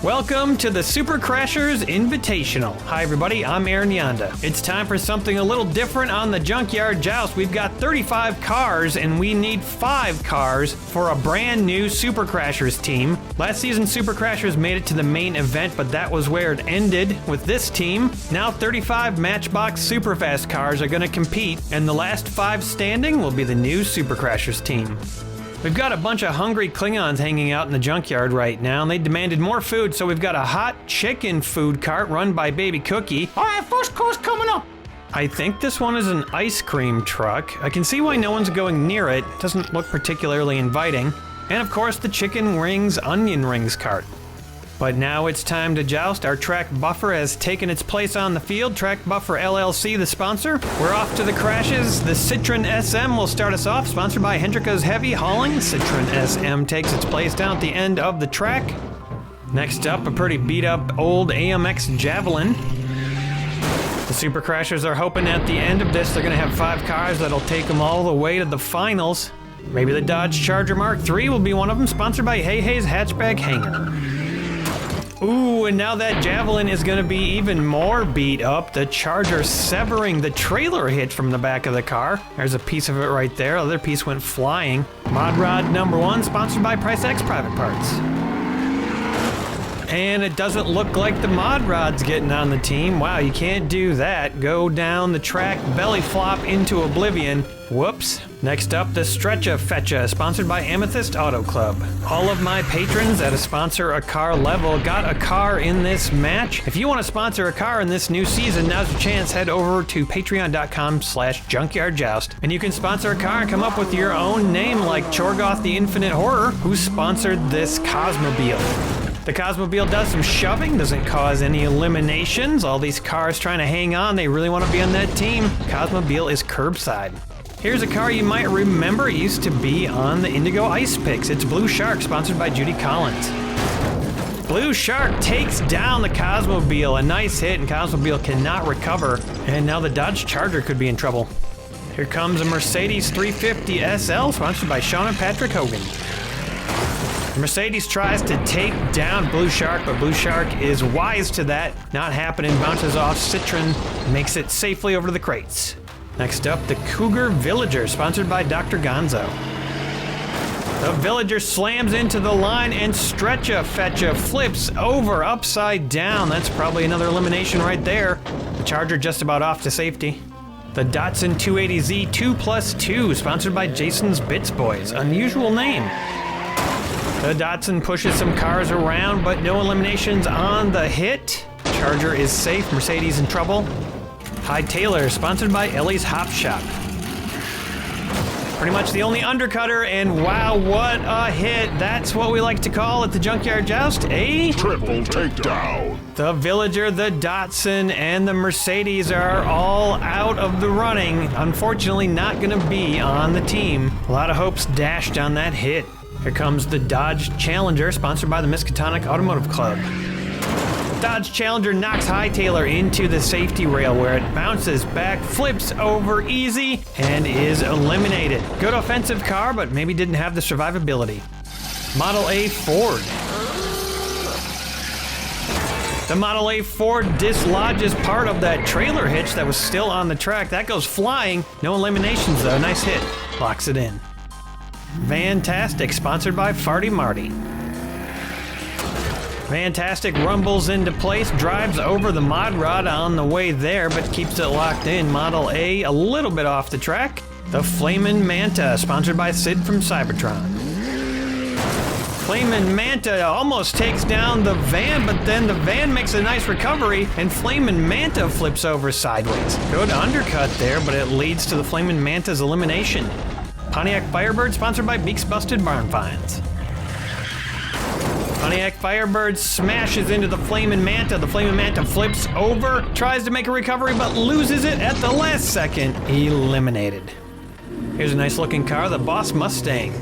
Welcome to the Super Crashers Invitational. Hi everybody, I'm Aaron Yonda. It's time for something a little different on the Junkyard Joust. We've got 35 cars and we need 5 cars for a brand new Super Crashers team. Last season Super Crashers made it to the main event, but that was where it ended with this team. Now 35 Matchbox Superfast cars are gonna compete, and the last 5 standing will be the new Super Crashers team. We've got a bunch of hungry Klingons hanging out in the junkyard right now, and they demanded more food, so we've got a hot chicken food cart run by Baby Cookie. Alright, first course coming up. I think this one is an ice cream truck. I can see why no one's going near it. It doesn't look particularly inviting. And of course, the chicken rings, onion rings cart. But now it's time to joust. Our track buffer has taken its place on the field. Track Buffer LLC, the sponsor. We're off to the crashes. The Citroen SM will start us off, sponsored by Hendrika's Heavy Hauling. Citroen SM takes its place down at the end of the track. Next up, a pretty beat up old AMX Javelin. The Super Crashers are hoping at the end of this they're gonna have 5 cars that'll take them all the way to the finals. Maybe the Dodge Charger Mark III will be one of them, sponsored by Hey Hey's Hatchback Hangar. Ooh, and now that Javelin is gonna be even more beat up. The Charger severing the trailer hitch from the back of the car. There's a piece of it right there. Other piece went flying. Mod Rod number 1, sponsored by Price X Private Parts. And it doesn't look like the Mod Rod's getting on the team. Wow, you can't do that. Go down the track, belly flop into oblivion. Whoops. Next up, the Stretcha Fetcha, sponsored by Amethyst Auto Club. All of my patrons at a sponsor a car level got a car in this match. If you want to sponsor a car in this new season, now's your chance. Head over to patreon.com/junkyardjoust and you can sponsor a car and come up with your own name, like Chorgoth the Infinite Horror, who sponsored this Cosmobile. The Cosmobile does some shoving, doesn't cause any eliminations. All these cars trying to hang on, they really want to be on that team. Cosmobile is curbside. Here's a car you might remember. It used to be on the Indigo Ice Picks. It's Blue Shark, sponsored by Judy Collins. Blue Shark takes down the Cosmobile. A nice hit, and Cosmobile cannot recover. And now the Dodge Charger could be in trouble. Here comes a Mercedes 350 SL, sponsored by Sean and Patrick Hogan. Mercedes tries to take down Blue Shark, but Blue Shark is wise to that. Not happening, bounces off Citroen, makes it safely over to the crates. Next up, the Cougar Villager, sponsored by Dr. Gonzo. The Villager slams into the line and Stretcha Fetcha flips over upside down. That's probably another elimination right there. The Charger just about off to safety. The Datsun 280Z 2+2, sponsored by Jason's Bits Boys. Unusual name. The Datsun pushes some cars around, but no eliminations on the hit. Charger is safe, Mercedes in trouble. High Taylor, sponsored by Ellie's Hop Shop. Pretty much the only undercutter, and wow, what a hit. That's what we like to call at the Junkyard Joust a Triple takedown. The Villager, the Datsun, and the Mercedes are all out of the running. Unfortunately, not gonna be on the team. A lot of hopes dashed on that hit. Here comes the Dodge Challenger, sponsored by the Miskatonic Automotive Club. Dodge Challenger knocks High Taylor into the safety rail where it bounces back, flips over easy, and is eliminated. Good offensive car, but maybe didn't have the survivability. Model A Ford. The Model A Ford dislodges part of that trailer hitch that was still on the track. That goes flying. No eliminations though, nice hit. Locks it in. Fantastic, sponsored by Farty Marty. Fantastic rumbles into place, drives over the Mod Rod on the way there, but keeps it locked in. Model A little bit off the track. The Flamin' Manta, sponsored by Sid from Cybertron. Flamin' Manta almost takes down the van, but then the van makes a nice recovery, and Flamin' Manta flips over sideways. Good undercut there, but it leads to the Flamin' Manta's elimination. Pontiac Firebird, sponsored by Beaks Busted Barn Finds. Pontiac Firebird smashes into the Flamin' Manta. The Flamin' Manta flips over, tries to make a recovery, but loses it at the last second. Eliminated. Here's a nice looking car, the Boss Mustang.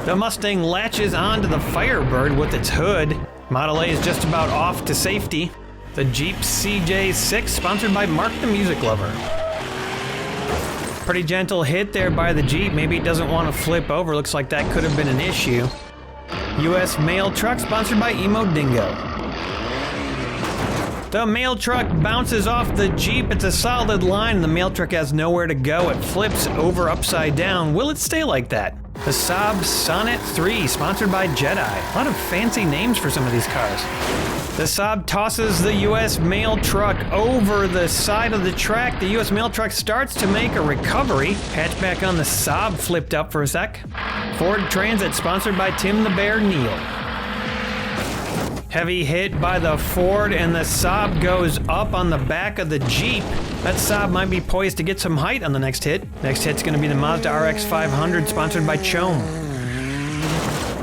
The Mustang latches onto the Firebird with its hood. Model A is just about off to safety. The Jeep CJ6, sponsored by Mark the Music Lover. Pretty gentle hit there by the Jeep. Maybe it doesn't want to flip over. Looks like that could have been an issue. U.S. mail truck sponsored by Emo Dingo. The mail truck bounces off the Jeep. It's a solid line and the mail truck has nowhere to go. It flips over upside down. Will it stay like that? The Saab Sonnet 3 sponsored by Jedi. A lot of fancy names for some of these cars. The Saab tosses the U.S. mail truck over the side of the track. The U.S. mail truck starts to make a recovery. Hatchback on the Saab flipped up for a sec. Ford Transit sponsored by Tim the Bear Neal. Heavy hit by the Ford and the Saab goes up on the back of the Jeep. That Saab might be poised to get some height on the next hit. Next hit's gonna be the Mazda RX 500 sponsored by Chome.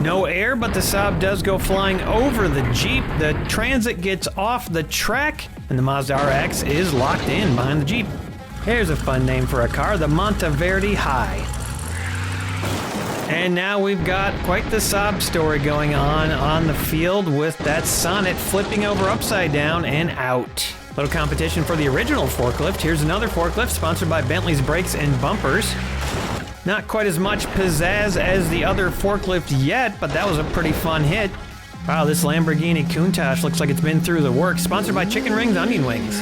No air, but the Saab does go flying over the Jeep. The Transit gets off the track and the Mazda RX is locked in behind the Jeep. Here's a fun name for a car, the Monteverde High. And now we've got quite the Saab story going on the field with that Sonnet flipping over upside down and out. Little competition for the original forklift. Here's another forklift sponsored by Bentley's Brakes and Bumpers. Not quite as much pizzazz as the other forklift yet, but that was a pretty fun hit. Wow, this Lamborghini Countach looks like it's been through the works. Sponsored by Chicken Rings Onion Wings.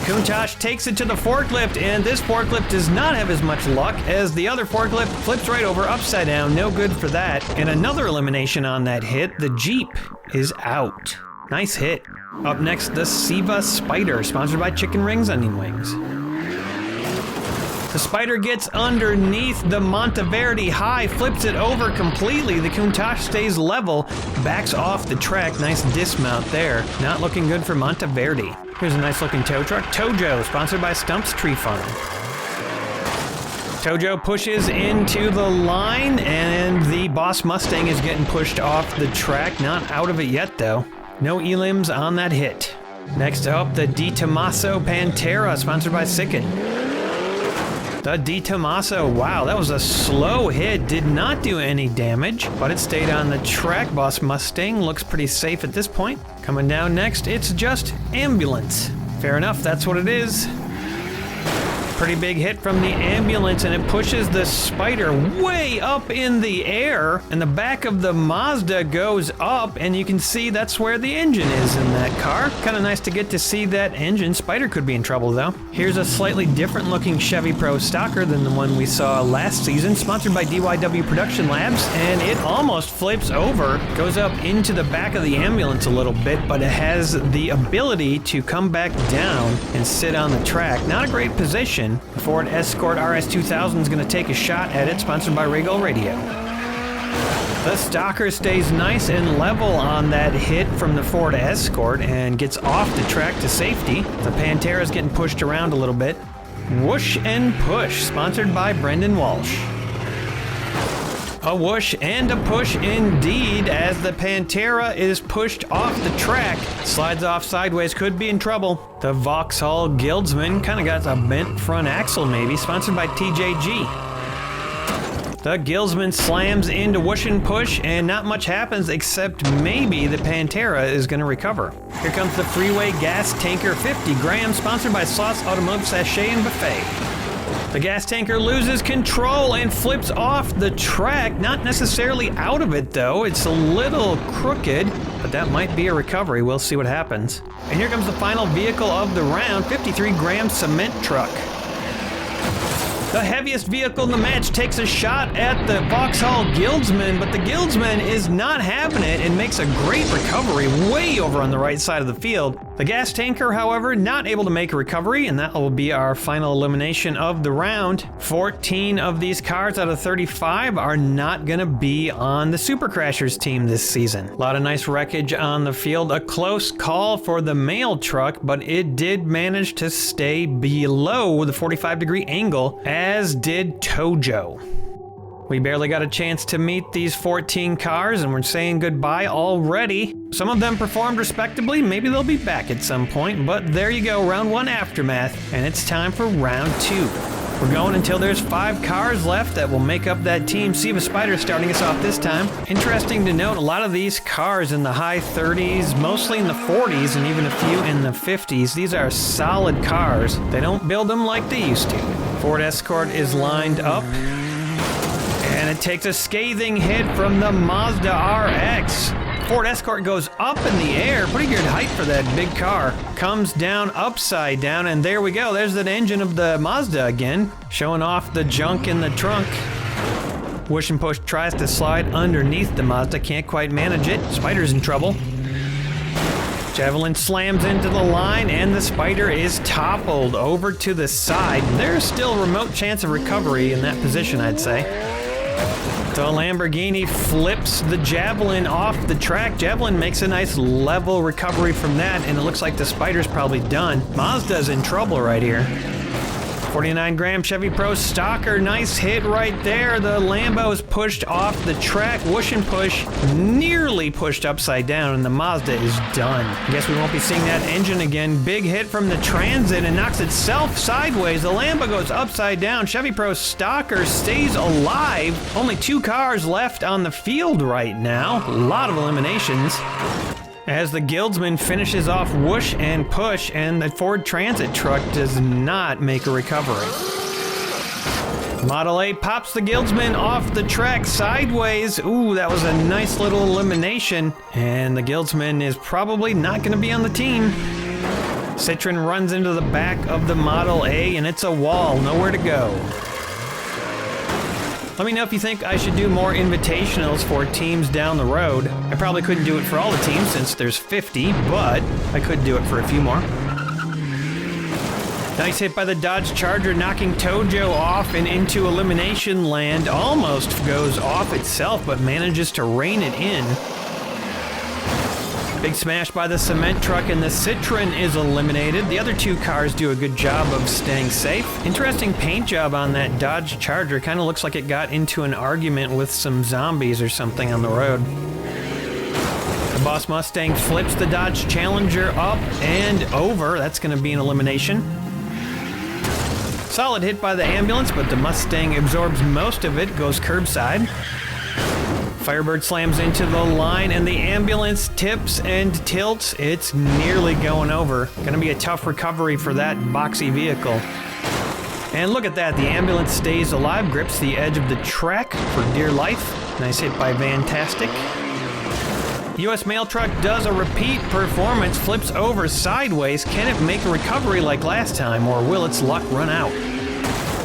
Countach takes it to the forklift, and this forklift does not have as much luck as the other forklift. Flips right over upside down, no good for that. And another elimination on that hit, the Jeep is out. Nice hit. Up next, the Siva Spider, sponsored by Chicken Rings Onion Wings. The Spider gets underneath the Monteverde High, flips it over completely. The Countach stays level, backs off the track. Nice dismount there. Not looking good for Monteverde. Here's a nice looking tow truck. Tojo, sponsored by Stump's Tree Farm. Tojo pushes into the line and the Boss Mustang is getting pushed off the track. Not out of it yet though. No elims on that hit. Next up, the Di Tommaso Pantera, sponsored by Sicken. The Di Tommaso, wow, that was a slow hit, did not do any damage, but it stayed on the track. Boss Mustang looks pretty safe at this point. Coming down next, it's just ambulance. Fair enough, that's what it is. Pretty big hit from the ambulance and it pushes the Spider way up in the air and the back of the Mazda goes up and you can see that's where the engine is in that car. Kind of nice to get to see that engine. Spider could be in trouble though. Here's a slightly different looking Chevy Pro Stocker than the one we saw last season, sponsored by DYW Production Labs, and it almost flips over, goes up into the back of the ambulance a little bit, but it has the ability to come back down and sit on the track. Not a great position. The Ford Escort RS2000 is going to take a shot at it, sponsored by Regal Radio. The Stalker stays nice and level on that hit from the Ford Escort and gets off the track to safety. The Pantera is getting pushed around a little bit. Whoosh and Push, sponsored by Brendan Walsh. A whoosh and a push indeed as the Pantera is pushed off the track. Slides off sideways, could be in trouble. The Vauxhall Guildsman kind of got a bent front axle maybe, sponsored by TJG. The Guildsman slams into whoosh and push and not much happens except maybe the Pantera is going to recover. Here comes the Freeway Gas Tanker 50 grams, sponsored by Sloss Automotive Sachet and Buffet. The gas tanker loses control and flips off the track. Not necessarily out of it though. It's a little crooked, but that might be a recovery. We'll see what happens. And here comes the final vehicle of the round, 53-gram cement truck. The heaviest vehicle in the match takes a shot at the Vauxhall Guildsman, but the Guildsman is not having it and makes a great recovery way over on the right side of the field. The gas tanker, however, not able to make a recovery, and that will be our final elimination of the round. 14 of these cars out of 35 are not going to be on the Super Crashers team this season. A lot of nice wreckage on the field. A close call for the mail truck, but it did manage to stay below the 45-degree angle, as did Tojo. We barely got a chance to meet these 14 cars and we're saying goodbye already. Some of them performed respectably, maybe they'll be back at some point, but there you go, round 1 aftermath, and it's time for round 2. We're going until there's 5 cars left that will make up that team. Siva Spider starting us off this time. Interesting to note, a lot of these cars in the high 30s, mostly in the 40s, and even a few in the 50s. These are solid cars. They don't build them like they used to. Ford Escort is lined up. And And it takes a scathing hit from the Mazda RX. Ford Escort goes up in the air, pretty good height for that big car. Comes down upside down, and there we go. There's that engine of the Mazda again, showing off the junk in the trunk. Whoosh and Push tries to slide underneath the Mazda, can't quite manage it. Spider's in trouble. Javelin slams into the line, and the Spider is toppled over to the side. There's still a remote chance of recovery in that position, I'd say. The Lamborghini flips the Javelin off the track. Javelin makes a nice level recovery from that, and it looks like the Spider's probably done. Mazda's in trouble right here. 49-gram Chevy Pro Stalker, nice hit right there. The Lambo is pushed off the track. Whoosh and Push nearly pushed upside down, and the Mazda is done. Guess we won't be seeing that engine again. Big hit from the Transit and knocks itself sideways. The Lambo goes upside down. Chevy Pro Stalker stays alive. Only 2 cars left on the field right now. A lot of eliminations. As the Guildsman finishes off Whoosh and Push, and the Ford Transit truck does not make a recovery. Model A pops the Guildsman off the track sideways. Ooh, that was a nice little elimination. And the Guildsman is probably not going to be on the team. Citroen runs into the back of the Model A, and it's a wall, nowhere to go. Let me know if you think I should do more invitationals for teams down the road. I probably couldn't do it for all the teams since there's 50, but I could do it for a few more. Nice hit by the Dodge Charger, knocking Tojo off and into elimination land. Almost goes off itself, but manages to rein it in. Big smash by the cement truck, and the Citroen is eliminated. The other 2 cars do a good job of staying safe. Interesting paint job on that Dodge Charger. Kind of looks like it got into an argument with some zombies or something on the road. The Boss Mustang flips the Dodge Challenger up and over. That's going to be an elimination. Solid hit by the ambulance, but the Mustang absorbs most of it, goes curbside. Firebird slams into the line, and the ambulance tips and tilts. It's nearly going over. Gonna be a tough recovery for that boxy vehicle. And look at that, the ambulance stays alive, grips the edge of the track for dear life. Nice hit by Vantastic. US Mail Truck does a repeat performance, flips over sideways. Can it make a recovery like last time, or will its luck run out?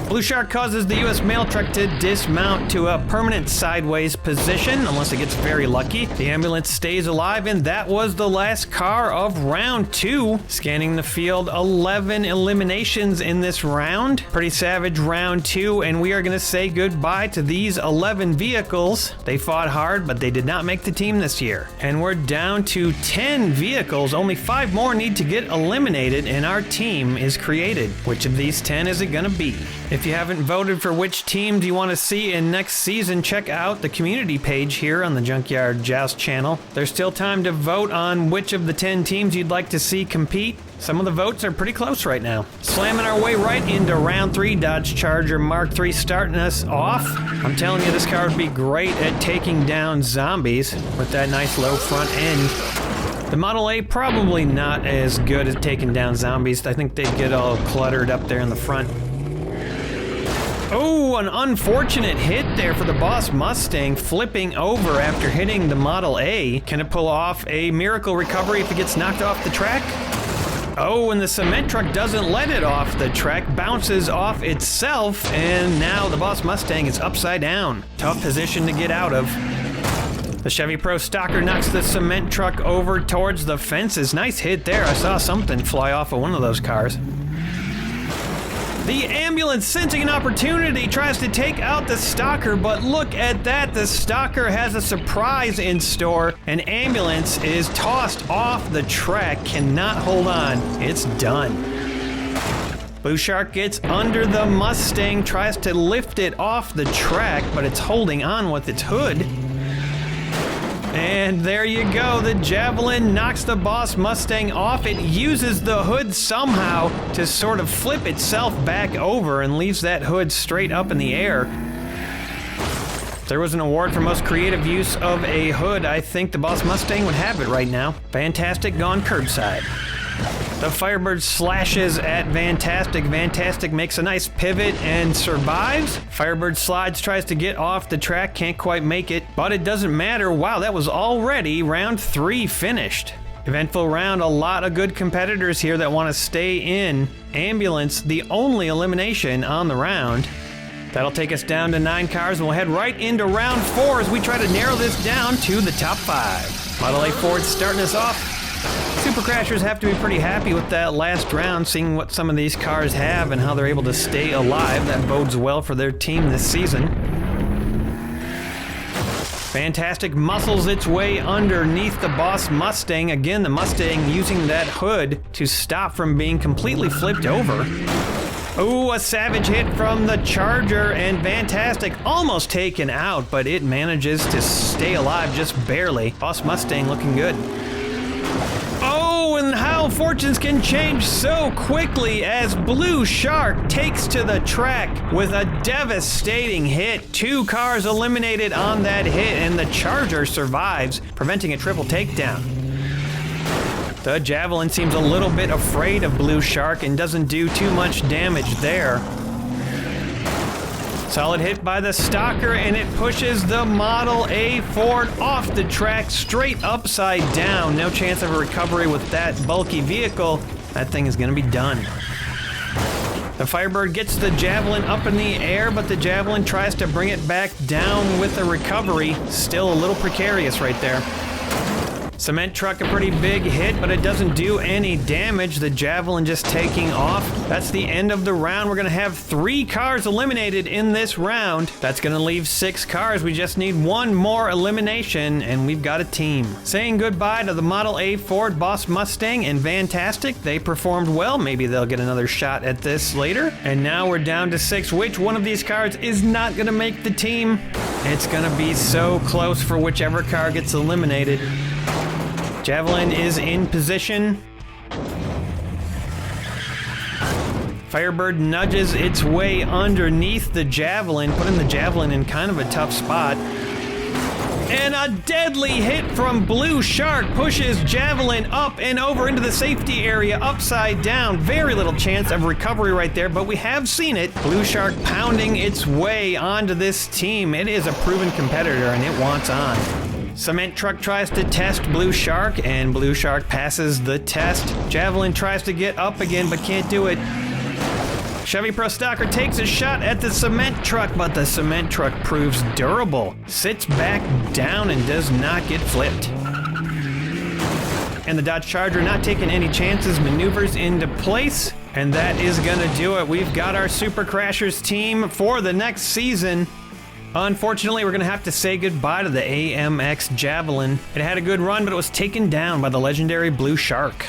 Blue Shark causes the US Mail Truck to dismount to a permanent sideways position, unless it gets very lucky. The ambulance stays alive, and that was the last car of round 2. Scanning the field, 11 eliminations in this round. Pretty savage round 2, and we are going to say goodbye to these 11 vehicles. They fought hard, but they did not make the team this year. And we're down to 10 vehicles. Only 5 more need to get eliminated, and our team is created. Which of these 10 is it going to be? If you haven't voted for which team do you want to see in next season, check out the community page here on the Junkyard Joust channel. There's still time to vote on which of the 10 teams you'd like to see compete. Some of the votes are pretty close right now. Slamming our way right into round 3, Dodge Charger Mark III starting us off. I'm telling you, this car would be great at taking down zombies with that nice low front end. The Model A probably not as good at taking down zombies. I think they'd get all cluttered up there in the front. Oh, an unfortunate hit there for the Boss Mustang, flipping over after hitting the Model A. Can it pull off a miracle recovery if it gets knocked off the track? Oh, and the cement truck doesn't let it off the track, bounces off itself, and now the Boss Mustang is upside down. Tough position to get out of. The Chevy Pro Stalker knocks the cement truck over towards the fences. Nice hit there. I saw something fly off of one of those cars. The ambulance, sensing an opportunity, tries to take out the Stalker, but look at that. The Stalker has a surprise in store. An ambulance is tossed off the track, cannot hold on. It's done. Blue Shark gets under the Mustang, tries to lift it off the track, but it's holding on with its hood. And there you go, the Javelin knocks the Boss Mustang off. It uses the hood somehow to sort of flip itself back over and leaves that hood straight up in the air. If there was an award for most creative use of a hood, I think the Boss Mustang would have it right now. Fantastic, gone curbside. The Firebird slashes at Fantastic. Fantastic makes a nice pivot and survives. Firebird slides, tries to get off the track, can't quite make it, but it doesn't matter. Wow, that was already round 3 finished. Eventful round, a lot of good competitors here that want to stay in. Ambulance, the only elimination on the round. That'll take us down to 9 cars, and we'll head right into round 4 as we try to narrow this down to the top 5. Model A Ford starting us off. Super Crashers have to be pretty happy with that last round, seeing what some of these cars have and how they're able to stay alive. That bodes well for their team this season. Fantastic muscles its way underneath the Boss Mustang. Again, the Mustang using that hood to stop from being completely flipped over. Ooh, a savage hit from the Charger, and Fantastic almost taken out, but it manages to stay alive just barely. Boss Mustang looking good. Oh, and how fortunes can change so quickly as Blue Shark takes to the track with a devastating hit. 2 cars eliminated on that hit, and the Charger survives, preventing a triple takedown. The Javelin seems a little bit afraid of Blue Shark and doesn't do too much damage there. Solid hit by the Stalker, and it pushes the Model A Ford off the track straight upside down. No chance of a recovery with that bulky vehicle. That thing is going to be done. The Firebird gets the Javelin up in the air, but the Javelin tries to bring it back down with a recovery. Still a little precarious right there. Cement Truck, a pretty big hit, but it doesn't do any damage. The Javelin just taking off. That's the end of the round. We're going to have 3 cars eliminated in this round. That's going to leave 6 cars. We just need 1 more elimination, and we've got a team. Saying goodbye to the Model A Ford, Boss Mustang, and Fantastic. They performed well. Maybe they'll get another shot at this later. And now we're down to 6. Which one of these cars is not going to make the team? It's going to be so close for whichever car gets eliminated. Javelin is in position. Firebird nudges its way underneath the Javelin, putting the Javelin in kind of a tough spot. And a deadly hit from Blue Shark pushes Javelin up and over into the safety area, upside down. Very little chance of recovery right there, but we have seen it. Blue Shark pounding its way onto this team. It is a proven competitor, and it wants on. Cement Truck tries to test Blue Shark, and Blue Shark passes the test. Javelin tries to get up again, but can't do it. Chevy Pro Stalker takes a shot at the Cement Truck, but the Cement Truck proves durable. Sits back down and does not get flipped. And the Dodge Charger, not taking any chances, maneuvers into place, and that is gonna do it. We've got our Super Crashers team for the next season. Unfortunately, we're going to have to say goodbye to the AMX Javelin. It had a good run, but it was taken down by the legendary Blue Shark.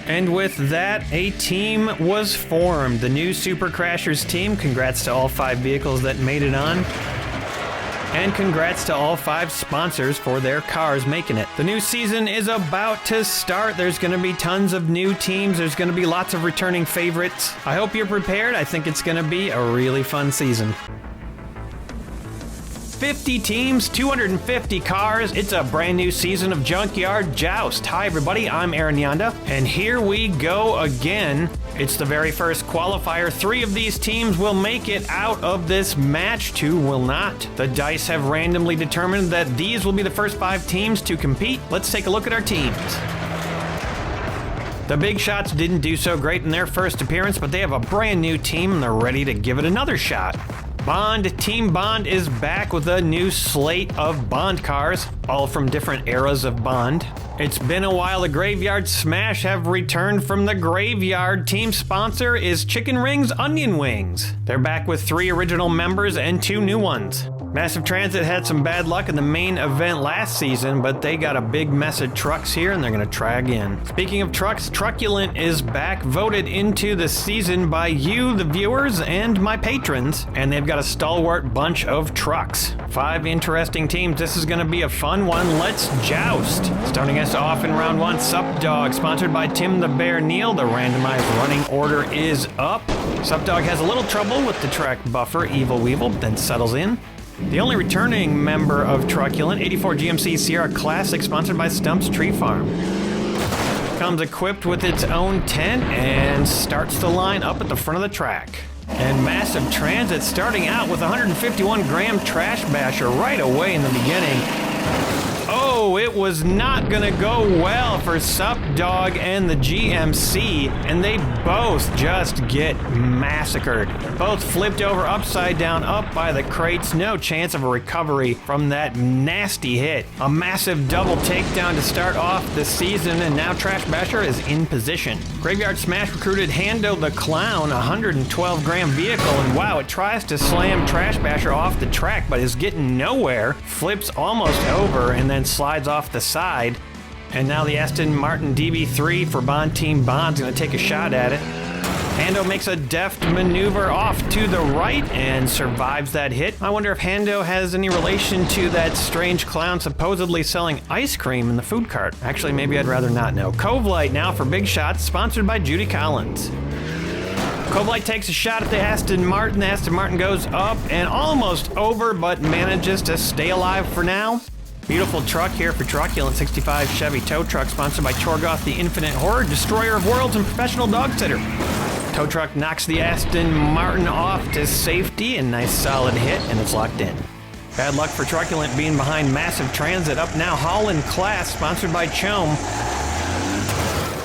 And with that, a team was formed. The new Super Crashers team. Congrats to all 5 vehicles that made it on. And congrats to all 5 sponsors for their cars making it. The new season is about to start. There's going to be tons of new teams. There's going to be lots of returning favorites. I hope you're prepared. I think it's going to be a really fun season. 50 teams, 250 cars. It's a brand new season of Junkyard Joust. Hi everybody, I'm Aaron Yonda, and here we go again. It's the very first qualifier. 3 of these teams will make it out of this match, 2 will not. The dice have randomly determined that these will be the first 5 teams to compete. Let's take a look at our teams. The Big Shots didn't do so great in their first appearance, but they have a brand new team and they're ready to give it another shot. Team Bond is back with a new slate of Bond cars, all from different eras of Bond. It's been a while. The Graveyard Smash have returned from the graveyard. Team sponsor is Chicken Rings Onion Wings. They're back with 3 original members and 2 new ones. Massive Transit had some bad luck in the main event last season, but they got a big mess of trucks here and they're going to try again. Speaking of trucks, Truculent is back, voted into the season by you, the viewers, and my patrons, and they've got a stalwart bunch of trucks. 5 interesting teams. This is going to be a fun one. Let's joust. Starting us off in round 1, Sup Dog, sponsored by Tim the Bear Neal. The randomized running order is up. Sup Dog has a little trouble with the track buffer, Evil Weevil, then settles in. The only returning member of Truculent, 84 GMC Sierra Classic, sponsored by Stump's Tree Farm. Comes equipped with its own tent and starts the line up at the front of the track. And Massive Transit starting out with a 151 gram trash basher right away in the beginning. Oh, it was not gonna go well for Sup Dog and the GMC, and they both just get massacred. Both flipped over upside down up by the crates, no chance of a recovery from that nasty hit. A massive double takedown to start off the season, and now Trash Basher is in position. Graveyard Smash recruited Hando the Clown, a 112 gram vehicle, and wow, it tries to slam Trash Basher off the track, but is getting nowhere, flips almost over, and then slides off the side. And now the Aston Martin DB3 for Bond Team Bond's gonna take a shot at it. Hando makes a deft maneuver off to the right and survives that hit. I wonder if Hando has any relation to that strange clown supposedly selling ice cream in the food cart. Actually, maybe I'd rather not know. Cove Light now for Big Shots, sponsored by Judy Collins. Cove Light takes a shot at the Aston Martin. The Aston Martin goes up and almost over, but manages to stay alive for now. Beautiful truck here for Truculent 65 Chevy tow truck, sponsored by Chorgoth, the Infinite Horror, Destroyer of Worlds, and Professional Dog Sitter. Tow truck knocks the Aston Martin off to safety, a nice solid hit, and it's locked in. Bad luck for Truculent being behind Massive Transit. Up now, Holland Class, sponsored by Chome.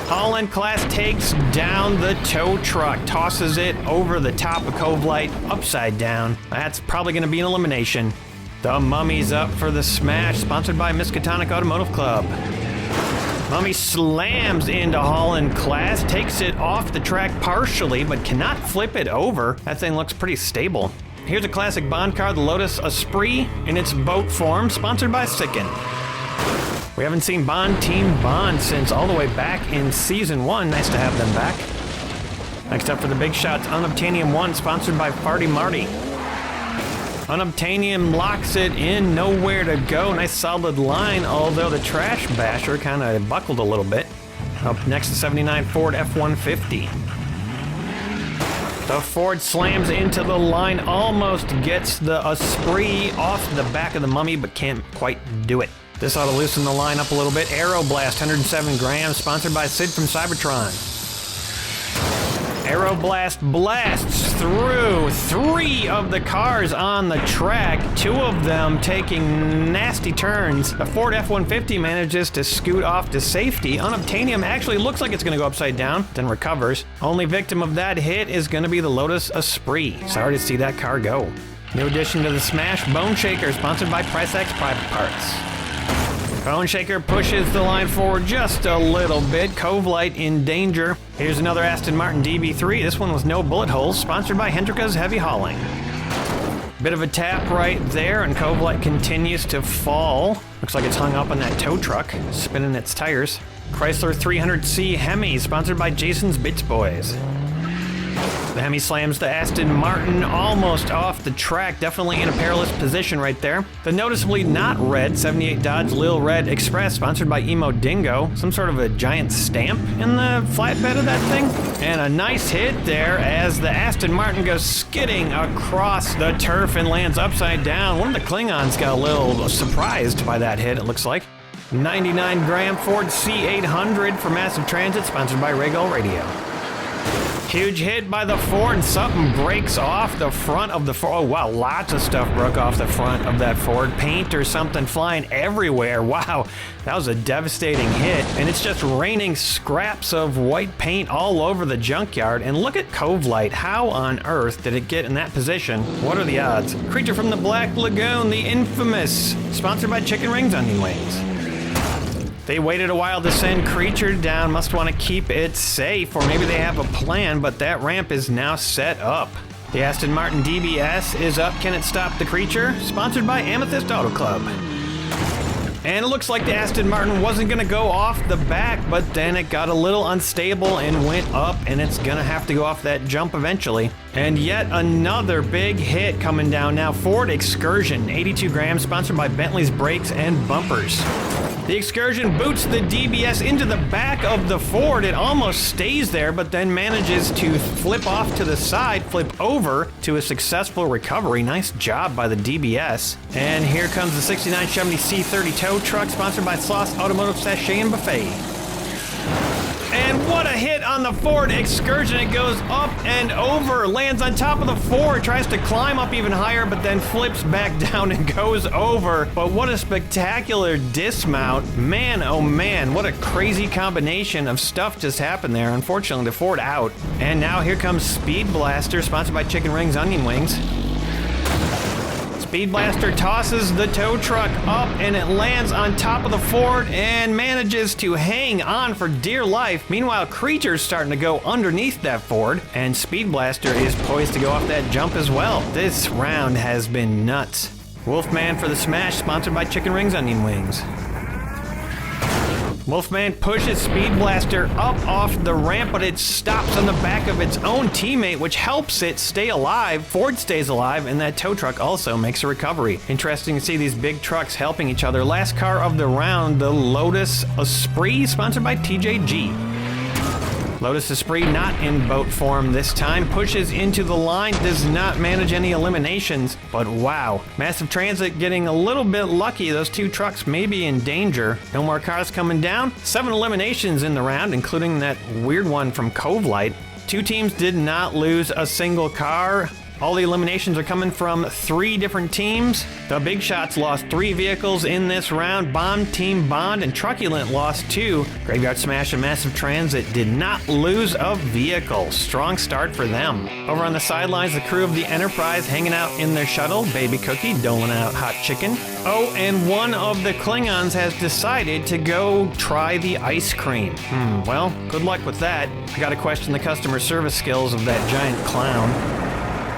Holland Class takes down the tow truck, tosses it over the top of Cove Light, upside down. That's probably going to be an elimination. The Mummy's up for the smash, sponsored by Miskatonic Automotive Club. Mummy slams into Holland Class, takes it off the track partially, but cannot flip it over. That thing looks pretty stable. Here's a classic Bond car, the Lotus Esprit, in its boat form, sponsored by Sicken. We haven't seen Bond Team Bond since all the way back in Season 1. Nice to have them back. Next up for the Big Shots, Unobtainium 1, sponsored by Farty Marty. Unobtainium locks it in, nowhere to go. Nice solid line, although the Trash Basher kind of buckled a little bit. Up next, the 79 Ford F-150. The Ford slams into the line, almost gets the Esprit off the back of the Mummy, but can't quite do it. This ought to loosen the line up a little bit. Aeroblast, 107 grams, sponsored by Sid from Cybertron. Aeroblast blasts through 3 of the cars on the track, 2 of them taking nasty turns. The Ford F-150 manages to scoot off to safety. Unobtainium actually looks like it's going to go upside down, then recovers. Only victim of that hit is going to be the Lotus Esprit. Sorry to see that car go. New addition to the Smash, Bone Shaker, sponsored by Price X Private Parts. Bone Shaker pushes the line forward just a little bit. Cove Light in danger. Here's another Aston Martin DB3. This one with no bullet holes, sponsored by Hendrika's Heavy Hauling. Bit of a tap right there, and Cove Light continues to fall. Looks like it's hung up on that tow truck, spinning its tires. Chrysler 300C Hemi, sponsored by Jason's Bits Boys. The Hemi slams the Aston Martin almost off the track, definitely in a perilous position right there. The noticeably not red 78 Dodge Lil Red Express, sponsored by Emo Dingo. Some sort of a giant stamp in the flatbed of that thing. And a nice hit there as the Aston Martin goes skidding across the turf and lands upside down. One of the Klingons got a little surprised by that hit, it looks like. 99 gram Ford C800 for Massive Transit, sponsored by Regal Radio. Huge hit by the Ford. Something breaks off the front of the Ford. Oh, wow, lots of stuff broke off the front of that Ford. Paint or something flying everywhere. Wow, that was a devastating hit. And it's just raining scraps of white paint all over the junkyard. And look at Cove Light. How on earth did it get in that position? What are the odds? Creature from the Black Lagoon, the infamous. Sponsored by Chicken Rings Onion Wings. They waited a while to send Creature down, must want to keep it safe, or maybe they have a plan, but that ramp is now set up. The Aston Martin DBS is up. Can it stop the Creature? Sponsored by Amethyst Auto Club. And it looks like the Aston Martin wasn't going to go off the back, but then it got a little unstable and went up, and it's going to have to go off that jump eventually. And yet another big hit coming down now. Ford Excursion, 82 grams, sponsored by Bentley's Brakes and Bumpers. The Excursion boots the DBS into the back of the Ford. It almost stays there, but then manages to flip off to the side, flip over to a successful recovery. Nice job by the DBS. And here comes the 69 Chevy C30 tow truck, sponsored by Sloss Automotive Sachet and Buffet. And what a hit on the Ford Excursion. It goes up and over, lands on top of the Ford, tries to climb up even higher, but then flips back down and goes over. But what a spectacular dismount. Man, oh man, what a crazy combination of stuff just happened there. Unfortunately, the Ford out. And now here comes Speed Blaster, sponsored by Chicken Rings Onion Wings. Speed Blaster tosses the tow truck up and it lands on top of the Ford and manages to hang on for dear life. Meanwhile, Creature's starting to go underneath that Ford and Speed Blaster is poised to go off that jump as well. This round has been nuts. Wolfman for the smash, sponsored by Chicken Rings Onion Wings. Wolfman pushes Speed Blaster up off the ramp, but it stops on the back of its own teammate, which helps it stay alive. Ford stays alive, and that tow truck also makes a recovery. Interesting to see these big trucks helping each other. Last car of the round, the Lotus Esprit, sponsored by TJG. Lotus Esprit not in boat form this time, pushes into the line, does not manage any eliminations, but wow. Massive Transit getting a little bit lucky. Those two trucks may be in danger. No more cars coming down. 7 eliminations in the round, including that weird one from Cove Light. 2 teams did not lose a single car. All the eliminations are coming from 3 different teams. The Big Shots lost 3 vehicles in this round. Bomb Team Bond and Truculent lost 2. Graveyard Smash and Massive Transit did not lose a vehicle. Strong start for them. Over on the sidelines, the crew of the Enterprise hanging out in their shuttle. Baby Cookie doling out hot chicken. Oh, and one of the Klingons has decided to go try the ice cream. Well, good luck with that. I gotta question the customer service skills of that giant clown.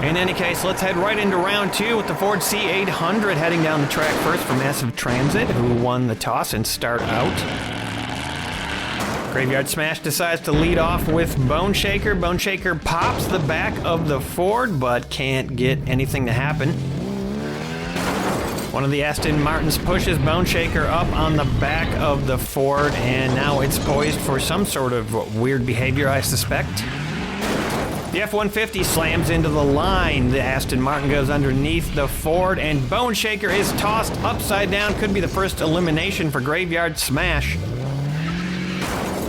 In any case, let's head right into round 2 with the Ford C800 heading down the track first for Massive Transit, who won the toss and start out. Graveyard Smash decides to lead off with Bone Shaker. Bone Shaker pops the back of the Ford, but can't get anything to happen. One of the Aston Martins pushes Bone Shaker up on the back of the Ford, and now it's poised for some sort of weird behavior, I suspect. The F-150 slams into the line. The Aston Martin goes underneath the Ford, and Bone Shaker is tossed upside down. Could be the first elimination for Graveyard Smash.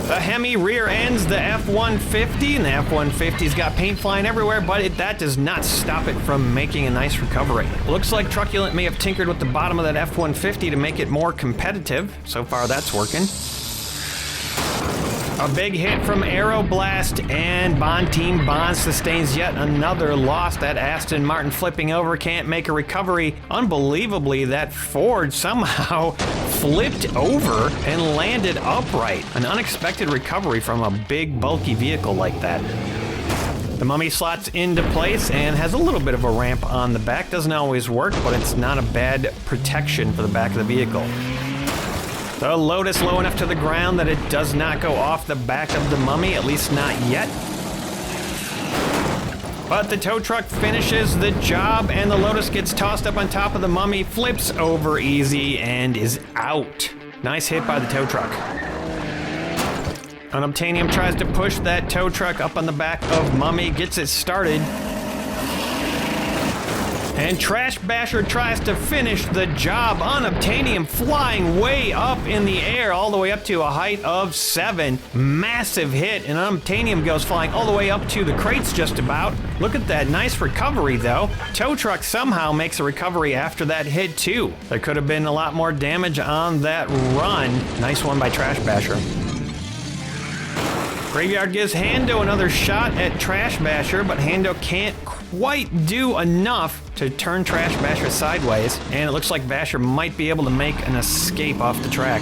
The Hemi rear ends the F-150, and the F-150's got paint flying everywhere, but that does not stop it from making a nice recovery. Looks like Truculent may have tinkered with the bottom of that F-150 to make it more competitive. So far, that's working. A big hit from Aeroblast, and Bond Team Bond sustains yet another loss. That Aston Martin flipping over, can't make a recovery. Unbelievably, that Ford somehow flipped over and landed upright. An unexpected recovery from a big, bulky vehicle like that. The Mummy slots into place and has a little bit of a ramp on the back. Doesn't always work, but it's not a bad protection for the back of the vehicle. The Lotus low enough to the ground that it does not go off the back of the Mummy, at least not yet. But the tow truck finishes the job, and the Lotus gets tossed up on top of the Mummy, flips over easy, and is out. Nice hit by the tow truck. Unobtainium tries to push that tow truck up on the back of Mummy, gets it started. And Trash Basher tries to finish the job. Unobtainium flying way up in the air, all the way up to a height of 7. Massive hit, and Unobtainium goes flying all the way up to the crates just about. Look at that, nice recovery though. Tow truck somehow makes a recovery after that hit too. There could have been a lot more damage on that run. Nice one by Trash Basher. Graveyard gives Hando another shot at Trash Basher, but Hando can't quite do enough to turn Trash Basher sideways, and it looks like Basher might be able to make an escape off the track.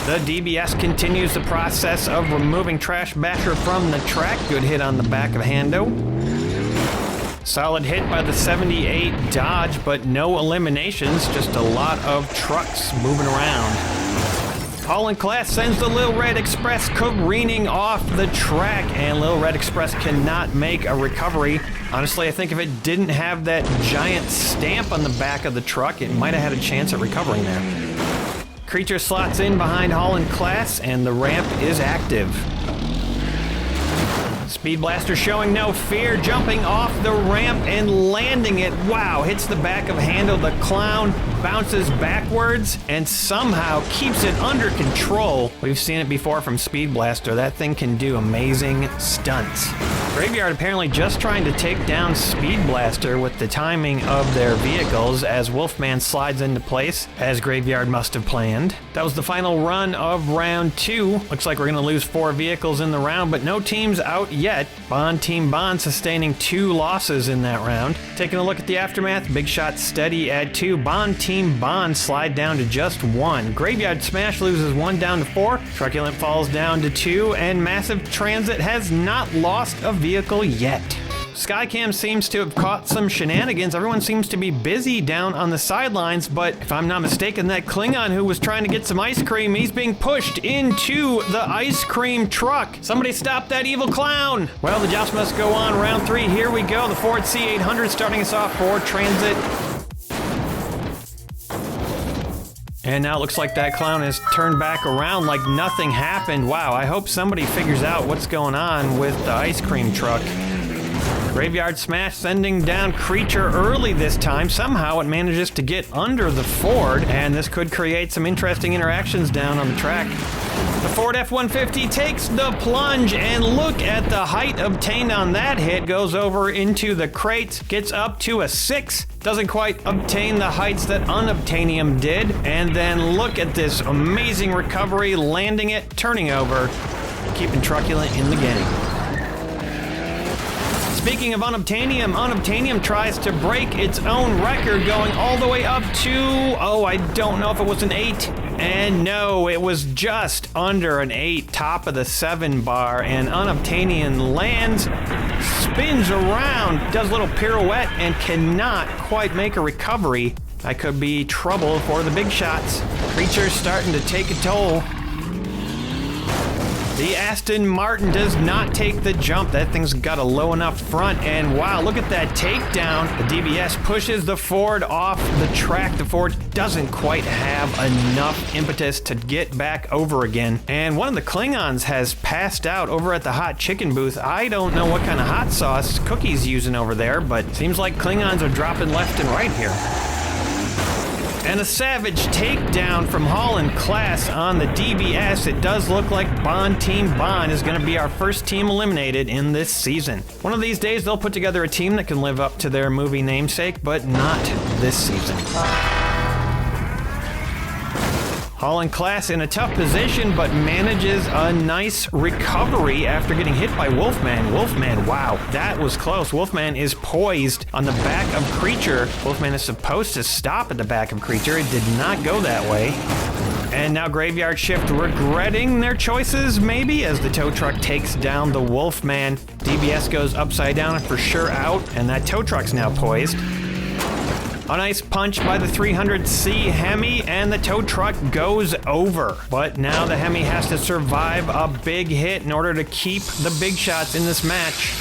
The DBS continues the process of removing Trash Basher from the track. Good hit on the back of Hando. Solid hit by the 78 Dodge, but no eliminations, just a lot of trucks moving around. All in Class sends the Lil Red Express careening off the track, and Lil Red Express cannot make a recovery. Honestly, I think if it didn't have that giant stamp on the back of the truck, it might have had a chance at recovering there. Creature slots in behind Hall and Class, and the ramp is active. Speed Blaster showing no fear, jumping off the ramp and landing it. Wow, hits the back of Hando the Clown. bounces backwards and somehow keeps it under control. We've seen it before from Speed Blaster. That thing can do amazing stunts. Graveyard apparently just trying to take down Speed Blaster with the timing of their vehicles as Wolfman slides into place, as Graveyard must have planned. That was the final run of round 2. Looks like we're going to lose 4 vehicles in the round, but no teams out yet. Team Bond sustaining 2 losses in that round. Taking a look at the aftermath, Big Shot steady at 2. Team Bond slide down to just 1. Graveyard Smash loses 1 down to 4. Truculent falls down to 2, and Massive Transit has not lost a vehicle yet. Skycam seems to have caught some shenanigans. Everyone seems to be busy down on the sidelines, but if I'm not mistaken, that Klingon who was trying to get some ice cream, he's being pushed into the ice cream truck. Somebody stop that evil clown. Well, the joust must go on. Round 3, here we go. The Ford C800 starting us off for Transit. And now it looks like that clown has turned back around like nothing happened. Wow, I hope somebody figures out what's going on with the ice cream truck. Graveyard Smash sending down Creature early this time. Somehow it manages to get under the Ford, and this could create some interesting interactions down on the track. The Ford F-150 takes the plunge, and look at the height obtained on that hit. Goes over into the crates, gets up to a 6. Doesn't quite obtain the heights that Unobtainium did. And then look at this amazing recovery, landing it, turning over, keeping Truculent in the game. Speaking of Unobtainium, Unobtainium tries to break its own record, going all the way up to, oh, I don't know if it was an 8. And no, it was just under an 8, top of the 7 bar, and Unobtainium lands, spins around, does a little pirouette, and cannot quite make a recovery. That could be trouble for the big shots. Creature's starting to take a toll. The Aston Martin does not take the jump. That thing's got a low enough front, and wow, look at that takedown. The DBS pushes the Ford off the track. The Ford doesn't quite have enough impetus to get back over again. And one of the Klingons has passed out over at the hot chicken booth. I don't know what kind of hot sauce Cookie's using over there, but seems like Klingons are dropping left and right here. And a savage takedown from Hall and Class on the DBS. It does look like Team Bond is going to be our first team eliminated in this season. One of these days, they'll put together a team that can live up to their movie namesake, but not this season. Hall and Class in a tough position, but manages a nice recovery after getting hit by Wolfman. Wolfman, wow, that was close. Wolfman is poised on the back of Creature. Wolfman is supposed to stop at the back of Creature. It did not go that way. And now Graveyard Shift regretting their choices, maybe, as the tow truck takes down the Wolfman. DBS goes upside down and for sure out, and that tow truck's now poised. A nice punch by the 300C Hemi, and the tow truck goes over. But now the Hemi has to survive a big hit in order to keep the big shots in this match.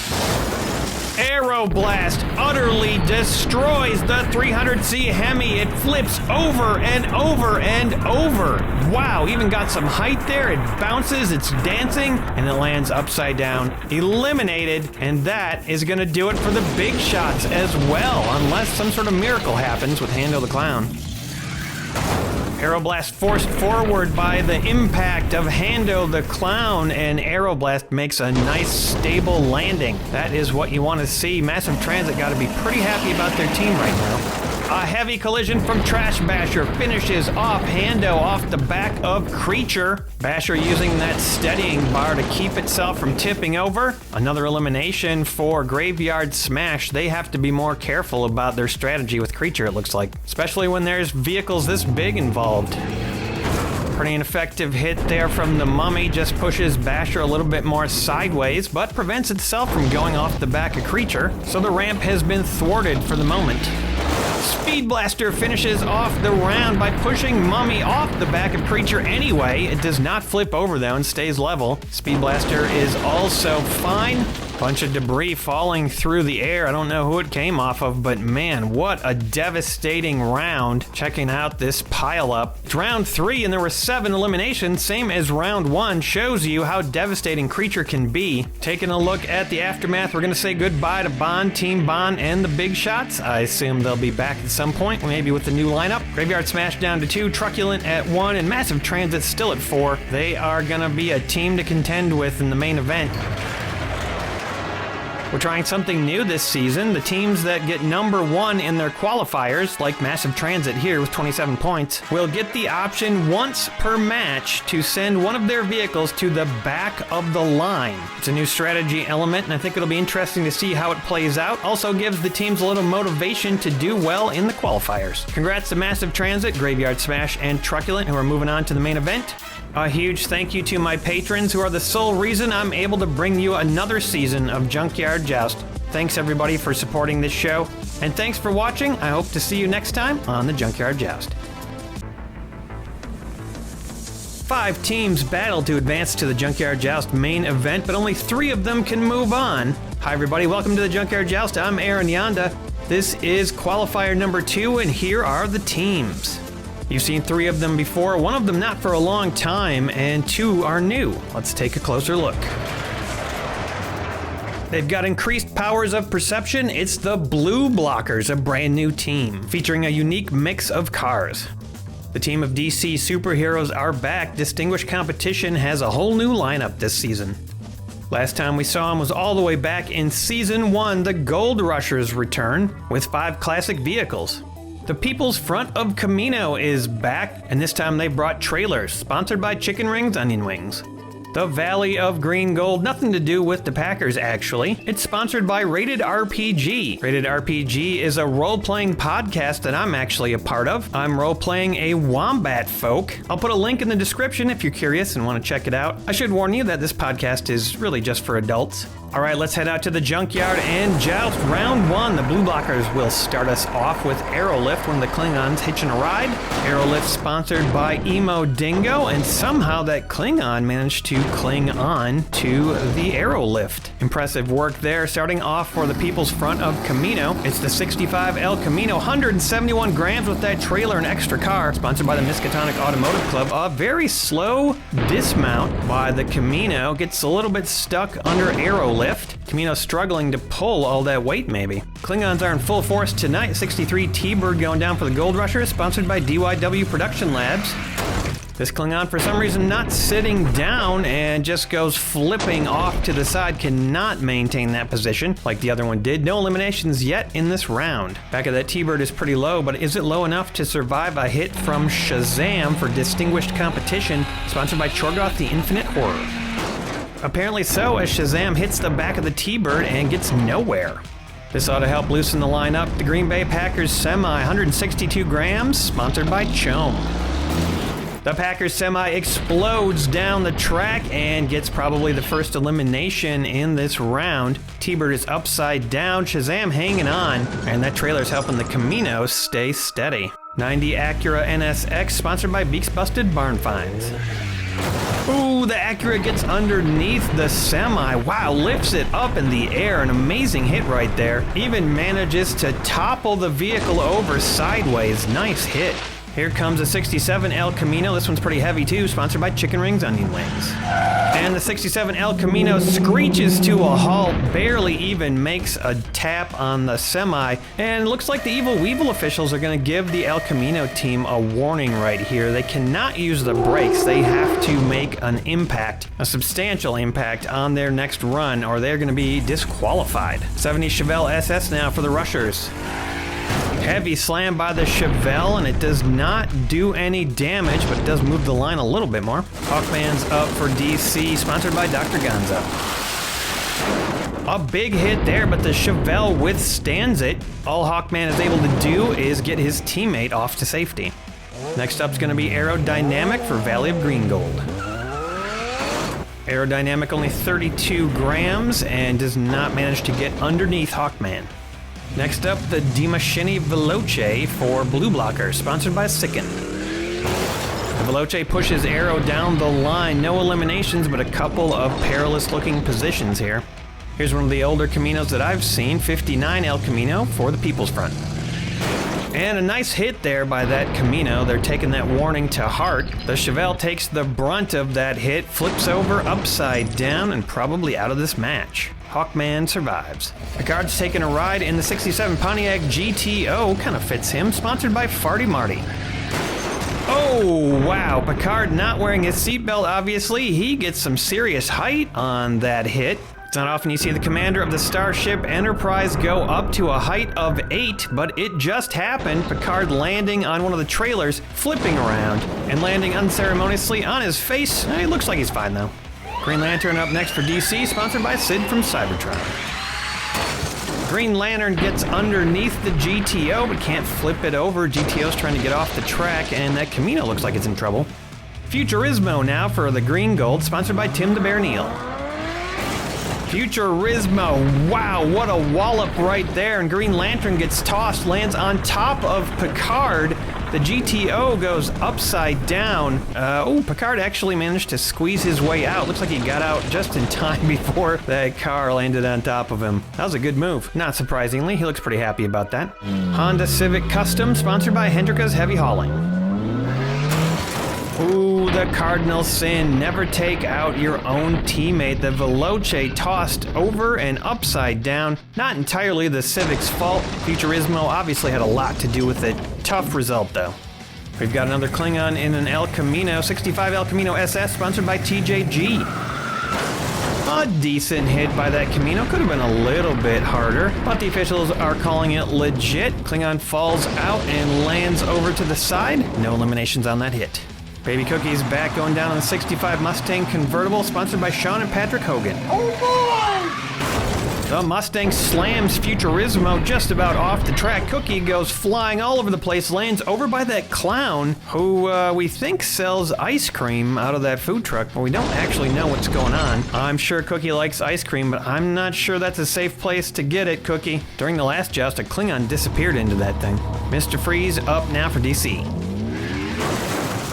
Aeroblast utterly destroys the 300C Hemi. It flips over and over and over. Wow, even got some height there. It bounces, it's dancing, and it lands upside down. Eliminated, and that is going to do it for the big shots as well, unless some sort of miracle happens with Hando the Clown. Aeroblast forced forward by the impact of Hando the Clown, and Aeroblast makes a nice stable landing. That is what you want to see. Massive Transit got to be pretty happy about their team right now. A heavy collision from Trash Basher finishes off Hando off the back of Creature. Basher using that steadying bar to keep itself from tipping over. Another elimination for Graveyard Smash. They have to be more careful about their strategy with Creature, it looks like. Especially when there's vehicles this big involved. Pretty ineffective hit there from the Mummy. Just pushes Basher a little bit more sideways, but prevents itself from going off the back of Creature. So the ramp has been thwarted for the moment. Speed Blaster finishes off the round by pushing Mummy off the back of Creature anyway. It does not flip over though and stays level. Speed Blaster is also fine. Bunch of debris falling through the air. I don't know who it came off of, but man, what a devastating round. Checking out this pileup. It's round 3 and there were 7 eliminations, same as round 1. Shows you how devastating Creature can be. Taking a look at the aftermath, we're gonna say goodbye to Bond, Team Bond, and the Big Shots. I assume they'll be back at some point, maybe with the new lineup. Graveyard Smash down to 2, Truculent at 1, and Massive Transit still at 4. They are gonna be a team to contend with in the main event. We're trying something new this season. The teams that get number 1 in their qualifiers, like Massive Transit here with 27 points, will get the option once per match to send one of their vehicles to the back of the line. It's a new strategy element, and I think it'll be interesting to see how it plays out. Also gives the teams a little motivation to do well in the qualifiers. Congrats to Massive Transit, Graveyard Smash, and Truculent, who are moving on to the main event. A huge thank you to my patrons who are the sole reason I'm able to bring you another season of Junkyard Joust. Thanks everybody for supporting this show, and thanks for watching. I hope to see you next time on the Junkyard Joust. 5 teams battle to advance to the Junkyard Joust main event, but only 3 of them can move on. Hi everybody, welcome to the Junkyard Joust. I'm Aaron Yonda. This is qualifier number 2, and here are the teams. You've seen 3 of them before, 1 of them not for a long time, and 2 are new. Let's take a closer look. They've got increased powers of perception. It's the Blue Blockers, a brand new team, featuring a unique mix of cars. The team of DC superheroes are back. Distinguished Competition has a whole new lineup this season. Last time we saw them was all the way back in Season 1, the Gold Rushers return with 5 classic vehicles. The People's Front of Camino is back, and this time they brought trailers, sponsored by Chicken Rings Onion Wings. The Valley of Green Gold, nothing to do with the Packers actually. It's sponsored by Rated RPG. Rated RPG is a role-playing podcast that I'm actually a part of. I'm role-playing a wombat folk. I'll put a link in the description if you're curious and want to check it out. I should warn you that this podcast is really just for adults. All right, let's head out to the Junkyard and Joust. Round 1, the Blue Blockers will start us off with Aerolift, one of the Klingons hitching a ride. Aerolift sponsored by Emo Dingo, and somehow that Klingon managed to cling on to the Aerolift. Impressive work there. Starting off for the People's Front of Camino, it's the 65 El Camino, 171 grams with that trailer and extra car, sponsored by the Miskatonic Automotive Club. A very slow dismount by the Camino, gets a little bit stuck under Aerolift. Camino struggling to pull all that weight, maybe. Klingons are in full force tonight. 63 T-Bird going down for the Gold Rushers, sponsored by DYW Production Labs. This Klingon, for some reason, not sitting down and just goes flipping off to the side. Cannot maintain that position like the other one did. No eliminations yet in this round. Back of that T-Bird is pretty low, but is it low enough to survive a hit from Shazam for Distinguished Competition, sponsored by Chorgoth the Infinite Horror? Apparently so, as Shazam hits the back of the T-Bird and gets nowhere. This ought to help loosen the lineup. The Green Bay Packers Semi, 162 grams, sponsored by Chome. The Packers Semi explodes down the track and gets probably the first elimination in this round. T-Bird is upside down, Shazam hanging on, and that trailer's helping the Camino stay steady. 90 Acura NSX, sponsored by Beaks Busted Barn Finds. Ooh, the Acura gets underneath the Semi. Wow, lifts it up in the air. An amazing hit right there. Even manages to topple the vehicle over sideways. Nice hit. Here comes a 67 El Camino. This one's pretty heavy too, sponsored by Chicken Rings Onion Wings. And the 67 El Camino screeches to a halt, barely even makes a tap on the Semi, and it looks like the Evil Weevil officials are going to give the El Camino team a warning right here. They cannot use the brakes. They have to make an impact, a substantial impact on their next run, or they're going to be disqualified. 70 Chevelle SS now for the Rushers. Heavy slam by the Chevelle, and it does not do any damage, but it does move the line a little bit more. Hawkman's up for DC, sponsored by Dr. Gonzo. A big hit there, but the Chevelle withstands it. All Hawkman is able to do is get his teammate off to safety. Next up is going to be Aerodynamic for Valley of Green Gold. Aerodynamic only 32 grams and does not manage to get underneath Hawkman. Next up, the Dimashini Veloce for Blue Blocker, sponsored by Sicken. The Veloce pushes Aero down the line. No eliminations, but a couple of perilous-looking positions here. Here's one of the older Caminos that I've seen, 59 El Camino for the People's Front. And a nice hit there by that Camino. They're taking that warning to heart. The Chevelle takes the brunt of that hit, flips over upside down, and probably out of this match. Hawkman survives. Picard's taking a ride in the 67 Pontiac GTO, kind of fits him, sponsored by Farty Marty. Oh, wow, Picard not wearing his seatbelt, obviously. He gets some serious height on that hit. It's not often you see the commander of the Starship Enterprise go up to a height of 8, but it just happened. Picard landing on one of the trailers, flipping around, and landing unceremoniously on his face. It looks like he's fine, though. Green Lantern up next for DC, sponsored by Sid from Cybertron. Green Lantern gets underneath the GTO, but can't flip it over. GTO's trying to get off the track, and that Camino looks like it's in trouble. Futurismo now for the Green Gold, sponsored by Tim the Bear Neal. Futurismo, wow, what a wallop right there, and Green Lantern gets tossed, lands on top of Picard. The GTO goes upside down. Picard actually managed to squeeze his way out. Looks like he got out just in time before that car landed on top of him. That was a good move. Not surprisingly, he looks pretty happy about that. Honda Civic Custom, sponsored by Hendrika's Heavy Hauling. Ooh, the cardinal sin. Never take out your own teammate. The Veloce tossed over and upside down. Not entirely the Civic's fault. Futurismo obviously had a lot to do with it. Tough result, though. We've got another Klingon in an El Camino, 65 El Camino SS, sponsored by TJG. A decent hit by that Camino. Could have been a little bit harder, but the officials are calling it legit. Klingon falls out and lands over to the side. No eliminations on that hit. Baby Cookie's back going down on the 65 Mustang convertible, sponsored by Sean and Patrick Hogan. Oh boy! The Mustang slams Futurismo just about off the track. Cookie goes flying all over the place, lands over by that clown who we think sells ice cream out of that food truck, but we don't actually know what's going on. I'm sure Cookie likes ice cream, but I'm not sure that's a safe place to get it, Cookie. During the last joust, a Klingon disappeared into that thing. Mr. Freeze up now for DC.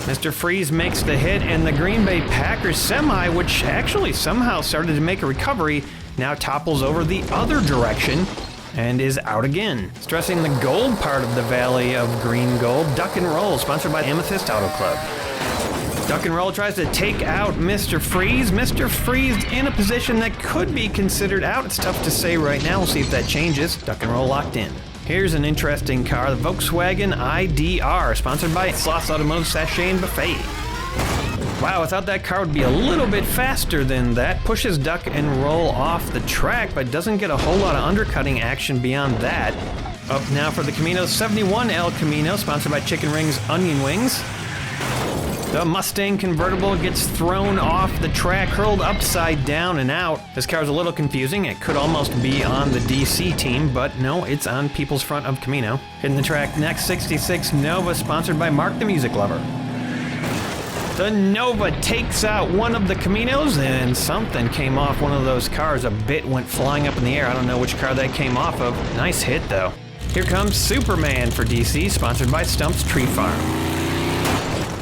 Mr. Freeze makes the hit, and the Green Bay Packers semi, which actually somehow started to make a recovery, now topples over the other direction and is out again. Stressing the gold part of the Valley of Green Gold, Duck and Roll, sponsored by Amethyst Auto Club. Duck and Roll tries to take out Mr. Freeze. Mr. Freeze in a position that could be considered out. It's tough to say right now. We'll see if that changes. Duck and Roll locked in. Here's an interesting car, the Volkswagen IDR, sponsored by Sloss Automotive Sachet and Buffet. Wow, I thought that car would be a little bit faster than that. Pushes Duck and Roll off the track, but doesn't get a whole lot of undercutting action beyond that. Up now for the Camino 71 El Camino, sponsored by Chicken Rings Onion Wings. The Mustang convertible gets thrown off the track, hurled upside down and out. This car's a little confusing. It could almost be on the DC team, but no, it's on People's Front of Camino. Hitting the track next, 66 Nova, sponsored by Mark the Music Lover. The Nova takes out one of the Caminos, and something came off one of those cars. A bit went flying up in the air. I don't know which car that came off of. Nice hit, though. Here comes Superman for DC, sponsored by Stump's Tree Farm.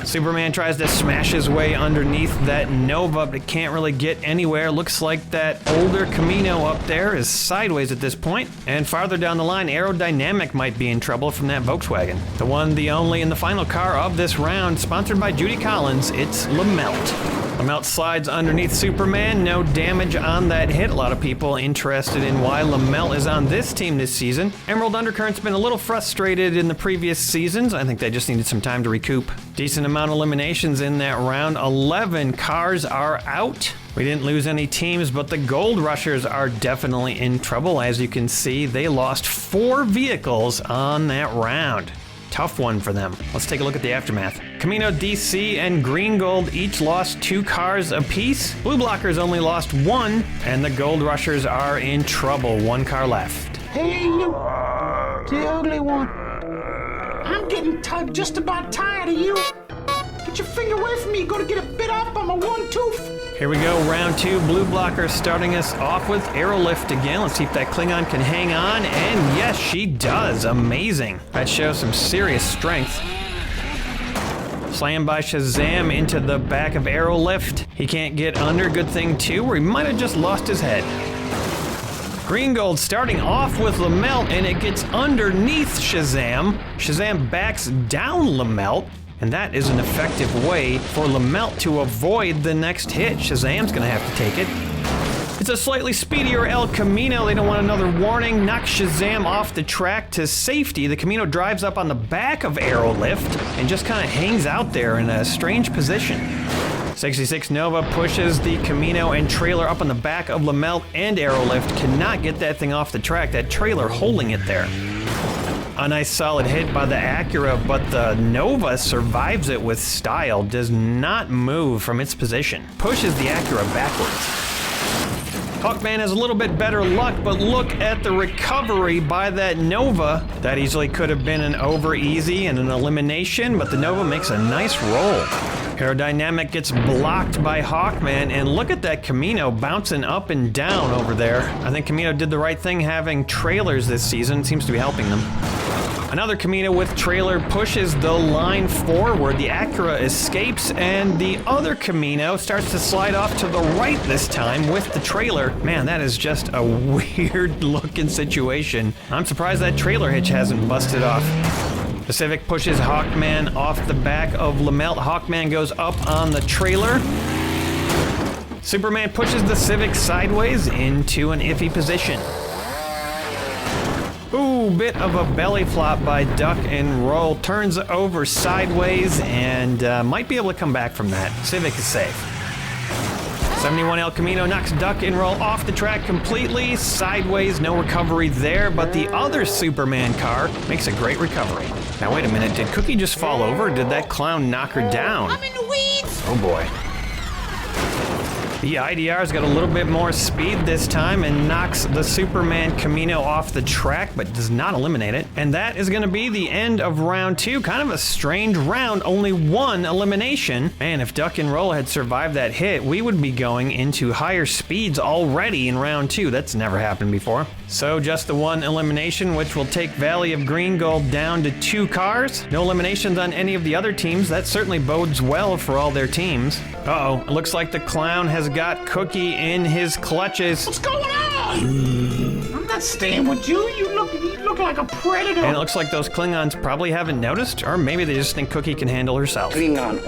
Superman tries to smash his way underneath that Nova, but can't really get anywhere. Looks like that older Camino up there is sideways at this point. And farther down the line, Aerodynamic might be in trouble from that Volkswagen. The one, the only, and the final car of this round, sponsored by Judy Collins, it's Lamelt. Lamelt slides underneath Superman, no damage on that hit. A lot of people interested in why Lamelt is on this team this season. Emerald Undercurrent's been a little frustrated in the previous seasons. I think they just needed some time to recoup. Decent amount of eliminations in that round. 11 cars are out. We didn't lose any teams, but the Gold Rushers are definitely in trouble. As you can see, they lost 4 vehicles on that round. Tough one for them. Let's take a look at the aftermath. Camino DC and Green Gold each lost 2 cars apiece. Blue Blockers only lost 1, and the Gold Rushers are in trouble. 1 car left. Hey, you, the ugly one. I'm getting just about tired of you. Get your finger away from me. You're gonna get a bit up on my one tooth. Here we go, round 2. Blue Blocker starting us off with Aerolift again. Let's see if that Klingon can hang on, and yes, she does. Amazing. That shows some serious strength. Slammed by Shazam into the back of Aerolift. He can't get under. Good thing, too, where he might have just lost his head. Green Gold starting off with LaMelt, and it gets underneath Shazam. Shazam backs down LaMelt, and that is an effective way for LaMelt to avoid the next hit. Shazam's gonna have to take it. It's a slightly speedier El Camino. They don't want another warning. Knocks Shazam off the track to safety. The Camino drives up on the back of Aerolift and just kind of hangs out there in a strange position. 66 Nova pushes the Camino and trailer up on the back of LaMelt and Aerolift. Cannot get that thing off the track. That trailer holding it there. A nice solid hit by the Acura, but the Nova survives it with style. Does not move from its position. Pushes the Acura backwards. Hawkman has a little bit better luck, but look at the recovery by that Nova. That easily could have been an over easy and an elimination, but the Nova makes a nice roll. Aerodynamic gets blocked by Hawkman, and look at that Camino bouncing up and down over there. I think Camino did the right thing having trailers this season. Seems to be helping them. Another Camino with trailer pushes the line forward. The Acura escapes, and the other Camino starts to slide off to the right this time with the trailer. Man, that is just a weird looking situation. I'm surprised that trailer hitch hasn't busted off. Pacific pushes Hawkman off the back of LaMelt. Hawkman goes up on the trailer. Superman pushes the Civic sideways into an iffy position. Ooh, bit of a belly flop by Duck and Roll. Turns over sideways and might be able to come back from that. Civic is safe. 71 El Camino knocks Duck and Roll off the track completely. Sideways, no recovery there, but the other Superman car makes a great recovery. Now wait a minute, did Cookie just fall over? Or did that clown knock her down? I'm in the weeds! Oh boy. The IDR's got a little bit more speed this time and knocks the Superman Camino off the track, but does not eliminate it. And that is going to be the end of round 2. Kind of a strange round, only one elimination. Man, if Duck and Roll had survived that hit, we would be going into higher speeds already in round 2. That's never happened before. So just the one elimination, which will take Valley of Green Gold down to 2 cars. No eliminations on any of the other teams. That certainly bodes well for all their teams. Uh-oh, it looks like the clown has got Cookie in his clutches. What's going on? I'm not staying with you. You look like a predator. And it looks like those Klingons probably haven't noticed, or maybe they just think Cookie can handle herself. Klingon.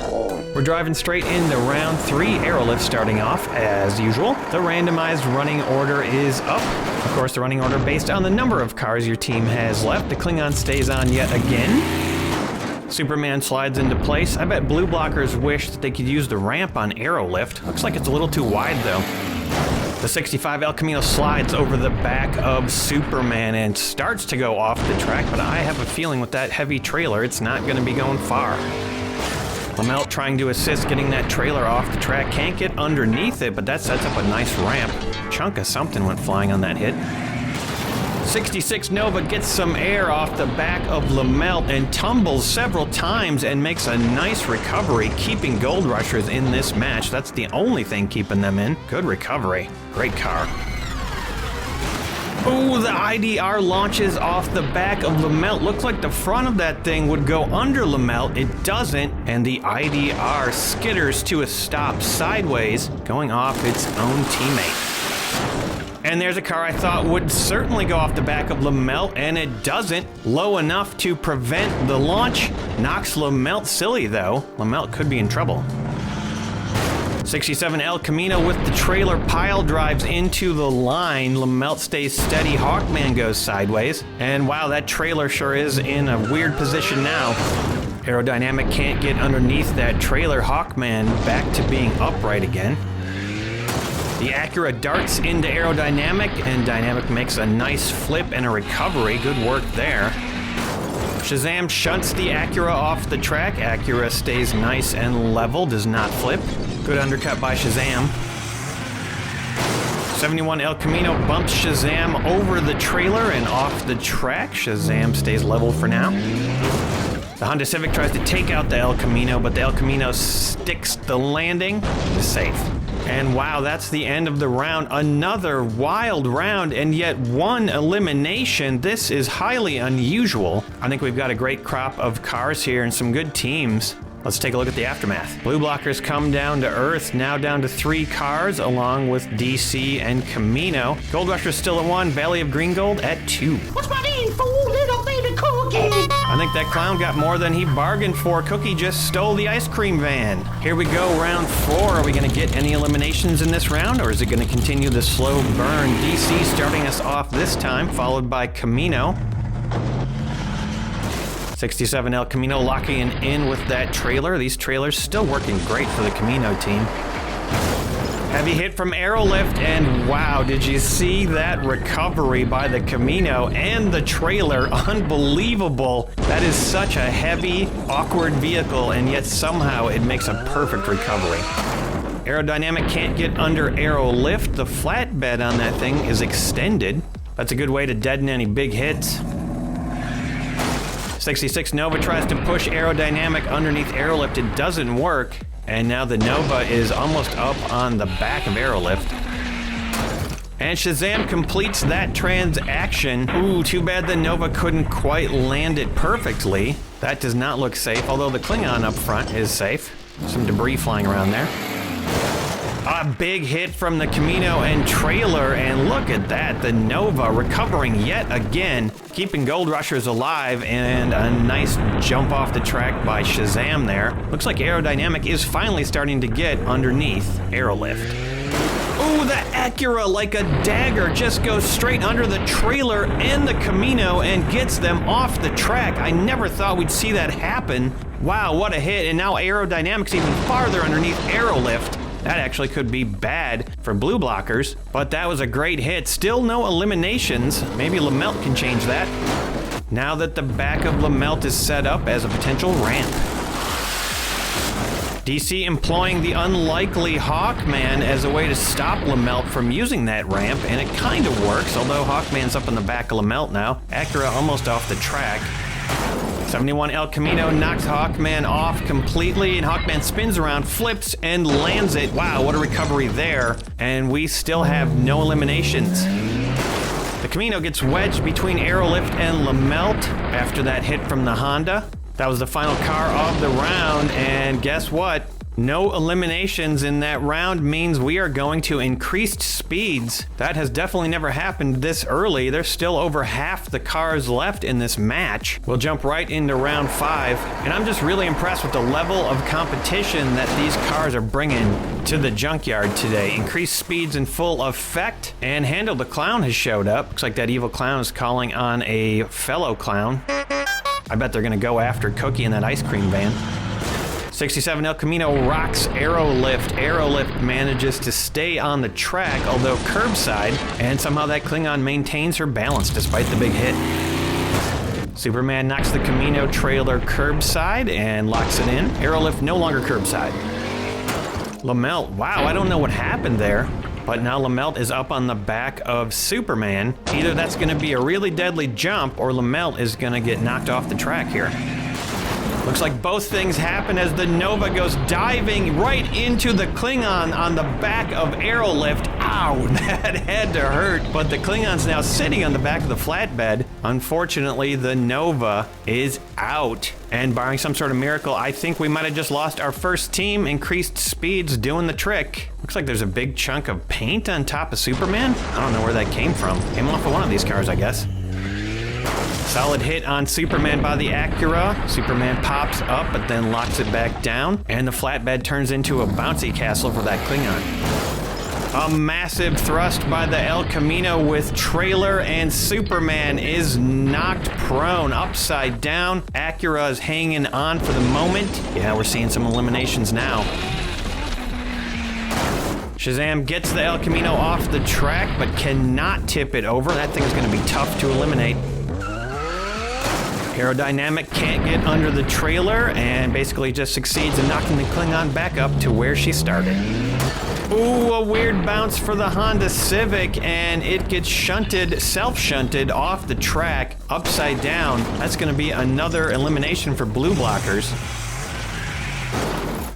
We're driving straight into round 3. Aerolift starting off as usual. The randomized running order is up. Of course, the running order based on the number of cars your team has left. The Klingon stays on yet again. Superman slides into place. I bet blue blockers wish that they could use the ramp on Aerolift. Looks like it's a little too wide though. The 65 El Camino slides over the back of Superman and starts to go off the track, but I have a feeling with that heavy trailer, it's not going to be going far. LaMelt trying to assist getting that trailer off the track. Can't get underneath it, but that sets up a nice ramp. Chunk of something went flying on that hit. 66 Nova gets some air off the back of LaMelt and tumbles several times and makes a nice recovery, keeping Gold Rushers in this match. That's the only thing keeping them in. Good recovery. Great car. Oh, the IDR launches off the back of LaMelt. Looks like the front of that thing would go under LaMelt. It doesn't, and the IDR skitters to a stop sideways, going off its own teammate. And there's a car I thought would certainly go off the back of LaMelt, and it doesn't. Low enough to prevent the launch. Knocks LaMelt silly, though. LaMelt could be in trouble. 67 El Camino with the trailer pile drives into the line. LaMelt stays steady. Hawkman goes sideways. And wow, that trailer sure is in a weird position now. Aerodynamic can't get underneath that trailer. Hawkman back to being upright again. The Acura darts into Aerodynamic, and Dynamic makes a nice flip and a recovery. Good work there. Shazam shunts the Acura off the track. Acura stays nice and level, does not flip. Good undercut by Shazam. 71 El Camino bumps Shazam over the trailer and off the track. Shazam stays level for now. The Honda Civic tries to take out the El Camino, but the El Camino sticks the landing. Is safe. And wow, that's the end of the round. Another wild round, and yet one elimination. This is highly unusual. I think we've got a great crop of cars here and some good teams. Let's take a look at the aftermath. Blue blockers come down to earth, now down to 3 cars, along with DC and Camino. Gold Rusher's still at 1, Valley of Green Gold at 2. What's my name for little baby cookie? I think that clown got more than he bargained for. Cookie just stole the ice cream van. Here we go, round 4. Are we gonna get any eliminations in this round, or is it gonna continue the slow burn? DC starting us off this time, followed by Camino. 67 El Camino locking in with that trailer. These trailers still working great for the Camino team. Heavy hit from Aerolift, and wow, did you see that recovery by the Camino and the trailer? Unbelievable. That is such a heavy, awkward vehicle, and yet somehow it makes a perfect recovery. Aerodynamic can't get under Aerolift. The flatbed on that thing is extended. That's a good way to deaden any big hits. 66 Nova tries to push Aerodynamic underneath Aerolift. It doesn't work. And now the Nova is almost up on the back of Aerolift. And Shazam completes that transaction. Ooh, too bad the Nova couldn't quite land it perfectly. That does not look safe, although the Klingon up front is safe. Some debris flying around there. A big hit from the Camino and trailer, and look at that, the Nova recovering yet again, keeping Gold Rushers alive, and a nice jump off the track by Shazam there. Looks like Aerodynamic is finally starting to get underneath Aerolift. Ooh, the Acura, like a dagger, just goes straight under the trailer and the Camino and gets them off the track. I never thought we'd see that happen. Wow, what a hit, and now Aerodynamic's even farther underneath Aerolift. That actually could be bad for blue blockers, but that was a great hit. Still no eliminations. Maybe Lamelt can change that. Now that the back of Lamelt is set up as a potential ramp. DC employing the unlikely Hawkman as a way to stop Lamelt from using that ramp, and it kind of works, although Hawkman's up in the back of Lamelt now. Acura almost off the track. 71 El Camino knocks Hawkman off completely, and Hawkman spins around, flips, and lands it. Wow, what a recovery there. And we still have no eliminations. The Camino gets wedged between Aerolift and Lamelt after that hit from the Honda. That was the final car of the round, and guess what? No eliminations in that round means we are going to increased speeds. That has definitely never happened this early. There's still over half the cars left in this match. We'll jump right into round 5, and I'm just really impressed with the level of competition that these cars are bringing to the junkyard today. Increased speeds in full effect, and Handle the Clown has showed up. Looks like that evil clown is calling on a fellow clown. I bet they're gonna go after Cookie in that ice cream van. 67 El Camino rocks Aerolift. Aerolift manages to stay on the track, although curbside, and somehow that Klingon maintains her balance despite the big hit. Superman knocks the Camino trailer curbside and locks it in. Aerolift no longer curbside. Lamelt, wow, I don't know what happened there, but now Lamelt is up on the back of Superman. Either that's gonna be a really deadly jump, or Lamelt is gonna get knocked off the track here. Looks like both things happen as the Nova goes diving right into the Klingon on the back of Aerolift. Ow, that had to hurt. But the Klingon's now sitting on the back of the flatbed. Unfortunately, the Nova is out. And barring some sort of miracle, I think we might have just lost our first team. Increased speeds doing the trick. Looks like there's a big chunk of paint on top of Superman. I don't know where that came from. Came off of one of these cars, I guess. Solid hit on Superman by the Acura. Superman pops up, but then locks it back down, and the flatbed turns into a bouncy castle for that Klingon. A massive thrust by the El Camino with trailer, and Superman is knocked prone, upside down. Acura is hanging on for the moment. Yeah, we're seeing some eliminations now. Shazam gets the El Camino off the track, but cannot tip it over. That thing is going to be tough to eliminate. Aerodynamic can't get under the trailer and basically just succeeds in knocking the Klingon back up to where she started. Ooh, a weird bounce for the Honda Civic, and it gets shunted, self-shunted off the track, upside down. That's going to be another elimination for blue blockers.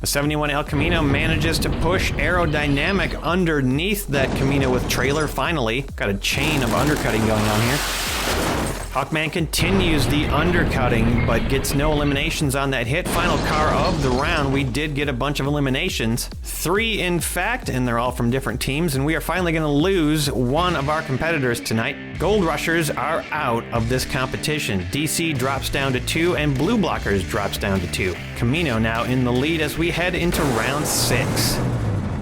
The 71 El Camino manages to push Aerodynamic underneath that Camino with trailer finally. Got a chain of undercutting going on here. Hawkman continues the undercutting, but gets no eliminations on that hit. Final car of the round, we did get a bunch of eliminations. 3, in fact, and they're all from different teams, and we are finally going to lose one of our competitors tonight. Gold Rushers are out of this competition. DC drops down to 2, and Blue Blockers drops down to 2. Camino now in the lead as we head into round 6.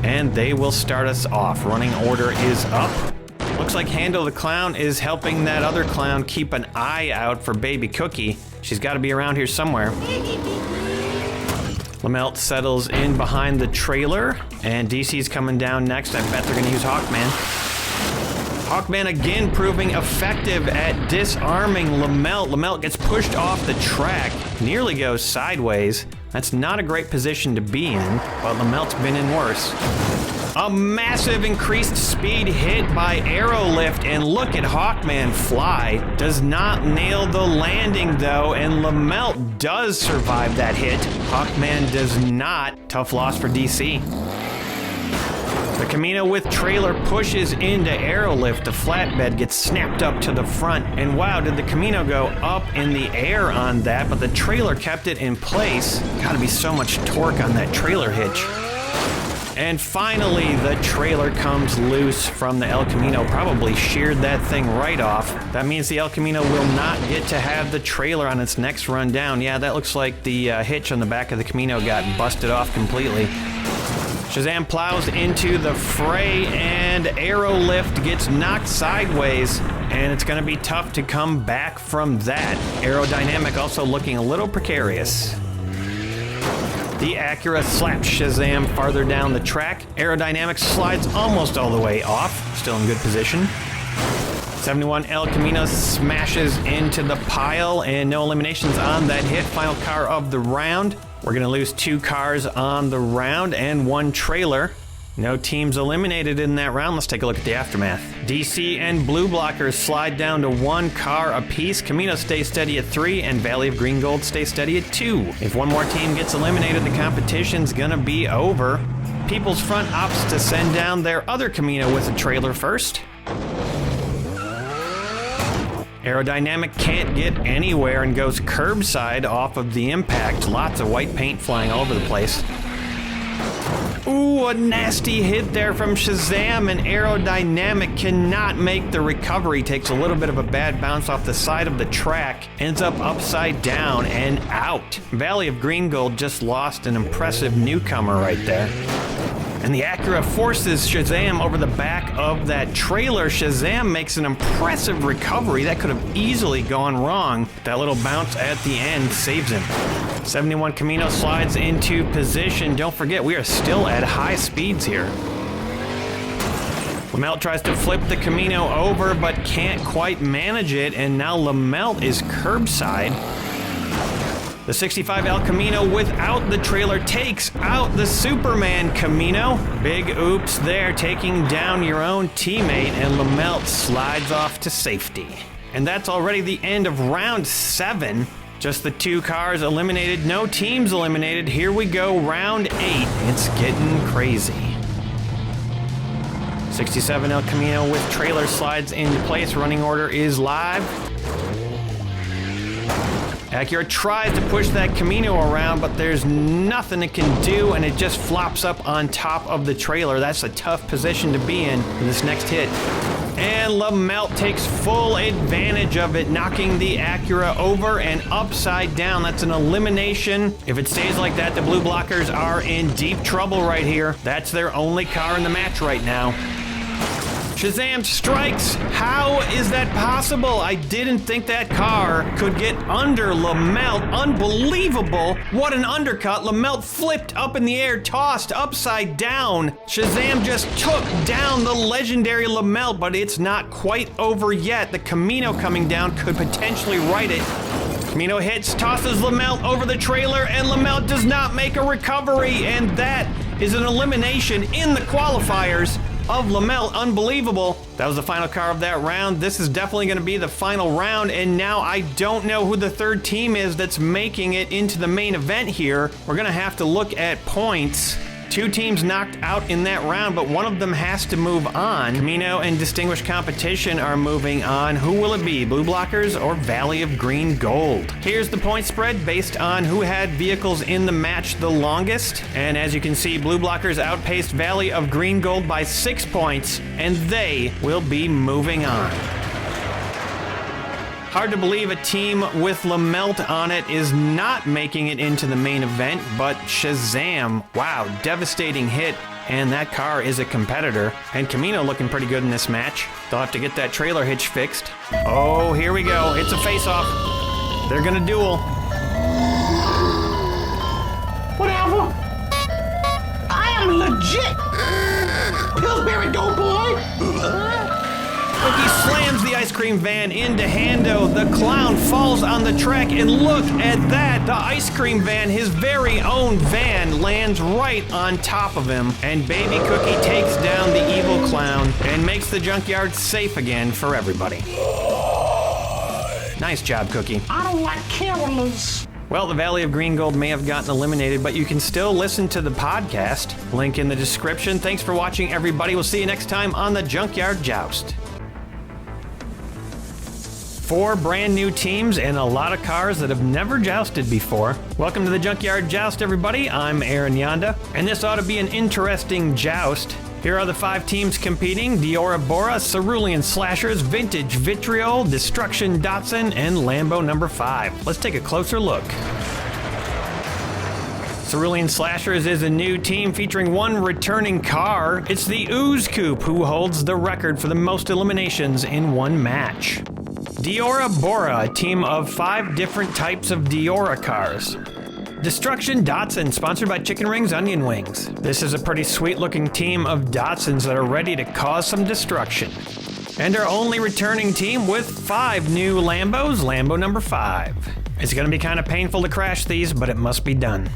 And they will start us off. Running order is up. Looks like Handle the Clown is helping that other clown keep an eye out for Baby Cookie. She's got to be around here somewhere. Lamelt settles in behind the trailer, and DC's coming down next. I bet they're going to use Hawkman. Hawkman again proving effective at disarming Lamelt. Lamelt gets pushed off the track, nearly goes sideways. That's not a great position to be in, but Lamelt's been in worse. A massive increased speed hit by Aerolift, and look at Hawkman fly. Does not nail the landing though, and Lamelt does survive that hit. Hawkman does not. Tough loss for DC. The Camino with trailer pushes into Aerolift. The flatbed gets snapped up to the front, and wow, did the Camino go up in the air on that, but the trailer kept it in place. Gotta be so much torque on that trailer hitch. And finally, the trailer comes loose from the El Camino, probably sheared that thing right off. That means the El Camino will not get to have the trailer on its next run down. Yeah, that looks like the hitch on the back of the Camino got busted off completely. Shazam plows into the fray, and Aerolift gets knocked sideways, and it's going to be tough to come back from that. Aerodynamic also looking a little precarious. The Acura slaps Shazam farther down the track. Aerodynamics slides almost all the way off, still in good position. 71 El Camino smashes into the pile, and no eliminations on that hit. Final car of the round. We're going to lose 2 cars on the round and 1 trailer. No teams eliminated in that round. Let's take a look at the aftermath. DC and Blue Blockers slide down to 1 car apiece. Camino stays steady at 3, and Valley of Green Gold stays steady at 2. If one more team gets eliminated, the competition's gonna be over. People's Front opts to send down their other Camino with a trailer first. Aerodynamic can't get anywhere and goes curbside off of the impact. Lots of white paint flying all over the place. Ooh, a nasty hit there from Shazam, and Aerodynamic cannot make the recovery. Takes a little bit of a bad bounce off the side of the track, ends up upside down and out. Valley of Green Gold just lost an impressive newcomer right there. And the Acura forces Shazam over the back of that trailer. Shazam makes an impressive recovery. That could have easily gone wrong. That little bounce at the end saves him. 71 Camino slides into position. Don't forget, we are still at high speeds here. Lamelt tries to flip the Camino over, but can't quite manage it, and now Lamelt is curbside. The 65 El Camino without the trailer takes out the Superman Camino. Big oops there, taking down your own teammate, and Lamelt slides off to safety. And that's already the end of round 7. Just the 2 cars eliminated, no teams eliminated. Here we go, round 8. It's getting crazy. 67 El Camino with trailer slides into place. Running order is live. Acura tries to push that Camino around, but there's nothing it can do, and it just flops up on top of the trailer. That's a tough position to be in for this next hit. And Lamelt takes full advantage of it, knocking the Acura over and upside down. That's an elimination. If it stays like that, the Blue Blockers are in deep trouble right here. That's their only car in the match right now. Shazam strikes. How is that possible? I didn't think that car could get under Lamelt. Unbelievable. What an undercut. Lamelt flipped up in the air, tossed upside down. Shazam just took down the legendary Lamelt, but it's not quite over yet. The Camino coming down could potentially right it. Camino hits, tosses Lamelt over the trailer, and Lamelt does not make a recovery, and that is an elimination in the qualifiers of Lamelt. Unbelievable. That was the final car of that round. This is definitely going to be the final round, and now I don't know who the 3rd team is that's making it into the main event here. We're going to have to look at points. 2 teams knocked out in that round, but one of them has to move on. Camino and Distinguished Competition are moving on. Who will it be, Blue Blockers or Valley of Green Gold? Here's the point spread based on who had vehicles in the match the longest. And as you can see, Blue Blockers outpaced Valley of Green Gold by 6 points, and they will be moving on. Hard to believe a team with Lamelt on it is not making it into the main event, but Shazam, wow, devastating hit, and that car is a competitor. And Camino looking pretty good in this match. They'll have to get that trailer hitch fixed. Oh, here we go, it's a face-off. They're gonna duel. Whatever. I am legit. Pillsbury Doughboy. Cookie slams the ice cream van into Hando. The clown falls on the track, and look at that. The ice cream van, his very own van, lands right on top of him. And Baby Cookie takes down the evil clown and makes the junkyard safe again for everybody. Nice job, Cookie. I don't like carolers. Well, the Valley of Green Gold may have gotten eliminated, but you can still listen to the podcast. Link in the description. Thanks for watching, everybody. We'll see you next time on the Junkyard Joust. 4 brand new teams and a lot of cars that have never jousted before. Welcome to the Junkyard Joust, everybody. I'm Aaron Yonda, and this ought to be an interesting joust. Here are the 5 teams competing: Diora Bora, Cerulean Slashers, Vintage Vitriol, Destruction Datsun, and Lambo number 5. Let's take a closer look. Cerulean Slashers is a new team featuring 1 returning car. It's the Ooze Coupe who holds the record for the most eliminations in 1 match. Diora Bora, a team of 5 different types of Diora cars. Destruction Datsun, sponsored by Chicken Rings Onion Wings. This is a pretty sweet looking team of Datsuns that are ready to cause some destruction. And our only returning team with 5 new Lambos, Lambo number 5. It's gonna be kind of painful to crash these, but it must be done.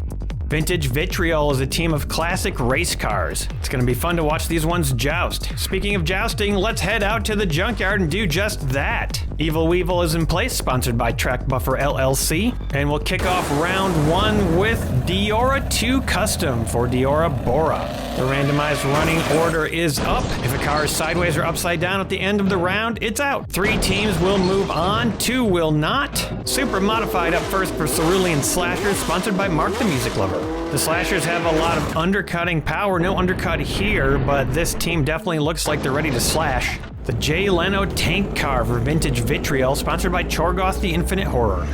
Vintage Vitriol is a team of classic race cars. It's gonna be fun to watch these ones joust. Speaking of jousting, let's head out to the junkyard and do just that. Evil Weevil is in place, sponsored by Track Buffer LLC. And we'll kick off round 1 with Diora 2 Custom for Diora Bora. The randomized running order is up. If a car is sideways or upside down at the end of the round, it's out. 3 teams will move on, 2 will not. Super Modified up first for Cerulean Slashers, sponsored by Mark the Music Lover. The Slashers have a lot of undercutting power. No undercut here, but this team definitely looks like they're ready to slash. The Jay Leno tank car for Vintage Vitriol, sponsored by Chorgoth the Infinite Horror.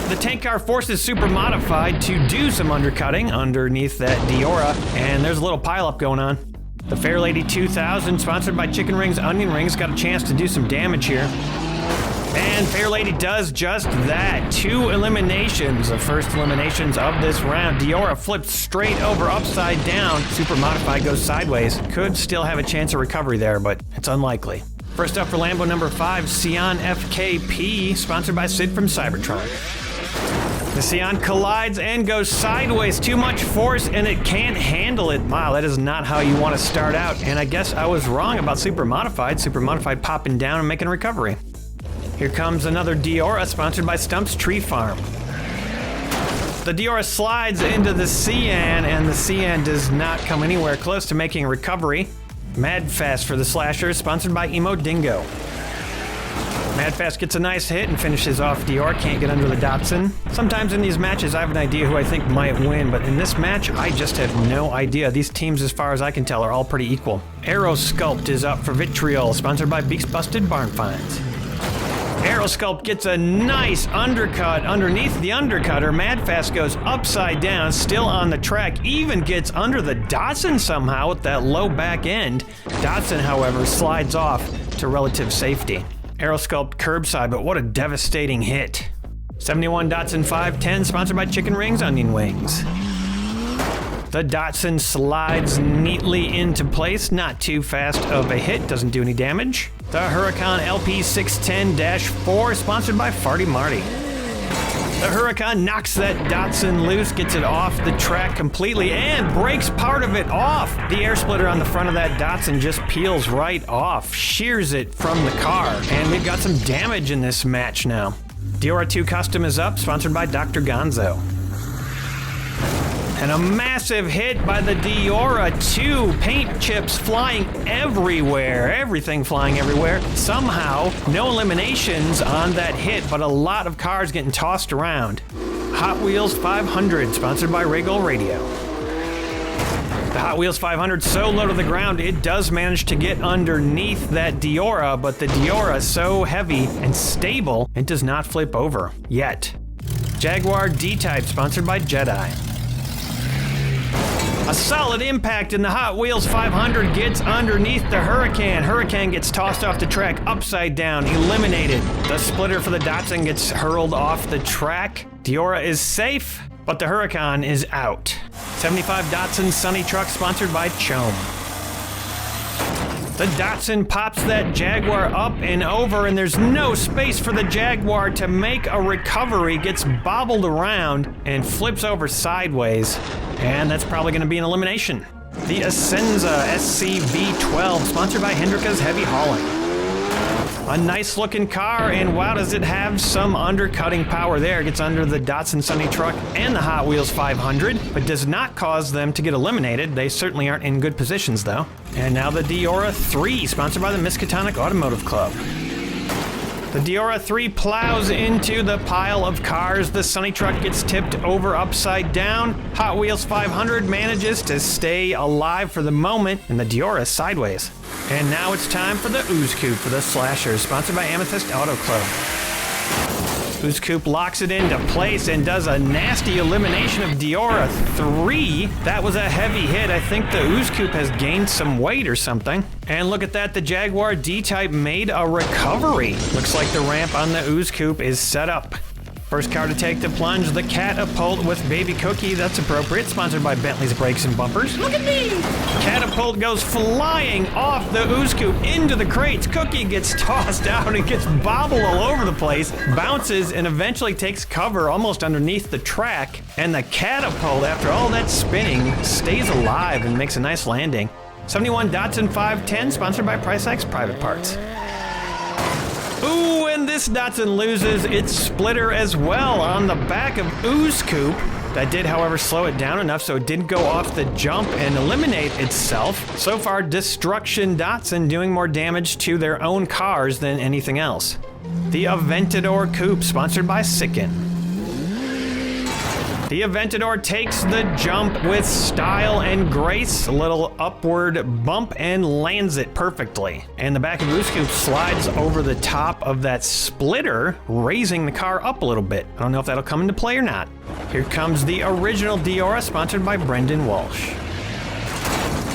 The tank car forces Super Modified to do some undercutting underneath that Diora, and there's a little pileup going on. The Fair Lady 2000, sponsored by Chicken Rings Onion Rings, got a chance to do some damage here. And Fair Lady does just that. 2 eliminations, the first eliminations of this round. Diora flips straight over upside down. Super Modified goes sideways. Could still have a chance of recovery there, but it's unlikely. First up for Lambo number 5, Sion FKP, sponsored by Sid from Cybertron. The Sion collides and goes sideways. Too much force and it can't handle it. Wow, that is not how you want to start out. And I guess I was wrong about Super Modified. Super Modified popping down and making a recovery. Here comes another Diora, sponsored by Stump's Tree Farm. The Diora slides into the Cian, and the Cian does not come anywhere close to making a recovery. Madfast for the Slashers, sponsored by Emo Dingo. Madfast gets a nice hit and finishes off Diora, can't get under the Datsun. Sometimes in these matches I have an idea who I think might win, but in this match I just have no idea. These teams, as far as I can tell, are all pretty equal. Aero Sculpt is up for Vitriol, sponsored by Beaks Busted Barn Finds. Aerosculpt gets a nice undercut underneath the undercutter. Madfast goes upside down, still on the track, even gets under the Datsun somehow with that low back end. Datsun, however, slides off to relative safety. Aerosculpt curbside, but what a devastating hit. 71 Datsun 510, sponsored by Chicken Rings Onion Wings. The Datsun slides neatly into place, not too fast of a hit, doesn't do any damage. The Huracan LP610-4, sponsored by Farty Marty. The Huracan knocks that Datsun loose, gets it off the track completely, and breaks part of it off. The air splitter on the front of that Datsun just peels right off, shears it from the car, and we've got some damage in this match now. Diora 2 Custom is up, sponsored by Dr. Gonzo. And a massive hit by the Diora. 2 paint chips flying everywhere. Everything flying everywhere. Somehow, no eliminations on that hit, but a lot of cars getting tossed around. Hot Wheels 500, sponsored by Regal Radio. The Hot Wheels 500 so low to the ground, it does manage to get underneath that Diora, but the Diora is so heavy and stable, it does not flip over yet. Jaguar D-Type, sponsored by Jedi. A solid impact in the Hot Wheels 500 gets underneath the Hurricane. Hurricane gets tossed off the track upside down, eliminated. The splitter for the Datsun gets hurled off the track. Diora is safe, but the Huracan is out. 75 Datsun Sunny Truck, sponsored by Chome. The Datsun pops that Jaguar up and over, and there's no space for the Jaguar to make a recovery. Gets bobbled around and flips over sideways, and that's probably going to be an elimination. The Essenza SCV12, sponsored by Hendrika's Heavy Hauling. A nice looking car, and wow, does it have some undercutting power there. Gets under the Datsun Sunny Truck and the Hot Wheels 500, but does not cause them to get eliminated. They certainly aren't in good positions though. And now the Diora 3, sponsored by the Miskatonic Automotive Club. The Diora 3 plows into the pile of cars. The Sunny Truck gets tipped over upside down. Hot Wheels 500 manages to stay alive for the moment, and the Diora is sideways. And now it's time for the Ooze Coupe for the Slashers, sponsored by Amethyst Auto Club. Ooze Coupe locks it into place and does a nasty elimination of Diora 3. That was a heavy hit. I think the Ooze Coupe has gained some weight or something. And look at that, the Jaguar D-Type made a recovery. Looks like the ramp on the Ooze Coupe is set up. First car to take the plunge, the Catapult with Baby Cookie. That's appropriate, sponsored by Bentley's Brakes and Bumpers. Look at me! Catapult goes flying off the Ooze Coupe into the crates. Cookie gets tossed out and gets bobbled all over the place, bounces, and eventually takes cover almost underneath the track. And the Catapult, after all that spinning, stays alive and makes a nice landing. 71 Datsun 510, sponsored by PriceX Private Parts. Ooh, and this Datsun loses its splitter as well on the back of Ooze Coupe. That did, however, slow it down enough so it didn't go off the jump and eliminate itself. So far, Destruction Datsun doing more damage to their own cars than anything else. The Aventador Coupe, sponsored by Sicken. The Aventador takes the jump with style and grace, a little upward bump, and lands it perfectly. And the back of Ooze Coupe slides over the top of that splitter, raising the car up a little bit. I don't know if that'll come into play or not. Here comes the original Diora, sponsored by Brendan Walsh.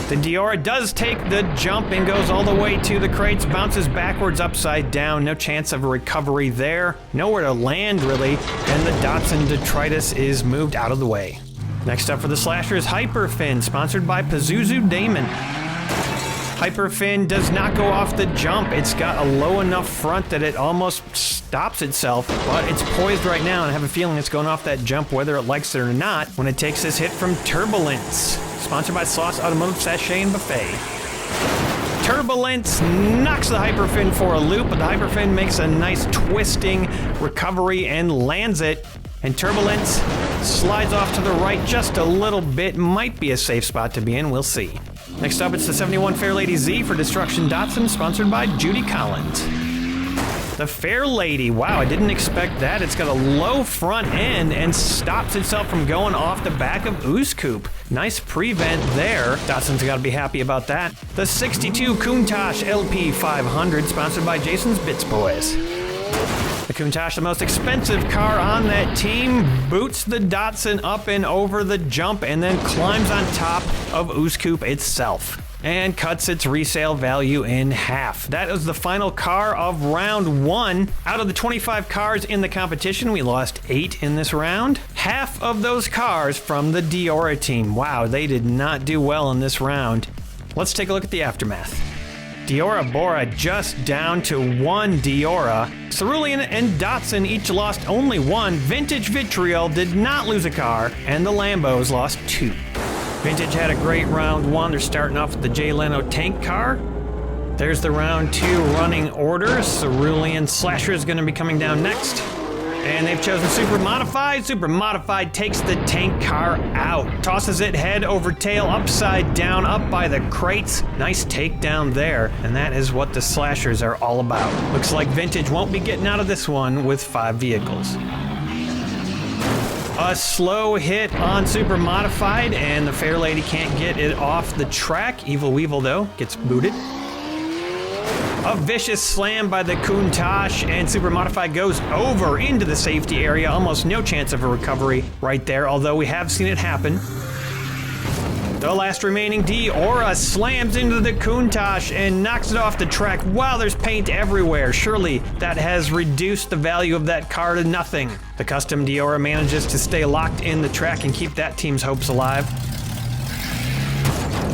The Diora does take the jump and goes all the way to the crates, bounces backwards upside down, no chance of a recovery there, nowhere to land really, and the Datsun Detritus is moved out of the way. Next up for the Slashers, Hyperfin, sponsored by Pazuzu Damon. Hyperfin does not go off the jump. It's got a low enough front that it almost stops itself, but it's poised right now, and I have a feeling it's going off that jump whether it likes it or not when it takes this hit from Turbulence. Sponsored by Sloss Automotive Sachet and Buffet. Turbulence knocks the Hyperfin for a loop, but the Hyperfin makes a nice twisting recovery and lands it. And Turbulence slides off to the right just a little bit. Might be a safe spot to be in, we'll see. Next up, it's the 71 Fairlady Z for Destruction Datsun, sponsored by Judy Collins. The Fairlady, wow, I didn't expect that. It's got a low front end and stops itself from going off the back of Ooze Coupe. Nice prevent there. Datsun's got to be happy about that. The 62 Countach LP500, sponsored by Jason's Bits Boys. The Countach, the most expensive car on that team, boots the Datsun up and over the jump and then climbs on top of Ooze Coupe itself and cuts its resale value in half. That is the final car of round 1. Out of the 25 cars in the competition, we lost 8 in this round. Half of those cars from the Diora team. Wow, they did not do well in this round. Let's take a look at the aftermath. Diora Bora just down to 1 Diora. Cerulean and Datsun each lost only 1. Vintage Vitriol did not lose a car, and the Lambos lost 2. Vintage had a great round 1. They're starting off with the Jay Leno tank car. There's the round 2 running order. Cerulean Slasher is going to be coming down next. And they've chosen Super Modified. Super Modified takes the tank car out. Tosses it head over tail, upside down, up by the crates. Nice takedown there. And that is what the slashers are all about. Looks like Vintage won't be getting out of this one with 5 vehicles. A slow hit on Super Modified, and the Fair Lady can't get it off the track. Evil Weevil, though, gets booted. A vicious slam by the Countach, and Super Modified goes over into the safety area. Almost no chance of a recovery right there, although we have seen it happen. The last remaining Diora slams into the Countach and knocks it off the track. Wow, there's paint everywhere. Surely that has reduced the value of that car to nothing. The custom Diora manages to stay locked in the track and keep that team's hopes alive.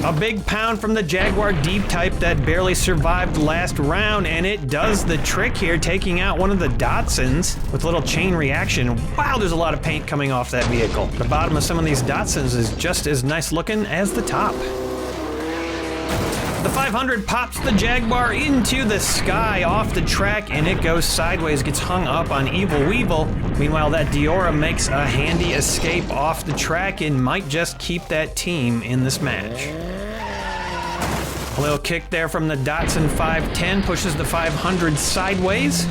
A big pound from the Jaguar Deep Type that barely survived last round, and it does the trick here, taking out one of the Datsuns with a little chain reaction. Wow, there's a lot of paint coming off that vehicle. The bottom of some of these Datsuns is just as nice looking as the top. The 500 pops the Jaguar into the sky off the track, and it goes sideways, gets hung up on Evil Weevil. Meanwhile, that Diora makes a handy escape off the track and might just keep that team in this match. A little kick there from the Datsun 510 pushes the 500 sideways.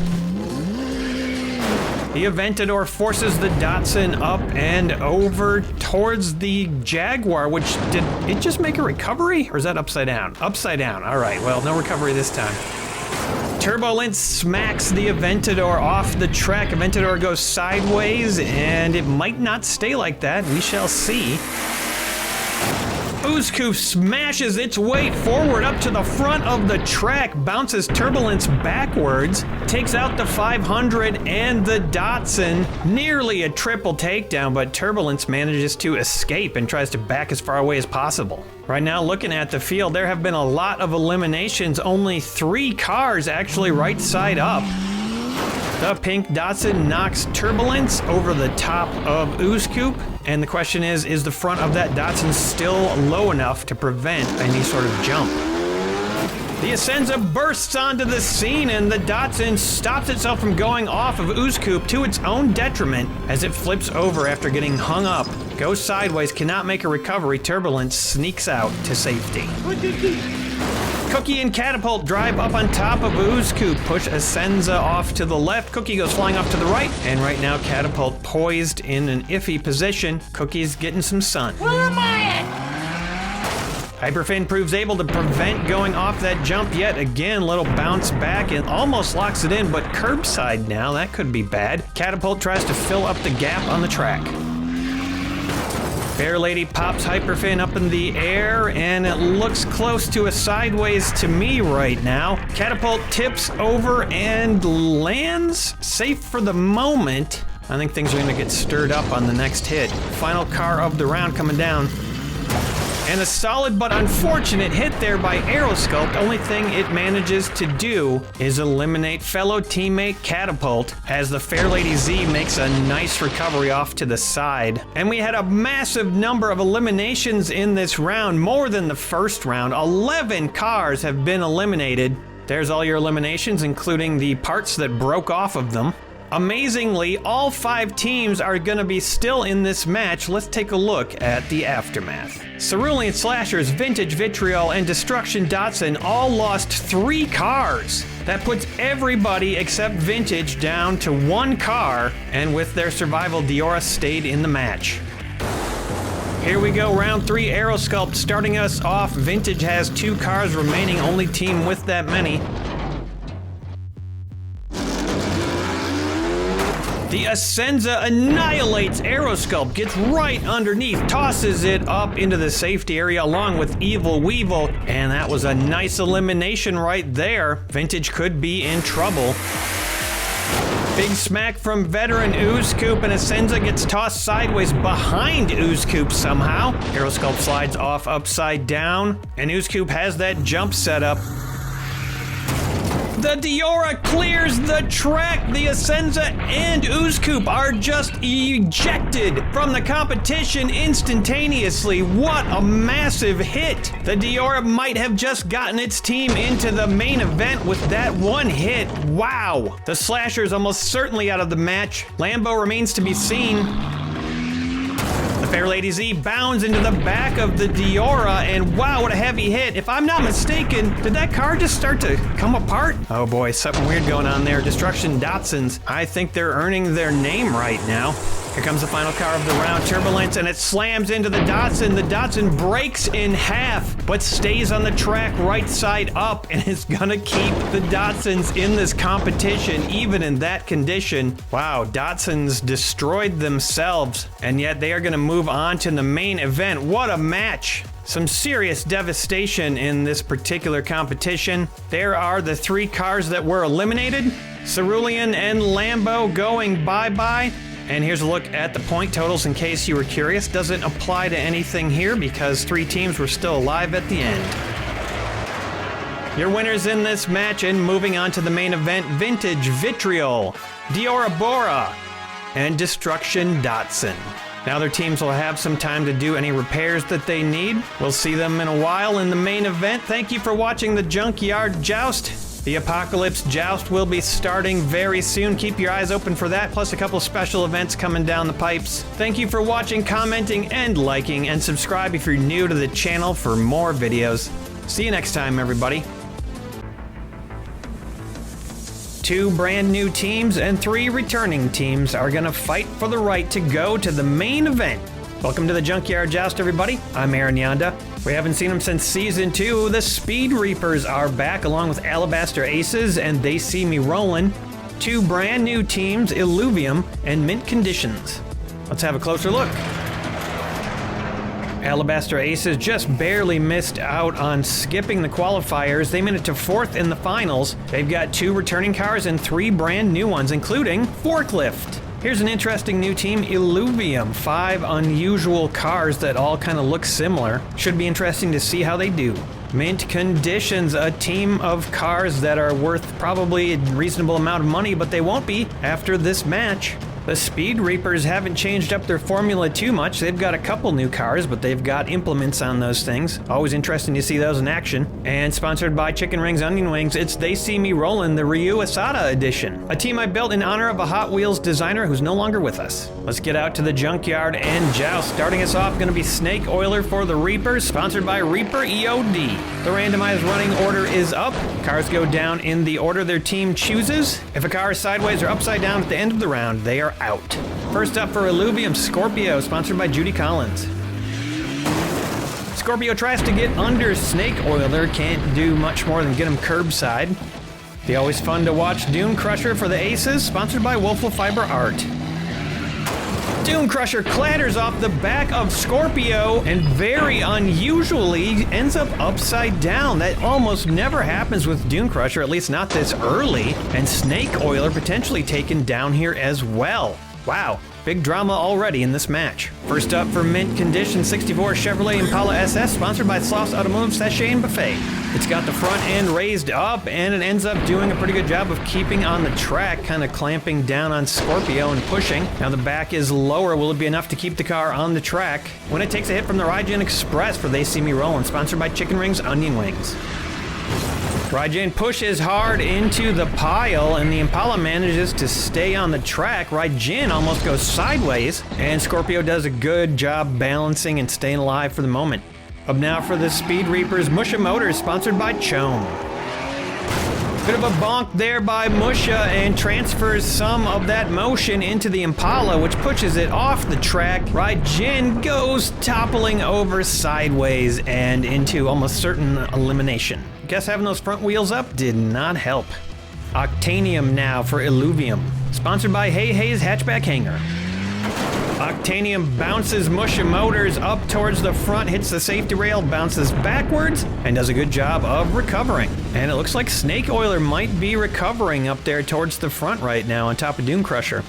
The Aventador forces the Datsun up and over towards the Jaguar, which did it just make a recovery? Or is that upside down? Upside down. All right, well, no recovery this time. Turbulence smacks the Aventador off the track. Aventador goes sideways, and it might not stay like that. We shall see. Oozcoof smashes its way forward up to the front of the track, bounces Turbulence backwards, takes out the 500 and the Datsun. Nearly a triple takedown, but Turbulence manages to escape and tries to back as far away as possible. Right now, looking at the field, there have been a lot of eliminations, only 3 cars actually right side up. The pink Datsun knocks Turbulence over the top of Oozcoof, and the question is the front of that Datsun still low enough to prevent any sort of jump? The Essenza bursts onto the scene, and the Datsun stops itself from going off of Oozcoof to its own detriment as it flips over after getting hung up, goes sideways, cannot make a recovery. Turbulence sneaks out to safety. Cookie and Catapult drive up on top of Oozcoof, push Essenza off to the left. Cookie goes flying off to the right, and right now Catapult poised in an iffy position. Cookie's getting some sun. Where am I at? Hyperfin proves able to prevent going off that jump yet again. Little bounce back and almost locks it in, but curbside now. That could be bad. Catapult tries to fill up the gap on the track. Fair Lady pops Hyperfin up in the air, and it looks close to a sideways to me right now. Catapult tips over and lands safe for the moment. I think things are going to get stirred up on the next hit. Final car of the round coming down. And a solid but unfortunate hit there by Aerosculpt. Only thing it manages to do is eliminate fellow teammate Catapult as the Fair Lady Z makes a nice recovery off to the side. And we had a massive number of eliminations in this round, more than the first round. 11 cars have been eliminated. There's all your eliminations, including the parts that broke off of them. Amazingly, all 5 teams are going to be still in this match. Let's take a look at the aftermath. Cerulean Slashers, Vintage Vitriol, and Destruction Datsun all lost 3 cars. That puts everybody except Vintage down to 1 car, and with their survival, Diora stayed in the match. Here we go, round 3, Aerosculpt starting us off. Vintage has 2 cars remaining, only team with that many. The Essenza annihilates Aerosculpt, gets right underneath, tosses it up into the safety area along with Evil Weevil, and that was a nice elimination right there. Vintage could be in trouble. Big smack from veteran Oozcoof, and Essenza gets tossed sideways behind Oozcoof somehow. Aerosculpt slides off upside down, and Oozcoof has that jump set up. The Diora clears the track. The Essenza and Oozcoop are just ejected from the competition instantaneously. What a massive hit. The Diora might have just gotten its team into the main event with that one hit. Wow. The Slasher is almost certainly out of the match. Lambo remains to be seen. The Fairlady Z bounds into the back of the Diora, and wow, what a heavy hit. If I'm not mistaken, did that car just start to come apart? Oh boy, something weird going on there. Destruction Datsuns, I think they're earning their name right now. Here comes the final car of the round, Turbulence, and it slams into the Datsun. The Datsun breaks in half, but stays on the track right side up, and is gonna keep the Datsuns in this competition, even in that condition. Wow, Datsuns destroyed themselves, and yet they are gonna move on to the main event. What a match! Some serious devastation in this particular competition. There are the 3 cars that were eliminated. Cerulean and Lambo going bye-bye. And here's a look at the point totals in case you were curious. Doesn't apply to anything here because 3 teams were still alive at the end. Your winners in this match, and moving on to the main event, Vintage Vitriol, Diora Bora, and Destruction Datsun. Now their teams will have some time to do any repairs that they need. We'll see them in a while in the main event. Thank you for watching the Junkyard Joust. The Apocalypse Joust will be starting very soon. Keep your eyes open for that, plus a couple special events coming down the pipes. Thank you for watching, commenting, and liking, and subscribe if you're new to the channel for more videos. See you next time, everybody. 2 brand new teams and 3 returning teams are gonna fight for the right to go to the main event. Welcome to the Junkyard Joust, everybody. I'm Aaron Yonda. We haven't seen them since Season 2. The Speed Reapers are back along with Alabaster Aces and They See Me Rollin'. 2 brand new teams, Illuvium and Mint Conditions. Let's have a closer look. Alabaster Aces just barely missed out on skipping the qualifiers. They made it to 4th in the finals. They've got 2 returning cars and 3 brand new ones, including Forklift. Here's an interesting new team, Illuvium. 5 unusual cars that all kind of look similar. Should be interesting to see how they do. Mint Conditions, a team of cars that are worth probably a reasonable amount of money, but they won't be after this match. The Speed Reapers haven't changed up their formula too much. They've got a couple new cars, but they've got implements on those things. Always interesting to see those in action. And sponsored by Chicken Rings Onion Wings, it's They See Me Rollin', the Ryu Asada edition. A team I built in honor of a Hot Wheels designer who's no longer with us. Let's get out to the Junkyard and Joust. Starting us off, gonna be Snake Oiler for the Reapers, sponsored by Reaper EOD. The randomized running order is up. Cars go down in the order their team chooses. If a car is sideways or upside down at the end of the round, they are out. First up for Illuvium, Scorpio, sponsored by Judy Collins. Scorpio tries to get under Snake Oiler, can't do much more than get him curbside. The always fun to watch Dune Crusher for the Aces, sponsored by Wolfle Fiber Art. Dune Crusher clatters off the back of Scorpio and very unusually ends up upside down. That almost never happens with Dune Crusher, at least not this early. And Snake Oiler potentially taken down here as well. Wow, big drama already in this match. First up for Mint Condition, 64 Chevrolet Impala SS, sponsored by Sloth's Automotive Sachet and Buffet. It's got the front end raised up, and it ends up doing a pretty good job of keeping on the track, kind of clamping down on Scorpio and pushing. Now the back is lower. Will it be enough to keep the car on the track? When it takes a hit from the Rygen Express for They See Me Rollin', sponsored by Chicken Rings Onion Wings. Rygen pushes hard into the pile, and the Impala manages to stay on the track. Rygen almost goes sideways, and Scorpio does a good job balancing and staying alive for the moment. Up now for the Speed Reapers, Musha Motors, sponsored by Chome. Bit of a bonk there by Musha, and transfers some of that motion into the Impala, which pushes it off the track. Rygen goes toppling over sideways and into almost certain elimination. Guess having those front wheels up did not help. Octanium now for Illuvium, sponsored by Hey Hey's Hatchback Hanger. Octanium bounces Musha Motors up towards the front, hits the safety rail, bounces backwards, and does a good job of recovering. And it looks like Snake Oiler might be recovering up there towards the front right now on top of Dune Crusher.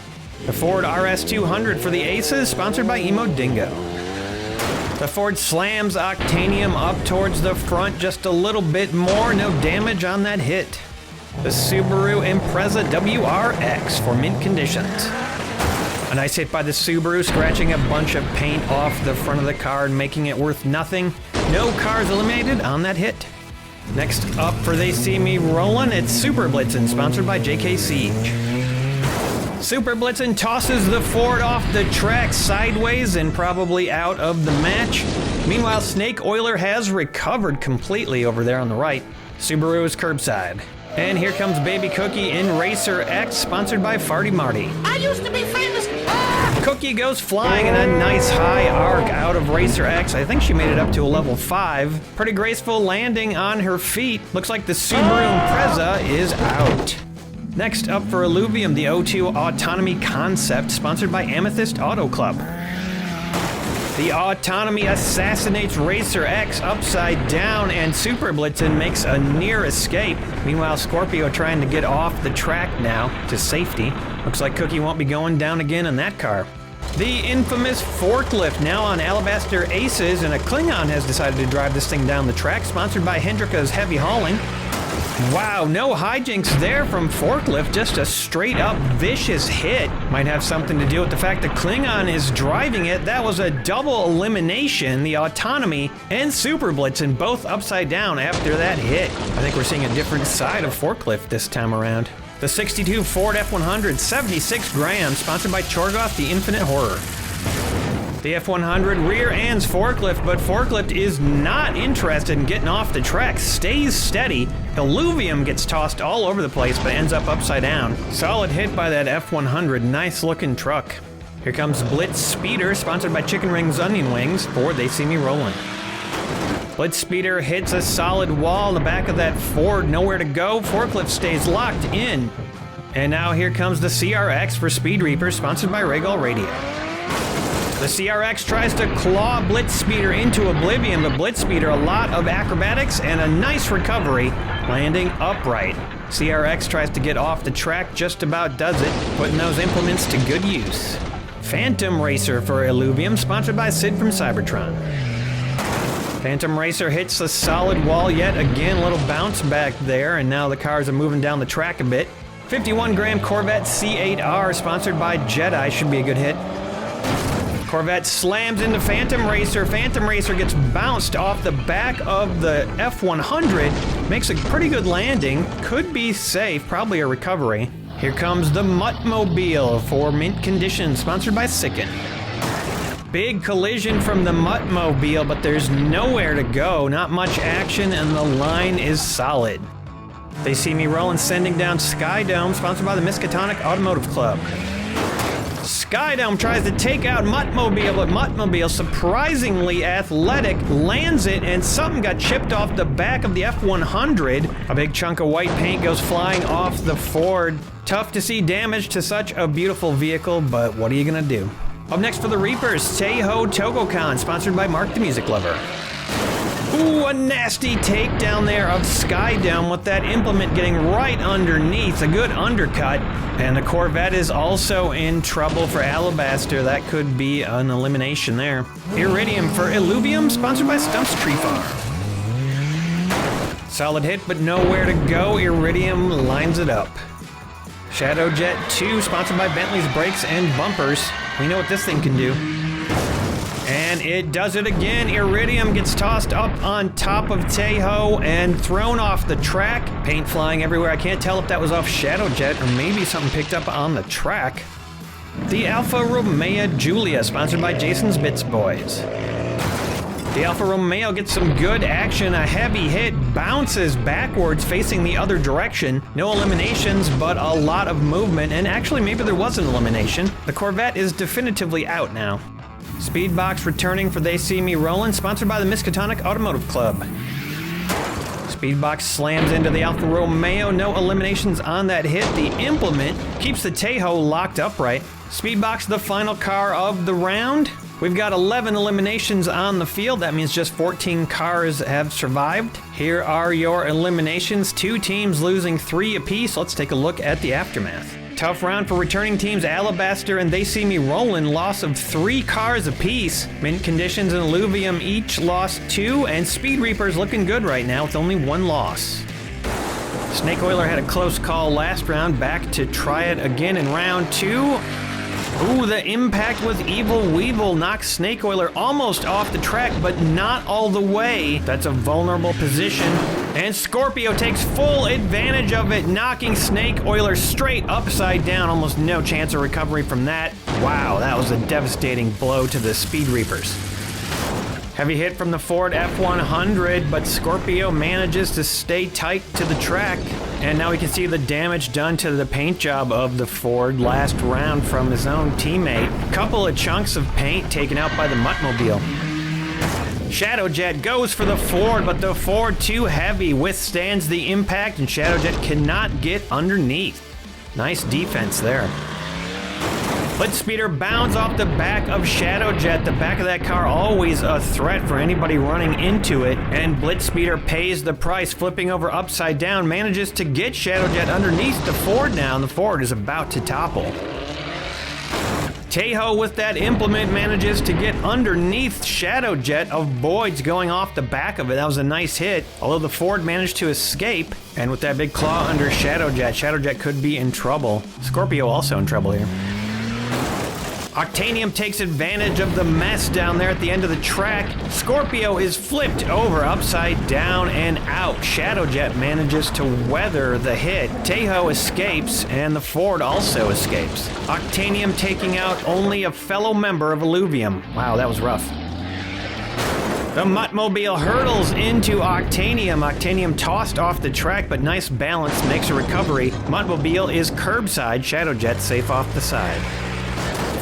The Ford RS200 for the Aces, sponsored by Emo Dingo. The Ford slams Octanium up towards the front just a little bit more, no damage on that hit. the Subaru Impreza WRX for mint conditions. A nice hit by the Subaru, scratching a bunch of paint off the front of the car and making it worth nothing. No cars eliminated on that hit. Next up for They See Me Rollin', it's Super Blitzin', sponsored by JK Siege. Super Blitzin' tosses the Ford off the track sideways and probably out of the match. Meanwhile, Snake Oiler has recovered completely over there on the right. Subaru is curbside. And here comes Baby Cookie in Racer X, sponsored by Farty Marty. I used to be famous. Cookie goes flying in a nice high arc out of Racer X. I think she made it up to a level 5. Pretty graceful landing on her feet. Looks like the Subaru Impreza is out. Next up for Illuvium, the O2 Autonomy Concept, sponsored by Amethyst Auto Club. The Autonomy assassinates Racer X upside down, and Super Blitzin' makes a near escape. Meanwhile, Scorpio trying to get off the track now to safety. Looks like Cookie won't be going down again in that car. The infamous forklift now on Alabaster Aces, and a Klingon has decided to drive this thing down the track, sponsored by Hendrika's Heavy Hauling. Wow, no hijinks there from Forklift, just a straight up vicious hit. Might have something to do with the fact that Klingon is driving it. That was a double elimination, the Autonomy and Super Blitzin' both upside down after that hit. I think we're seeing a different side of Forklift this time around. The 62 Ford F100, 76 grams, sponsored by Chorgoth, the Infinite Horror. The F100 rear ends Forklift, but Forklift is not interested in getting off the track, stays steady. Illuvium gets tossed all over the place, but ends up upside down. Solid hit by that F100, nice looking truck. Here comes Blitz Speeder, sponsored by Chicken Rings Onion Wings for They See Me Rollin'. Blitz Speeder hits a solid wall in the back of that Ford, nowhere to go. Forklift stays locked in. And now here comes the CRX for Speed Reaper, sponsored by Regal Radio. The CRX tries to claw Blitz Speeder into oblivion, but Blitz Speeder, a lot of acrobatics and a nice recovery, landing upright. CRX tries to get off the track, just about does it, putting those implements to good use. Phantom Racer for Illuvium, sponsored by Sid from Cybertron. Phantom Racer hits a solid wall yet again, a little bounce back there, and now the cars are moving down the track a bit. 51 gram Corvette C8R, sponsored by Jedi, should be a good hit. Corvette slams into Phantom Racer. Phantom Racer gets bounced off the back of the F100, makes a pretty good landing, could be safe, probably a recovery. Here comes the Muttmobile for mint conditions, sponsored by Sicken. Big collision from the Muttmobile, but there's nowhere to go, not much action, and the line is solid. They See Me Rollin', sending down Skydome, sponsored by the Miskatonic Automotive Club. Skydome tries to take out Muttmobile, but Muttmobile, surprisingly athletic, lands it, and something got chipped off the back of the F100. A big chunk of white paint goes flying off the Ford. Tough to see damage to such a beautiful vehicle, but what are you gonna do? Up next for the Reapers, Teiho Togokan, sponsored by Mark the Music Lover. Ooh, a nasty takedown there of Skydome with that implement getting right underneath. A good undercut. And the Corvette is also in trouble for Alabaster. That could be an elimination there. Iridium for Illuvium, sponsored by Stumps Tree Farm. Solid hit, but nowhere to go. Iridium lines it up. Shadow Jet 2, sponsored by Bentley's Brakes and Bumpers. We know what this thing can do. And it does it again. Iridium gets tossed up on top of Teiho and thrown off the track. Paint flying everywhere. I can't tell if that was off Shadow Jet or maybe something picked up on the track. The Alfa Romeo Giulia, sponsored by Jason's Bits Boys. The Alfa Romeo gets some good action. A heavy hit, bounces backwards facing the other direction. No eliminations, but a lot of movement. And actually, maybe there was an elimination. The Corvette is definitively out now. Speedbox returning for They See Me Rollin', sponsored by the Miskatonic Automotive Club. Speedbox slams into the Alfa Romeo, no eliminations on that hit. The implement keeps the Teiho locked upright. Speedbox, the final car of the round. We've got 11 eliminations on the field. That means just 14 cars have survived. Here are your eliminations. 2 teams losing 3 apiece. Let's take a look at the aftermath. Tough round for returning teams. Alabaster and They See Me Rollin', loss of 3 cars apiece. Mint Conditions and Illuvium each lost 2, and Speed Reaper's looking good right now with only 1 loss. Snake Oiler had a close call last round, back to try it again in round 2. Ooh, the impact with Evil Weevil knocks Snake Oiler almost off the track, but not all the way. That's a vulnerable position. And Scorpio takes full advantage of it, knocking Snake Oiler straight upside down. Almost no chance of recovery from that. Wow, that was a devastating blow to the Speed Reapers. Heavy hit from the Ford F100, but Scorpio manages to stay tight to the track. And now we can see the damage done to the paint job of the Ford last round from his own teammate. Couple of chunks of paint taken out by the Muttmobile. Shadowjet goes for the Ford, but the Ford too heavy, withstands the impact, and Shadowjet cannot get underneath. Nice defense there. Blitzspeeder bounds off the back of Shadowjet. The back of that car always a threat for anybody running into it, and Blitzspeeder pays the price, flipping over upside down, manages to get Shadowjet underneath the Ford now, and the Ford is about to topple. Tejo with that implement manages to get underneath Shadowjet, avoids going off the back of it. That was a nice hit, although the Ford managed to escape, and with that big claw under Shadowjet, Shadowjet could be in trouble. Scorpio also in trouble here. Octanium takes advantage of the mess down there at the end of the track. Scorpio is flipped over upside down and out. Shadowjet manages to weather the hit. Tejo escapes, and the Ford also escapes. Octanium taking out only a fellow member of Illuvium. Wow, that was rough. The Muttmobile hurdles into Octanium. Octanium tossed off the track, but nice balance makes a recovery. Muttmobile is curbside. Shadowjet safe off the side.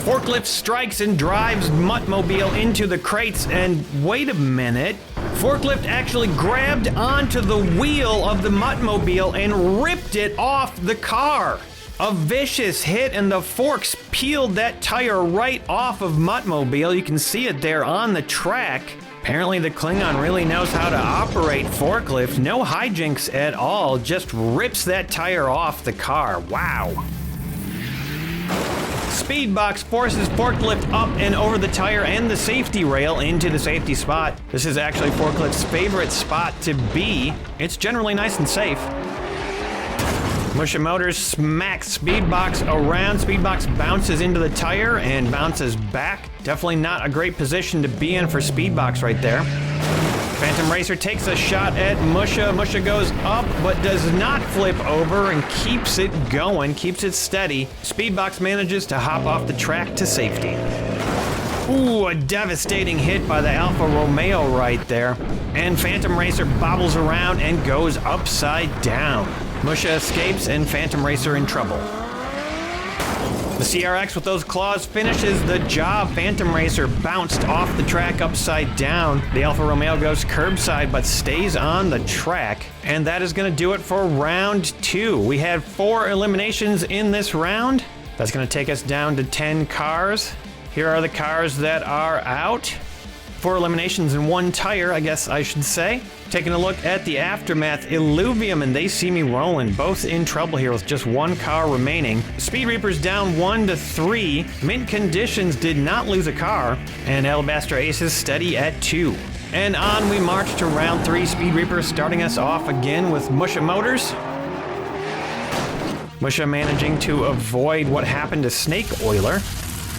Forklift strikes and drives Muttmobile into the crates, and wait a minute. Forklift actually grabbed onto the wheel of the Muttmobile and ripped it off the car. A vicious hit, and the forks peeled that tire right off of Muttmobile. You can see it there on the track. Apparently the Klingon really knows how to operate forklift. No hijinks at all, just rips that tire off the car. Wow. Speedbox forces Forklift up and over the tire and the safety rail into the safety spot. This is actually Forklift's favorite spot to be. It's generally nice and safe. Musha Motors smacks Speedbox around. Speedbox bounces into the tire and bounces back. Definitely not a great position to be in for Speedbox right there. Phantom Racer takes a shot at Musha. Musha goes up, but does not flip over and keeps it going, keeps it steady. Speedbox manages to hop off the track to safety. Ooh, a devastating hit by the Alfa Romeo right there. And Phantom Racer bobbles around and goes upside down. Musha escapes, and Phantom Racer in trouble. The CRX with those claws finishes the job. Phantom Racer bounced off the track upside down. The Alfa Romeo goes curbside but stays on the track. And that is going to do it for round 2. We had 4 eliminations in this round. That's going to take us down to 10 cars. Here are the cars that are out. 4 eliminations and 1 tire, I guess I should say. Taking a look at the aftermath, Illuvium and They See Me Rolling, both in trouble here with just 1 car remaining. Speed Reapers down 1-3. Mint Conditions did not lose a car, and Alabaster Aces steady at 2. And on we march to round 3. Speed Reapers starting us off again with Musha Motors. Musha managing to avoid what happened to Snake Oiler.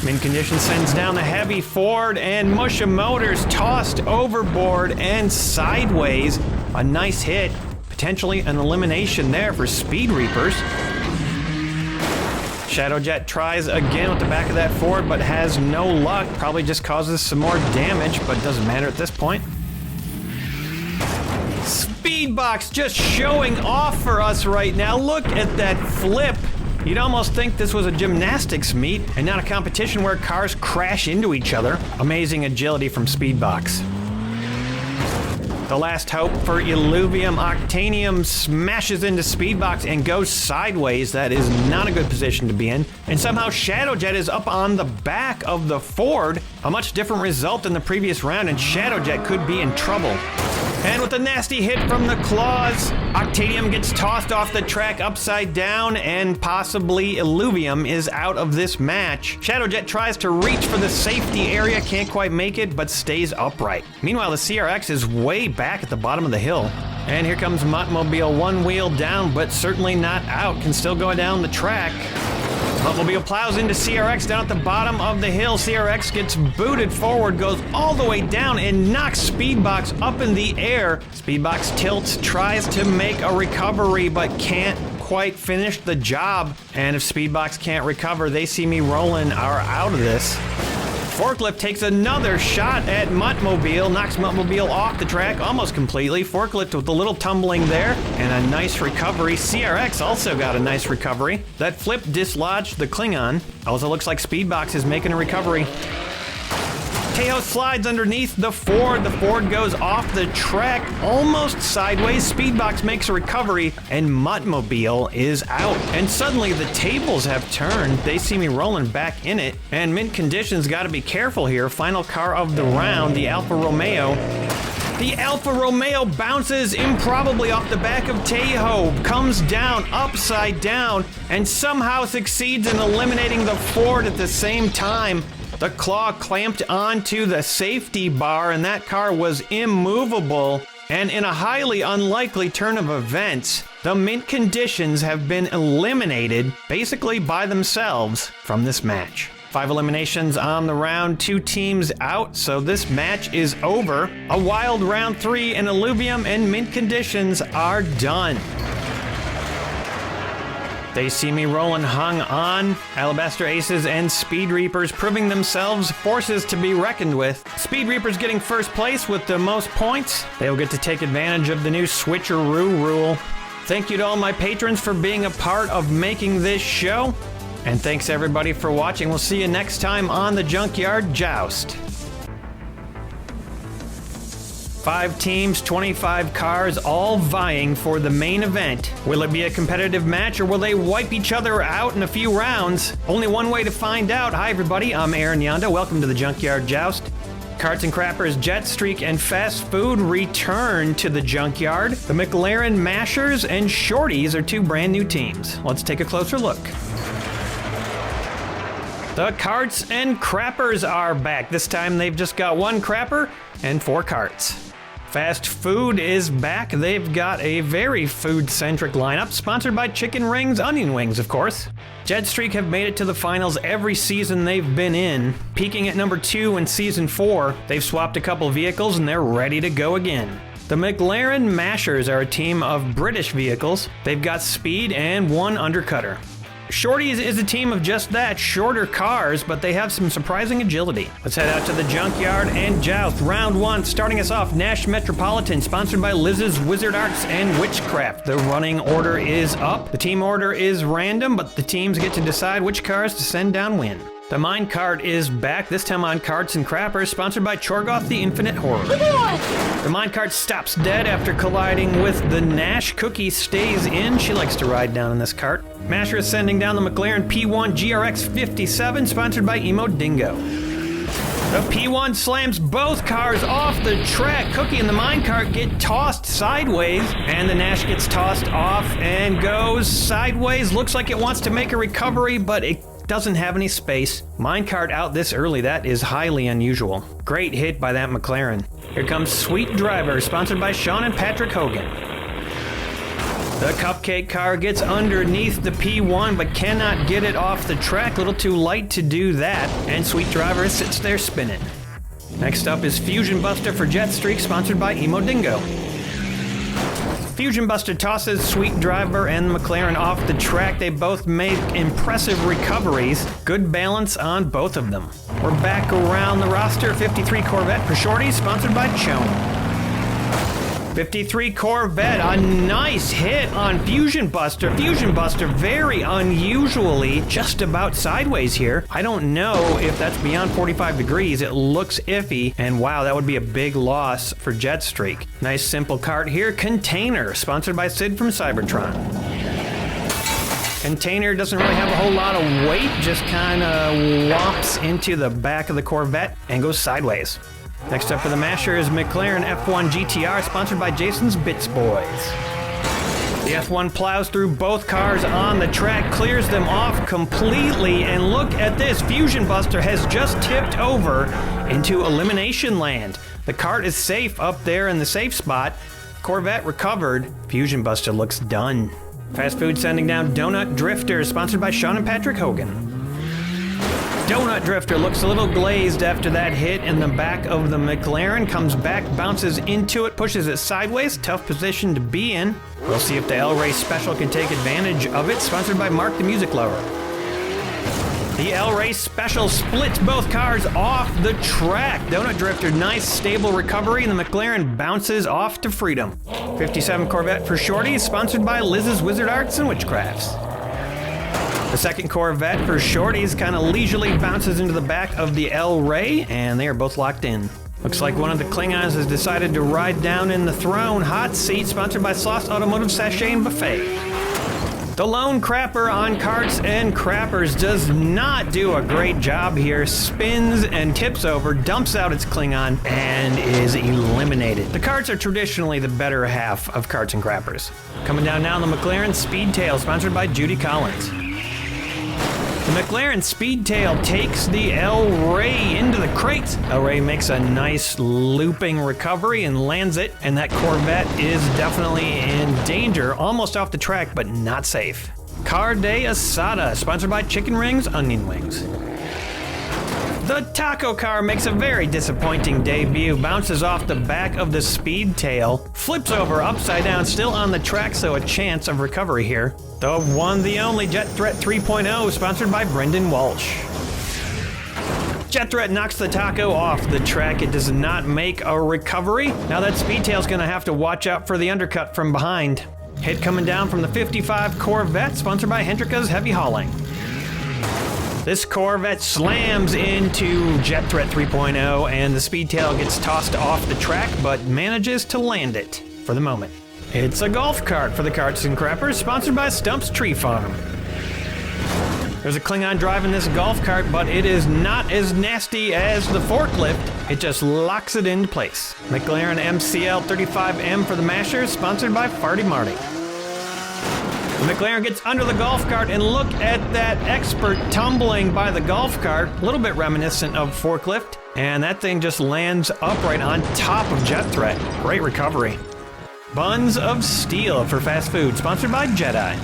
Mint Condition sends down the heavy Ford, and Musha Motors tossed overboard and sideways. A nice hit, potentially an elimination there for Speed Reapers. Shadowjet tries again with the back of that Ford, but has no luck. Probably just causes some more damage, but doesn't matter at this point. Speedbox just showing off for us right now. Look at that flip. You'd almost think this was a gymnastics meet and not a competition where cars crash into each other. Amazing agility from Speedbox. The last hope for Illuvium. Octanium smashes into Speedbox and goes sideways. That is not a good position to be in. And somehow Shadowjet is up on the back of the Ford. A much different result than the previous round, and Shadowjet could be in trouble. And with a nasty hit from the claws, Octanium gets tossed off the track upside down, and possibly Illuvium is out of this match. Shadowjet tries to reach for the safety area, can't quite make it, but stays upright. Meanwhile, the CRX is way back at the bottom of the hill. And here comes Muttmobile, one wheel down, but certainly not out, can still go down the track. Muttmobile plows into CRX down at the bottom of the hill. CRX gets booted forward, goes all the way down, and knocks Speedbox up in the air. Speedbox tilts, tries to make a recovery, but can't quite finish the job. And if Speedbox can't recover, They See Me Rollin' are out of this. Forklift takes another shot at Muttmobile, knocks Muttmobile off the track almost completely. Forklift with a little tumbling there, and a nice recovery. CRX also got a nice recovery. That flip dislodged the Klingon. Also looks like Speedbox is making a recovery. Tejo slides underneath the Ford. The Ford goes off the track, almost sideways. Speedbox makes a recovery, and Muttmobile is out. And suddenly the tables have turned. They See Me Rollin' back in it. And mint conditions, got to be careful here. Final car of the round, the Alfa Romeo. The Alfa Romeo bounces improbably off the back of Tejo, comes down upside down, and somehow succeeds in eliminating the Ford at the same time. The claw clamped onto the safety bar, and that car was immovable. And in a highly unlikely turn of events, the mint conditions have been eliminated basically by themselves from this match. 5 eliminations on the round, 2 teams out, so this match is over. A wild round 3, and Illuvium and mint conditions are done. They See Me Rollin' hung on. Alabaster Aces and Speed Reapers proving themselves forces to be reckoned with. Speed Reapers getting first place with the most points. They'll get to take advantage of the new switcheroo rule. Thank you to all my patrons for being a part of making this show. And thanks everybody for watching. We'll see you next time on the Junkyard Joust. 5 teams, 25 cars, all vying for the main event. Will it be a competitive match, or will they wipe each other out in a few rounds? Only one way to find out. Hi everybody, I'm Aaron Yonda. Welcome to the Junkyard Joust. Carts and Crappers, Jetstreak, and Fast Food return to the Junkyard. The McLaren Mashers and Shorties are 2 brand new teams. Let's take a closer look. The Carts and Crappers are back. This time they've just got 1 crapper and 4 carts. Fast Food is back. They've got a very food-centric lineup, sponsored by chicken rings, onion wings, of course. Jetstreak have made it to the finals every season they've been in, peaking at number 2 in season 4. They've swapped a couple vehicles and they're ready to go again. The McLaren Mashers are a team of British vehicles. They've got speed and 1 undercutter. Shorties is a team of just that, shorter cars, but they have some surprising agility. Let's head out to the Junkyard and Joust. Round 1, starting us off, Nash Metropolitan, sponsored by Liz's Wizard Arts and Witchcraft. The running order is up. The team order is random, but the teams get to decide which cars to send downwind. The minecart is back, this time on Carts and Crappers, sponsored by Chorgoth the Infinite Horror. The minecart stops dead after colliding with the Nash. Cookie stays in. She likes to ride down in this cart. Masher is sending down the McLaren P1 GRX 57, sponsored by Emo Dingo. The P1 slams both cars off the track. Cookie and the minecart get tossed sideways, and the Nash gets tossed off and goes sideways. Looks like it wants to make a recovery, but it doesn't have any space. Minecart out this early, that is highly unusual. Great hit by that McLaren. Here comes Sweet Driver, sponsored by Sean and Patrick Hogan. The Cupcake car gets underneath the P1 but cannot get it off the track. A little too light to do that, and Sweet Driver sits there spinning. Next up is Fusion Buster for Jetstreak, sponsored by Emo Dingo. Fusion Buster tosses Sweet Driver and McLaren off the track. They both make impressive recoveries. Good balance on both of them. We're back around the roster. 53 Corvette for Shorty, sponsored by Chone. 53 Corvette, a nice hit on Fusion Buster. Fusion Buster very unusually just about sideways here. I don't know if that's beyond 45 degrees. It looks iffy, and wow, that would be a big loss for Jetstreak. Nice simple cart here. Container, sponsored by Sid from Cybertron. Container doesn't really have a whole lot of weight, just kind of whomps into the back of the Corvette and goes sideways. Next up for the Masher is McLaren F1 GTR, sponsored by Jason's Bits Boys. The F1 plows through both cars on the track, clears them off completely, and look at this, Fusion Buster has just tipped over into Elimination Land. The cart is safe up there in the safe spot. Corvette recovered. Fusion Buster looks done. Fast Food sending down Donut Drifter, sponsored by Sean and Patrick Hogan. Donut Drifter looks a little glazed after that hit in the back of the McLaren, comes back, bounces into it, pushes it sideways, tough position to be in. We'll see if the El Rey Special can take advantage of it, sponsored by Mark the Music Lover. The El Rey Special splits both cars off the track. Donut Drifter, nice stable recovery, and the McLaren bounces off to freedom. 57 Corvette for Shorty, sponsored by Liz's Wizard Arts and Witchcrafts. The second Corvette for Shorties kind of leisurely bounces into the back of the El Rey, and they are both locked in. Looks like one of the Klingons has decided to ride down in the throne hot seat, sponsored by Sloss Automotive Sachet and Buffet. The lone crapper on Carts and Crappers does not do a great job here, spins and tips over, dumps out its Klingon, and is eliminated. The Carts are traditionally the better half of Carts and Crappers. Coming down now, the McLaren Speedtail, sponsored by Judy Collins. The McLaren Speedtail takes the El Rey into the crates. El Rey makes a nice looping recovery and lands it, and that Corvette is definitely in danger, almost off the track, but not safe. Car de Asada, sponsored by Chicken Rings, Onion Wings. The Taco Car makes a very disappointing debut, bounces off the back of the Speedtail, flips over upside down, still on the track, so a chance of recovery here. The one, the only Jet Threat 3.0, sponsored by Brendan Walsh. Jet Threat knocks the Taco off the track. It does not make a recovery. Now that Speedtail's gonna have to watch out for the undercut from behind. Hit coming down from the 55 Corvette, sponsored by Hendrika's Heavy Hauling. This Corvette slams into Jet Threat 3.0, and the Speedtail gets tossed off the track, but manages to land it for the moment. It's a golf cart for the Carts and Crappers, sponsored by Stump's Tree Farm. There's a Klingon driving this golf cart, but it is not as nasty as the forklift. It just locks it into place. McLaren MCL 35M for the Mashers, sponsored by Farty Marty. The McLaren gets under the golf cart, and look at that expert tumbling by the golf cart. A little bit reminiscent of forklift, and that thing just lands upright on top of Jet Threat. Great recovery. Buns of Steel for Fast Food, sponsored by Jedi.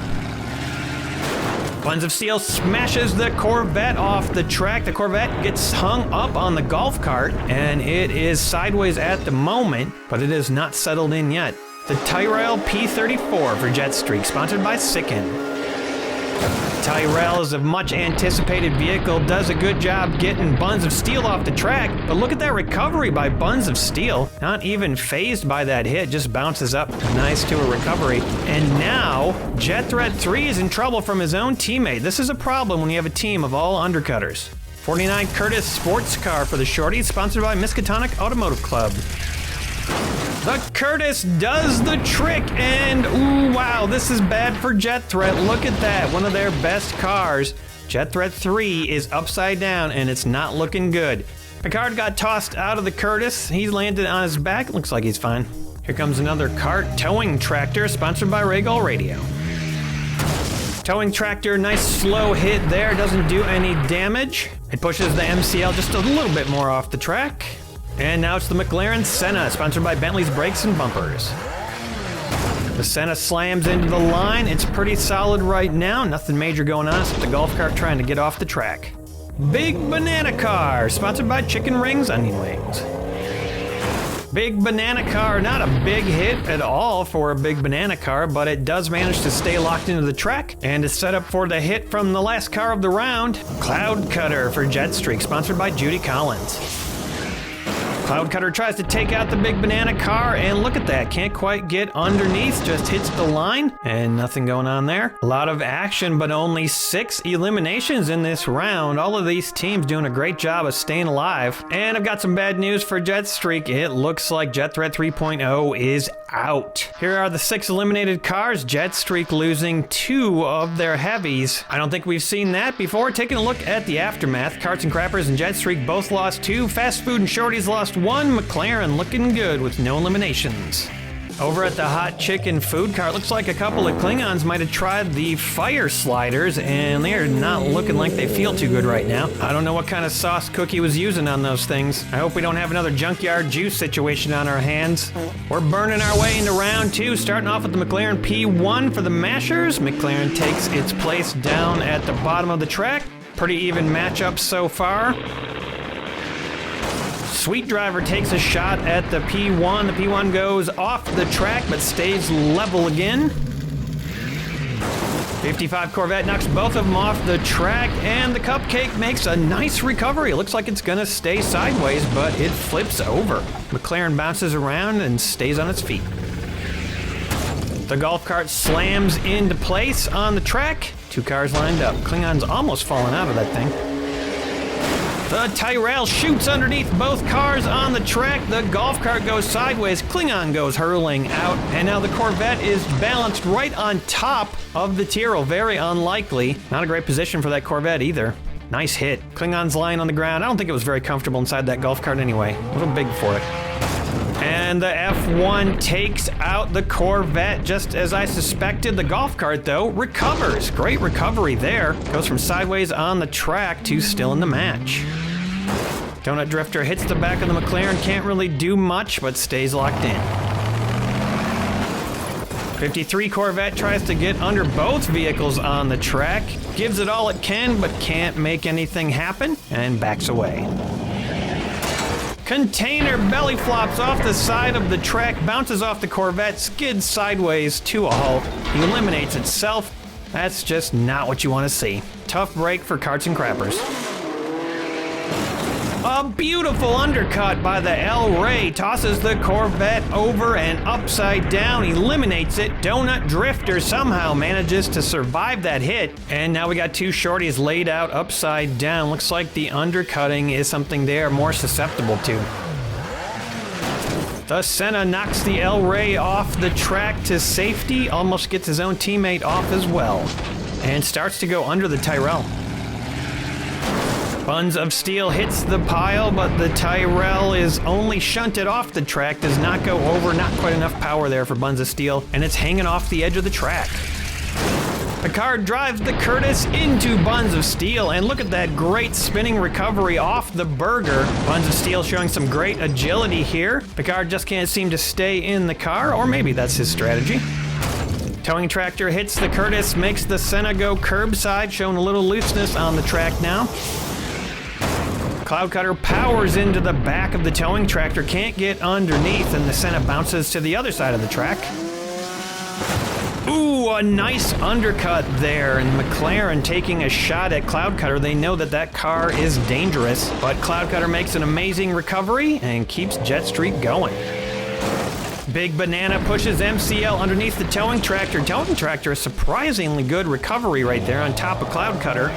Buns of Steel smashes the Corvette off the track. The Corvette gets hung up on the golf cart, and it is sideways at the moment, but it is not settled in yet. The Tyrell P34 for Jetstreak, sponsored by Sicken. Tyrell is a much anticipated vehicle, does a good job getting Buns of Steel off the track, but look at that recovery by Buns of Steel. Not even phased by that hit, just bounces up nice to a recovery. And now, Jet Threat 3 is in trouble from his own teammate. This is a problem when you have a team of all undercutters. 49 Curtis Sports Car for the Shorties, sponsored by Miskatonic Automotive Club. The Curtis does the trick, and ooh, wow, this is bad for Jet Threat. Look at that, one of their best cars. Jet Threat 3 is upside down, and it's not looking good. Picard got tossed out of the Curtis. He's landed on his back. Looks like he's fine. Here comes another cart towing tractor, sponsored by Regal Radio. Towing tractor, nice slow hit there, doesn't do any damage. It pushes the MCL just a little bit more off the track. And now it's the McLaren Senna, sponsored by Bentley's Brakes and Bumpers. The Senna slams into the line. It's pretty solid right now. Nothing major going on. It's the golf cart trying to get off the track. Big Banana Car, sponsored by Chicken Rings, Onion Wings. Big Banana Car, not a big hit at all for a Big Banana Car, but it does manage to stay locked into the track and is set up for the hit from the last car of the round. Cloud Cutter for Jetstreak, sponsored by Judy Collins. Cloud Cutter tries to take out the Big Banana Car, and look at that, can't quite get underneath, just hits the line, and nothing going on there. A lot of action, but only 6 eliminations in this round. All of these teams doing a great job of staying alive. And I've got some bad news for Jetstreak. It looks like Jet Threat 3.0 is out. Here are the 6 eliminated cars, Jetstreak losing 2 of their heavies. I don't think we've seen that before. Taking a look at the aftermath, Carts and Crappers and Jetstreak both lost 2, Fast Food and Shorties lost 1, McLaren looking good with no eliminations. Over at the hot chicken food cart, looks like a couple of Klingons might have tried the fire sliders, and they're not looking like they feel too good right now. I don't know what kind of sauce Cookie was using on those things. I hope we don't have another Junkyard Joust situation on our hands. We're burning our way into round 2, starting off with the McLaren P1 for the Mashers. McLaren takes its place down at the bottom of the track. Pretty even matchup so far. Sweet Driver takes a shot at the P1. The P1 goes off the track but stays level again. 55 Corvette knocks both of them off the track, and the Cupcake makes a nice recovery. It looks like it's gonna stay sideways, but it flips over. McLaren bounces around and stays on its feet. The golf cart slams into place on the track. 2 cars lined up. Klingon's almost falling out of that thing. The Tyrrell shoots underneath both cars on the track. The golf cart goes sideways. Klingon goes hurling out. And now the Corvette is balanced right on top of the Tyrrell. Very unlikely. Not a great position for that Corvette either. Nice hit. Klingon's lying on the ground. I don't think it was very comfortable inside that golf cart anyway. A little big for it. And the F1 takes out the Corvette. Just as I suspected, the golf cart, though, recovers. Great recovery there. Goes from sideways on the track to still in the match. Donut Drifter hits the back of the McLaren. Can't really do much, but stays locked in. 53 Corvette tries to get under both vehicles on the track. Gives it all it can, but can't make anything happen, and backs away. Container belly flops off the side of the track, bounces off the Corvette, skids sideways to a halt, eliminates itself. That's just not what you want to see. Tough break for Carts and Crappers. A beautiful undercut by the El Rey, tosses the Corvette over and upside down, eliminates it. Donut Drifter somehow manages to survive that hit. And now we got 2 shorties laid out upside down. Looks like the undercutting is something they are more susceptible to. The Senna knocks the El Rey off the track to safety, almost gets his own teammate off as well, and starts to go under the Tyrrell. Buns of Steel hits the pile, but the Tyrrell is only shunted off the track, does not go over, not quite enough power there for Buns of Steel, and it's hanging off the edge of the track. The car drives the Curtis into Buns of Steel, and look at that great spinning recovery off the Burger. Buns of Steel showing some great agility here. The car just can't seem to stay in the car, or maybe that's his strategy. Towing tractor hits the Curtis, makes the Senna go curbside, showing a little looseness on the track now. Cloud Cutter powers into the back of the towing tractor, can't get underneath, and the Senna bounces to the other side of the track. Ooh, a nice undercut there, and McLaren taking a shot at Cloud Cutter. They know that that car is dangerous, but Cloud Cutter makes an amazing recovery and keeps Jet Streak going. Big Banana pushes MCL underneath the towing tractor. Towing tractor, a surprisingly good recovery right there on top of Cloud Cutter.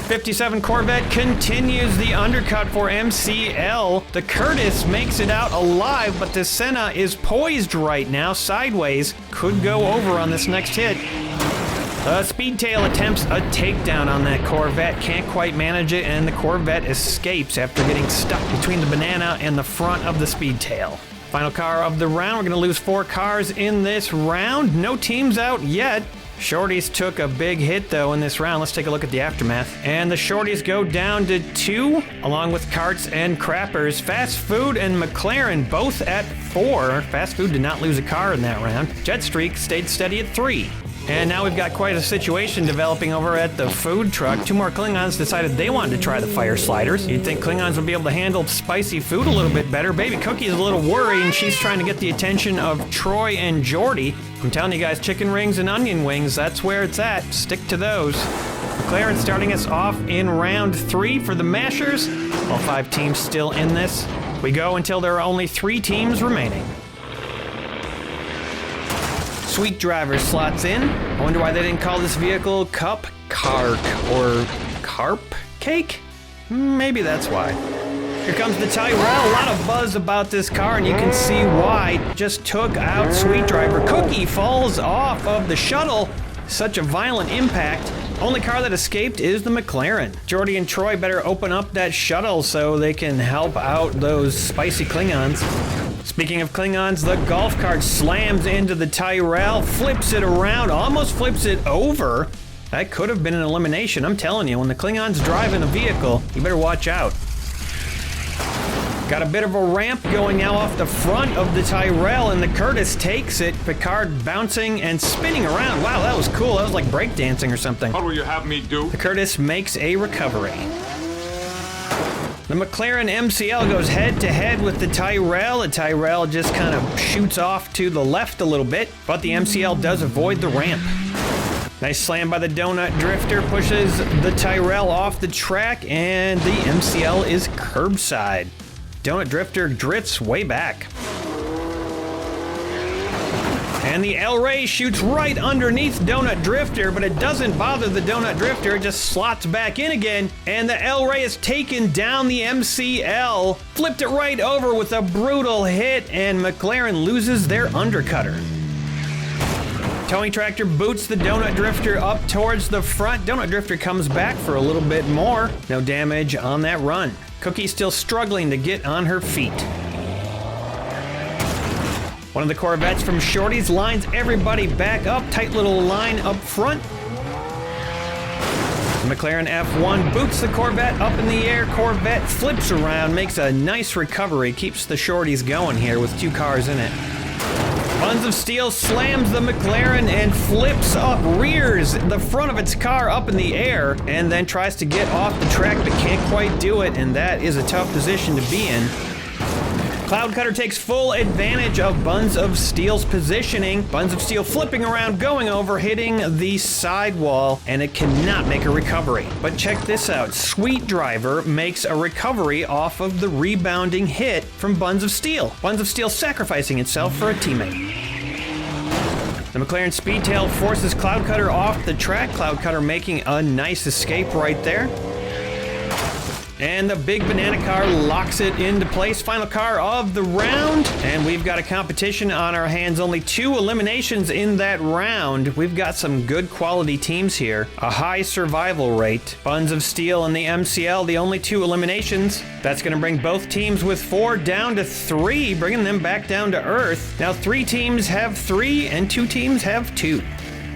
57 Corvette continues the undercut for MCL. The Curtis makes it out alive, but the Senna is poised right now, sideways. Could go over on this next hit. The Speedtail attempts a takedown on that Corvette, can't quite manage it, and the Corvette escapes after getting stuck between the Banana and the front of the Speedtail. Final car of the round. We're going to lose 4 cars in this round. No teams out yet. Shorties took a big hit, though, in this round. Let's take a look at the aftermath. And the Shorties go down to 2, along with Carts and Crappers. Fast Food and McLaren both at 4. Fast Food did not lose a car in that round. Jet Streak stayed steady at 3. And now we've got quite a situation developing over at the food truck. 2 more Klingons decided they wanted to try the fire sliders. You'd think Klingons would be able to handle spicy food a little bit better. Baby Cookie is a little worried, and she's trying to get the attention of Troy and Jordy. I'm telling you guys, chicken rings and onion wings, that's where it's at. Stick to those. McLaren starting us off in round 3 for the Mashers. All 5 teams still in this. We go until there are only 3 teams remaining. Sweet Driver slots in. I wonder why they didn't call this vehicle Cup Cart or Carp Cake? Maybe that's why. Here comes the Tyrrell. A lot of buzz about this car, and you can see why. Just took out Sweet Driver. Cookie falls off of the shuttle. Such a violent impact. Only car that escaped is the McLaren. Jordy and Troy better open up that shuttle so they can help out those spicy Klingons. Speaking of Klingons, the golf cart slams into the Tyrell, flips it around, almost flips it over. That could have been an elimination. I'm telling you, when the Klingons drive in a vehicle, you better watch out. Got a bit of a ramp going now off the front of the Tyrell, and the Curtis takes it. Picard bouncing and spinning around. Wow, that was cool. That was like breakdancing or something. What will you have me do? The Curtis makes a recovery. The McLaren MCL goes head-to-head with the Tyrell. The Tyrell just kind of shoots off to the left a little bit, but the MCL does avoid the ramp. Nice slam by the Donut Drifter, pushes the Tyrell off the track, and the MCL is curbside. Donut Drifter drifts way back. And the El Rey shoots right underneath Donut Drifter, but it doesn't bother the Donut Drifter, it just slots back in again, and the El Rey has taken down the MCL, flipped it right over with a brutal hit, and McLaren loses their undercutter. Towing Tractor boots the Donut Drifter up towards the front. Donut Drifter comes back for a little bit more. No damage on that run. Cookie still struggling to get on her feet. One of the Corvettes from Shorty's lines everybody back up. Tight little line up front. The McLaren F1 boots the Corvette up in the air. Corvette flips around, makes a nice recovery, keeps the Shorties going here with 2 cars in it. Buns of Steel slams the McLaren and flips up, rears the front of its car up in the air, and then tries to get off the track but can't quite do it, and that is a tough position to be in. Cloud Cutter takes full advantage of Buns of Steel's positioning. Buns of Steel flipping around, going over, hitting the sidewall, and it cannot make a recovery. But check this out. Sweet Driver makes a recovery off of the rebounding hit from Buns of Steel. Buns of Steel sacrificing itself for a teammate. The McLaren Speedtail forces Cloud Cutter off the track. Cloud Cutter making a nice escape right there. And the big banana car locks it into place. Final car of the round. And we've got a competition on our hands. Only 2 eliminations in that round. We've got some good quality teams here. A high survival rate. Buns of Steel and the MCL, the only 2 eliminations. That's going to bring both teams with 4 down to 3, bringing them back down to earth. Now 3 teams have 3 and 2 teams have 2.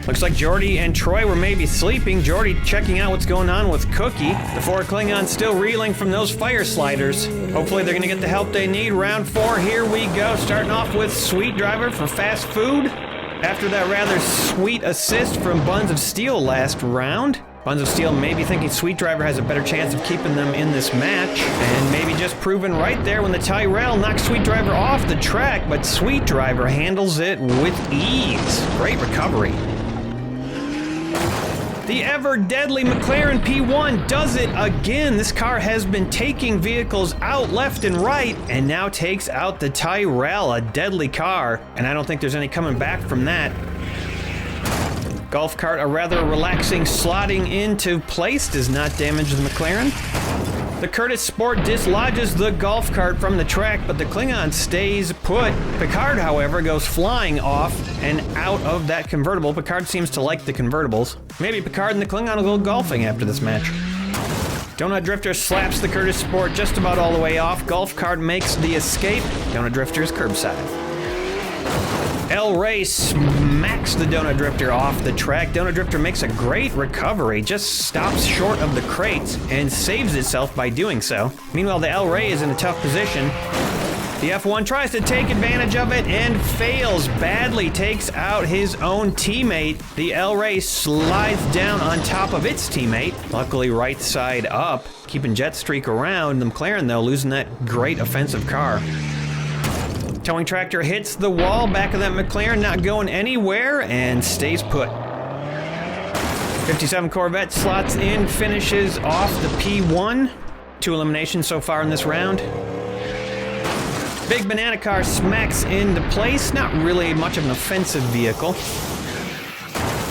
Looks like Jordy and Troy were maybe sleeping. Jordy checking out what's going on with Cookie. The 4 Klingons still reeling from those fire sliders. Hopefully they're gonna get the help they need. Round 4, here we go. Starting off with Sweet Driver for fast food. After that rather sweet assist from Buns of Steel last round. Buns of Steel maybe thinking Sweet Driver has a better chance of keeping them in this match. And maybe just proven right there when the Tyrell knocks Sweet Driver off the track, but Sweet Driver handles it with ease. Great recovery. The ever-deadly McLaren P1 does it again. This car has been taking vehicles out left and right, and now takes out the Tyrell, a deadly car, and I don't think there's any coming back from that. Golf cart, a rather relaxing slotting into place, does not damage the McLaren. The Curtis Sport dislodges the golf cart from the track, but the Klingon stays put. Picard, however, goes flying off and out of that convertible. Picard seems to like the convertibles. Maybe Picard and the Klingon will go golfing after this match. Donut Drifter slaps the Curtis Sport just about all the way off. Golf cart makes the escape. Donut Drifter is curbside. El Rey smacks the Donut Drifter off the track. Donut Drifter makes a great recovery, just stops short of the crates and saves itself by doing so. Meanwhile, the El Rey is in a tough position. The F1 tries to take advantage of it and fails badly, takes out his own teammate. The El Rey slides down on top of its teammate, luckily right side up, keeping Jetstreak around. The McLaren, though, losing that great offensive car. Towing Tractor hits the wall, back of that McLaren not going anywhere, and stays put. 57 Corvette slots in, finishes off the P1. 2 eliminations so far in this round. Big banana car smacks into place, not really much of an offensive vehicle.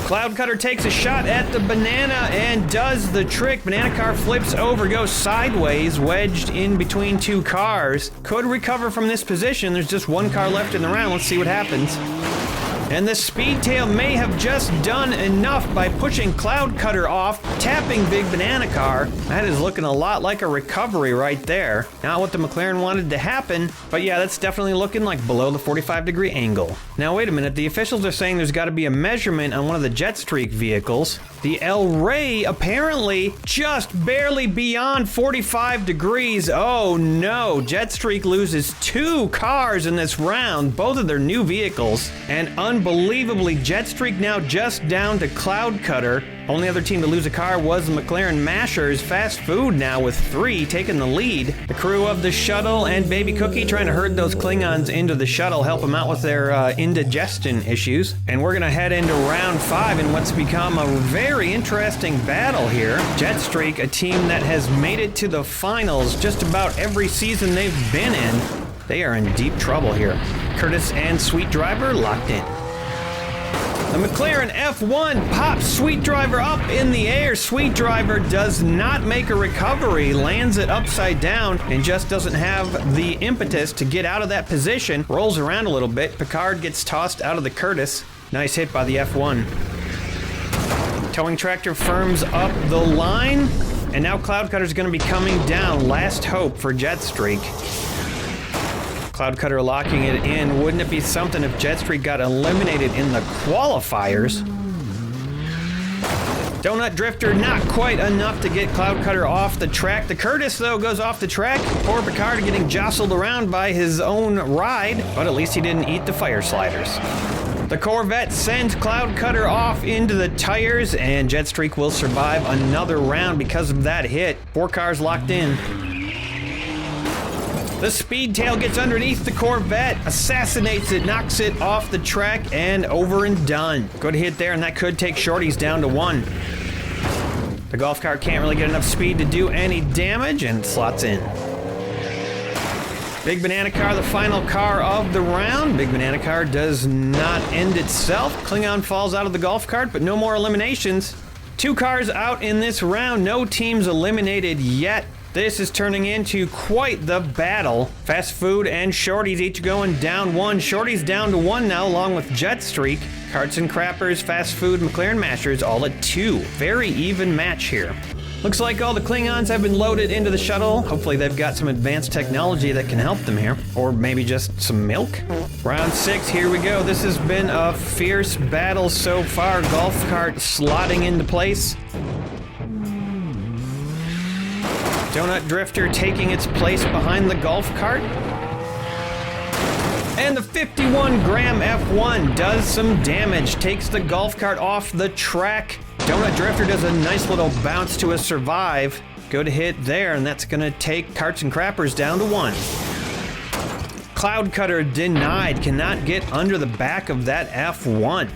Cloud Cutter takes a shot at the banana and does the trick. Banana car flips over, goes sideways, wedged in between 2 cars. Could recover from this position. There's just 1 car left in the round. Let's see what happens. And the Speedtail may have just done enough by pushing Cloud Cutter off, tapping Big Banana Car. That is looking a lot like a recovery right there. Not what the McLaren wanted to happen, but yeah, that's definitely looking like below the 45-degree angle. Now wait a minute, the officials are saying there's got to be a measurement on one of the Jetstreak vehicles. The El Rey apparently just barely beyond 45 degrees. Oh no, Jetstreak loses 2 cars in this round, both of their new vehicles. And unbelievably, Jetstreak now just down to Cloud Cutter. Only other team to lose a car was the McLaren Mashers. Fast Food now with 3 taking the lead. The crew of the shuttle and Baby Cookie trying to herd those Klingons into the shuttle, help them out with their indigestion issues. And we're gonna head into round 5 in what's become a very interesting battle here. Jetstreak, a team that has made it to the finals just about every season they've been in. They are in deep trouble here. Curtis and Sweet Driver locked in. The McLaren F1 pops Sweet Driver up in the air. Sweet Driver does not make a recovery, lands it upside down, and just doesn't have the impetus to get out of that position. Rolls around a little bit. Picard gets tossed out of the Curtis. Nice hit by the F1. Towing tractor firms up the line, and now Cloud Cutter's going to be coming down. Last hope for Jetstreak. Cloud Cutter locking it in. Wouldn't it be something if Jetstreak got eliminated in the qualifiers? Donut Drifter not quite enough to get Cloud Cutter off the track. The Curtis, though, goes off the track. Poor Picard getting jostled around by his own ride, but at least he didn't eat the fire sliders. The Corvette sends Cloud Cutter off into the tires, and Jetstreak will survive another round because of that hit. 4 cars locked in. The Speedtail gets underneath the Corvette, assassinates it, knocks it off the track, and over and done. Good hit there, and that could take Shorty's down to 1. The golf cart can't really get enough speed to do any damage, and slots in. Big Banana Car, the final car of the round. Big Banana Car does not end itself. Klingon falls out of the golf cart, but no more eliminations. 2 cars out in this round, no teams eliminated yet. This is turning into quite the battle. Fast Food and Shorty's each going down 1. Shorty's down to 1 now, along with Jetstreak. Carts and Crappers, Fast Food, McLaren Mashers all at 2. Very even match here. Looks like all the Klingons have been loaded into the shuttle. Hopefully they've got some advanced technology that can help them here. Or maybe just some milk? Round 6, here we go. This has been a fierce battle so far. Golf cart slotting into place. Donut Drifter taking its place behind the golf cart. And the 51-gram F1 does some damage, takes the golf cart off the track. Donut Drifter does a nice little bounce to a survive. Good hit there, and that's gonna take Carts and Crappers down to 1. Cloud Cutter denied, cannot get under the back of that F1.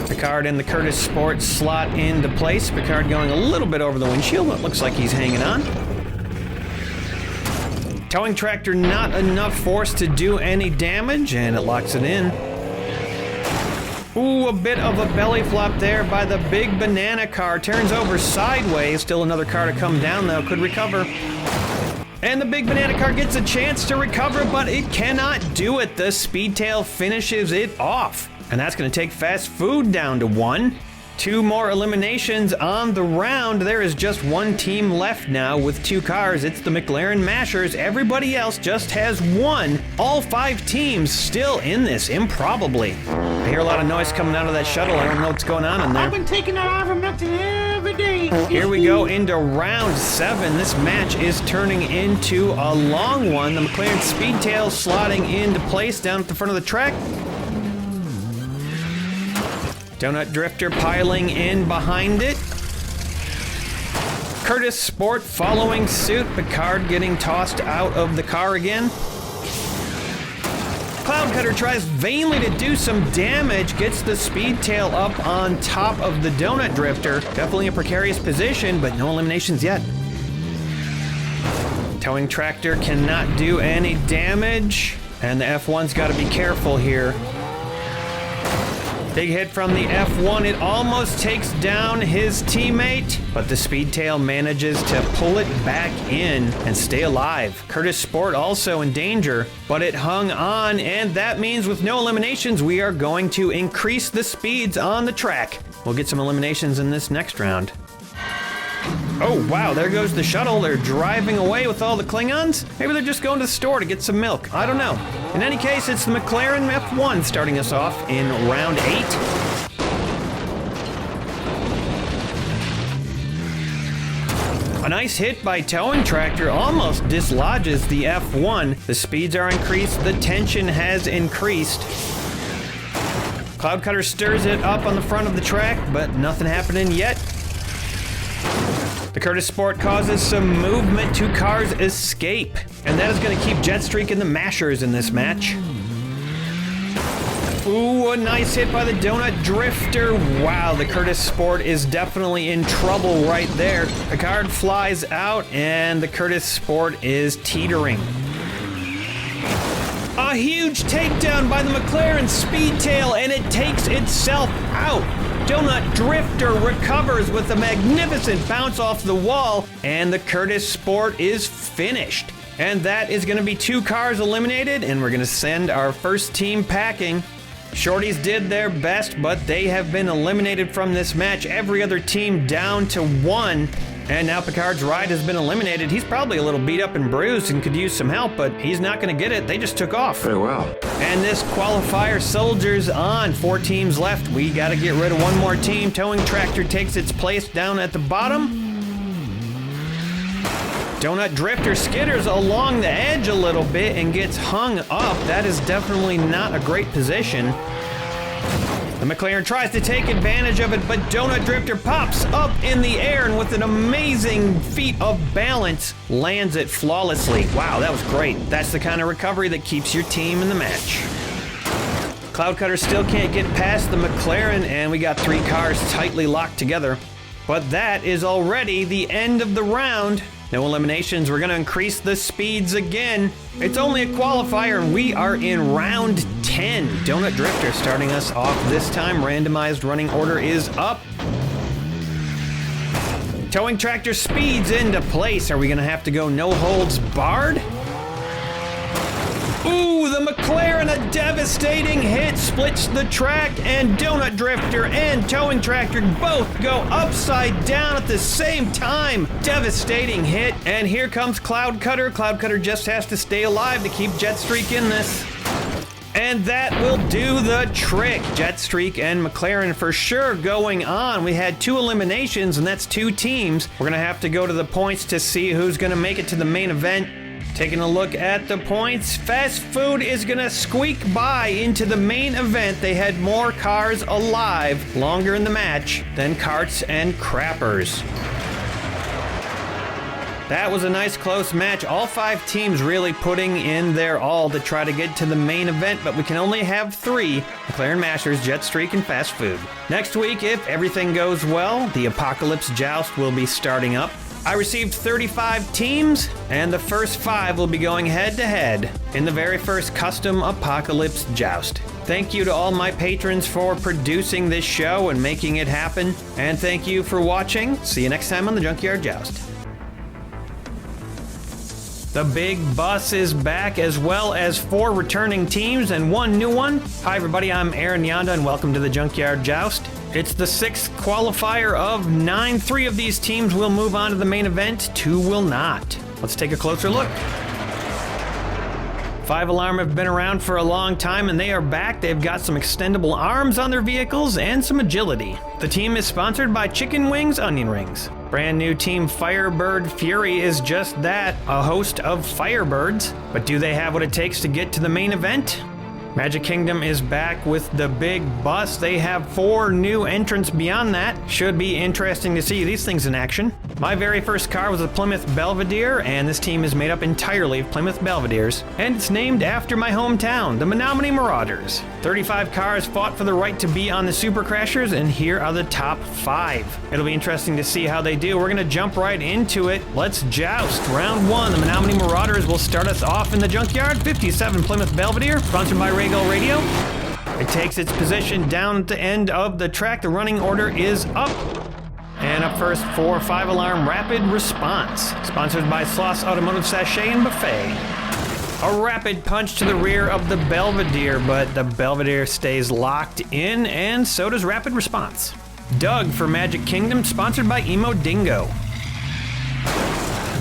Picard and the Curtis Sport slot into place. Picard going a little bit over the windshield, but looks like he's hanging on. Towing tractor not enough force to do any damage, and it locks it in. Ooh, a bit of a belly flop there by the Big Banana Car. Turns over sideways. Still another car to come down, though. Could recover. And the Big Banana Car gets a chance to recover, but it cannot do it. The Speedtail finishes it off. And that's going to take Fast Food down to 1. 2 more eliminations on the round. There is just 1 team left now with 2 cars. It's the McLaren Mashers. Everybody else just has 1. All 5 teams still in this, improbably. I hear a lot of noise coming out of that shuttle. I don't know what's going on in there. I've been taking that ivermectin every day. Here we go into round 7. This match is turning into a long one. The McLaren Speedtail slotting into place down at the front of the track. Donut Drifter piling in behind it. Curtis Sport following suit. Picard getting tossed out of the car again. Cloud Cutter tries vainly to do some damage, gets the Speedtail up on top of the Donut Drifter. Definitely a precarious position, but no eliminations yet. Towing tractor cannot do any damage, and the F1's got to be careful here. Big hit from the F1. It almost takes down his teammate, but the Speedtail manages to pull it back in and stay alive. Curtis Sport also in danger, but it hung on, and that means with no eliminations, we are going to increase the speeds on the track. We'll get some eliminations in this next round. Oh, wow, there goes the shuttle. They're driving away with all the Klingons. Maybe they're just going to the store to get some milk. I don't know. In any case, it's the McLaren F1 starting us off in round 8. A nice hit by Towing Tractor almost dislodges the F1. The speeds are increased. The tension has increased. Cloud Cutter stirs it up on the front of the track, but nothing happening yet. The Curtis Sport causes some movement. 2 cars escape, and that is going to keep Jetstreak and the Mashers in this match. Ooh, a nice hit by the Donut Drifter. Wow, the Curtis Sport is definitely in trouble right there. The card flies out, and the Curtis Sport is teetering. A huge takedown by the McLaren Speedtail, and it takes itself out. Donut Drifter recovers with a magnificent bounce off the wall, and the Curtis Sport is finished. And that is going to be 2 cars eliminated, and we're going to send our first team packing. Shorties did their best, but they have been eliminated from this match. Every other team down to 1. And now Picard's ride has been eliminated. He's probably a little beat up and bruised and could use some help, but he's not going to get it. They just took off. Very well. And this qualifier soldiers on. 4 teams left. We got to get rid of one more team. Towing Tractor takes its place down at the bottom. Donut Drifter skitters along the edge a little bit and gets hung up. That is definitely not a great position. The McLaren tries to take advantage of it, but Donut Drifter pops up in the air and with an amazing feat of balance, lands it flawlessly. Wow, that was great. That's the kind of recovery that keeps your team in the match. Cloud Cutter still can't get past the McLaren, and we got 3 cars tightly locked together. But that is already the end of the round. No eliminations. We're going to increase the speeds again. It's only a qualifier, and we are in round 10. Donut Drifter starting us off this time. Randomized running order is up. Towing Tractor speeds into place. Are we going to have to go no holds barred? Ooh, the McLaren, a devastating hit, splits the track, and Donut Drifter and Towing Tractor both go upside down at the same time. Devastating hit, and here comes Cloud Cutter. Cloud Cutter just has to stay alive to keep Jetstreak in this. And that will do the trick. Jetstreak and McLaren for sure going on. We had 2 eliminations, and that's 2 teams. We're gonna have to go to the points to see who's gonna make it to the main event. Taking a look at the points, Fast Food is gonna squeak by into the main event. They had more cars alive longer in the match than Carts and Crappers. That was a nice close match. All 5 teams really putting in their all to try to get to the main event, but we can only have 3, McLaren Mashers, Jetstreak, and Fast Food. Next week, if everything goes well, the Apocalypse Joust will be starting up. I received 35 teams, and the first 5 will be going head-to-head in the very first custom Apocalypse Joust. Thank you to all my patrons for producing this show and making it happen, and thank you for watching. See you next time on the Junkyard Joust. The big bus is back, as well as 4 returning teams and 1 new one. Hi everybody, I'm Aaron Yonda, and welcome to the Junkyard Joust. It's the 6th qualifier of 9. 3 of these teams will move on to the main event, 2 will not. Let's take a closer look. 5 Alarm have been around for a long time, and they are back. They've got some extendable arms on their vehicles and some agility. The team is sponsored by Chicken Wings Onion Rings. Brand new team Firebird Fury is just that, a host of Firebirds. But do they have what it takes to get to the main event? Magic Kingdom is back with the big bus. They have 4 new entrants beyond that. Should be interesting to see these things in action. My very first car was a Plymouth Belvedere, and this team is made up entirely of Plymouth Belvederes. And it's named after my hometown, the Menominee Marauders. 35 cars fought for the right to be on the Super Crashers, and here are the top 5. It'll be interesting to see how they do. We're gonna jump right into it. Let's joust. Round 1, the Menominee Marauders will start us off in the junkyard. 57 Plymouth Belvedere, sponsored by Regal Radio. It takes its position down at the end of the track. The running order is up. And up first for 5-alarm rapid response, sponsored by Sloss Automotive Sachet and Buffet. A rapid punch to the rear of the Belvedere, but the Belvedere stays locked in, and so does rapid response. Doug for Magic Kingdom, sponsored by Emo Dingo.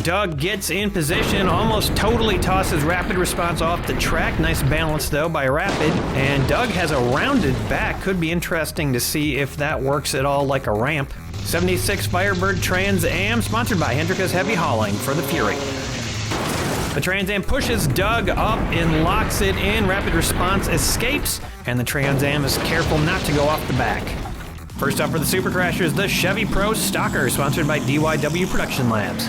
Doug gets in position, almost totally tosses rapid response off the track. Nice balance though by Rapid. And Doug has a rounded back. Could be interesting to see if that works at all like a ramp. 76 Firebird Trans Am, sponsored by Hendrika's Heavy Hauling for the Fury. The Trans Am pushes Doug up and locks it in. Rapid response escapes, and the Trans Am is careful not to go off the back. First up for the Super Crashers, the Chevy Pro Stalker, sponsored by DYW Production Labs.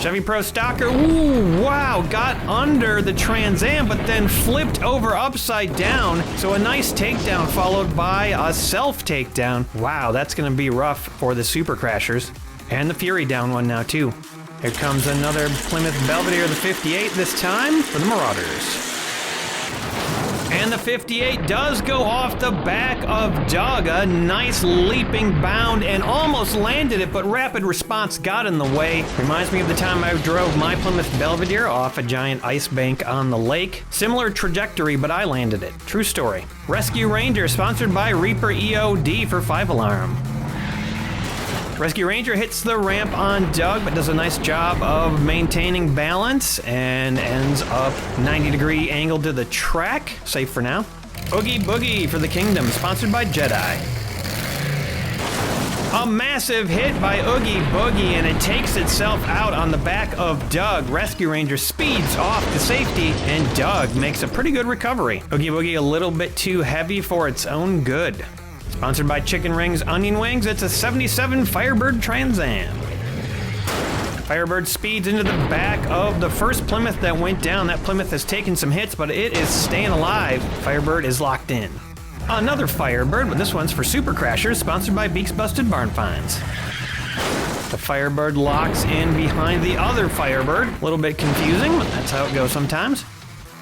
Chevy Pro Stalker, ooh, wow, got under the Trans Am, but then flipped over upside down. So a nice takedown followed by a self-takedown. Wow, that's gonna be rough for the Super Crashers. And the Fury down one now too. Here comes another Plymouth Belvedere, the 58 this time for the Marauders. And the 58 does go off the back of Doug. A nice leaping bound and almost landed it, but rapid response got in the way. Reminds me of the time I drove my Plymouth Belvedere off a giant ice bank on the lake. Similar trajectory, but I landed it. True story. Rescue Ranger, sponsored by Reaper EOD for 5-alarm. Rescue Ranger hits the ramp on Doug, but does a nice job of maintaining balance and ends up 90-degree angle to the track. Safe for now. Oogie Boogie for the Kingdom, sponsored by Jedi. A massive hit by Oogie Boogie, and it takes itself out on the back of Doug. Rescue Ranger speeds off to safety, and Doug makes a pretty good recovery. Oogie Boogie a little bit too heavy for its own good. Sponsored by Chicken Rings Onion Wings, it's a 77 Firebird Trans Am. Firebird speeds into the back of the first Plymouth that went down. That Plymouth has taken some hits, but it is staying alive. Firebird is locked in. Another Firebird, but this one's for Super Crashers, sponsored by Beaks Busted Barn Finds. The Firebird locks in behind the other Firebird. A little bit confusing, but that's how it goes sometimes.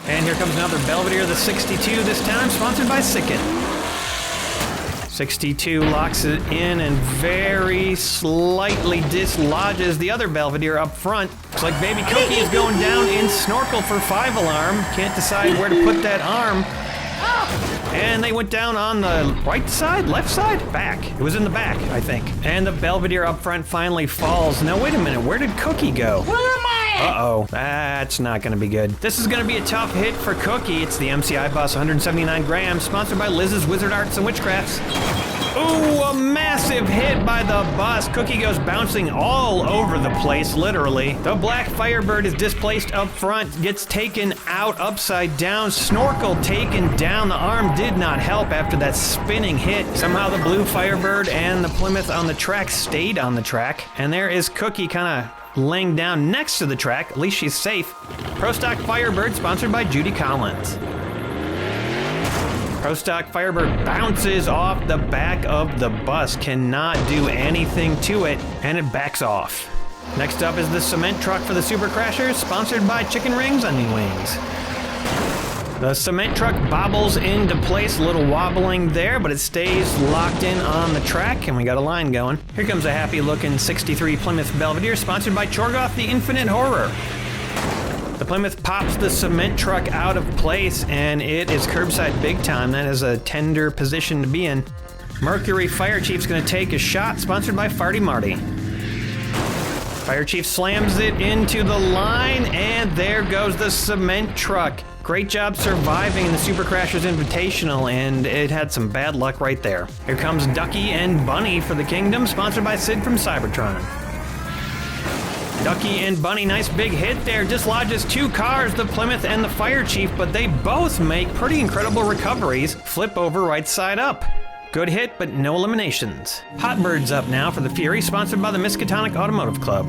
And here comes another Belvedere, the 62 this time, sponsored by Sicken. 62 locks it in and very slightly dislodges the other Belvedere up front. Looks like Baby Cookie is going down in Snorkel for 5-alarm. Can't decide where to put that arm. And they went down on the right side, left side, back. It was in the back, I think. And the Belvedere up front finally falls. Now wait a minute, where did Cookie go? Where am I? Uh-oh, that's not gonna be good. This is gonna be a tough hit for Cookie. It's the MCI bus, 179 grams, sponsored by Liz's Wizard Arts and Witchcrafts. Ooh, a massive hit by the bus. Cookie goes bouncing all over the place, literally. The black Firebird is displaced up front, gets taken out upside down. Snorkel taken down. The arm did not help after that spinning hit. Somehow the blue Firebird and the Plymouth on the track stayed on the track. And there is Cookie kind of laying down next to the track. At least she's safe. Pro Stock Firebird, sponsored by Judy Collins. Pro Stock Firebird bounces off the back of the bus, cannot do anything to it, and it backs off. Next up is the cement truck for the Super Crashers, sponsored by Chicken Rings Onion Wings. The cement truck bobbles into place, a little wobbling there, but it stays locked in on the track, and we got a line going. Here comes a happy-looking 63 Plymouth Belvedere, sponsored by Chorgoth the Infinite Horror. The Plymouth pops the cement truck out of place, and it is curbside big time. That is a tender position to be in. Mercury Fire Chief's gonna take a shot, sponsored by Farty Marty. Fire Chief slams it into the line, and there goes the cement truck. Great job surviving in the Super Crashers Invitational, and it had some bad luck right there. Here comes Ducky and Bunny for the Kingdom, sponsored by Sid from Cybertron. Ducky and Bunny, nice big hit there, dislodges two cars, the Plymouth and the Fire Chief, but they both make pretty incredible recoveries, flip over right side up. Good hit, but no eliminations. Hot Bird's up now for the Fury, sponsored by the Miskatonic Automotive Club.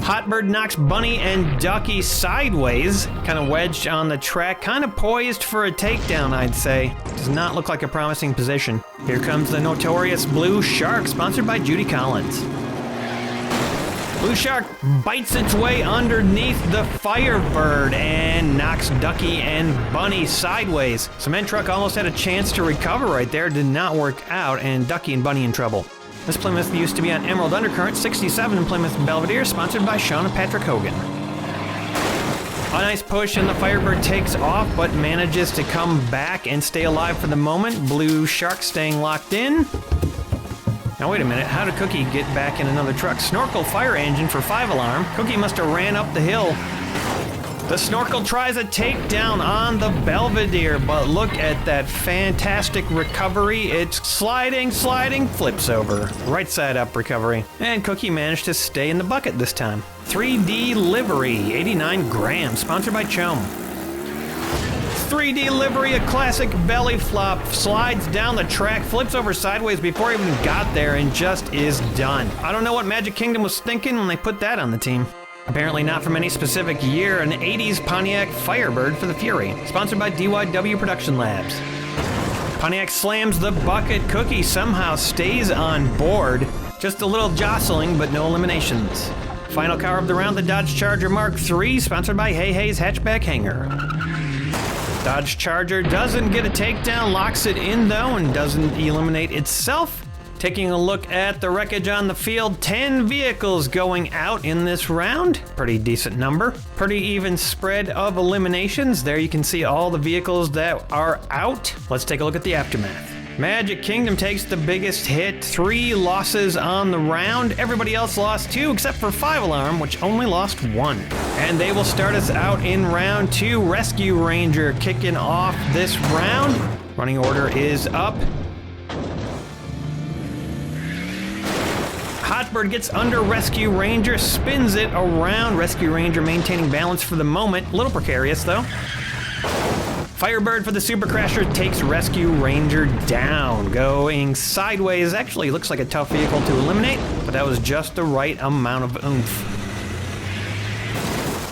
Hotbird knocks Bunny and Ducky sideways, kind of wedged on the track, kind of poised for a takedown, I'd say. Does not look like a promising position. Here comes the notorious Blue Shark, sponsored by Judy Collins. Blue Shark bites its way underneath the Firebird and knocks Ducky and Bunny sideways. Cement Truck almost had a chance to recover right there, did not work out, and Ducky and Bunny in trouble. This Plymouth used to be on Emerald Undercurrent 67 in Plymouth Belvedere, sponsored by Sean and Patrick Hogan. A nice push and the Firebird takes off, but manages to come back and stay alive for the moment. Blue Shark staying locked in. Now wait a minute, how did Cookie get back in another truck? Snorkel fire engine for 5 alarm. Cookie must have ran up the hill. The Snorkel tries a takedown on the Belvedere, but look at that fantastic recovery. It's sliding, flips over. Right side up recovery. And Cookie managed to stay in the bucket this time. 3D Livery, 89 grams, sponsored by Chum. 3D Livery, a classic belly flop, slides down the track, flips over sideways before he even got there, and just is done. I don't know what Magic Kingdom was thinking when they put that on the team. Apparently not from any specific year, an 80s Pontiac Firebird for the Fury, sponsored by DYW Production Labs. Pontiac slams the bucket. Cookie somehow stays on board. Just a little jostling, but no eliminations. Final car of the round, the Dodge Charger Mark III, sponsored by Hey Hey's Hatchback Hangar. Dodge Charger doesn't get a takedown, locks it in though, and doesn't eliminate itself. Taking a look at the wreckage on the field, 10 vehicles going out in this round. Pretty decent number. Pretty even spread of eliminations. There you can see all the vehicles that are out. Let's take a look at the aftermath. Magic Kingdom takes the biggest hit, 3 losses on the round. Everybody else lost 2 except for 5 Alarm, which only lost 1. And they will start us out in round 2. Rescue Ranger kicking off this round. Running order is up. Hotbird gets under Rescue Ranger, spins it around. Rescue Ranger maintaining balance for the moment. A little precarious though. Firebird for the Super Crasher takes Rescue Ranger down. Going sideways. Actually looks like a tough vehicle to eliminate, but that was just the right amount of oomph.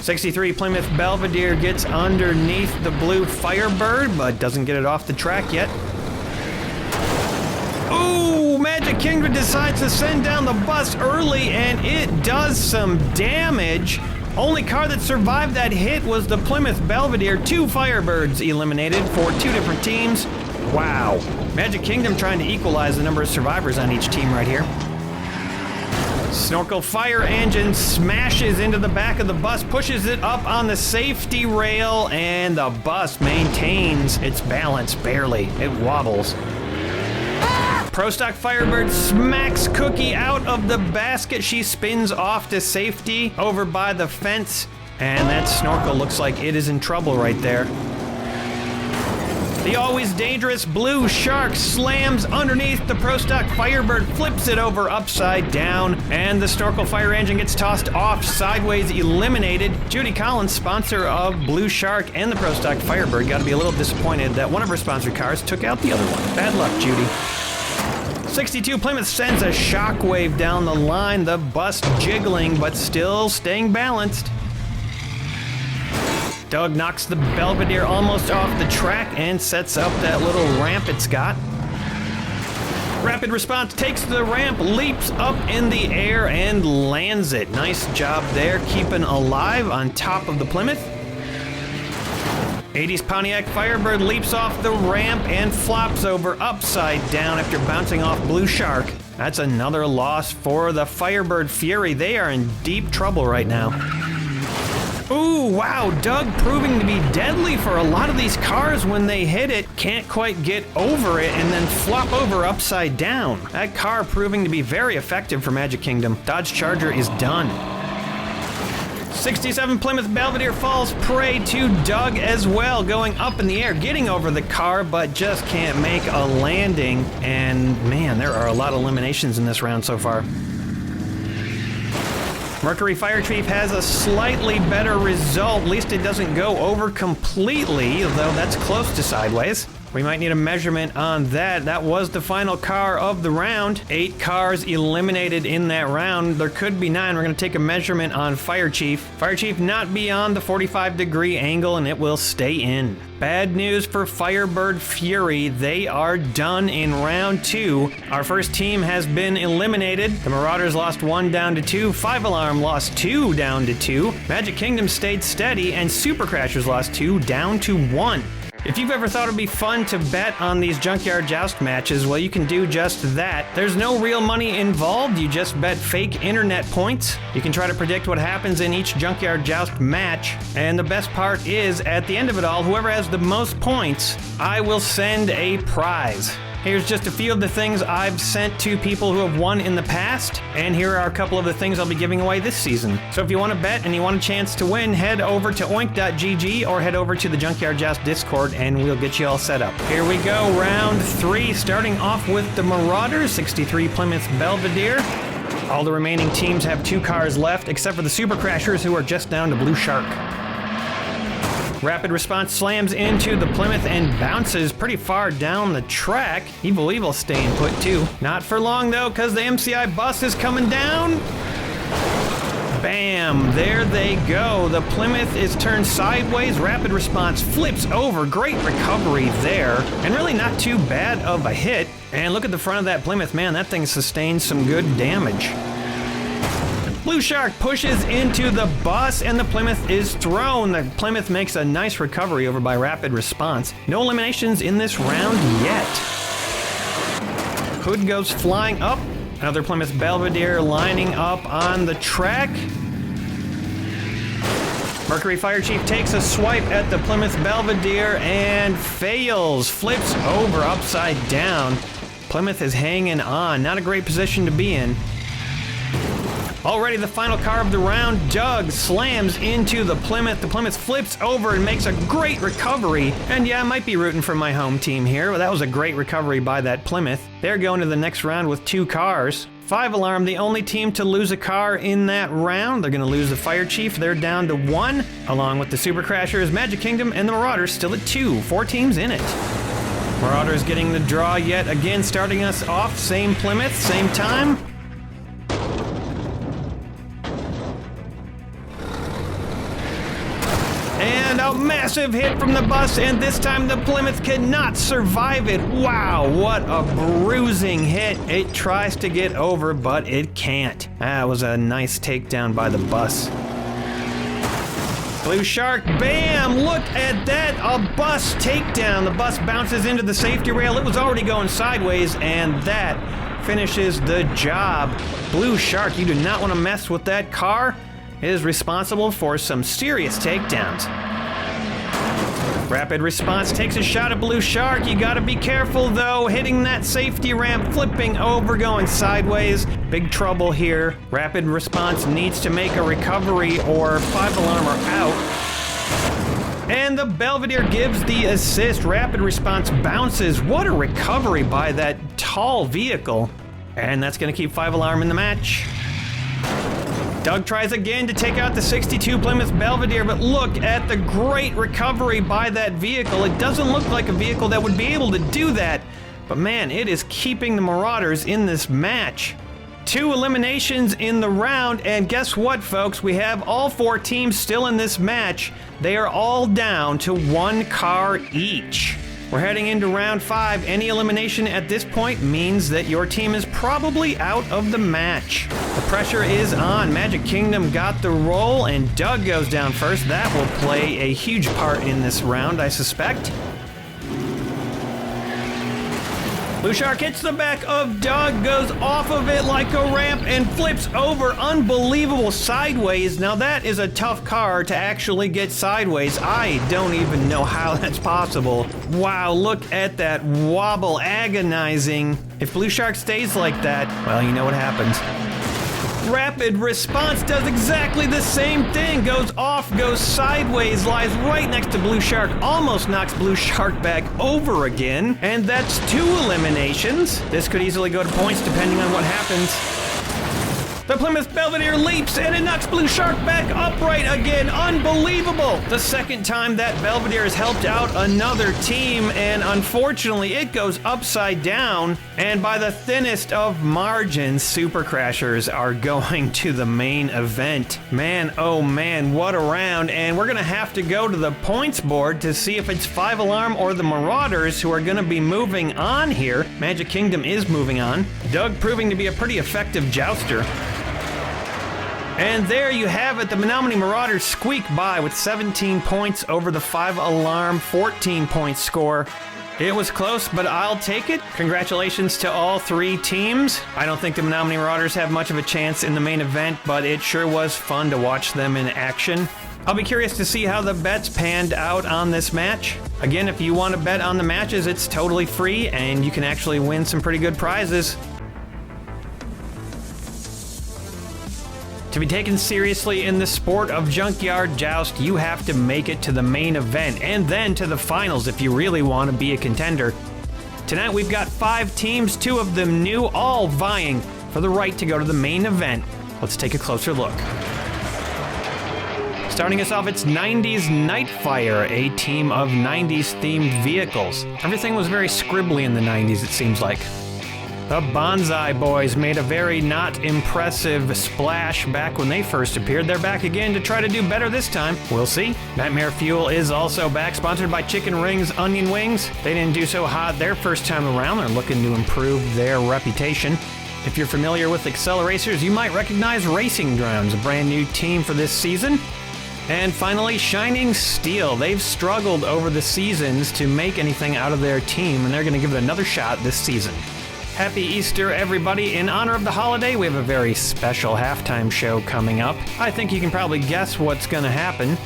63 Plymouth Belvedere gets underneath the blue Firebird, but doesn't get it off the track yet. Ooh, Magic Kingdom decides to send down the bus early, and it does some damage. Only car that survived that hit was the Plymouth Belvedere. 2 Firebirds eliminated for 2 different teams. Wow. Magic Kingdom trying to equalize the number of survivors on each team right here. Snorkel fire engine smashes into the back of the bus, pushes it up on the safety rail, and the bus maintains its balance barely. It wobbles. Pro Stock Firebird smacks Cookie out of the basket. She spins off to safety over by the fence, and that Snorkel looks like it is in trouble right there. The always dangerous Blue Shark slams underneath the Pro Stock Firebird, flips it over upside down, and the Snorkel fire engine gets tossed off sideways, eliminated. Judy Collins, sponsor of Blue Shark and the Pro Stock Firebird, got to be a little disappointed that one of her sponsored cars took out the other one. Bad luck, Judy. 62 Plymouth sends a shockwave down the line, the bus jiggling but still staying balanced. Doug knocks the Belvedere almost off the track and sets up that little ramp it's got. Rapid Response takes the ramp, leaps up in the air and lands it. Nice job there, keeping alive on top of the Plymouth. 80s Pontiac Firebird leaps off the ramp and flops over upside down after bouncing off Blue Shark. That's another loss for the Firebird Fury. They are in deep trouble right now. Ooh, wow, Doug proving to be deadly for a lot of these cars when they hit it. Can't quite get over it and then flop over upside down. That car proving to be very effective for Magic Kingdom. Dodge Charger is done. 67 Plymouth Belvedere falls prey to Doug as well, going up in the air, getting over the car, but just can't make a landing. And man, there are a lot of eliminations in this round so far. Mercury Fire Chief has a slightly better result. At least it doesn't go over completely, though that's close to sideways. We might need a measurement on that. That was the final car of the round. 8 cars eliminated in that round. There could be 9. We're going to take a measurement on Fire Chief. Fire Chief not beyond the 45-degree angle, and it will stay in. Bad news for Firebird Fury. They are done in round 2. Our first team has been eliminated. The Marauders lost 1 down to 2. 5 Alarm lost 2 down to 2. Magic Kingdom stayed steady, and Super Crashers lost 2 down to 1. If you've ever thought it'd be fun to bet on these Junkyard Joust matches, well, you can do just that. There's no real money involved. You just bet fake internet points. You can try to predict what happens in each Junkyard Joust match. And the best part is, at the end of it all, whoever has the most points, I will send a prize. Here's just a few of the things I've sent to people who have won in the past, and here are a couple of the things I'll be giving away this season. So if you want to bet and you want a chance to win, head over to oink.gg or head over to the Junkyard Joust Discord and we'll get you all set up. Here we go, round 3, starting off with the Marauders, 63 Plymouth Belvedere. All the remaining teams have 2 cars left, except for the Super Crashers, who are just down to Blue Shark. Rapid Response slams into the Plymouth and bounces pretty far down the track. Evil staying put too. Not for long though, because the MCI bus is coming down. Bam, there they go. The Plymouth is turned sideways. Rapid Response flips over. Great recovery there. And really not too bad of a hit. And look at the front of that Plymouth. Man, that thing sustained some good damage. Blue Shark pushes into the bus and the Plymouth is thrown. The Plymouth makes a nice recovery over by Rapid Response. No eliminations in this round yet. Hood goes flying up. Another Plymouth Belvedere lining up on the track. Mercury Fire Chief takes a swipe at the Plymouth Belvedere and fails. Flips over upside down. Plymouth is hanging on. Not a great position to be in. Already the final car of the round, Doug slams into the Plymouth. The Plymouth flips over and makes a great recovery. And yeah, I might be rooting for my home team here, but that was a great recovery by that Plymouth. They're going to the next round with 2 cars. 5 Alarm, the only team to lose a car in that round. They're going to lose the Fire Chief. They're down to 1, along with the Super Crashers, Magic Kingdom, and the Marauders still at 2. 4 teams in it. Marauders getting the draw yet again, starting us off. Same Plymouth, same time. And a massive hit from the bus, and this time the Plymouth cannot survive it. Wow, what a bruising hit. It tries to get over, but it can't. That was a nice takedown by the bus. Blue Shark, bam! Look at that, a bus takedown. The bus bounces into the safety rail. It was already going sideways, and that finishes the job. Blue Shark, you do not want to mess with that car. It is responsible for some serious takedowns. Rapid Response takes a shot at Blue Shark. You gotta be careful though, hitting that safety ramp, flipping over, going sideways. Big trouble here. Rapid Response needs to make a recovery or 5 Alarm are out. And the Belvedere gives the assist. Rapid Response bounces. What a recovery by that tall vehicle. And that's gonna keep 5 Alarm in the match. Doug tries again to take out the 62 Plymouth Belvedere, but look at the great recovery by that vehicle. It doesn't look like a vehicle that would be able to do that, but man, it is keeping the Marauders in this match. 2 eliminations in the round, and guess what, folks? We have all 4 teams still in this match. They are all down to 1 car each. We're heading into round 5. Any elimination at this point means that your team is probably out of the match. The pressure is on. Magic Kingdom got the roll, and Doug goes down first. That will play a huge part in this round, I suspect. Blue Shark hits the back of Doug, goes off of it like a ramp, and flips over unbelievable sideways. Now that is a tough car to actually get sideways. I don't even know how that's possible. Wow, look at that wobble, agonizing. If Blue Shark stays like that, well, you know what happens. Rapid Response does exactly the same thing. Goes off, goes sideways, lies right next to Blue Shark, almost knocks Blue Shark back over again. And that's 2 eliminations. This could easily go to points depending on what happens. The Plymouth Belvedere leaps and it knocks Blue Shark back upright again. Unbelievable. The second time that Belvedere has helped out another team, and unfortunately it goes upside down. And by the thinnest of margins, Super Crashers are going to the main event. Man, oh man, what a round. And we're gonna have to go to the points board to see if it's 5 Alarm or the Marauders who are gonna be moving on here. Magic Kingdom is moving on. Doug proving to be a pretty effective jouster. And there you have it, the Menominee Marauders squeak by with 17 points over the 5 Alarm 14-point score. It was close, but I'll take it. Congratulations to all 3 teams. I don't think the Menominee Marauders have much of a chance in the main event, but it sure was fun to watch them in action. I'll be curious to see how the bets panned out on this match. Again, if you want to bet on the matches, it's totally free, and you can actually win some pretty good prizes. To be taken seriously in the sport of Junkyard Joust, you have to make it to the main event and then to the finals if you really want to be a contender. Tonight we've got 5 teams, 2 of them new, all vying for the right to go to the main event. Let's take a closer look. Starting us off, it's 90s Nightfire, a team of 90s themed vehicles. Everything was very scribbly in the 90s, it seems like. The Bonsai Boys made a very not impressive splash back when they first appeared. They're back again to try to do better this time. We'll see. Nightmare Fuel is also back, sponsored by Chicken Rings Onion Wings. They didn't do so hot their first time around. They're looking to improve their reputation. If you're familiar with Acceleracers, you might recognize Racing Drones, a brand new team for this season. And finally, Shining Steel. They've struggled over the seasons to make anything out of their team, and they're going to give it another shot this season. Happy Easter, everybody. In honor of the holiday, we have a very special halftime show coming up. I think you can probably guess what's going to happen.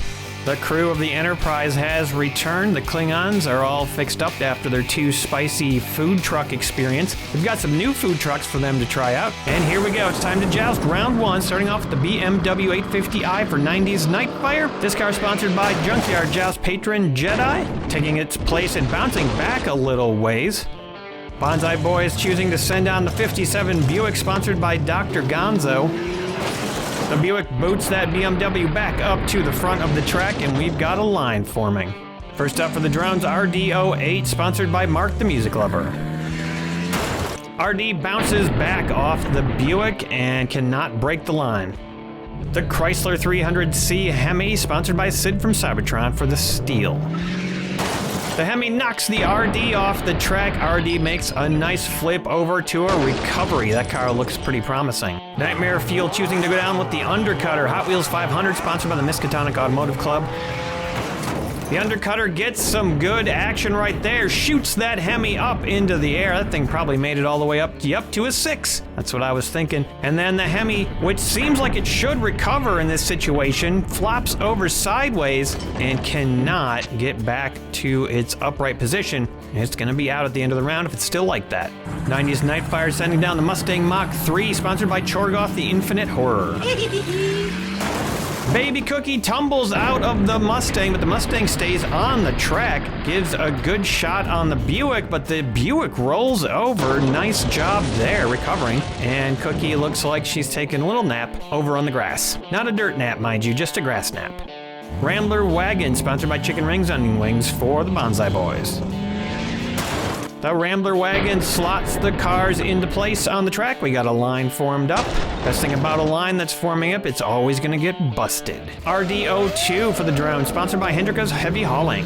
The crew of the Enterprise has returned. The Klingons are all fixed up after their 2 spicy food truck experience. We've got some new food trucks for them to try out. And here we go. It's time to joust round 1, starting off with the BMW 850i for 90s Nightfire. This car is sponsored by Junkyard Joust patron Jedi, taking its place and bouncing back a little ways. Bonsai Boys choosing to send on the 57 Buick, sponsored by Dr. Gonzo. The Buick boots that BMW back up to the front of the track, and we've got a line forming. First up for the drones, RD08, sponsored by Mark the Music Lover. RD bounces back off the Buick and cannot break the line. The Chrysler 300C Hemi, sponsored by Sid from Cybertron, for the steal. The Hemi knocks the RD off the track. RD makes a nice flip over to a recovery. That car looks pretty promising. Nightmare Fuel choosing to go down with the Undercutter Hot Wheels 500, sponsored by the Miskatonic Automotive Club. The Undercutter gets some good action right there, shoots that Hemi up into the air. That thing probably made it all the way up to a 6. That's what I was thinking. And then the Hemi, which seems like it should recover in this situation, flops over sideways and cannot get back to its upright position. It's going to be out at the end of the round if it's still like that. 90s Nightfire sending down the Mustang Mach 3, sponsored by Chorgoth the Infinite Horror. Baby Cookie tumbles out of the Mustang, but the Mustang stays on the track, gives a good shot on the Buick, but the Buick rolls over. Nice job there, recovering. And Cookie looks like she's taking a little nap over on the grass. Not a dirt nap, mind you, just a grass nap. Rambler Wagon, sponsored by Chicken Rings Onion Wings, for the Bonsai Boys. The Rambler Wagon slots the cars into place on the track. We got a line formed up. Best thing about a line that's forming up, it's always gonna get busted. RD02 for the drone, sponsored by Hendrika's Heavy Hauling.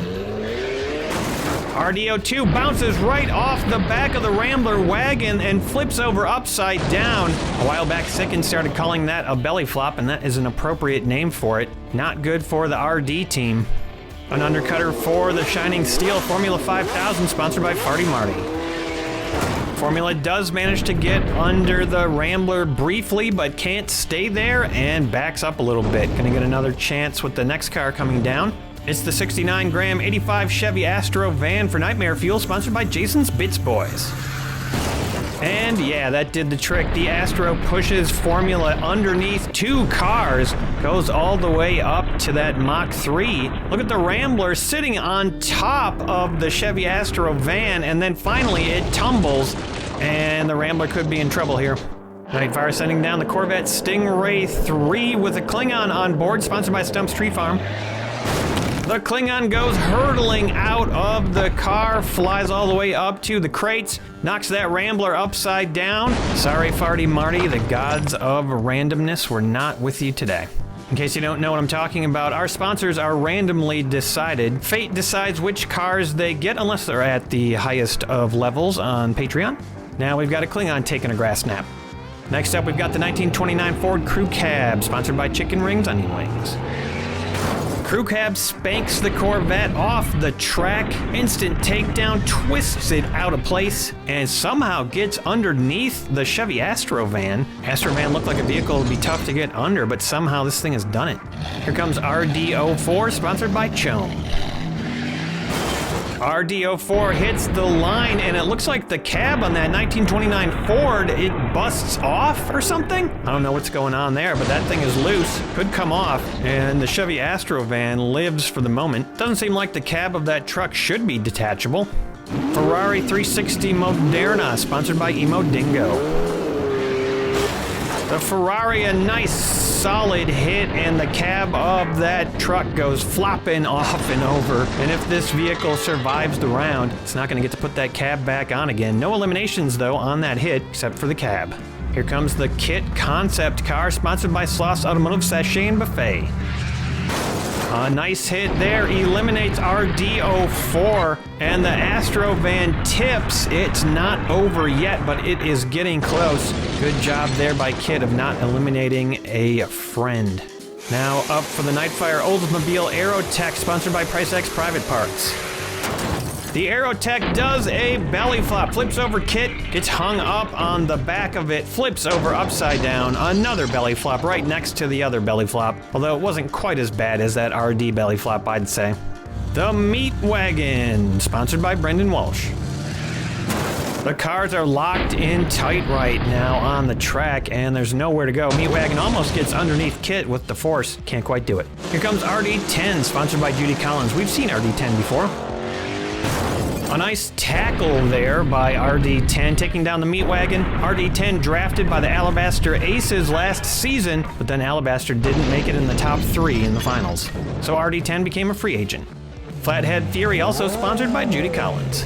RD02 bounces right off the back of the Rambler Wagon and flips over upside down. A while back, Sicken started calling that a belly flop, and that is an appropriate name for it. Not good for the RD team. An Undercutter for the Shining Steel Formula 5000, sponsored by Farty Marty. Formula does manage to get under the Rambler briefly, but can't stay there and backs up a little bit. Gonna get another chance with the next car coming down. It's the 69-gram 85 Chevy Astro van for Nightmare Fuel, sponsored by Jason's Bits Boys. And yeah, that did the trick. The Astro pushes Formula underneath 2 cars, goes all the way up to that Mach 3. Look at the Rambler sitting on top of the Chevy Astro van, and then finally it tumbles, and the Rambler could be in trouble here. Nightfire sending down the Corvette Stingray 3 with a Klingon on board, sponsored by Stump's Tree Farm. The Klingon goes hurtling out of the car, flies all the way up to the crates, knocks that Rambler upside down. Sorry, Farty Marty, the gods of randomness were not with you today. In case you don't know what I'm talking about, our sponsors are randomly decided. Fate decides which cars they get unless they're at the highest of levels on Patreon. Now we've got a Klingon taking a grass nap. Next up, we've got the 1929 Ford Crew Cab, sponsored by Chicken Rings Onion Wings. Crew Cab spanks the Corvette off the track, instant takedown, twists it out of place, and somehow gets underneath the Chevy Astrovan. Astrovan looked like a vehicle would be tough to get under, but somehow this thing has done it. Here comes RD04, sponsored by Chome. RD04 hits the line, and it looks like the cab on that 1929 Ford, it busts off or something? I don't know what's going on there, but that thing is loose. Could come off, and the Chevy Astrovan lives for the moment. Doesn't seem like the cab of that truck should be detachable. Ferrari 360 Moderna, sponsored by Emo Dingo. The Ferrari, a nice solid hit, and the cab of that truck goes flopping off and over. And if this vehicle survives the round, it's not going to get to put that cab back on again. No eliminations, though, on that hit, except for the cab. Here comes the Kit concept car, sponsored by Sloss Automotive Sachet and Buffet. A nice hit there, eliminates RD04, and the Astrovan tips. It's not over yet, but it is getting close. Good job there by Kit of not eliminating a friend. Now up for the Nightfire Oldsmobile Aerotech, sponsored by PriceX Private Parts. The Aerotech does a belly flop, flips over Kit, gets hung up on the back of it, flips over upside down, another belly flop right next to the other belly flop, although it wasn't quite as bad as that RD belly flop, I'd say. The Meat Wagon, sponsored by Brendan Walsh. The cars are locked in tight right now on the track, and there's nowhere to go. Meat Wagon almost gets underneath Kit with the force, can't quite do it. Here comes RD10, sponsored by Judy Collins. We've seen RD10 before. A nice tackle there by RD10, taking down the Meat Wagon. RD10 drafted by the Alabaster Aces last season, but then Alabaster didn't make it in the top 3 in the finals. So RD10 became a free agent. Flathead Fury, also sponsored by Judy Collins.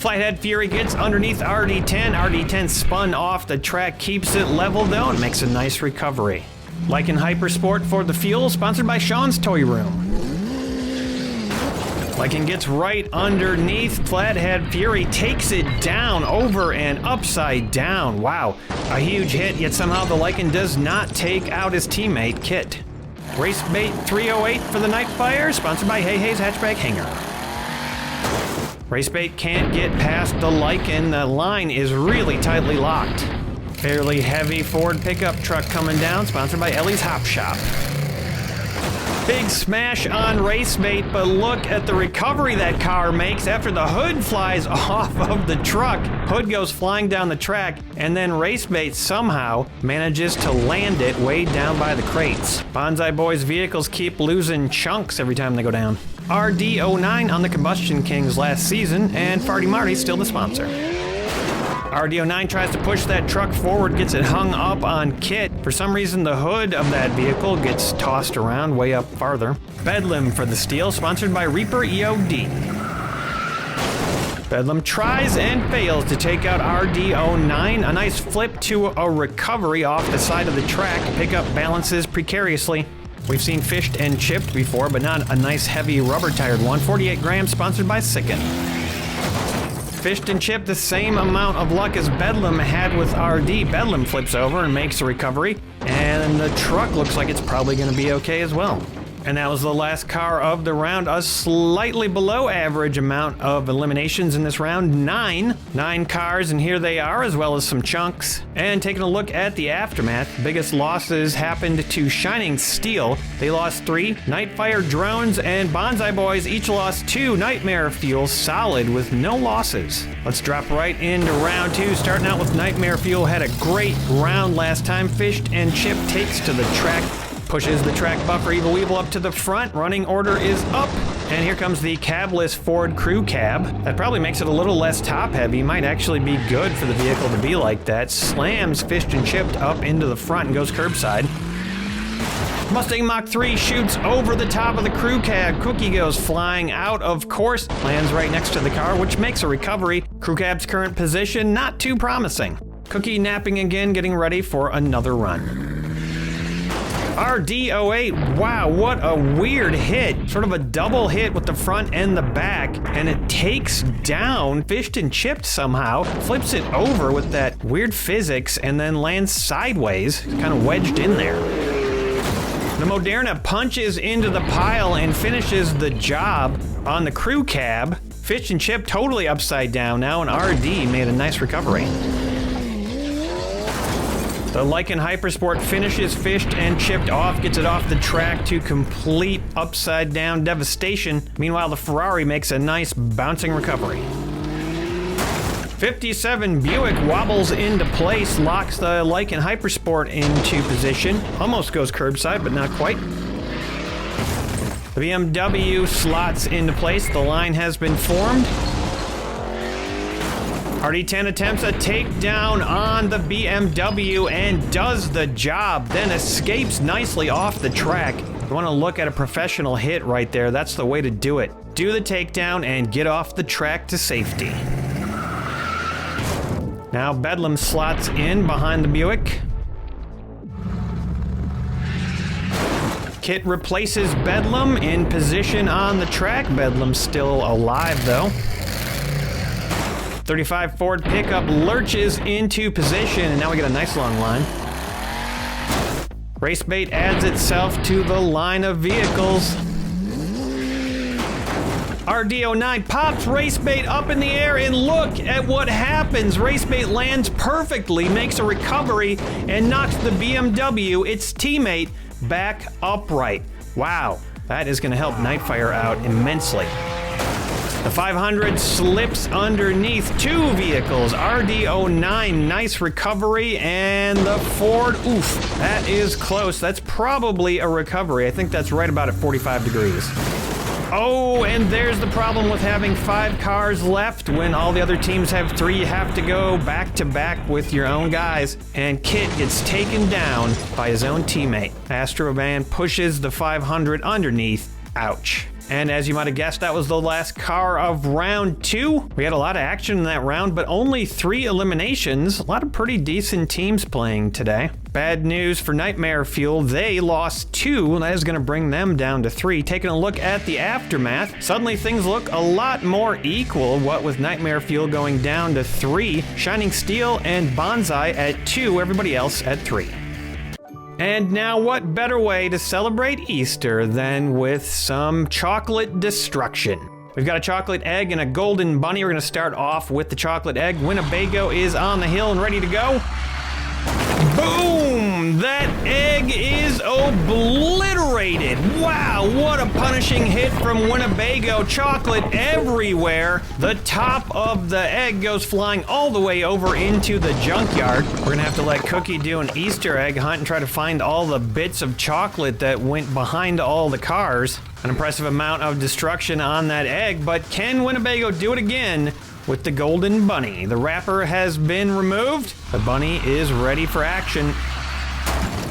Flathead Fury gets underneath RD10. RD10 spun off the track, keeps it level though, and makes a nice recovery. Like in Hypersport for the Fuel, sponsored by Sean's Toy Room. Lycan gets right underneath Flathead Fury, takes it down, over and upside down. Wow, a huge hit, yet somehow the Lycan does not take out his teammate, Kit. Race Bait 308 for the Nightfire, sponsored by Hey Hey's Hatchback Hanger. Race Bait can't get past the Lycan, the line is really tightly locked. Fairly heavy Ford pickup truck coming down, sponsored by Ellie's Hop Shop. Big smash on Race Bait, but look at the recovery that car makes after the hood flies off of the truck. Hood goes flying down the track, and then Race Bait somehow manages to land it way down by the crates. Bonsai Boys vehicles keep losing chunks every time they go down. RD09 on the Combustion Kings last season, and Farty Marty's still the sponsor. RD09 tries to push that truck forward, gets it hung up on Kit. For some reason, the hood of that vehicle gets tossed around way up farther. Bedlam for the steal, sponsored by Reaper EOD. Bedlam tries and fails to take out RD09. A nice flip to a recovery off the side of the track. Pickup balances precariously. We've seen fished and chipped before, but not a nice heavy rubber-tired one. 48 grams, sponsored by Sicken. Fished and chipped the same amount of luck as Bedlam had with RD. Bedlam flips over and makes a recovery, and the truck looks like it's probably going to be okay as well. And that was the last car of the round. A slightly below average amount of eliminations in this round. 9 cars, and here they are, as well as some chunks. And taking a look at the aftermath, biggest losses happened to Shining Steel. They lost 3. Nightfire Drones and Bonsai Boys each lost 2. Nightmare Fuel solid with no losses. Let's drop right into round 2, starting out with Nightmare Fuel. Had a great round last time. Fished and chipped, takes to the track. Pushes the track buffer Evil Weevil up to the front. Running order is up. And here comes the cabless Ford crew cab. That probably makes it a little less top heavy. Might actually be good for the vehicle to be like that. Slams Fished and Chipped up into the front and goes curbside. Mustang Mach 3 shoots over the top of the crew cab. Cookie goes flying out, of course, lands right next to the car, which makes a recovery. Crew cab's current position, not too promising. Cookie napping again, getting ready for another run. RD08, wow, what a weird hit. Sort of a double hit with the front and the back, and it takes down Fished and Chipped somehow, flips it over with that weird physics, and then lands sideways, kind of wedged in there. The Moderna punches into the pile and finishes the job on the crew cab. Fished and Chipped totally upside down now, and RD made a nice recovery. The Lycan Hypersport finishes Fished and Chipped off, gets it off the track to complete upside down devastation. Meanwhile, the Ferrari makes a nice bouncing recovery. 57 Buick wobbles into place, locks the Lycan Hypersport into position. Almost goes curbside, but not quite. The BMW slots into place. The line has been formed. RD10 attempts a takedown on the BMW and does the job, then escapes nicely off the track. You want to look at a professional hit right there. That's the way to do it. Do the takedown and get off the track to safety. Now Bedlam slots in behind the Buick. Kit replaces Bedlam in position on the track. Bedlam's still alive though. 35 Ford pickup lurches into position, and now we get a nice long line. Racebait adds itself to the line of vehicles. RD09 pops Racebait up in the air, and look at what happens. Racebait lands perfectly, makes a recovery, and knocks the BMW, its teammate, back upright. Wow, that is going to help Nightfire out immensely. The 500 slips underneath two vehicles. RD09, nice recovery, and the Ford, oof, that is close. That's probably a recovery. I think that's right about at 45 degrees. Oh, and there's the problem with having 5 cars left. When all the other teams have 3, you have to go back to back with your own guys. And Kit gets taken down by his own teammate. Astrovan pushes the 500 underneath. Ouch. And as you might have guessed, that was the last car of round 2. We had a lot of action in that round, but only 3 eliminations. A lot of pretty decent teams playing today. Bad news for Nightmare Fuel. They lost 2, and that is going to bring them down to 3. Taking a look at the aftermath, suddenly things look a lot more equal, what with Nightmare Fuel going down to 3, Shining Steel and Bonsai at 2, everybody else at 3. And now what better way to celebrate Easter than with some chocolate destruction? We've got a chocolate egg and a golden bunny. We're gonna start off with the chocolate egg. Winnebago is on the hill and ready to go. Boom! That egg is obliterated. Wow, what a punishing hit from Winnebago. Chocolate everywhere. The top of the egg goes flying all the way over into the junkyard. We're gonna have to let Cookie do an Easter egg hunt and try to find all the bits of chocolate that went behind all the cars. An impressive amount of destruction on that egg, but can Winnebago do it again with the golden bunny? The wrapper has been removed. The bunny is ready for action.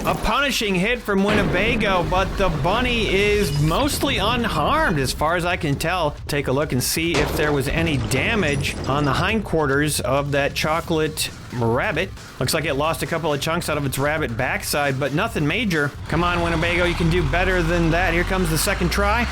A punishing hit from Winnebago, but the bunny is mostly unharmed as far as I can tell. Take a look and see if there was any damage on the hindquarters of that chocolate rabbit. Looks like it lost a couple of chunks out of its rabbit backside, but nothing major. Come on, Winnebago, you can do better than that. Here comes the second try.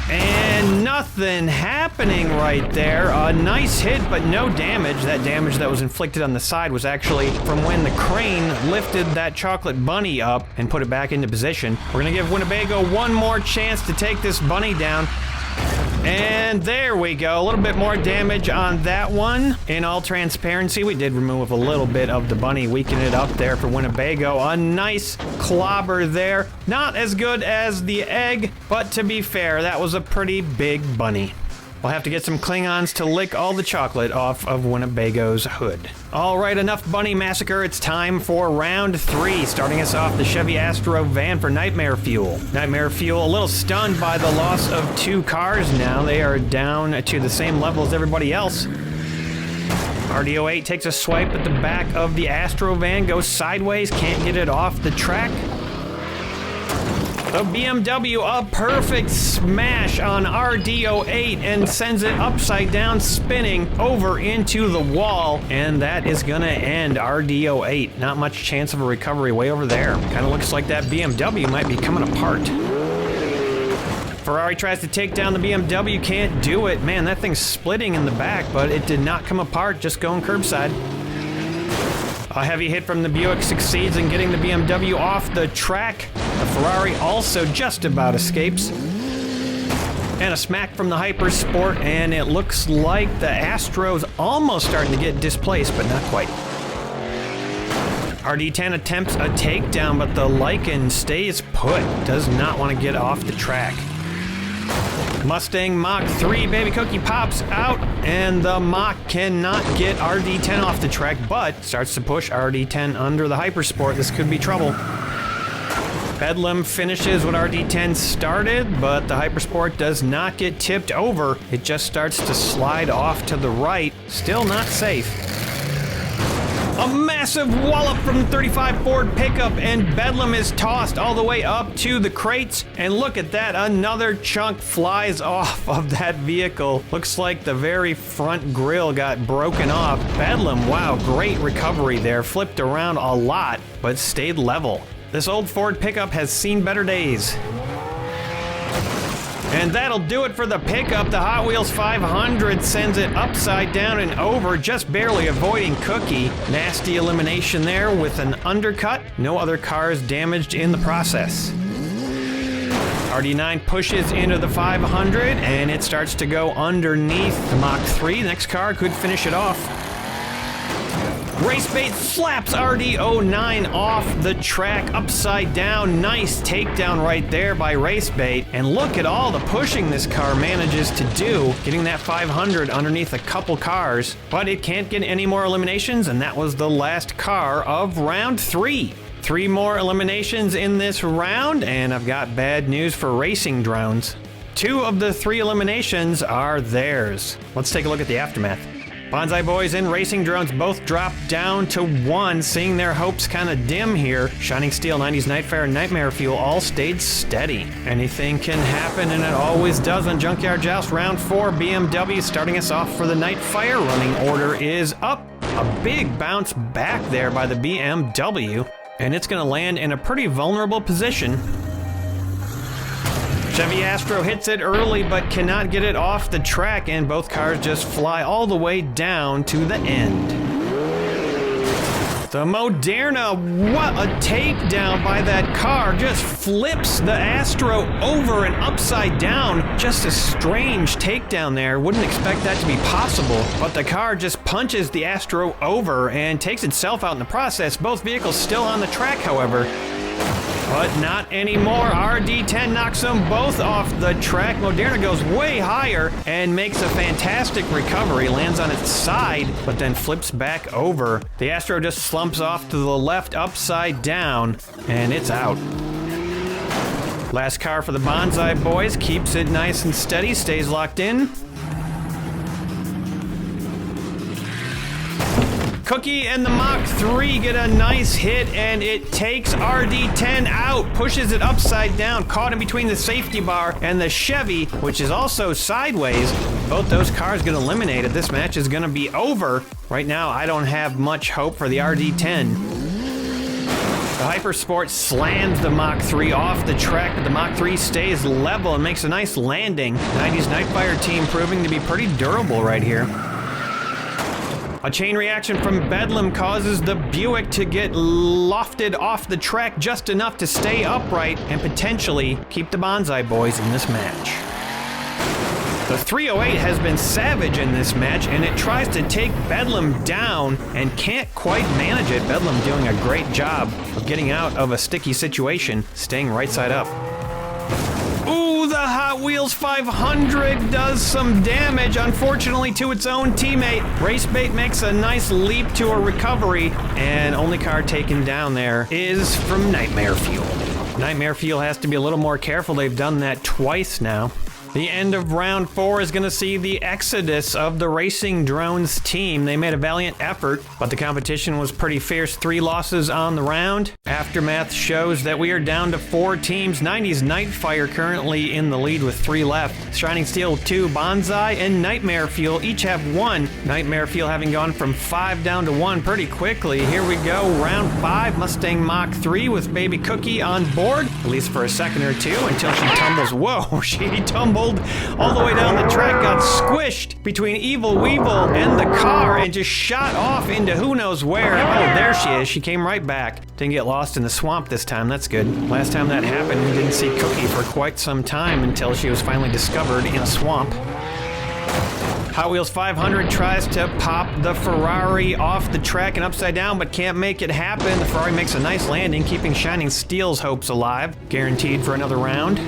And nothing happening right there. A nice hit, but no damage. That damage that was inflicted on the side was actually from when the crane lifted that chocolate bunny up and put it back into position. We're gonna give Winnebago one more chance to take this bunny down. And there we go, a little bit more damage on that one. In all transparency, we did remove a little bit of the bunny, weaken it up there for Winnebago. A nice clobber there. Not as good as the egg, but to be fair, that was a pretty big bunny. We'll have to get some Klingons to lick all the chocolate off of Winnebago's hood. All right, enough bunny massacre. It's time for round 3. Starting us off, the Chevy Astro van for Nightmare Fuel. Nightmare Fuel a little stunned by the loss of 2 cars now. They are down to the same level as everybody else. RD08 takes a swipe at the back of the Astro van, goes sideways, can't get it off the track. The BMW, a perfect smash on RD08 and sends it upside down, spinning over into the wall. And that is gonna end RD08. Not much chance of a recovery way over there. Kind of looks like that BMW might be coming apart. Ferrari tries to take down the BMW, can't do it. Man, that thing's splitting in the back, but it did not come apart, just going curbside. A heavy hit from the Buick succeeds in getting the BMW off the track. The Ferrari also just about escapes. And a smack from the Hypersport, and it looks like the Astro's almost starting to get displaced, but not quite. RD10 attempts a takedown, but the Lycan stays put. Does not want to get off the track. Mustang Mach 3 Baby Cookie pops out, and the Mach cannot get RD10 off the track, but starts to push RD10 under the Hypersport. This could be trouble. Bedlam finishes what RD10 started, but the Hypersport does not get tipped over. It just starts to slide off to the right. Still not safe. A massive wallop from the 35 Ford pickup, and Bedlam is tossed all the way up to the crates. And look at that, another chunk flies off of that vehicle. Looks like the very front grille got broken off. Bedlam, wow, great recovery there. Flipped around a lot, but stayed level. This old Ford pickup has seen better days. And that'll do it for the pickup. The Hot Wheels 500 sends it upside down and over, just barely avoiding Cookie. Nasty elimination there with an undercut. No other cars damaged in the process. RD9 pushes into the 500, and it starts to go underneath the Mach 3. Next car could finish it off. Racebait slaps RD09 off the track upside down. Nice takedown right there by Racebait. And look at all the pushing this car manages to do, getting that 500 underneath a couple cars. But it can't get any more eliminations, and that was the last car of round 3. 3 more eliminations in this round, and I've got bad news for racing drones. 2 of the 3 eliminations are theirs. Let's take a look at the aftermath. Bonsai Boys and Racing Drones both dropped down to 1, seeing their hopes kind of dim here. Shining Steel, 90s Nightfire, and Nightmare Fuel all stayed steady. Anything can happen, and it always does on Junkyard Joust. Round 4, BMW starting us off for the Nightfire. Running order is up. A big bounce back there by the BMW, and it's going to land in a pretty vulnerable position. Chevy Astro hits it early but cannot get it off the track, and both cars just fly all the way down to the end. The Moderna, what a takedown by that car. Just flips the Astro over and upside down. Just a strange takedown there. Wouldn't expect that to be possible, but the car just punches the Astro over and takes itself out in the process. Both vehicles still on the track, however. But not anymore. RD10 knocks them both off the track. Moderna goes way higher and makes a fantastic recovery. Lands on its side, but then flips back over. The Astro just slumps off to the left upside down, and it's out. Last car for the Bonsai Boys. Keeps it nice and steady. Stays locked in. Cookie and the Mach 3 get a nice hit, and it takes RD10 out, pushes it upside down, caught in between the safety bar and the Chevy, which is also sideways. Both those cars get eliminated. This match is going to be over. Right now, I don't have much hope for the RD10. The Hypersport slams the Mach 3 off the track, but the Mach 3 stays level and makes a nice landing. 90s Nightfire team proving to be pretty durable right here. A chain reaction from Bedlam causes the Buick to get lofted off the track just enough to stay upright and potentially keep the Bonsai Boys in this match. The 308 has been savage in this match, and it tries to take Bedlam down and can't quite manage it. Bedlam doing a great job of getting out of a sticky situation, staying right side up. Ooh, the Hot Hot Wheels 500 does some damage, unfortunately, to its own teammate. Racebait makes a nice leap to a recovery, and only car taken down there is from Nightmare Fuel. Nightmare Fuel has to be a little more careful. They've done that twice now. The end of round 4 is going to see the exodus of the Racing Drones team. They made a valiant effort, but the competition was pretty fierce. 3 losses on the round. Aftermath shows that we are down to 4 teams. 90s Nightfire currently in the lead with 3 left. Shining Steel 2, Bonsai, and Nightmare Fuel each have 1. Nightmare Fuel having gone from 5 down to 1 pretty quickly. Here we go, round 5, Mustang Mach 3 with Baby Cookie on board, at least for a second or two, until she tumbles. Whoa, she tumbled all the way down the track, got squished between Evil Weevil and the car, and just shot off into who knows where. Oh, there she is. She came right back. Didn't get lost in the swamp this time. That's good. Last time that happened, we didn't see Cookie for quite some time until she was finally discovered in a swamp. Hot Wheels 500 tries to pop the Ferrari off the track and upside down, but can't make it happen. The Ferrari makes a nice landing, keeping Shining Steel's hopes alive. Guaranteed for another round.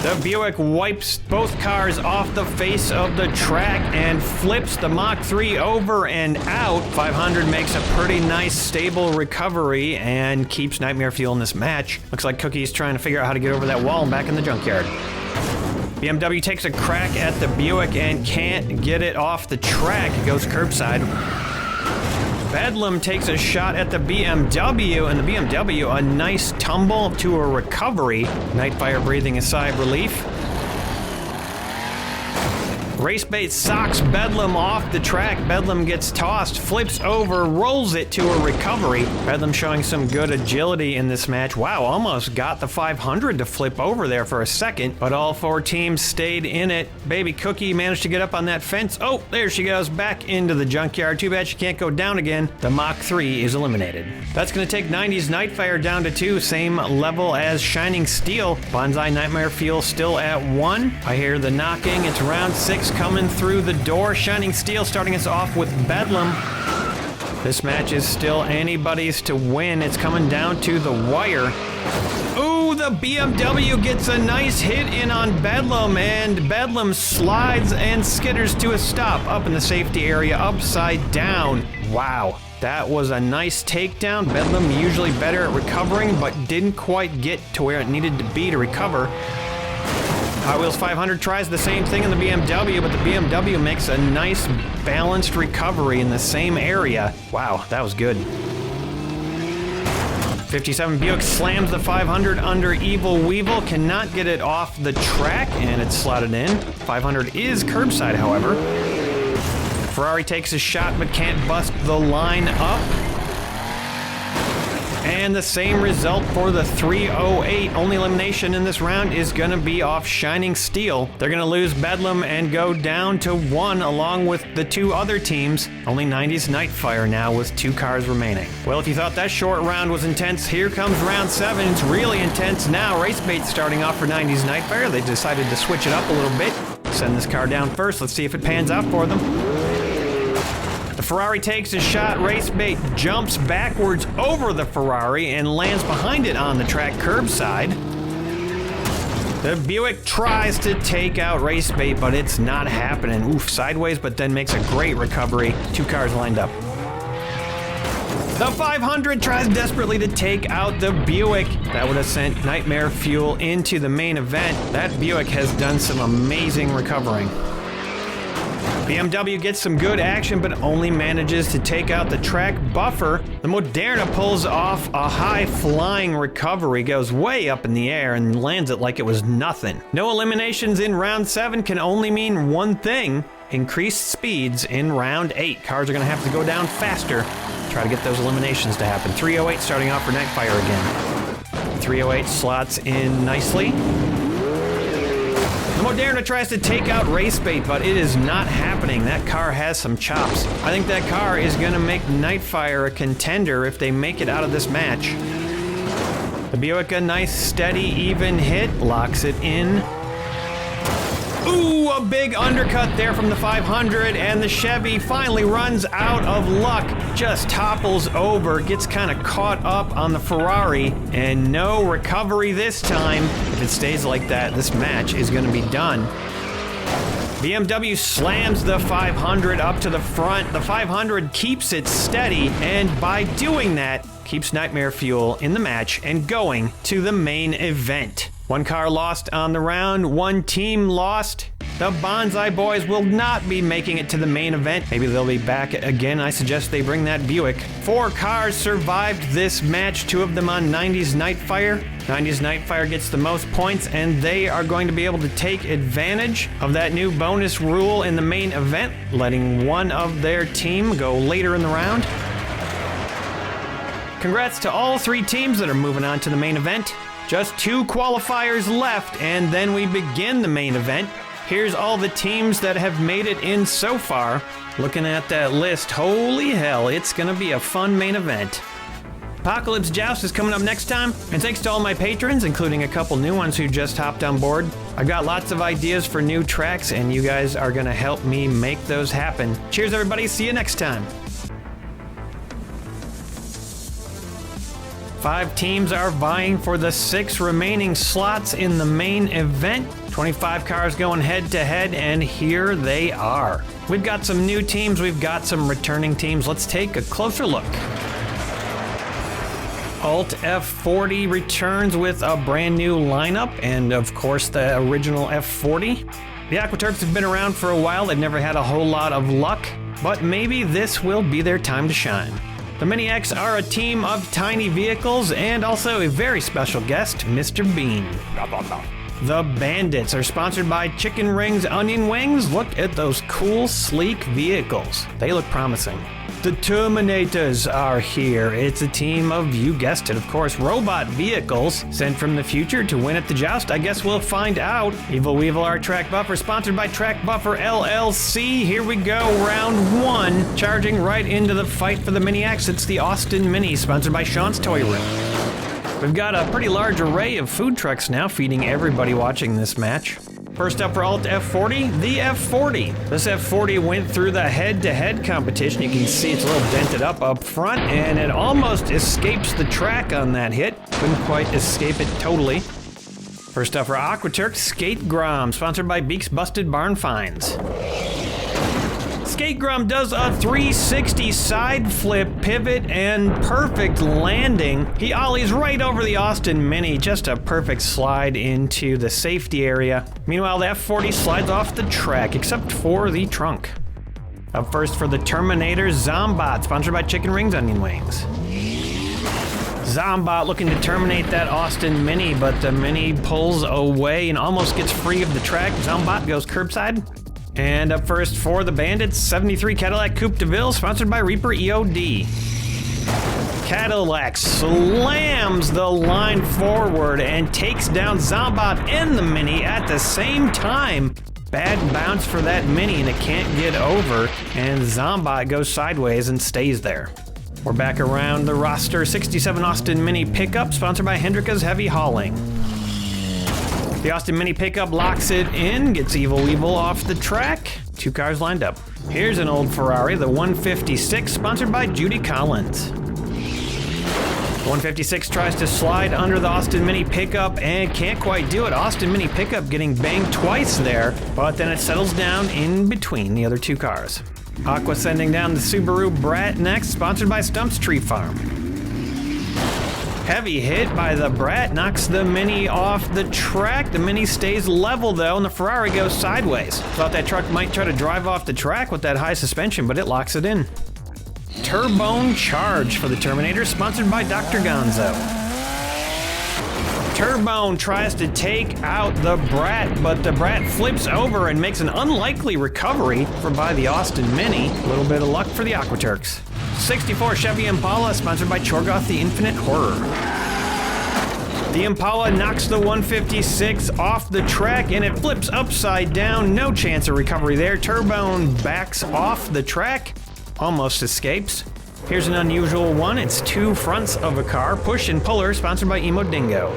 The Buick wipes both cars off the face of the track and flips the Mach 3 over and out. 500 makes a pretty nice stable recovery and keeps Nightmare Fuel in this match. Looks like Cookie's trying to figure out how to get over that wall and back in the junkyard. BMW takes a crack at the Buick and can't get it off the track. It goes curbside. Bedlam takes a shot at the BMW, and the BMW a nice tumble to a recovery. Nightfire breathing a sigh of relief. Racebait socks Bedlam off the track. Bedlam gets tossed, flips over, rolls it to a recovery. Bedlam showing some good agility in this match. Wow, almost got the 500 to flip over there for a second, but all 4 teams stayed in it. Baby Cookie managed to get up on that fence. Oh, there she goes, back into the junkyard. Too bad she can't go down again. The Mach 3 is eliminated. That's going to take 90s Nightfire down to 2, same level as Shining Steel. Bonsai Nightmare Fuel still at 1. I hear the knocking. It's round 6 coming through the door. Shining Steel starting us off with Bedlam. This match is still anybody's to win. It's coming down to the wire. Ooh, the BMW gets a nice hit in on Bedlam, and Bedlam slides and skitters to a stop up in the safety area upside down. Wow. That was a nice takedown. Bedlam usually better at recovering, but didn't quite get to where it needed to be to recover. Hot Wheels 500 tries the same thing in the BMW, but the BMW makes a nice balanced recovery in the same area. Wow, that was good. 57 Buick slams the 500 under Evil Weevil, cannot get it off the track, and it's slotted in. 500 is curbside, however. Ferrari takes a shot, but can't bust the line up. And the same result for the 308. Only elimination in this round is going to be off Shining Steel. They're going to lose Bedlam and go down to 1 along with the 2 other teams. Only 90s Nightfire now with 2 cars remaining. Well, if you thought that short round was intense, here comes round 7. It's really intense now. Racebait starting off for 90s Nightfire. They decided to switch it up a little bit. Send this car down first. Let's see if it pans out for them. The Ferrari takes a shot. Racebait jumps backwards over the Ferrari and lands behind it on the track curbside. The Buick tries to take out Racebait, but it's not happening. Oof, sideways, but then makes a great recovery. 2 cars lined up. The 500 tries desperately to take out the Buick. That would have sent Nightmare Fuel into the main event. That Buick has done some amazing recovering. BMW gets some good action, but only manages to take out the track buffer. The Moderna pulls off a high-flying recovery, goes way up in the air, and lands it like it was nothing. No eliminations in round 7 can only mean one thing: increased speeds in round 8. Cars are going to have to go down faster to try to get those eliminations to happen. 308 starting off for Nightfire again. 308 slots in nicely. The Moderna tries to take out Racebait, but it is not happening. That car has some chops. I think that car is going to make Nightfire a contender if they make it out of this match. The Buick, a nice, steady, even hit, locks it in. Ooh, a big undercut there from the 500, and the Chevy finally runs out of luck. Just topples over, gets kind of caught up on the Ferrari, and no recovery this time. If it stays like that, this match is going to be done. BMW slams the 500 up to the front. The 500 keeps it steady, and by doing that, keeps Nightmare Fuel in the match and going to the main event. One car lost on the round, one team lost. The Bonsai Boys will not be making it to the main event. Maybe they'll be back again. I suggest they bring that Buick. 4 cars survived this match, 2 of them on 90s Nightfire. 90s Nightfire gets the most points, and they are going to be able to take advantage of that new bonus rule in the main event, letting one of their team go later in the round. Congrats to all 3 teams that are moving on to the main event. Just 2 qualifiers left, and then we begin the main event. Here's all the teams that have made it in so far. Looking at that list, holy hell, it's gonna be a fun main event. Apocalypse Joust is coming up next time, and thanks to all my patrons, including a couple new ones who just hopped on board. I've got lots of ideas for new tracks, and you guys are gonna help me make those happen. Cheers, everybody, see you next time. 5 teams are vying for the 6 remaining slots in the main event. 25 cars going head to head, and here they are. We've got some new teams, we've got some returning teams. Let's take a closer look. Alt F40 returns with a brand new lineup, and of course the original F40. The Aquaturks have been around for a while, they've never had a whole lot of luck, but maybe this will be their time to shine. The Mini X are a team of tiny vehicles and also a very special guest, Mr. Bean. The Bandits are sponsored by Chicken Rings Onion Wings. Look at those cool, sleek vehicles. They look promising. The Terminators are here. It's a team of, you guessed it, of course, robot vehicles sent from the future to win at the Joust. I guess we'll find out. Evil Weevil are Track Buffer, sponsored by Track Buffer LLC. Here we go, round 1. Charging right into the fight for the Mini X. It's the Austin Mini, sponsored by Sean's Toy Room. We've got a pretty large array of food trucks now feeding everybody watching this match. First up for Alt F40, the F40. This F40 went through the head-to-head competition. You can see it's a little dented up front, and it almost escapes the track on that hit. Couldn't quite escape it totally. First up for Aquaturk, Skate Grom, sponsored by Beak's Busted Barn Finds. Skate Grom does a 360 side flip, pivot, and perfect landing. He ollies right over the Austin Mini, just a perfect slide into the safety area. Meanwhile, the F40 slides off the track, except for the trunk. Up first for the Terminator, Zombot, sponsored by Chicken Rings Onion Wings. Zombot looking to terminate that Austin Mini, but the Mini pulls away and almost gets free of the track. Zombot goes curbside. And up first for the Bandits, 73 Cadillac Coupe de Ville, sponsored by Reaper EOD. Cadillac slams the line forward and takes down Zombot and the Mini at the same time. Bad bounce for that Mini, and it can't get over, and Zombot goes sideways and stays there. We're back around the roster, 67 Austin Mini pickup, sponsored by Hendrika's Heavy Hauling. The Austin Mini pickup locks it in, gets Evil Weevil off the track. 2 cars lined up. Here's an old Ferrari, the 156, sponsored by Judy Collins. The 156 tries to slide under the Austin Mini pickup and can't quite do it. Austin Mini pickup getting banged twice there, but then it settles down in between the other 2 cars. Aqua sending down the Subaru Brat next, sponsored by Stump's Tree Farm. Heavy hit by the Brat, knocks the Mini off the track. The Mini stays level though, and the Ferrari goes sideways. Thought that truck might try to drive off the track with that high suspension, but it locks it in. Turbone Charge for the Terminator, sponsored by Dr. Gonzo. Turbone tries to take out the Brat, but the Brat flips over and makes an unlikely recovery by the Austin Mini. A little bit of luck for the Aquaturks. 64 Chevy Impala, sponsored by Chorgoth the Infinite Horror. The Impala knocks the 156 off the track and it flips upside down. No chance of recovery there. Turbone backs off the track, almost escapes. Here's an unusual one. It's 2 fronts of a car, push and puller, sponsored by Emo Dingo.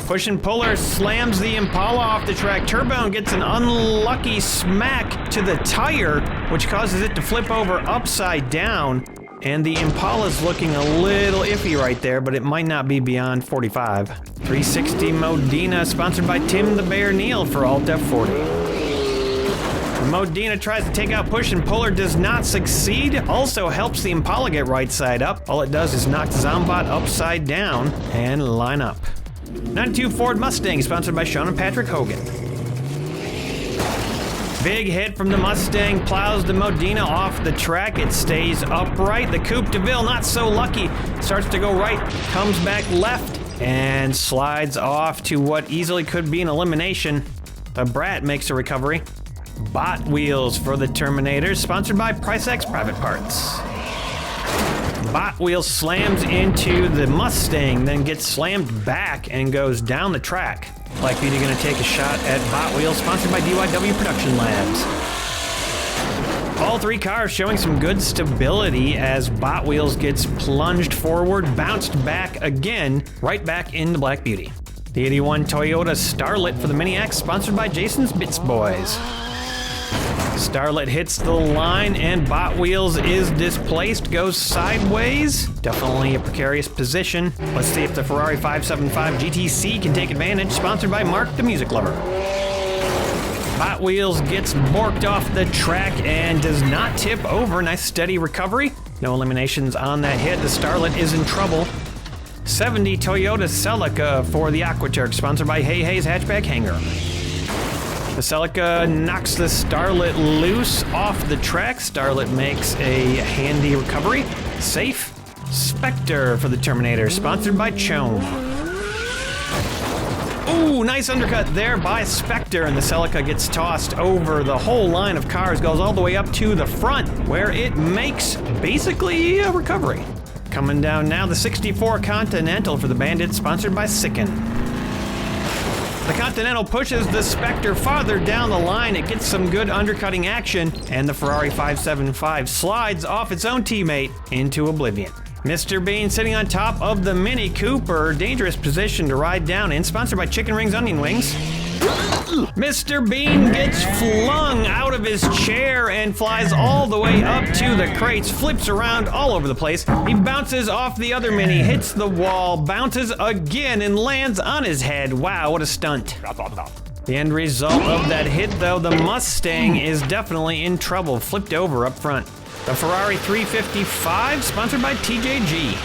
Push and puller slams the Impala off the track. Turbo gets an unlucky smack to the tire, which causes it to flip over upside down. And the Impala's looking a little iffy right there, but it might not be beyond 45. 360 Modena, sponsored by Tim the Bear Neal for Alt F40. Modena tries to take out Push and Puller, does not succeed. Also helps the Impala get right side up. All it does is knock Zombot upside down and line up. 92 Ford Mustang, sponsored by Sean and Patrick Hogan. Big hit from the Mustang, plows the Modena off the track. It stays upright. The Coupe de Ville, not so lucky, starts to go right, comes back left, and slides off to what easily could be an elimination. The Brat makes a recovery. Bot Wheels for the Terminators, sponsored by PriceX Private Parts. Bot Wheels slams into the Mustang, then gets slammed back and goes down the track. Like you're gonna take a shot at Bot Wheels, sponsored by DYW Production Labs. All three cars showing some good stability as Bot Wheels gets plunged forward, bounced back again, right back into Black Beauty. The 81 Toyota Starlet for the Mini X, sponsored by Jason's Bits Boys. Starlet hits the line and Bot Wheels is displaced, goes sideways. Definitely a precarious position. Let's see if the Ferrari 575 GTC can take advantage, sponsored by Mark the Music Lover. Bot Wheels gets borked off the track and does not tip over. Nice steady recovery. No eliminations on that hit. The Starlet is in trouble. 70 Toyota Celica for the Aquaturk, sponsored by Hey Hey's Hatchback Hangar. The Celica knocks the Starlet loose off the track. Starlet makes a handy recovery. Safe. Spectre for the Terminator, sponsored by Chome. Ooh, nice undercut there by Spectre, and the Celica gets tossed over the whole line of cars, goes all the way up to the front, where it makes basically a recovery. Coming down now, the 64 Continental for the Bandit, sponsored by Sicken. The Continental pushes the Spectre farther down the line. It gets some good undercutting action, and the Ferrari 575 slides off its own teammate into oblivion. Mr. Bean sitting on top of the Mini Cooper, dangerous position to ride down in, sponsored by Chicken Rings Onion Wings. Mr. Bean gets flung out of his chair and flies all the way up to the crates, flips around all over the place. He bounces off the other Mini, hits the wall, bounces again, and lands on his head. Wow, what a stunt. The end result of that hit, though, the Mustang is definitely in trouble, flipped over up front. The Ferrari 355, sponsored by TJG.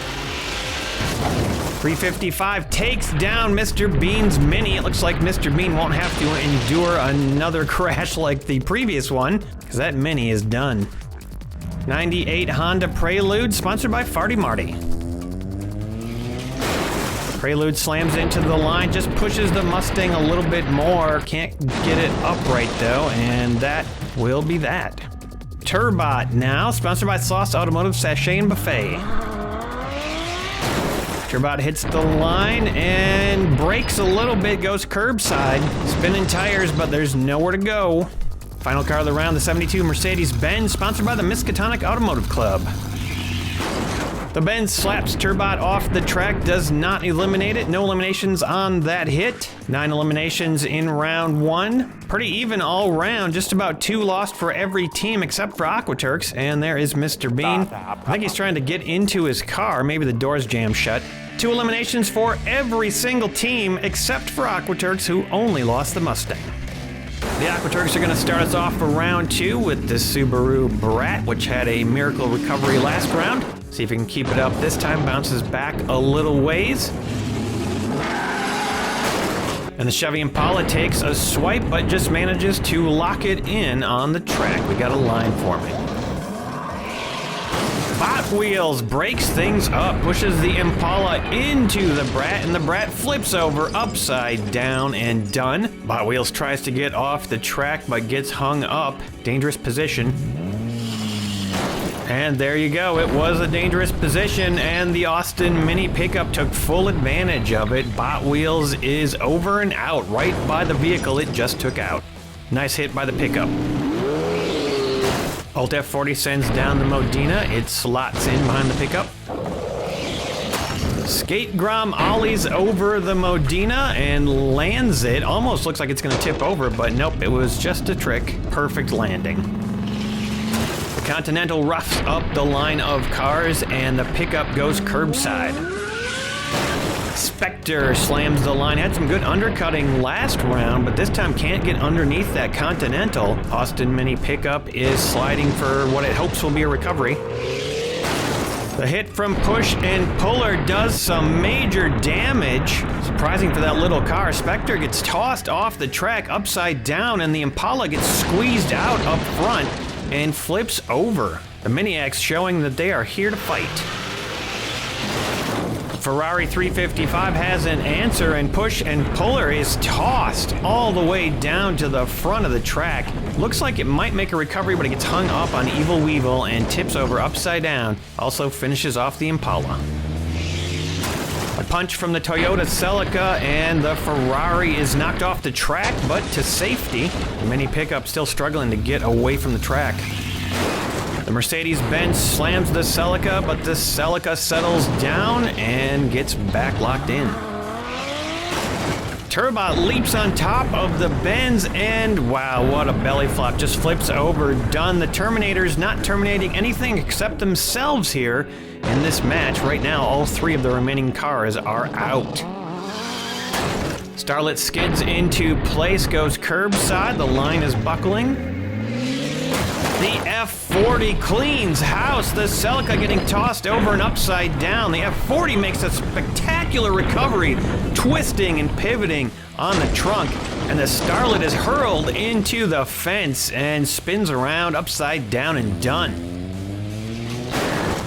355 takes down Mr. Bean's Mini. It looks like Mr. Bean won't have to endure another crash like the previous one, because that Mini is done. 98 Honda Prelude, sponsored by Farty Marty. Prelude slams into the line, just pushes the Mustang a little bit more. Can't get it upright though, and that will be that. Turbot now, sponsored by Sauce Automotive Sachet and Buffet. Turbot hits the line and brakes a little bit, goes curbside, spinning tires, but there's nowhere to go. Final car of the round, the 72 Mercedes-Benz, sponsored by the Miskatonic Automotive Club. The Benz slaps Turbot off the track, does not eliminate it. No eliminations on that hit. 9 eliminations in round 1. Pretty even all round, just about 2 lost for every team except for Aquaturks. And there is Mr. Bean. I think he's trying to get into his car. Maybe the door's jammed shut. 2 eliminations for every single team except for Aquaturks, who only lost the Mustang. The Aquaturks are going to start us off for round 2 with the Subaru Brat, which had a miracle recovery last round. See if he can keep it up this time, bounces back a little ways. And the Chevy Impala takes a swipe, but just manages to lock it in on the track. We got a line forming. Bot Wheels breaks things up, pushes the Impala into the Brat, and the Brat flips over upside down and done. Bot Wheels tries to get off the track, but gets hung up. Dangerous position. And there you go, it was a dangerous position, and the Austin Mini pickup took full advantage of it. Bot Wheels is over and out, right by the vehicle it just took out. Nice hit by the pickup. Alt F40 sends down the Modena, it slots in behind the pickup. Skate-Grom ollies over the Modena and lands it. Almost looks like it's going to tip over, but nope, it was just a trick. Perfect landing. The Continental roughs up the line of cars, and the pickup goes curbside. Spectre slams the line. Had some good undercutting last round, but this time can't get underneath that Continental. Austin Mini pickup is sliding for what it hopes will be a recovery. The hit from push and puller does some major damage. Surprising for that little car. Spectre gets tossed off the track upside down, and the Impala gets squeezed out up front and flips over. The Mini-X showing that they are here to fight. Ferrari 355 has an answer, and push and puller is tossed all the way down to the front of the track. Looks like it might make a recovery, but it gets hung up on Evil Weevil and tips over upside down. Also finishes off the Impala. A punch from the Toyota Celica, and the Ferrari is knocked off the track, but to safety. The Mini pickup still struggling to get away from the track. The Mercedes-Benz slams the Celica, but the Celica settles down and gets back locked in. Turbot leaps on top of the Benz, and wow, what a belly flop. Just flips over, done. The Terminator's not terminating anything except themselves here in this match. Right now, all three of the remaining cars are out. Starlet skids into place, goes curbside. The line is buckling. The F40 cleans house. The Celica getting tossed over and upside down. The F40 makes a spectacular recovery, twisting and pivoting on the trunk. And the Starlet is hurled into the fence and spins around upside down and done.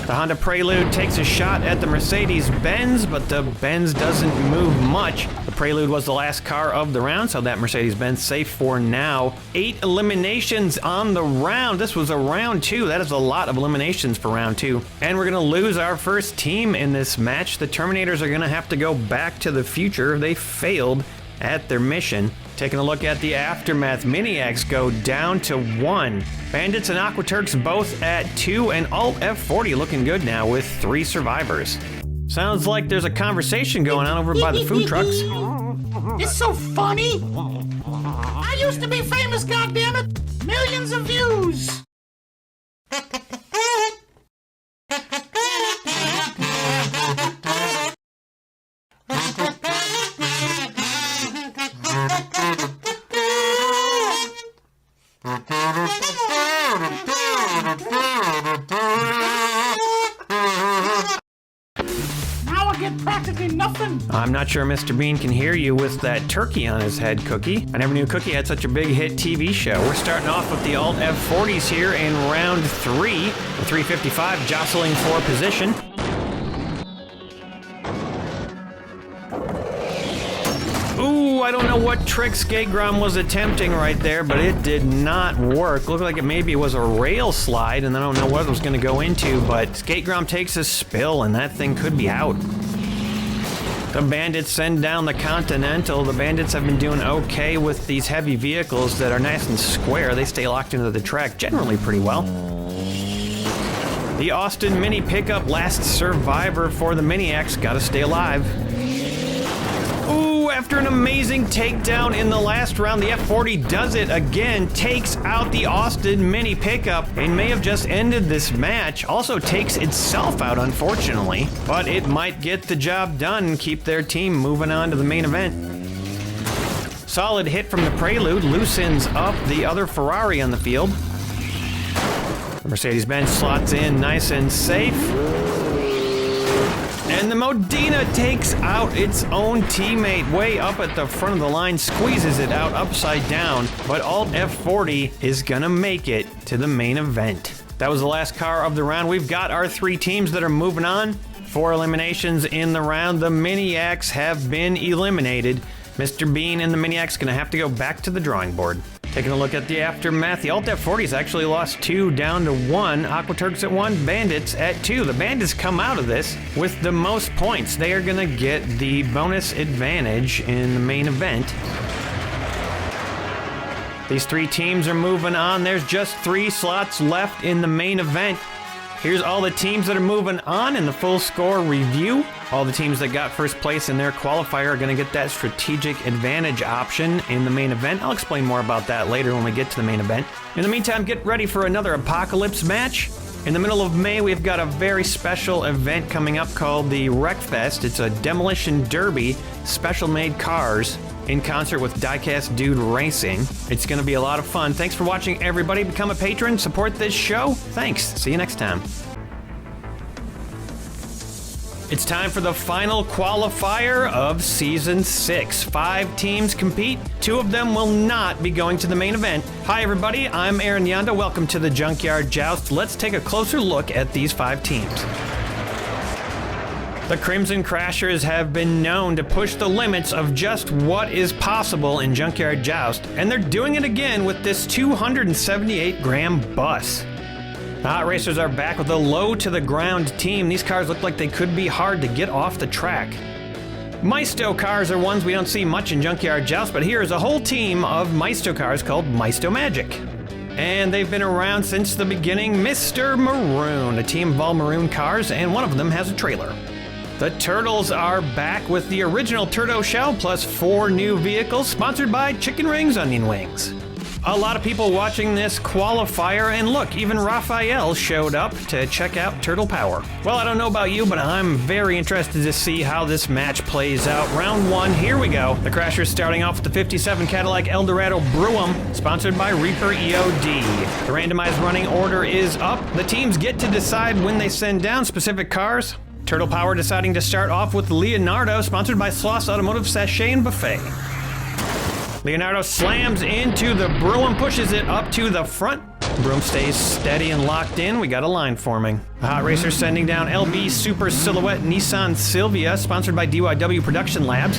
The Honda Prelude takes a shot at the Mercedes-Benz, but the Benz doesn't move much. The Prelude was the last car of the round, so that Mercedes-Benz safe for now. 8 eliminations on the round. This was a round 2. That is a lot of eliminations for round 2. And we're going to lose our first team in this match. The Terminators are going to have to go back to the future. They failed at their mission. Taking a look at the aftermath, Mini-X go down to 1. Bandits and Aqua Turks both at 2, and Alt F40 looking good now with 3 survivors. Sounds like there's a conversation going on over by the food trucks. It's so funny. I used to be famous, goddammit. Millions of views. Now I get practically nothing. I'm not sure Mr. Bean can hear you with that turkey on his head, Cookie. I never knew Cookie had such a big hit TV show. We're starting off with the Alt F40s here in round 3. The 355 jostling for position. Ooh, I don't know what trick Skate-Grom was attempting right there, but it did not work. Looked like it maybe was a rail slide, and I don't know what it was going to go into, but Skate-Grom takes a spill, and that thing could be out. The Bandits send down the Continental. The Bandits have been doing okay with these heavy vehicles that are nice and square. They stay locked into the track generally pretty well. The Austin Mini pickup, last survivor for the Mini-X, gotta stay alive. Ooh, after an amazing takedown in the last round, the F40 does it again, takes out the Austin Mini pickup, and may have just ended this match. Also takes itself out, unfortunately, but it might get the job done and keep their team moving on to the main event. Solid hit from the Prelude, loosens up the other Ferrari on the field. The Mercedes-Benz slots in nice and safe. And the Modena takes out its own teammate way up at the front of the line, squeezes it out upside down, but Alt F40 is gonna make it to the main event. That was the last car of the round. We've got our 3 teams that are moving on. 4 eliminations in the round. The Mini-X have been eliminated. Mr. Bean and the Mini-X gonna have to go back to the drawing board. Taking a look at the aftermath, the Alt F40's actually lost 2 down to 1. Aqua Turks at 1, Bandits at 2. The Bandits come out of this with the most points. They are gonna get the bonus advantage in the main event. These 3 teams are moving on. There's just 3 slots left in the main event. Here's all the teams that are moving on in the full score review. All the teams that got first place in their qualifier are going to get that strategic advantage option in the main event. I'll explain more about that later when we get to the main event. In the meantime, get ready for another Apocalypse match. In the middle of May, we've got a very special event coming up called the Wreckfest. It's a demolition derby, special-made cars, in concert with Diecast Dude Racing. It's going to be a lot of fun. Thanks for watching, everybody. Become a patron, support this show. Thanks. See you next time. It's time for the final qualifier of Season 6. 5 teams compete. 2 of them will not be going to the main event. Hi, everybody. I'm Aaron Yonda. Welcome to the Junkyard Joust. Let's take a closer look at these 5 teams. The Crimson Crashers have been known to push the limits of just what is possible in Junkyard Joust, and they're doing it again with this 278-gram bus. The Hot Racers are back with a low-to-the-ground team. These cars look like they could be hard to get off the track. Maisto cars are ones we don't see much in Junkyard Joust, but here is a whole team of Maisto cars called Maisto Magic. And they've been around since the beginning. Mr. Maroon, a team of all maroon cars, and one of them has a trailer. The Turtles are back with the original Turtle Shell plus 4 new vehicles, sponsored by Chicken Rings Onion Wings. A lot of people watching this qualifier, and look, even Raphael showed up to check out Turtle Power. Well, I don't know about you, but I'm very interested to see how this match plays out. Round 1, here we go. The Crashers starting off with the 57 Cadillac Eldorado Brew'em, sponsored by Reaper EOD. The randomized running order is up. The teams get to decide when they send down specific cars. Turtle Power deciding to start off with Leonardo, sponsored by Sloss Automotive Sachet and Buffet. Leonardo slams into the Brew'em, pushes it up to the front. Brew'em stays steady and locked in. We got a line forming. The Hot Racers sending down LB Super Silhouette Nissan Silvia, sponsored by DYW Production Labs.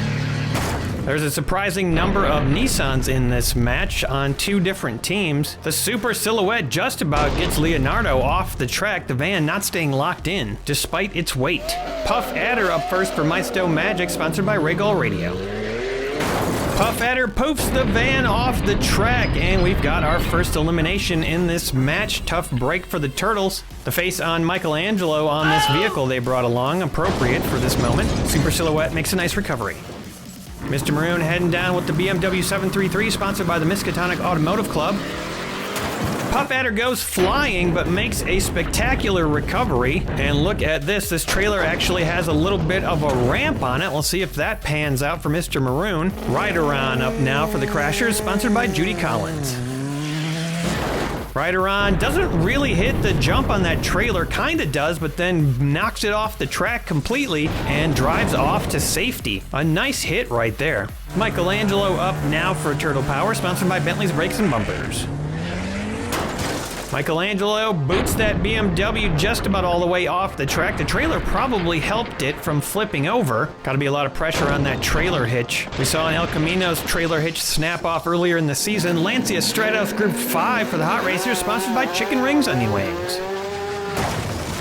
There's a surprising number of Nissans in this match on 2 different teams. The Super Silhouette just about gets Leonardo off the track, the van not staying locked in, despite its weight. Puff Adder up first for Maisto Magic, sponsored by Regal Radio. Puff Adder poofs the van off the track, and we've got our first elimination in this match. Tough break for the Turtles. The face on Michelangelo on this vehicle they brought along, appropriate for this moment. Super Silhouette makes a nice recovery. Mr. Maroon heading down with the BMW 733, sponsored by the Miskatonic Automotive Club. Puff Adder goes flying, but makes a spectacular recovery. And look at this. This trailer actually has a little bit of a ramp on it. We'll see if that pans out for Mr. Maroon. Rider-On up now for the Crashers, sponsored by Judy Collins. Rider-On doesn't really hit the jump on that trailer, kinda does, but then knocks it off the track completely and drives off to safety. A nice hit right there. Michelangelo up now for Turtle Power, sponsored by Bentley's Brakes and Bumpers. Michelangelo boots that BMW just about all the way off the track. The trailer probably helped it from flipping over. Gotta be a lot of pressure on that trailer hitch. We saw an El Camino's trailer hitch snap off earlier in the season. Lancia Stratos Group 5 for the Hot Racers, sponsored by Chicken Rings Onion Wings.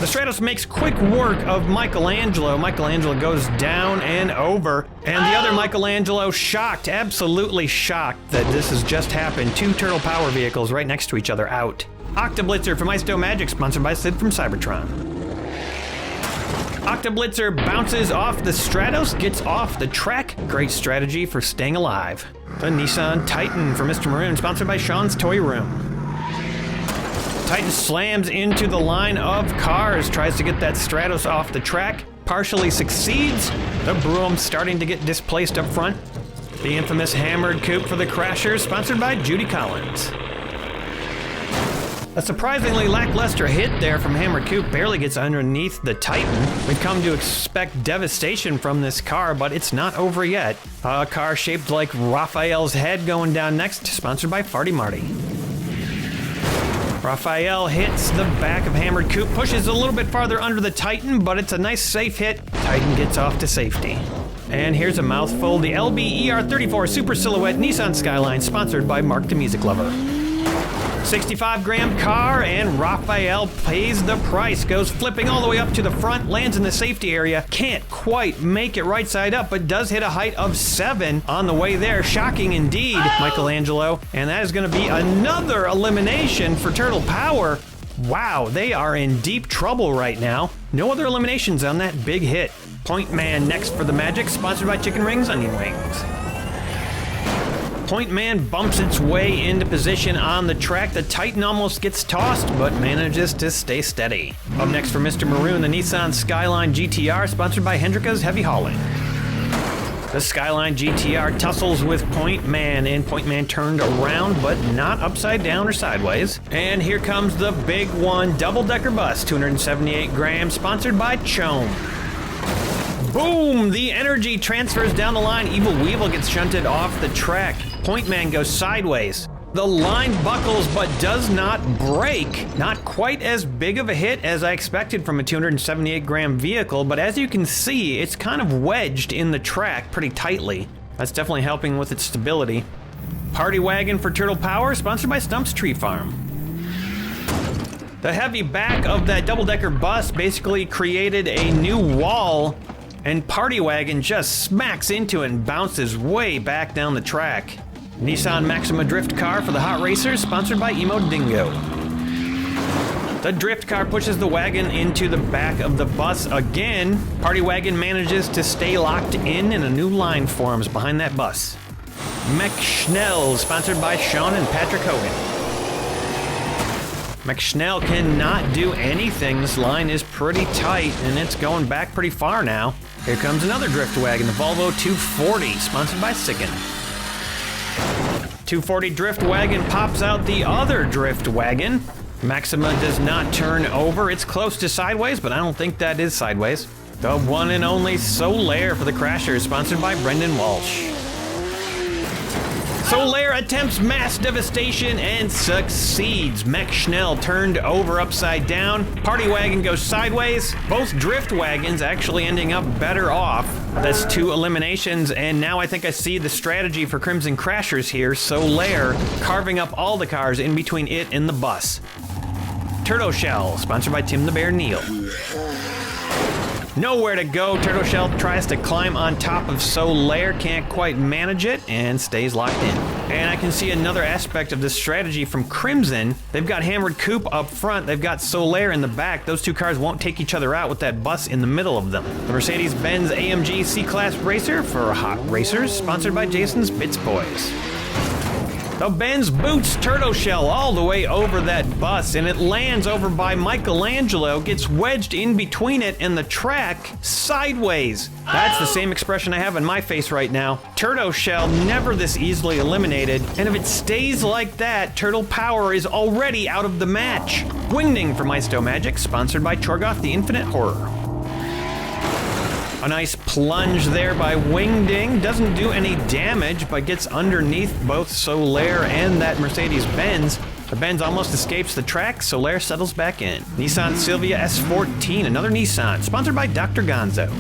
The Stratos makes quick work of Michelangelo. Michelangelo goes down and over. And the other Michelangelo shocked, absolutely shocked that this has just happened. 2 Turtle Power vehicles right next to each other out. Octoblitzer from Maisto Magic, sponsored by Sid from Cybertron. Octoblitzer bounces off the Stratos, gets off the track. Great strategy for staying alive. The Nissan Titan for Mr. Maroon, sponsored by Sean's Toy Room. Titan slams into the line of cars, tries to get that Stratos off the track, partially succeeds. The Brew'em starting to get displaced up front. The infamous Hammered Coupe for the Crashers, sponsored by Judy Collins. A surprisingly lackluster hit there from Hammered Coupe, barely gets underneath the Titan. We've come to expect devastation from this car, but it's not over yet. A car shaped like Raphael's head going down next, sponsored by Farty Marty. Raphael hits the back of Hammered Coupe, pushes a little bit farther under the Titan, but it's a nice safe hit. Titan gets off to safety. And here's a mouthful, the LB ER34 Super Silhouette Nissan Skyline, sponsored by Mark the Music Lover. 65-gram car, and Raphael pays the price. Goes flipping all the way up to the front, lands in the safety area. Can't quite make it right side up, but does hit a height of 7 on the way there. Shocking indeed, Michelangelo. And that is going to be another elimination for Turtle Power. Wow, they are in deep trouble right now. No other eliminations on that big hit. Point Man next for the Magic, sponsored by Chicken Rings, Onion Rings. Point Man bumps its way into position on the track. The Titan almost gets tossed, but manages to stay steady. Up next for Mr. Maroon, the Nissan Skyline GTR, sponsored by Hendrika's Heavy Hauling. The Skyline GTR tussles with Point Man, and Point Man turned around, but not upside down or sideways. And here comes the big one, double-decker bus, 278 grams, sponsored by Chome. Boom! The energy transfers down the line. Evil Weevil gets shunted off the track. Point Man goes sideways. The line buckles but does not break. Not quite as big of a hit as I expected from a 278 gram vehicle, but as you can see, it's kind of wedged in the track pretty tightly. That's definitely helping with its stability. Party Wagon for Turtle Power, sponsored by Stump's Tree Farm. The heavy back of that double-decker bus basically created a new wall, and Party Wagon just smacks into it and bounces way back down the track. Nissan Maxima Drift Car for the Hot Racers, sponsored by Emo Dingo. The drift car pushes the wagon into the back of the bus again. Party Wagon manages to stay locked in, and a new line forms behind that bus. Mech Schnell, sponsored by Sean and Patrick Hogan. Mech Schnell cannot do anything. This line is pretty tight, and it's going back pretty far now. Here comes another drift wagon, the Volvo 240, sponsored by Sicken. 240 drift wagon pops out the other drift wagon. Maxima does not turn over. It's close to sideways, but I don't think that is sideways. The one and only Solaire for the Crashers, sponsored by Brendan Walsh. Solaire attempts mass devastation and succeeds. Mech Schnell turned over upside down. Party Wagon goes sideways. Both drift wagons actually ending up better off. That's 2 eliminations, and now I think I see the strategy for Crimson Crashers here. Solaire carving up all the cars in between it and the bus. Turtle Shell, sponsored by Tim the Bear Neal. Nowhere to go. Turtle Shell tries to climb on top of Solaire, can't quite manage it, and stays locked in. And I can see another aspect of this strategy from Crimson. They've got Hammered Coupe up front, they've got Solaire in the back. Those two cars won't take each other out with that bus in the middle of them. The Mercedes-Benz AMG C-Class Racer for Hot Racers, sponsored by Jason's Bits Boys. The Benz boots Turtle Shell all the way over that bus, and it lands over by Michelangelo, gets wedged in between it and the track sideways. That's the same expression I have on my face right now. Turtle Shell never this easily eliminated, and if it stays like that, Turtle Power is already out of the match. Wingding for Maisto Magic, sponsored by Chorgoth the Infinite Horror. A nice plunge there by Wingding. Doesn't do any damage, but gets underneath both Solaire and that Mercedes-Benz. The Benz almost escapes the track. Solaire settles back in. Nissan Silvia S14, another Nissan, sponsored by Dr. Gonzo.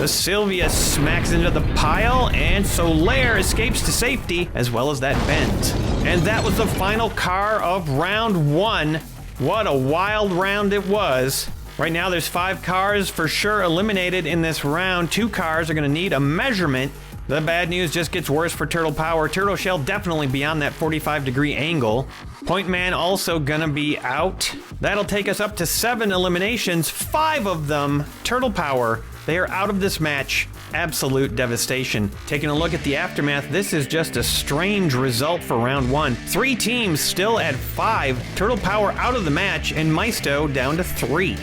The Silvia smacks into the pile, and Solaire escapes to safety, as well as that Benz. And that was the final car of round 1. What a wild round it was. Right now there's 5 cars for sure eliminated in this round. 2 cars are going to need a measurement. The bad news just gets worse for Turtle Power. Turtle Shell definitely beyond that 45-degree angle. Point Man also gonna be out. That'll take us up to 7 eliminations, 5 of them Turtle Power. They are out of this match. Absolute devastation. Taking a look at the aftermath, this is just a strange result for round 1. 3 teams still at 5. Turtle Power out of the match, and Maisto down to 3.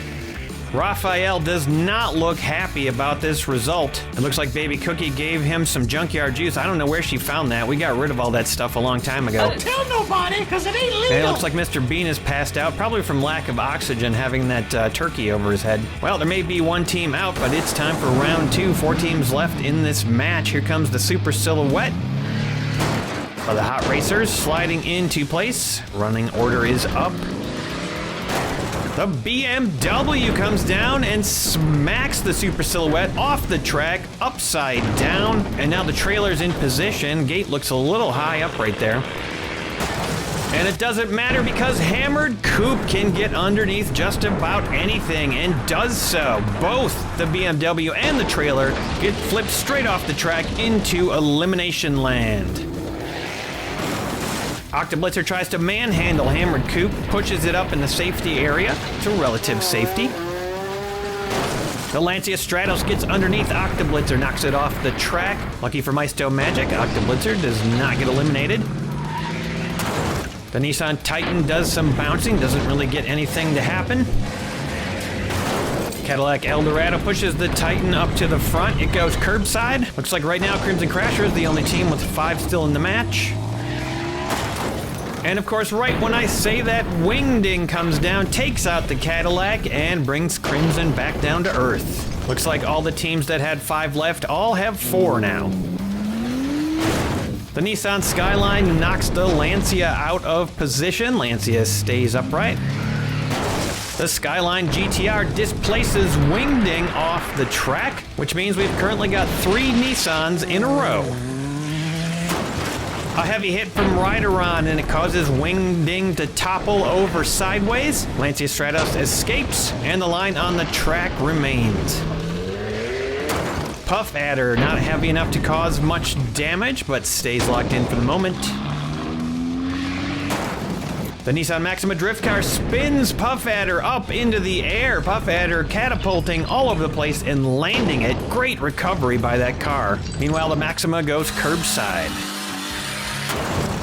Raphael does not look happy about this result. It looks like Baby Cookie gave him some Junkyard Joust. I don't know where she found that. We got rid of all that stuff a long time ago. Don't tell nobody, because it ain't legal. And it looks like Mr. Bean is passed out, probably from lack of oxygen, having that turkey over his head. Well, there may be 1 team out, but it's time for round 2. 4 teams left in this match. Here comes the Super Silhouette of the Hot Racers sliding into place. Running order is up. The BMW comes down and smacks the Super Silhouette off the track, upside down, and now the trailer's in position. Gate looks a little high up right there. And it doesn't matter because Hammered Coupe can get underneath just about anything, and does so. Both the BMW and the trailer get flipped straight off the track into elimination land. Octoblitzer tries to manhandle Hammered Coupe, pushes it up in the safety area to relative safety. The Lancia Stratos gets underneath Octoblitzer, knocks it off the track. Lucky for Maisto Magic, Octoblitzer does not get eliminated. The Nissan Titan does some bouncing, doesn't really get anything to happen. Cadillac Eldorado pushes the Titan up to the front. It goes curbside. Looks like right now Crimson Crasher is the only team with 5 still in the match. And of course, right when I say that, Wingding comes down, takes out the Cadillac, and brings Crimson back down to earth. Looks like all the teams that had 5 left all have 4 now. The Nissan Skyline knocks the Lancia out of position. Lancia stays upright. The Skyline GTR displaces Wingding off the track, which means we've currently got 3 Nissans in a row. A heavy hit from Rideron, and it causes Wingding to topple over sideways. Lancia Stratos escapes, and the line on the track remains. Puff Adder, not heavy enough to cause much damage, but stays locked in for the moment. The Nissan Maxima drift car spins Puff Adder up into the air. Puff Adder catapulting all over the place and landing it. Great recovery by that car. Meanwhile, the Maxima goes curbside.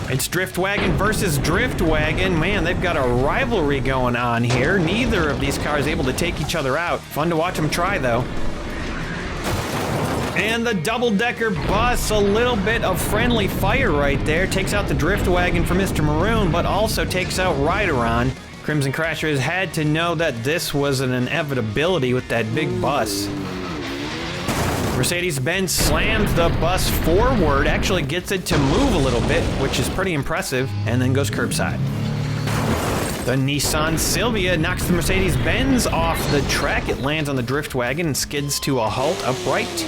It's Drift Wagon versus Drift Wagon. Man, they've got a rivalry going on here. Neither of these cars able to take each other out. Fun to watch them try, though. And the double-decker bus, a little bit of friendly fire right there. Takes out the Drift Wagon for Mr. Maroon, but also takes out Rideron. Crimson Crasher has had to know that this was an inevitability with that big bus. Mercedes-Benz slams the bus forward, actually gets it to move a little bit, which is pretty impressive, and then goes curbside. The Nissan Silvia knocks the Mercedes-Benz off the track. It lands on the Drift Wagon and skids to a halt upright.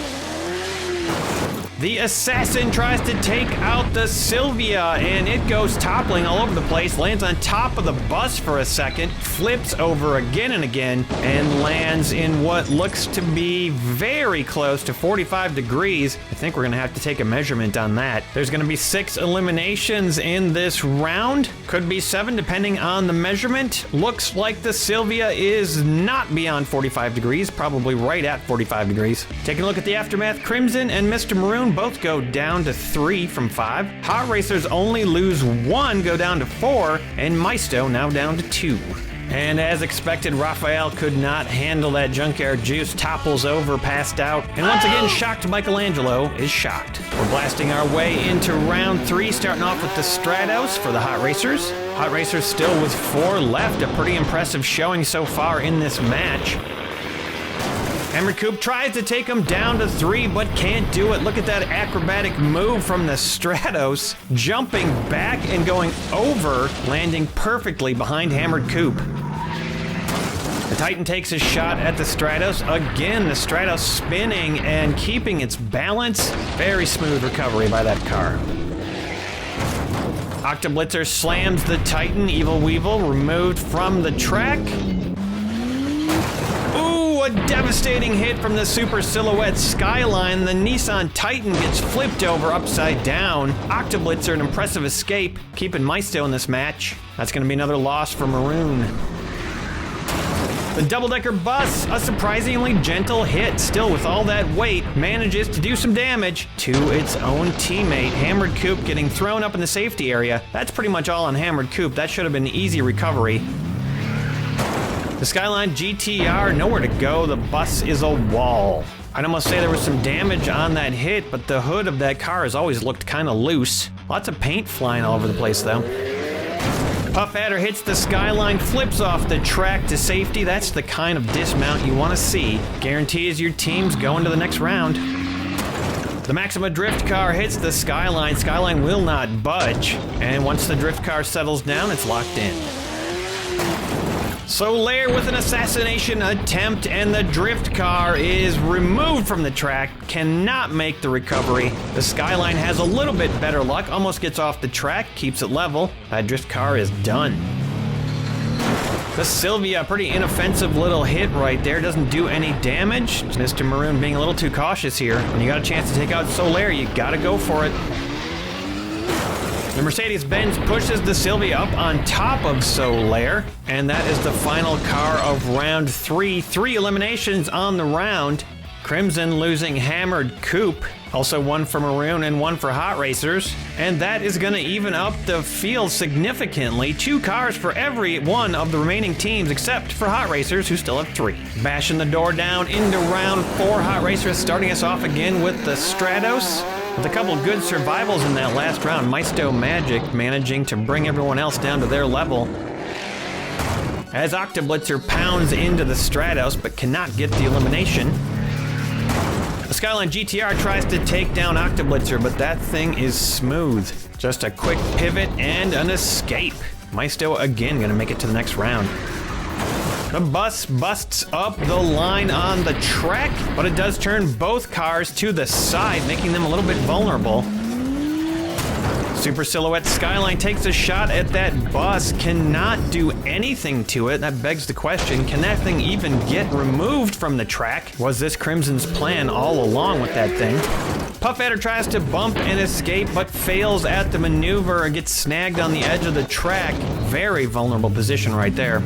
The Assassin tries to take out the Silvia, and it goes toppling all over the place, lands on top of the bus for a second, flips over again and again, and lands in what looks to be very close to 45 degrees. I think we're gonna have to take a measurement on that. There's gonna be 6 eliminations in this round. Could be 7 depending on the measurement. Looks like the Silvia is not beyond 45 degrees, probably right at 45 degrees. Taking a look at the aftermath, Crimson and Mr. Maroon both go down to 3 from 5. Hot Racers only lose 1, go down to 4, and Maisto now down to 2. And as expected, Raphael could not handle that Junkyard Joust, topples over, passed out, and once again, shocked Michelangelo is shocked. We're blasting our way into round 3, starting off with the Stratos for the Hot Racers. Hot Racers still with 4 left, a pretty impressive showing so far in this match. Hammered Coupe tries to take him down to 3, but can't do it. Look at that acrobatic move from the Stratos, jumping back and going over, landing perfectly behind Hammered Coupe. The Titan takes a shot at the Stratos. Again, the Stratos spinning and keeping its balance. Very smooth recovery by that car. Octoblitzer slams the Titan. Evil Weevil removed from the track. A devastating hit from the Super Silhouette Skyline. The Nissan Titan gets flipped over upside down. Octoblitzer, an impressive escape, keeping Maisto in this match. That's going to be another loss for Maroon. The double-decker bus, a surprisingly gentle hit, still with all that weight, manages to do some damage to its own teammate. Hammered Coupe getting thrown up in the safety area. That's pretty much all on Hammered Coupe. That should have been an easy recovery. The Skyline GTR, nowhere to go. The bus is a wall. I'd almost say there was some damage on that hit, but the hood of that car has always looked kind of loose. Lots of paint flying all over the place, though. Puff Adder hits the Skyline, flips off the track to safety. That's the kind of dismount you want to see. Guarantees your team's going to the next round. The Maxima drift car hits the Skyline. Skyline will not budge. And once the drift car settles down, it's locked in. Solaire with an assassination attempt, and the drift car is removed from the track, cannot make the recovery. The Skyline has a little bit better luck, almost gets off the track, keeps it level. That drift car is done. The Silvia, pretty inoffensive little hit right there, doesn't do any damage. Mr. Maroon being a little too cautious here. When you got a chance to take out Solaire, you gotta go for it. The Mercedes-Benz pushes the Sylvia up on top of Solaire, and that is the final car of round 3. 3 eliminations on the round. Crimson losing Hammered Coupe, also one for Maroon and one for Hot Racers, and that is going to even up the field significantly. 2 cars for every one of the remaining teams except for Hot Racers, who still have 3. Bashing the door down into round 4, Hot Racers starting us off again with the Stratos. With a couple of good survivals in that last round, Maisto Magic managing to bring everyone else down to their level. As Octoblitzer pounds into the Stratos but cannot get the elimination. The Skyline GTR tries to take down Octoblitzer, but that thing is smooth. Just a quick pivot and an escape. Maisto again gonna make it to the next round. The bus busts up the line on the track, but it does turn both cars to the side, making them a little bit vulnerable. Super Silhouette Skyline takes a shot at that bus, cannot do anything to it. That begs the question, can that thing even get removed from the track? Was this Crimson's plan all along with that thing? Puff Adder tries to bump and escape, but fails at the maneuver and gets snagged on the edge of the track. Very vulnerable position right there.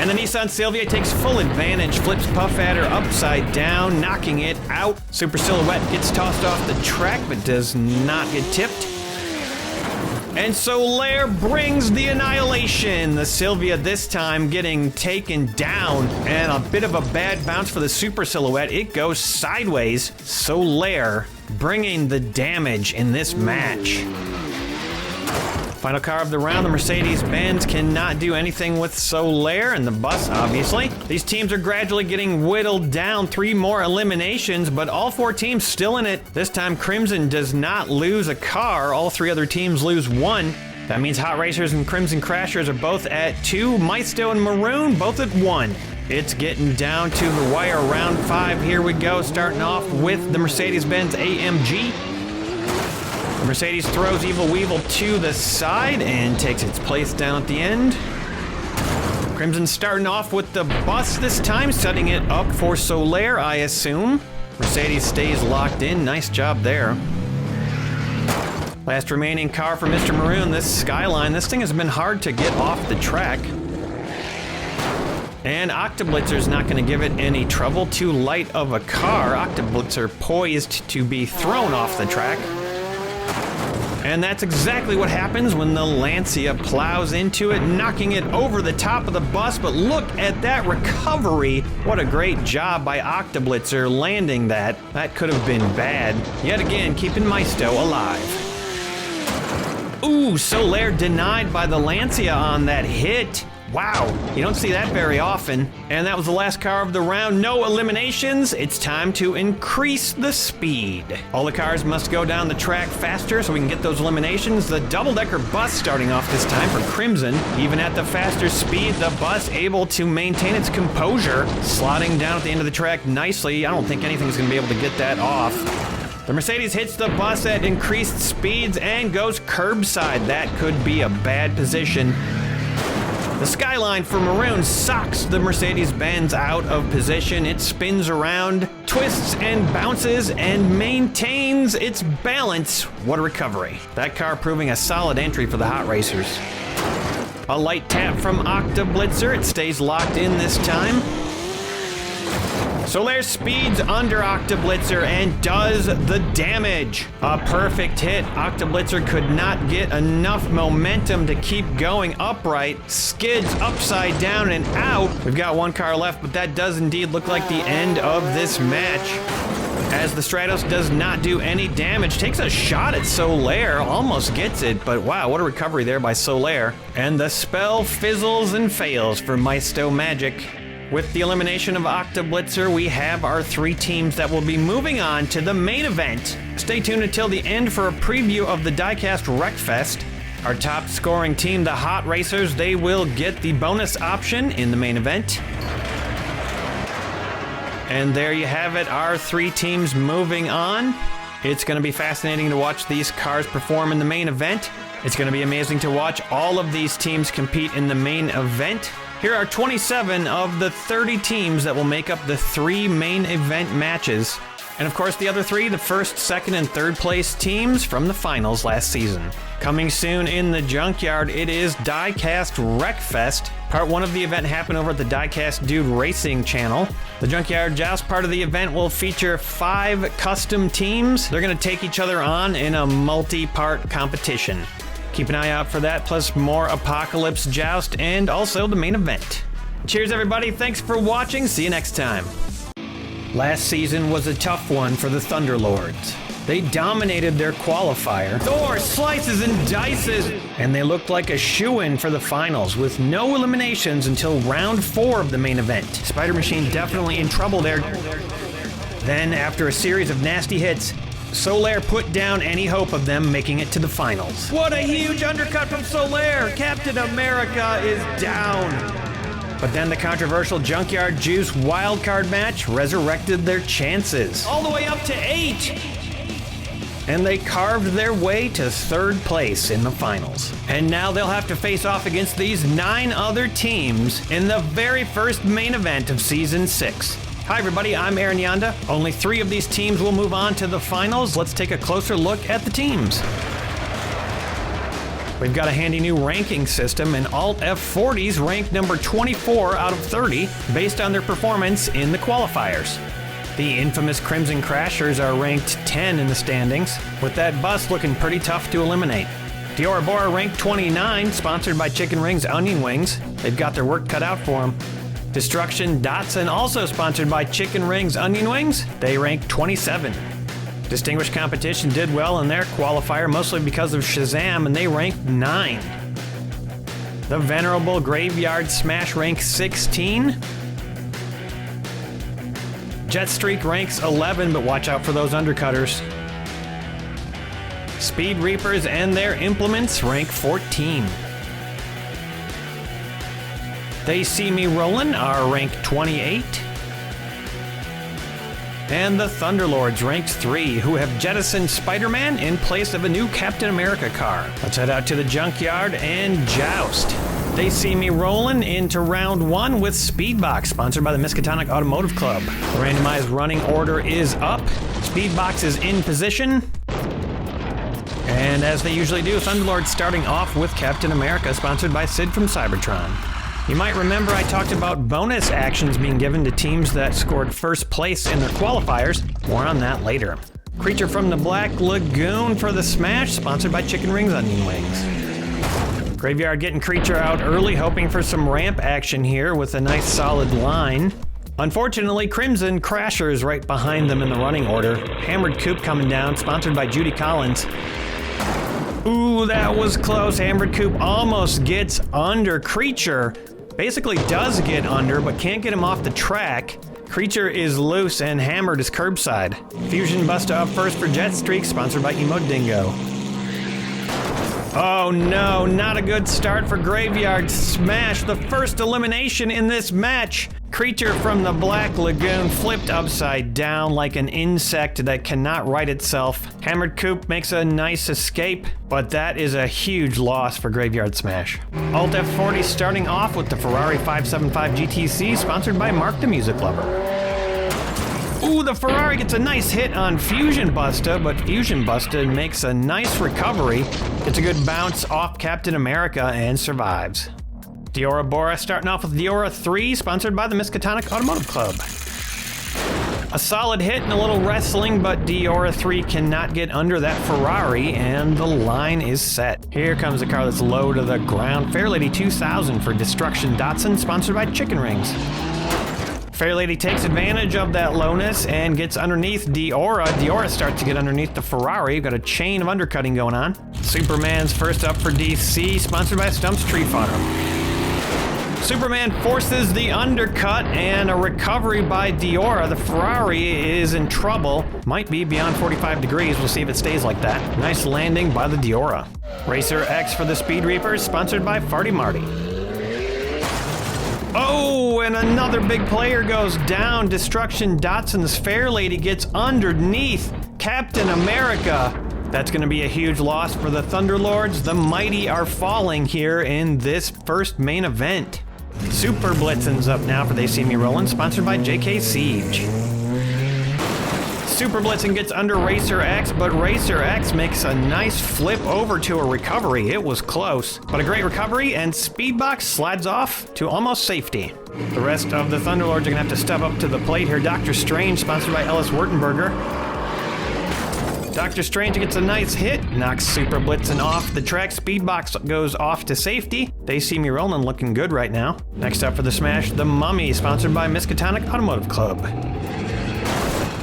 And the Nissan Silvia takes full advantage, flips Puff Adder upside down, knocking it out. Super Silhouette gets tossed off the track, but does not get tipped. And Solaire brings the annihilation. The Silvia this time getting taken down, and a bit of a bad bounce for the Super Silhouette. It goes sideways. Solaire bringing the damage in this match. Final car of the round, the Mercedes-Benz cannot do anything with Solaire and the bus, obviously. These teams are gradually getting whittled down. 3 more eliminations, but all 4 teams still in it. This time, Crimson does not lose a car. All 3 other teams lose 1. That means Hot Racers and Crimson Crashers are both at 2. Maisto and Maroon both at 1. It's getting down to the wire. Round 5, here we go. Starting off with the Mercedes-Benz AMG. The Mercedes throws Evil Weevil to the side and takes its place down at the end. Crimson starting off with the bus this time, setting it up for Solaire, I assume. Mercedes stays locked in. Nice job there. Last remaining car for Mr. Maroon, this Skyline. This thing has been hard to get off the track. And Octoblitzer's not going to give it any trouble. Too light of a car. Octoblitzer poised to be thrown off the track. And that's exactly what happens when the Lancia plows into it, knocking it over the top of the bus. But look at that recovery. What a great job by Octoblitzer landing that. That could have been bad. Yet again, keeping Maisto alive. Ooh, Solaire denied by the Lancia on that hit. Wow, you don't see that very often. And that was the last car of the round. No eliminations. It's time to increase the speed. All the cars must go down the track faster so we can get those eliminations. The double-decker bus starting off this time for Crimson. Even at the faster speed, the bus able to maintain its composure, slotting down at the end of the track nicely. I don't think anything's going to be able to get that off. The Mercedes hits the bus at increased speeds and goes curbside. That could be a bad position. The Skyline for Maroon socks the Mercedes-Benz out of position. It spins around, twists and bounces, and maintains its balance. What a recovery. That car proving a solid entry for the Hot Racers. A light tap from Octoblitzer. It stays locked in this time. Solaire speeds under Octoblitzer and does the damage. A perfect hit. Octoblitzer could not get enough momentum to keep going upright. Skids upside down and out. We've got 1 car left, but that does indeed look like the end of this match. As the Stratos does not do any damage, takes a shot at Solaire, almost gets it, but wow, what a recovery there by Solaire. And the spell fizzles and fails for Maisto Magic. With the elimination of Octoblitzer, we have our 3 teams that will be moving on to the main event. Stay tuned until the end for a preview of the Diecast Wreckfest. Our top scoring team, the Hot Racers, they will get the bonus option in the main event. And there you have it, our 3 teams moving on. It's going to be fascinating to watch these cars perform in the main event. It's going to be amazing to watch all of these teams compete in the main event. Here are 27 of the 30 teams that will make up the 3 main event matches. And of course, the other three, the first, second, and third place teams from the finals last season. Coming soon in the Junkyard, it is Diecast Wreckfest. Part 1 of the event happened over at the Diecast Dude Racing channel. The Junkyard Joust part of the event will feature 5 custom teams. They're going to take each other on in a multi-part competition. Keep an eye out for that, plus more Apocalypse Joust and also the main event. Cheers, everybody. Thanks for watching. See you next time. Last season was a tough one for the Thunderlords. They dominated their qualifier. Thor slices and dices, and they looked like a shoo-in for the finals with no eliminations until round 4 of the main event. Spider Machine definitely in trouble there. Then, after a series of nasty hits, Solaire put down any hope of them making it to the finals. What a huge undercut from Solaire! Captain America is down! But then the controversial Junkyard Joust wildcard match resurrected their chances. All the way up to 8! And they carved their way to 3rd place in the finals. And now they'll have to face off against these 9 other teams in the very first main event of Season 6. Hi everybody, I'm Aaron Yonda. Only 3 of these teams will move on to the finals. Let's take a closer look at the teams. We've got a handy new ranking system, and Alt F40s ranked number 24 out of 30 based on their performance in the qualifiers. The infamous Crimson Crashers are ranked 10 in the standings, with that bus looking pretty tough to eliminate. The Ouroboros ranked 29, sponsored by Chicken Rings Onion Wings. They've got their work cut out for them. Destruction Datsun, also sponsored by Chicken Rings Onion Wings. They ranked 27. Distinguished Competition did well in their qualifier, mostly because of Shazam, and they ranked 9. The Venerable Graveyard Smash ranks 16. Jetstreak ranks 11, but watch out for those undercutters. Speed Reapers and their implements rank 14. They See Me Rollin' are ranked 28. And the Thunderlords ranked 3, who have jettisoned Spider-Man in place of a new Captain America car. Let's head out to the Junkyard and Joust. They See Me Rollin' into round 1 with Speedbox, sponsored by the Miskatonic Automotive Club. The randomized running order is up. Speedbox is in position. And as they usually do, Thunderlords starting off with Captain America, sponsored by Sid from Cybertron. You might remember I talked about bonus actions being given to teams that scored first place in their qualifiers. More on that later. Creature from the Black Lagoon for the Smash, sponsored by Chicken Rings Onion Wings. Graveyard getting Creature out early, hoping for some ramp action here with a nice solid line. Unfortunately, Crimson Crashers right behind them in the running order. Hammered Coop coming down, sponsored by Judy Collins. Ooh, that was close. Hammered Coop almost gets under Creature. Basically does get under, but can't get him off the track. Creature is loose and Hammered is curbside. Fusion Buster up first for Jetstreak, sponsored by Emo Dingo. Oh no, not a good start for Graveyard Smash. The first elimination in this match. Creature from the Black Lagoon flipped upside down like an insect that cannot right itself. Hammered Coop makes a nice escape, but that is a huge loss for Graveyard Smash. Alt F40 starting off with the Ferrari 575 GTC, sponsored by Mark the Music Lover. Ooh, the Ferrari gets a nice hit on Fusion Busta, but Fusion Busta makes a nice recovery, gets a good bounce off Captain America, and survives. Diora Bora starting off with Diora 3, sponsored by the Miskatonic Automotive Club. A solid hit and a little wrestling, but Diora 3 cannot get under that Ferrari, and the line is set. Here comes a car that's low to the ground. Fairlady 2000 for Destruction Datsun, sponsored by Chicken Rings. Fairlady takes advantage of that lowness and gets underneath Diora. Diora starts to get underneath the Ferrari. We've got a chain of undercutting going on. Superman's first up for DC, sponsored by Stump's Tree Farm. Superman forces the undercut and a recovery by Diora. The Ferrari is in trouble. Might be beyond 45 degrees. We'll see if it stays like that. Nice landing by the Diora. Racer X for the Speed Reapers, sponsored by Farty Marty. Oh, and another big player goes down. Destruction Datsun's Fairlady gets underneath Captain America. That's going to be a huge loss for the Thunderlords. The mighty are falling here in this first main event. Super Blitzen's up now for They See Me Rollin', sponsored by JK Siege. super blitz and gets under Racer X, but Racer X makes a nice flip over to a recovery. It was close, but a great recovery, and Speedbox slides off to almost safety. The rest of the Thunderlords are gonna have to step up to the plate here. Dr. Strange, sponsored by Ellis Wurtenberger. Dr. Strange gets a nice hit, knocks Super Blitzen off the track. Speedbox goes off to safety. They see me rolling, looking good right now. Next up for the smash, the Mummy, sponsored by Miskatonic Automotive Club.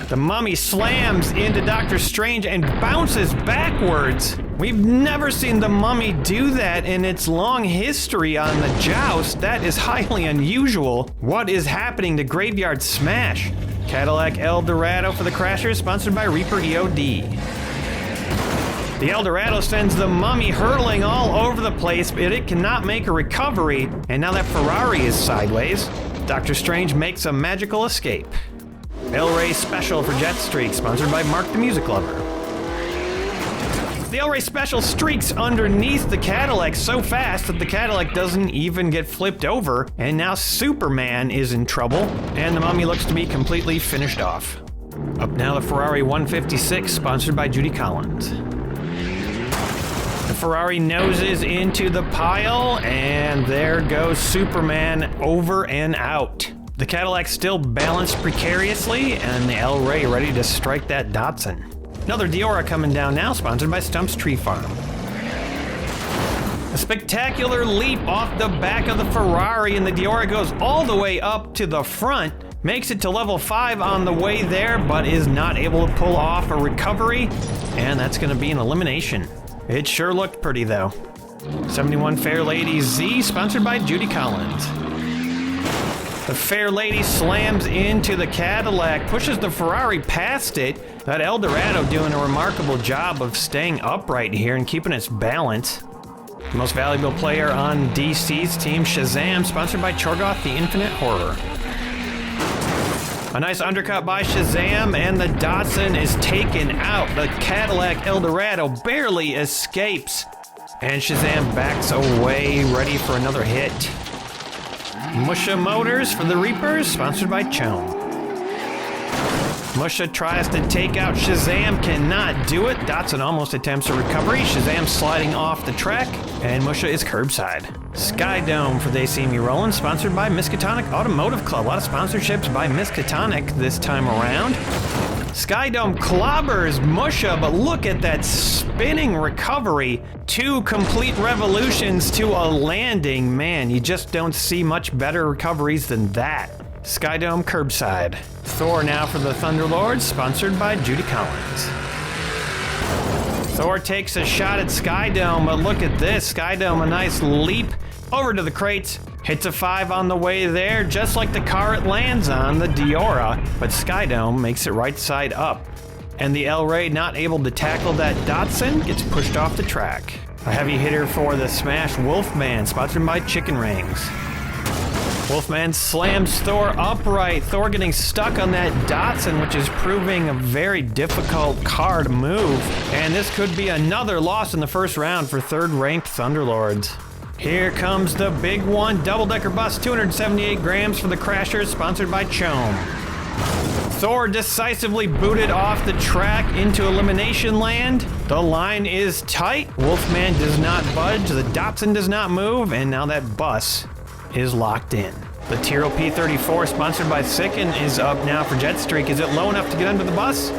The Mummy slams into Dr. Strange and bounces backwards. We've never seen the Mummy do that in its long history on the Joust. That is highly unusual. What is happening to Graveyard Smash? Cadillac Eldorado for the Crashers, sponsored by Reaper EOD. The Eldorado sends the Mummy hurtling all over the place, but it cannot make a recovery, and now that Ferrari is sideways, Dr. Strange makes a magical escape. El Rey Special for Jet Streak, sponsored by Mark the Music Lover. The El Rey Special streaks underneath the Cadillac so fast that the Cadillac doesn't even get flipped over, and now Superman is in trouble, and the Mummy looks to be completely finished off. Up now the Ferrari 156, sponsored by Judy Collins. The Ferrari noses into the pile, and there goes Superman over and out. The Cadillac still balanced precariously, and the El Rey ready to strike that Datsun. Another Diora coming down now, sponsored by Stump's Tree Farm. A spectacular leap off the back of the Ferrari, and the Diora goes all the way up to the front, makes it to level 5 on the way there, but is not able to pull off a recovery, and that's going to be an elimination. It sure looked pretty, though. 71 Fair Lady Z, sponsored by Judy Collins. The Fair Lady slams into the Cadillac, pushes the Ferrari past it. That Eldorado doing a remarkable job of staying upright here and keeping its balance. The most valuable player on DC's team, Shazam, sponsored by Chorgoth the Infinite Horror. A nice undercut by Shazam, and the Datsun is taken out. The Cadillac Eldorado barely escapes, and Shazam backs away, ready for another hit. Musha Motors for the Reapers, sponsored by Chome. Musha tries to take out Shazam, cannot do it. Datsun almost attempts a recovery. Shazam sliding off the track, and Musha is curbside. Skydome for They See Me Rollin', sponsored by Miskatonic Automotive Club. A lot of sponsorships by Miskatonic this time around. Skydome clobbers Musha, but look at that spinning recovery. 2 complete revolutions to a landing. Man, you just don't see much better recoveries than that. Skydome curbside. Thor now for the Thunderlords, sponsored by Judy Collins. Thor takes a shot at Skydome, but look at this. Skydome, a nice leap over to the crates. Hits a 5 on the way there, just like the car it lands on, the Diora, but Skydome makes it right side up. And the El Rey, not able to tackle that Datsun, gets pushed off the track. A heavy hitter for the Smash, Wolfman, sponsored by Chicken Rings. Wolfman slams Thor upright. Thor getting stuck on that Datsun, which is proving a very difficult car to move. And this could be another loss in the first round for third-ranked Thunderlords. Here comes the big one, double-decker bus, 278 grams for the Crashers, sponsored by Chome. Thor decisively booted off the track into elimination land. The line is tight. Wolfman does not budge. The Datsun does not move. And now that bus is locked in. The Tyrrell P34, sponsored by Sicken, is up now for Jet Streak. Is it low enough to get under the bus?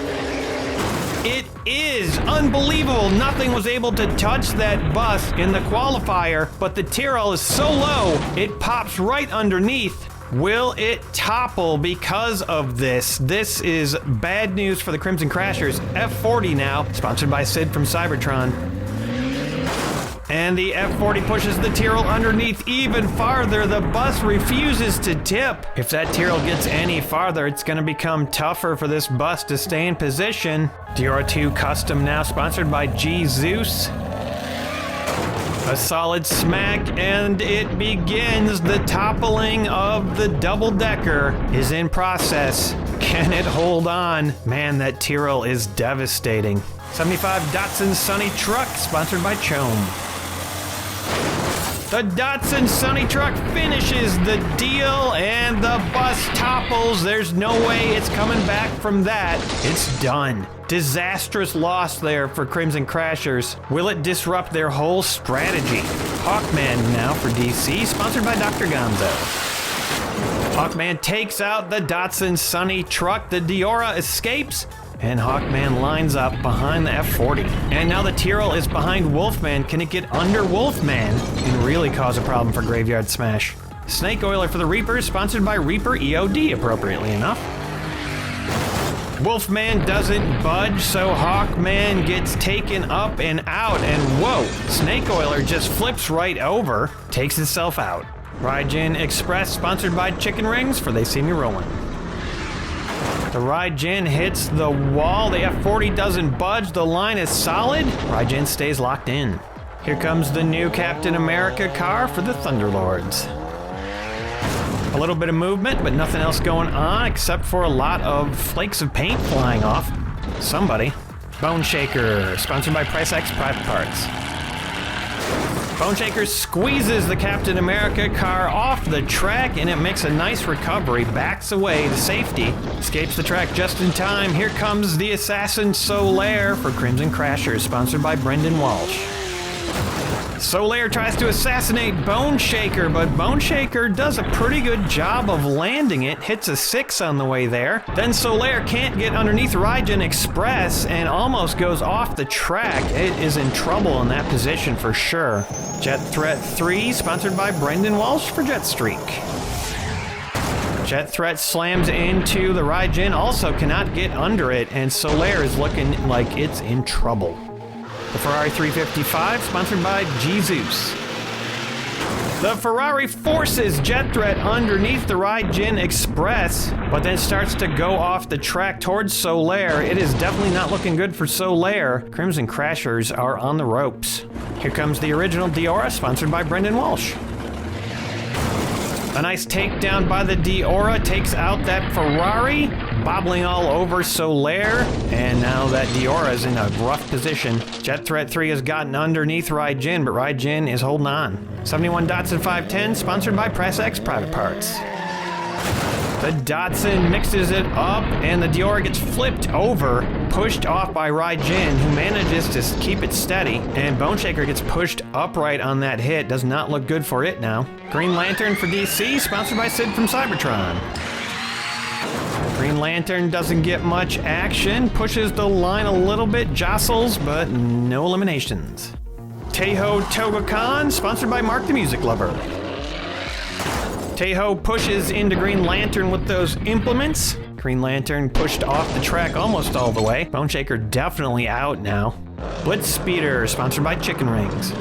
It is unbelievable. Nothing was able to touch that bus in the qualifier, but the Tyrrell is so low, it pops right underneath. Will it topple because of this? This is bad news for the Crimson Crashers. F40 now, sponsored by Sid from Cybertron. And the F40 pushes the Tyrrell underneath even farther. The bus refuses to tip. If that Tyrrell gets any farther, it's going to become tougher for this bus to stay in position. Diora 2 Custom now, sponsored by G Zeus. A solid smack, and it begins. The toppling of the double-decker is in process. Can it hold on? Man, that Tyrrell is devastating. 75 Datsun Sunny Truck, sponsored by Chome. The Datsun Sunny truck finishes the deal and the bus topples. There's no way it's coming back from that. It's done. Disastrous loss there for Crimson Crashers. Will it disrupt their whole strategy? Hawkman now for DC, sponsored by Dr. Gonzo. Hawkman takes out the Datsun Sunny truck. The Diora escapes, and Hawkman lines up behind the F40. And now the Tyrrell is behind Wolfman. Can it get under Wolfman and really cause a problem for Graveyard Smash? Snake Oiler for the Reaper, sponsored by Reaper EOD, appropriately enough. Wolfman doesn't budge, so Hawkman gets taken up and out, and whoa, Snake Oiler just flips right over, takes itself out. Raijin Express, sponsored by Chicken Rings for They See Me Rolling. The Raijin hits the wall, the F40 doesn't budge, the line is solid, Raijin stays locked in. Here comes the new Captain America car for the Thunderlords. A little bit of movement, but nothing else going on except for a lot of flakes of paint flying off. Somebody. Bone Shaker, sponsored by Price X Private Parts. Bone Shaker squeezes the Captain America car off the track, and it makes a nice recovery, backs away to safety, escapes the track just in time. Here comes the Assassin Solaire for Crimson Crashers, sponsored by Brendan Walsh. Solaire tries to assassinate Bone Shaker, but Bone Shaker does a pretty good job of landing it, hits a 6 on the way there. Then Solaire can't get underneath Raijin Express and almost goes off the track. It is in trouble in that position for sure. Jet Threat 3, sponsored by Brendan Walsh for Jet Streak. Jet Threat slams into the Raijin, also cannot get under it, and Solaire is looking like it's in trouble. The Ferrari 355, sponsored by Jesus. The Ferrari forces Jet Threat underneath the Raijin Express, but then starts to go off the track towards Solaire. It is definitely not looking good for Solaire. Crimson Crashers are on the ropes. Here comes the original Diora, sponsored by Brendan Walsh. A nice takedown by the Diora takes out that Ferrari, bobbling all over Solaire, and now that Diora is in a rough position. Jet Threat 3 has gotten underneath Raijin, but Raijin is holding on. 71 Datsun 510, sponsored by Press X Private Parts. The Datsun mixes it up, and the Diora gets flipped over, pushed off by Raijin, who manages to keep it steady, and Bone Shaker gets pushed upright on that hit. Does not look good for it now. Green Lantern for DC, sponsored by Sid from Cybertron. Green Lantern doesn't get much action, pushes the line a little bit, jostles, but no eliminations. Teiho Togakan, sponsored by Mark the Music Lover. Teiho pushes into Green Lantern with those implements. Green Lantern pushed off the track almost all the way. Bone Shaker definitely out now. Blitz Speeder, sponsored by Chicken Rings.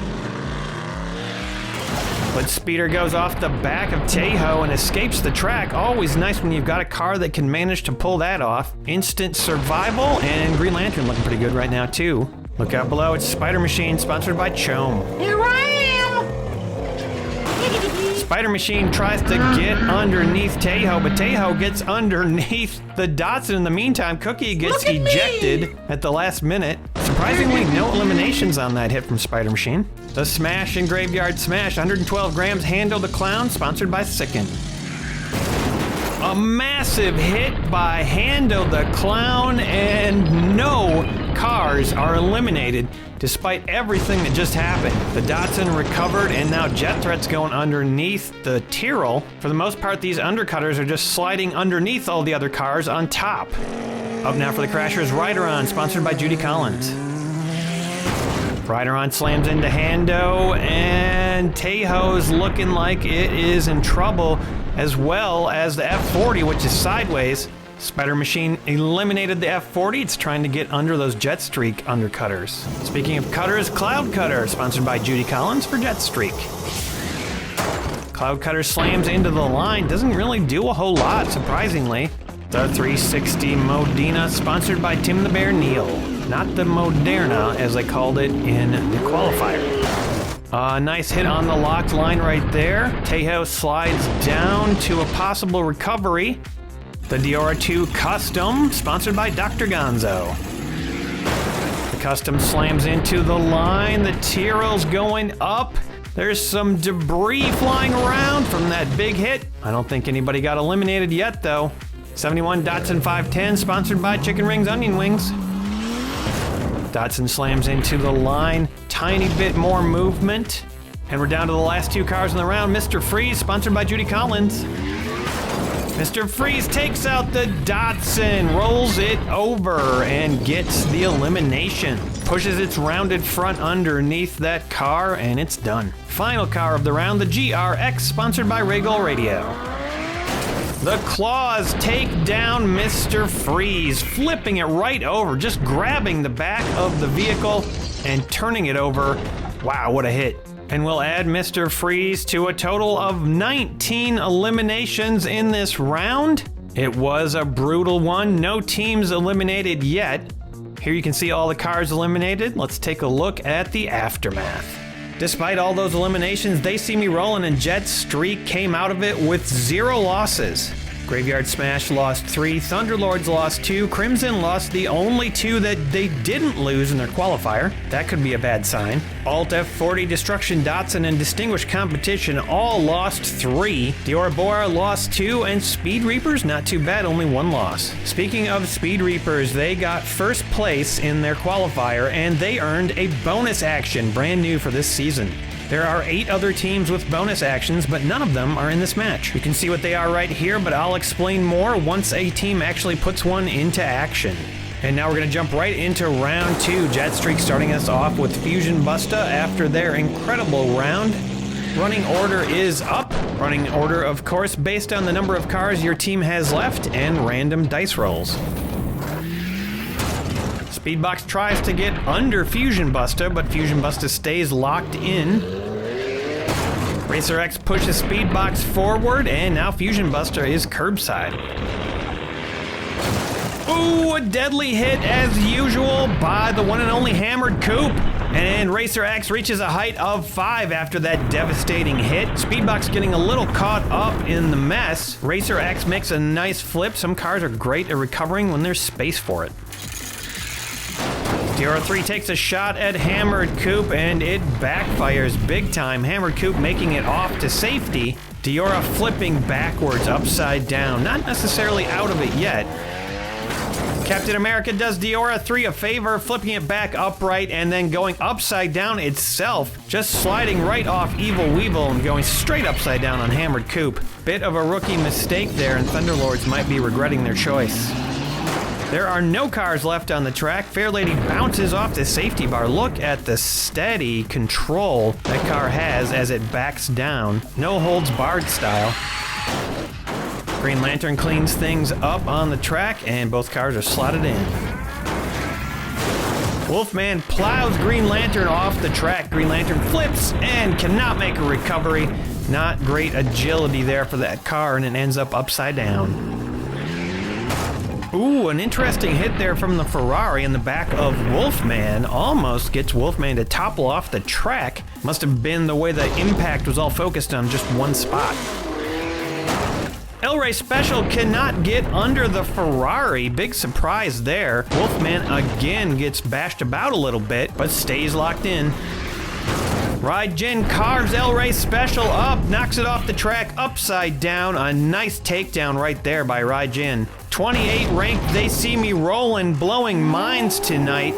Blitz Speeder goes off the back of Teiho and escapes the track. Always nice when you've got a car that can manage to pull that off. Instant survival, and Green Lantern looking pretty good right now too. Look out below, it's Spider Machine, sponsored by Chome. Here I am! Spider Machine tries to get underneath Teiho, but Teiho gets underneath the Datsun. In the meantime, Cookie gets ejected at the last minute. Surprisingly, no eliminations on that hit from Spider Machine. The Smash and Graveyard Smash, 112 grams, Hando the Clown, sponsored by Sicken. A massive hit by Hando the Clown, and no cars are eliminated despite everything that just happened. The Datsun recovered, and now Jet Threat's going underneath the Tyrrell. For the most part, these undercutters are just sliding underneath all the other cars on top. Up now for the Crashers, Rideron, sponsored by Judy Collins. Rideron slams into Hando, and Teiho's looking like it is in trouble, as well as the F40, which is sideways. Spider Machine eliminated the F40. It's trying to get under those Jet Streak undercutters. Speaking of cutters, Cloud Cutter, sponsored by Judy Collins for Jet Streak. Cloud Cutter slams into the line, doesn't really do a whole lot, surprisingly. The 360 Modena, sponsored by Tim the Bear Neal. Not the Moderna, as they called it in the qualifier. Nice hit on the locked line right there. Teiho slides down to a possible recovery. The Diora 2 Custom, sponsored by Dr. Gonzo. The Custom slams into the line. The Tyrrell's going up, There's some debris flying around from that big hit. I don't think anybody got eliminated yet, though. 71 Datsun 510, sponsored by Chicken Rings Onion Wings. Datsun slams into the line. Tiny bit more movement. And we're down to the last 2 cars in the round. Mr. Freeze, sponsored by Judy Collins. Mr. Freeze takes out the Datsun, rolls it over, and gets the elimination. Pushes its rounded front underneath that car, and it's done. Final car of the round, the GRX, sponsored by Regal Radio. The Claws take down Mr. Freeze, flipping it right over, just grabbing the back of the vehicle and turning it over. Wow, what a hit. And we'll add Mr. Freeze to a total of 19 eliminations in this round. It was a brutal one. No teams eliminated yet. Here you can see all the cars eliminated. Let's take a look at the aftermath. Despite all those eliminations, They See Me Rollin' and Jet Streak came out of it with 0 losses. Graveyard Smash lost 3, Thunderlords lost 2, Crimson lost the only 2 that they didn't lose in their qualifier. That could be a bad sign. Alt F40, Destruction Datsun, and Distinguished Competition all lost 3. Diora Bora lost 2, and Speed Reapers, not too bad, only 1 loss. Speaking of Speed Reapers, they got first place in their qualifier, and they earned a bonus action, brand new for this season. There are 8 other teams with bonus actions, but none of them are in this match. You can see what they are right here, but I'll explain more once a team actually puts one into action. And now we're going to jump right into round 2. Jet Streak starting us off with Fusion Busta after their incredible round. Running order is up. Running order, of course, based on the number of cars your team has left and random dice rolls. Speedbox tries to get under Fusion Busta, but Fusion Busta stays locked in. Racer X pushes Speedbox forward, and now Fusion Busta is curbside. Ooh, a deadly hit as usual by the one and only Hammered Coupe. And Racer X reaches a height of 5 after that devastating hit. Speedbox getting a little caught up in the mess. Racer X makes a nice flip. Some cars are great at recovering when there's space for it. Diora 3 takes a shot at Hammered Coupe, and it backfires big time. Hammered Coupe making it off to safety. Diora flipping backwards, upside down. Not necessarily out of it yet. Captain America does Diora 3 a favor, flipping it back upright and then going upside down itself. Just sliding right off Evil Weevil and going straight upside down on Hammered Coupe. Bit of a rookie mistake there, and Thunderlords might be regretting their choice. There are no cars left on the track. Fairlady bounces off the safety bar. Look at the steady control that car has as it backs down. No holds barred style. Green Lantern cleans things up on the track, and both cars are slotted in. Wolfman plows Green Lantern off the track. Green Lantern flips and cannot make a recovery. Not great agility there for that car, and it ends up upside down. Ooh, an interesting hit there from the Ferrari in the back of Wolfman. Almost gets Wolfman to topple off the track. Must have been the way the impact was all focused on just one spot. El Rey Special cannot get under the Ferrari. Big surprise there. Wolfman again gets bashed about a little bit, but stays locked in. Raijin carves El Rey Special up, knocks it off the track upside down. A nice takedown right there by Raijin. 28 ranked They See Me Rollin', blowing minds tonight.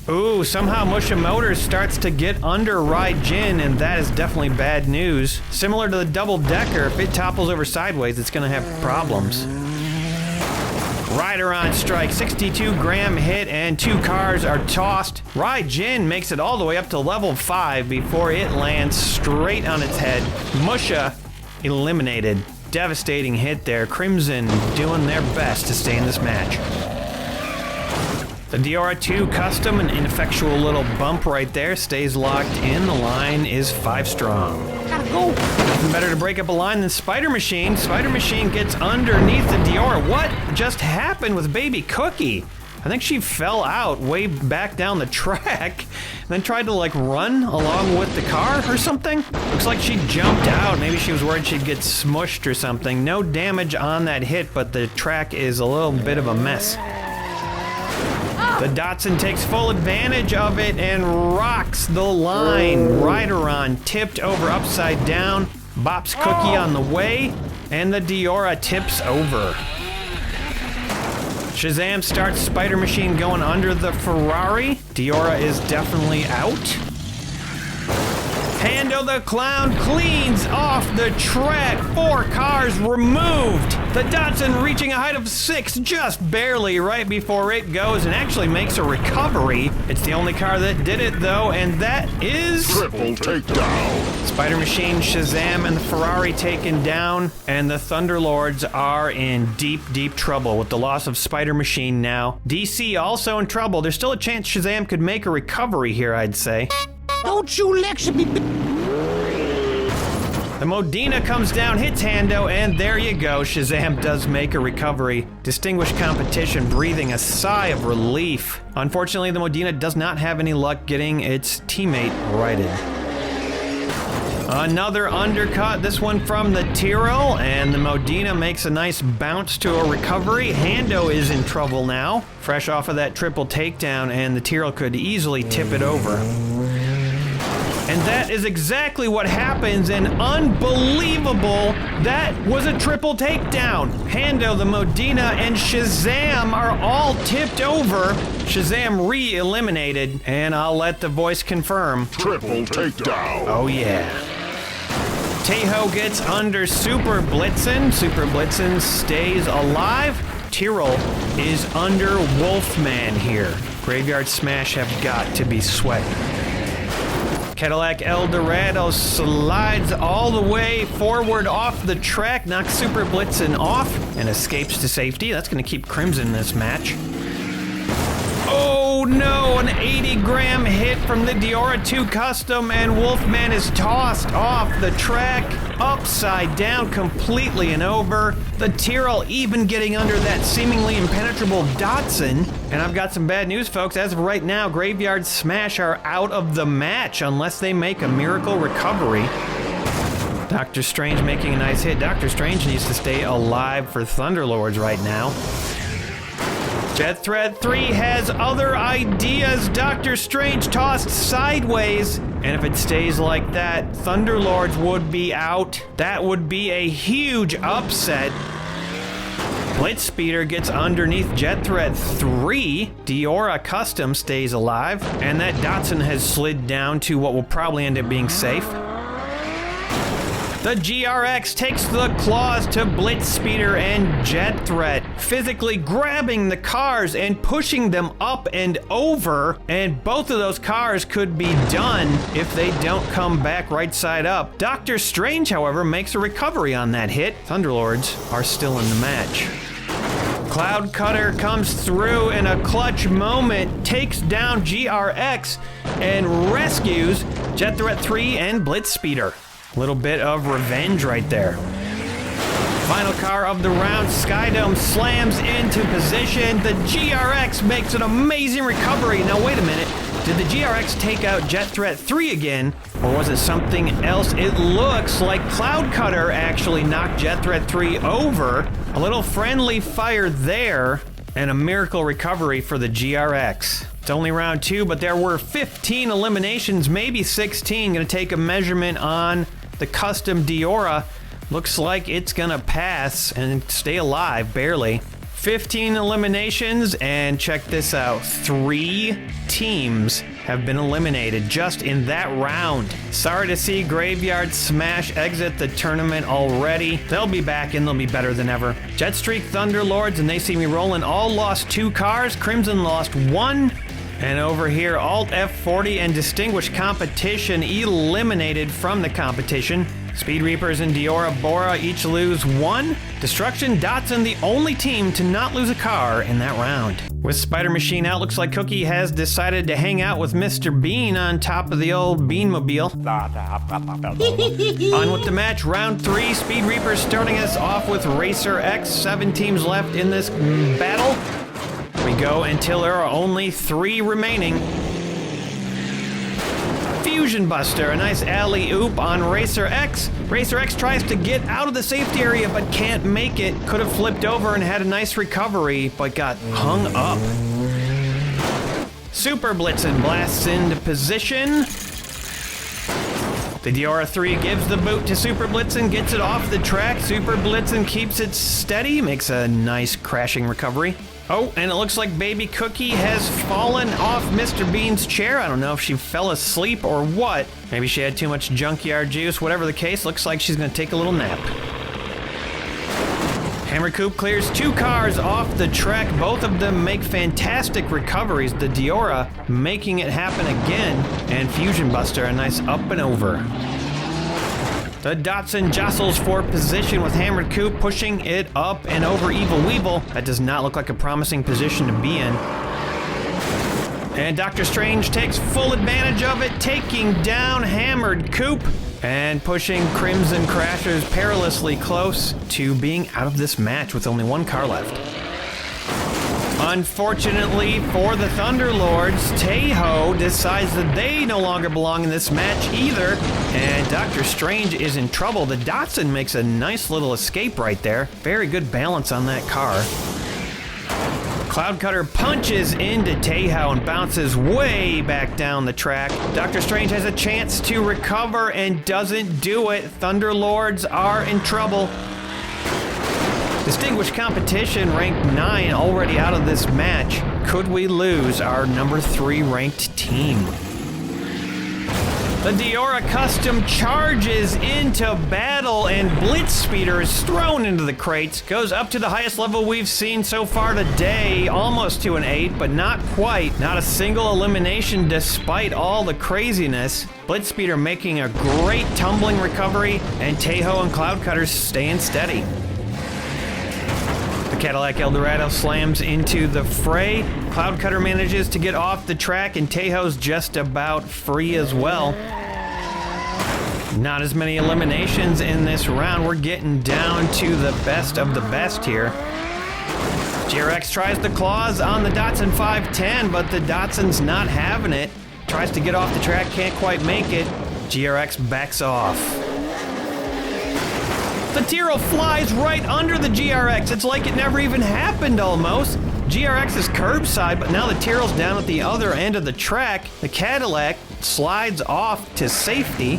Ooh, somehow Musha Motors starts to get under Raijin, and that is definitely bad news. Similar to the double decker, if it topples over sideways, it's gonna have problems. Rider on strike, 62-gram hit, and 2 cars are tossed. Raijin makes it all the way up to level 5 before it lands straight on its head. Musha eliminated. Devastating hit there. Crimson doing their best to stay in this match. The Diora 2 custom, an ineffectual little bump right there, stays locked in. The line is 5 strong. Gotta go. Nothing better to break up a line than Spider Machine. Spider Machine gets underneath the Diora. What just happened with Baby Cookie? I think she fell out way back down the track and then tried to like run along with the car or something. Looks like she jumped out. Maybe she was worried she'd get smushed or something. No damage on that hit, but the track is a little bit of a mess. The Datsun takes full advantage of it and rocks the line. Rideron tipped over upside down. Bop's Cookie on the way, and the Diora tips over. Shazam starts Spider Machine going under the Ferrari. Diora is definitely out. Hando the Clown cleans off the track. 4 cars removed. The Datsun reaching a height of 6 just barely right before it goes and actually makes a recovery. It's the only car that did it though, and that is... Triple takedown. Spider Machine, Shazam, and the Ferrari taken down, and the Thunderlords are in deep, deep trouble with the loss of Spider Machine now. DC also in trouble. There's still a chance Shazam could make a recovery here, I'd say. Don't you lecture me. The Modena comes down, hits Hando, and there you go. Shazam does make a recovery. Distinguished Competition breathing a sigh of relief. Unfortunately, the Modena does not have any luck getting its teammate righted. Another undercut, this one from the Tyrrell, and the Modena makes a nice bounce to a recovery. Hando is in trouble now, fresh off of that triple takedown, and the Tyrrell could easily tip it over. And that is exactly what happens, and unbelievable, that was a triple takedown. Hando, the Modena, and Shazam are all tipped over. Shazam re-eliminated, and I'll let the voice confirm. Triple takedown. Oh yeah. Tejo gets under Super Blitzen. Super Blitzen stays alive. Tyrrell is under Wolfman here. Graveyard Smash have got to be sweating. Cadillac Eldorado slides all the way forward off the track, knocks Super Blitzen off, and escapes to safety. That's going to keep Crimson in this match. Oh no, an 80-gram hit from the Diora 2 Custom, and Wolfman is tossed off the track, upside down completely and over. The Tyrrell even getting under that seemingly impenetrable Datsun. And I've got some bad news, folks. As of right now, Graveyard Smash are out of the match unless they make a miracle recovery. Doctor Strange making a nice hit. Doctor Strange needs to stay alive for Thunderlords right now. Jet Threat 3 has other ideas. Doctor Strange tossed sideways. And if it stays like that, Thunderlords would be out. That would be a huge upset. Blitz Speeder gets underneath Jet Threat 3. Diora Custom stays alive. And that Datsun has slid down to what will probably end up being safe. The GRX takes the claws to Blitz Speeder and Jet Threat, physically grabbing the cars and pushing them up and over, and both of those cars could be done if they don't come back right side up. Doctor Strange, however, makes a recovery on that hit. Thunderlords are still in the match. Cloud Cutter comes through in a clutch moment, takes down GRX, and rescues Jet Threat 3 and Blitz Speeder. Little bit of revenge right there. Final car of the round, Skydome slams into position. The GRX makes an amazing recovery. Now wait a minute, did the GRX take out Jet Threat 3 again, or was it something else? It looks like Cloud Cutter actually knocked Jet Threat 3 over. A little friendly fire there, and a miracle recovery for the GRX. It's only round 2, but there were 15 eliminations, maybe 16. Gonna take a measurement on the custom Diora. Looks like it's gonna pass and stay alive, barely. 15 eliminations, and check this out. 3 teams have been eliminated just in that round. Sorry to see Graveyard Smash exit the tournament already. They'll be back and they'll be better than ever. Jetstreak Thunderlords, and they see me rolling, all lost 2 cars. Crimson lost 1. And over here, Alt F40 and Distinguished Competition eliminated from the competition. Speed Reapers and Diora Bora each lose 1. Destruction Datsun, the only team to not lose a car in that round. With Spider Machine out, looks like Cookie has decided to hang out with Mr. Bean on top of the old Beanmobile. On with the match, round 3. Speed Reapers starting us off with Racer X. 7 teams left in this battle. We go until there are only 3 remaining. Fusion Buster, a nice alley-oop on Racer X. Racer X tries to get out of the safety area but can't make it. Could have flipped over and had a nice recovery, but got hung up. Super Blitzen blasts into position. The Diora 3 gives the boot to Super Blitzen, gets it off the track. Super Blitzen keeps it steady, makes a nice crashing recovery. Oh, and it looks like Baby Cookie has fallen off Mr. Bean's chair. I don't know if she fell asleep or what. Maybe she had too much Junkyard Juice. Whatever the case, looks like she's gonna take a little nap. Hammer Coop clears 2 cars off the track. Both of them make fantastic recoveries. The Diora making it happen again. And Fusion Buster, a nice up and over. The Datsun jostles for position with Hammered Coop pushing it up and over Evil Weevil. That does not look like a promising position to be in. And Dr. Strange takes full advantage of it, taking down Hammered Coop and pushing Crimson Crashers perilously close to being out of this match with only 1 car left. Unfortunately for the Thunderlords, Taeho decides that they no longer belong in this match either, and Dr. Strange is in trouble. The Datsun makes a nice little escape right there. Very good balance on that car. Cloud Cutter punches into Taeho and bounces way back down the track. Dr. Strange has a chance to recover and doesn't do it. Thunderlords are in trouble. Distinguished Competition, ranked 9, already out of this match. Could we lose our number 3 ranked team? The Diora Custom charges into battle and Blitz Speeder is thrown into the crates. Goes up to the highest level we've seen so far today, almost to an 8, but not quite. Not a single elimination despite all the craziness. Blitz Speeder making a great tumbling recovery, and Taeho and Cloud Cutters staying steady. The Cadillac Eldorado slams into the fray. Cloud Cutter manages to get off the track, and Taeho's just about free as well. Not as many eliminations in this round. We're getting down to the best of the best here. GRX tries the claws on the Datsun 510, but the Datsun's not having it. Tries to get off the track, can't quite make it. GRX backs off. The Tyrrell flies right under the GRX. It's like it never even happened almost. GRX is curbside, but now the Tyrrell's down at the other end of the track. The Cadillac slides off to safety.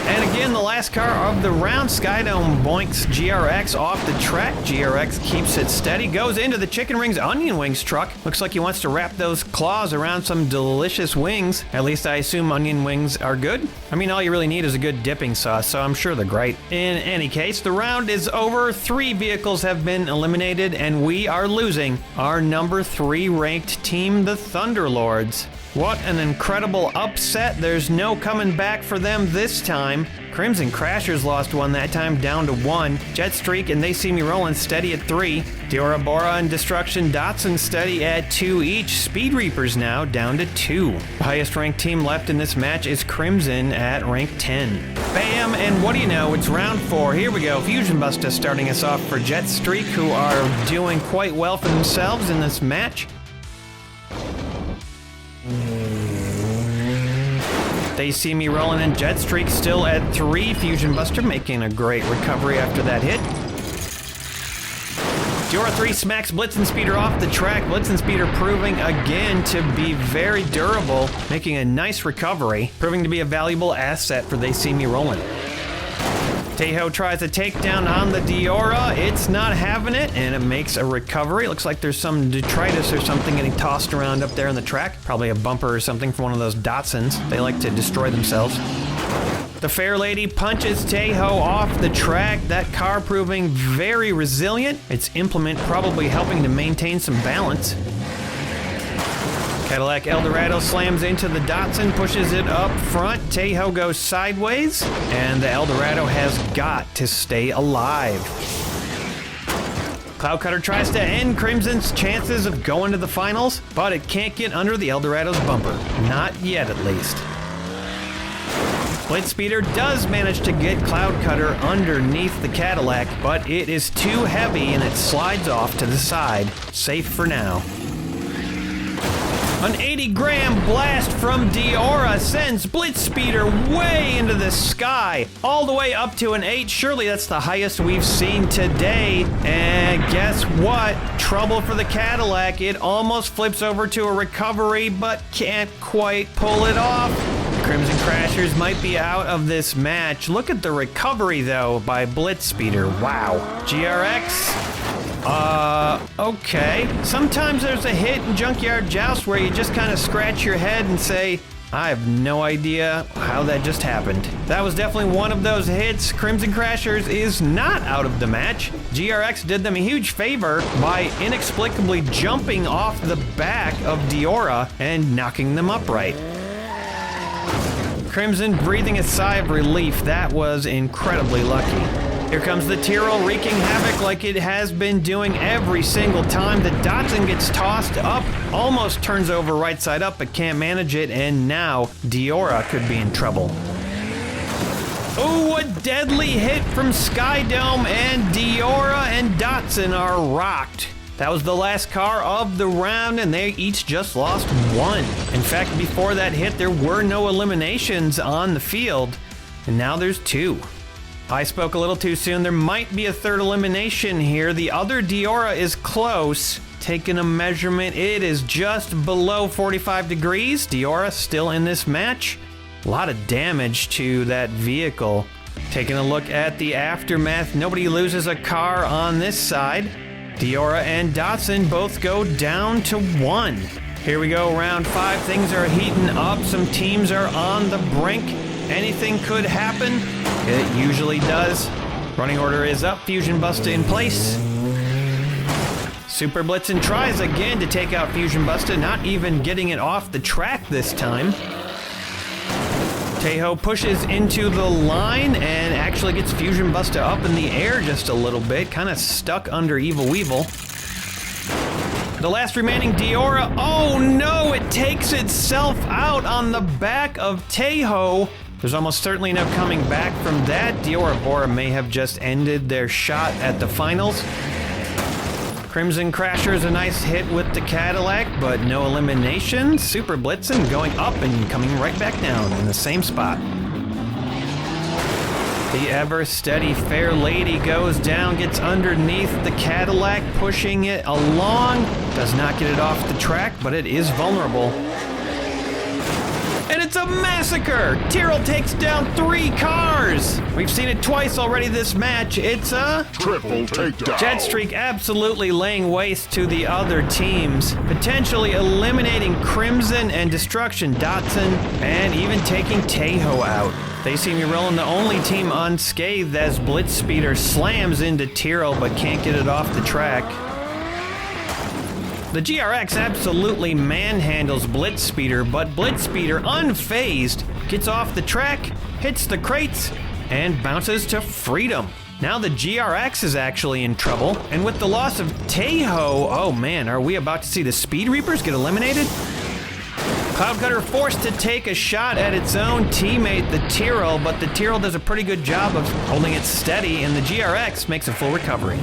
And again, the last car of the round, Skydome boinks GRX off the track. GRX keeps it steady, goes into the Chicken Rings Onion Wings truck. Looks like he wants to wrap those claws around some delicious wings. At least I assume onion wings are good. I mean, all you really need is a good dipping sauce, so I'm sure they're great. In any case, the round is over. 3 vehicles have been eliminated, and we are losing our number 3 ranked team, the Thunderlords. What an incredible upset. There's no coming back for them this time. Crimson Crashers lost 1 that time, down to 1. Jetstreak and They See Me Rolling steady at 3. Diora Bora and Destruction Datsun steady at 2 each. Speed Reapers now down to 2. The highest ranked team left in this match is Crimson at rank 10. Bam, and what do you know, it's round 4. Here we go. Fusion Buster starting us off for Jetstreak, who are doing quite well for themselves in this match. They See Me Rolling and Jetstreak still at 3. Fusion Buster making a great recovery after that hit. Diora 3 smacks Blitzen Speeder off the track. Blitzen Speeder proving again to be very durable, making a nice recovery, proving to be a valuable asset for They See Me Rolling. Taeho tries a takedown on the Diora. It's not having it, and it makes a recovery. Looks like there's some detritus or something getting tossed around up there in the track. Probably a bumper or something from one of those Datsuns. They like to destroy themselves. The Fair Lady punches Taeho off the track. That car proving very resilient. Its implement probably helping to maintain some balance. Cadillac Eldorado slams into the Datsun, pushes it up front. Taeho goes sideways, and the Eldorado has got to stay alive. Cloud Cutter tries to end Crimson's chances of going to the finals, but it can't get under the Eldorado's bumper. Not yet, at least. Blitz Speeder does manage to get Cloud Cutter underneath the Cadillac, but it is too heavy and it slides off to the side. Safe for now. An 80-gram blast from Diora sends Blitz Speeder way into the sky, all the way up to an 8. Surely that's the highest we've seen today. And guess what? Trouble for the Cadillac. It almost flips over to a recovery, but can't quite pull it off. Crimson Crashers might be out of this match. Look at the recovery, though, by Blitz Speeder. Wow. GRX? Okay. Sometimes there's a hit in Junkyard Joust where you just kind of scratch your head and say, I have no idea how that just happened. That was definitely one of those hits. Crimson Crashers is not out of the match. GRX did them a huge favor by inexplicably jumping off the back of Diora and knocking them upright. Crimson breathing a sigh of relief. That was incredibly lucky. Here comes the Tyrrell wreaking havoc like it has been doing every single time. The Datsun gets tossed up, almost turns over right side up, but can't manage it, and now Diora could be in trouble. Ooh, a deadly hit from Skydome, and Diora and Datsun are rocked. That was the last car of the round, and they each just lost one. In fact, before that hit, there were no eliminations on the field, and now there's 2. I spoke a little too soon. There might be a third elimination here. The other Diora is close. Taking a measurement, it is just below 45 degrees. Diora still in this match. A lot of damage to that vehicle. Taking a look at the aftermath, nobody loses a car on this side. Diora and Datsun both go down to 1. Here we go, round 5. Things are heating up. Some teams are on the brink. Anything could happen. It usually does. Running order is up. Fusion Buster in place. Super Blitzen tries again to take out Fusion Buster, not even getting it off the track this time. Tejo pushes into the line and actually gets Fusion Buster up in the air just a little bit, kind of stuck under Evil Weevil. The last remaining Diora, oh no, it takes itself out on the back of Tejo. There's almost certainly no coming back from that. Diora Bora may have just ended their shot at the finals. Crimson Crashers, a nice hit with the Cadillac, but no elimination. Super Blitzen going up and coming right back down in the same spot. The ever steady Fair Lady goes down, gets underneath the Cadillac, pushing it along. Does not get it off the track, but it is vulnerable. And it's a massacre! Tyrrell takes down 3 cars! We've seen it twice already this match. It's a Triple takedown. Jetstreak absolutely laying waste to the other teams, potentially eliminating Crimson and Destruction Datsun, and even taking Tejo out. They see me rolling the only team unscathed as Blitz Speeder slams into Tyrrell but can't get it off the track. The GRX absolutely manhandles Blitz Speeder, but Blitz Speeder, unfazed, gets off the track, hits the crates, and bounces to freedom. Now the GRX is actually in trouble, and with the loss of Tejo, oh man, are we about to see the Speed Reapers get eliminated? Cloud Cutter forced to take a shot at its own teammate, the Tyrrell, but the Tyrrell does a pretty good job of holding it steady, and the GRX makes a full recovery.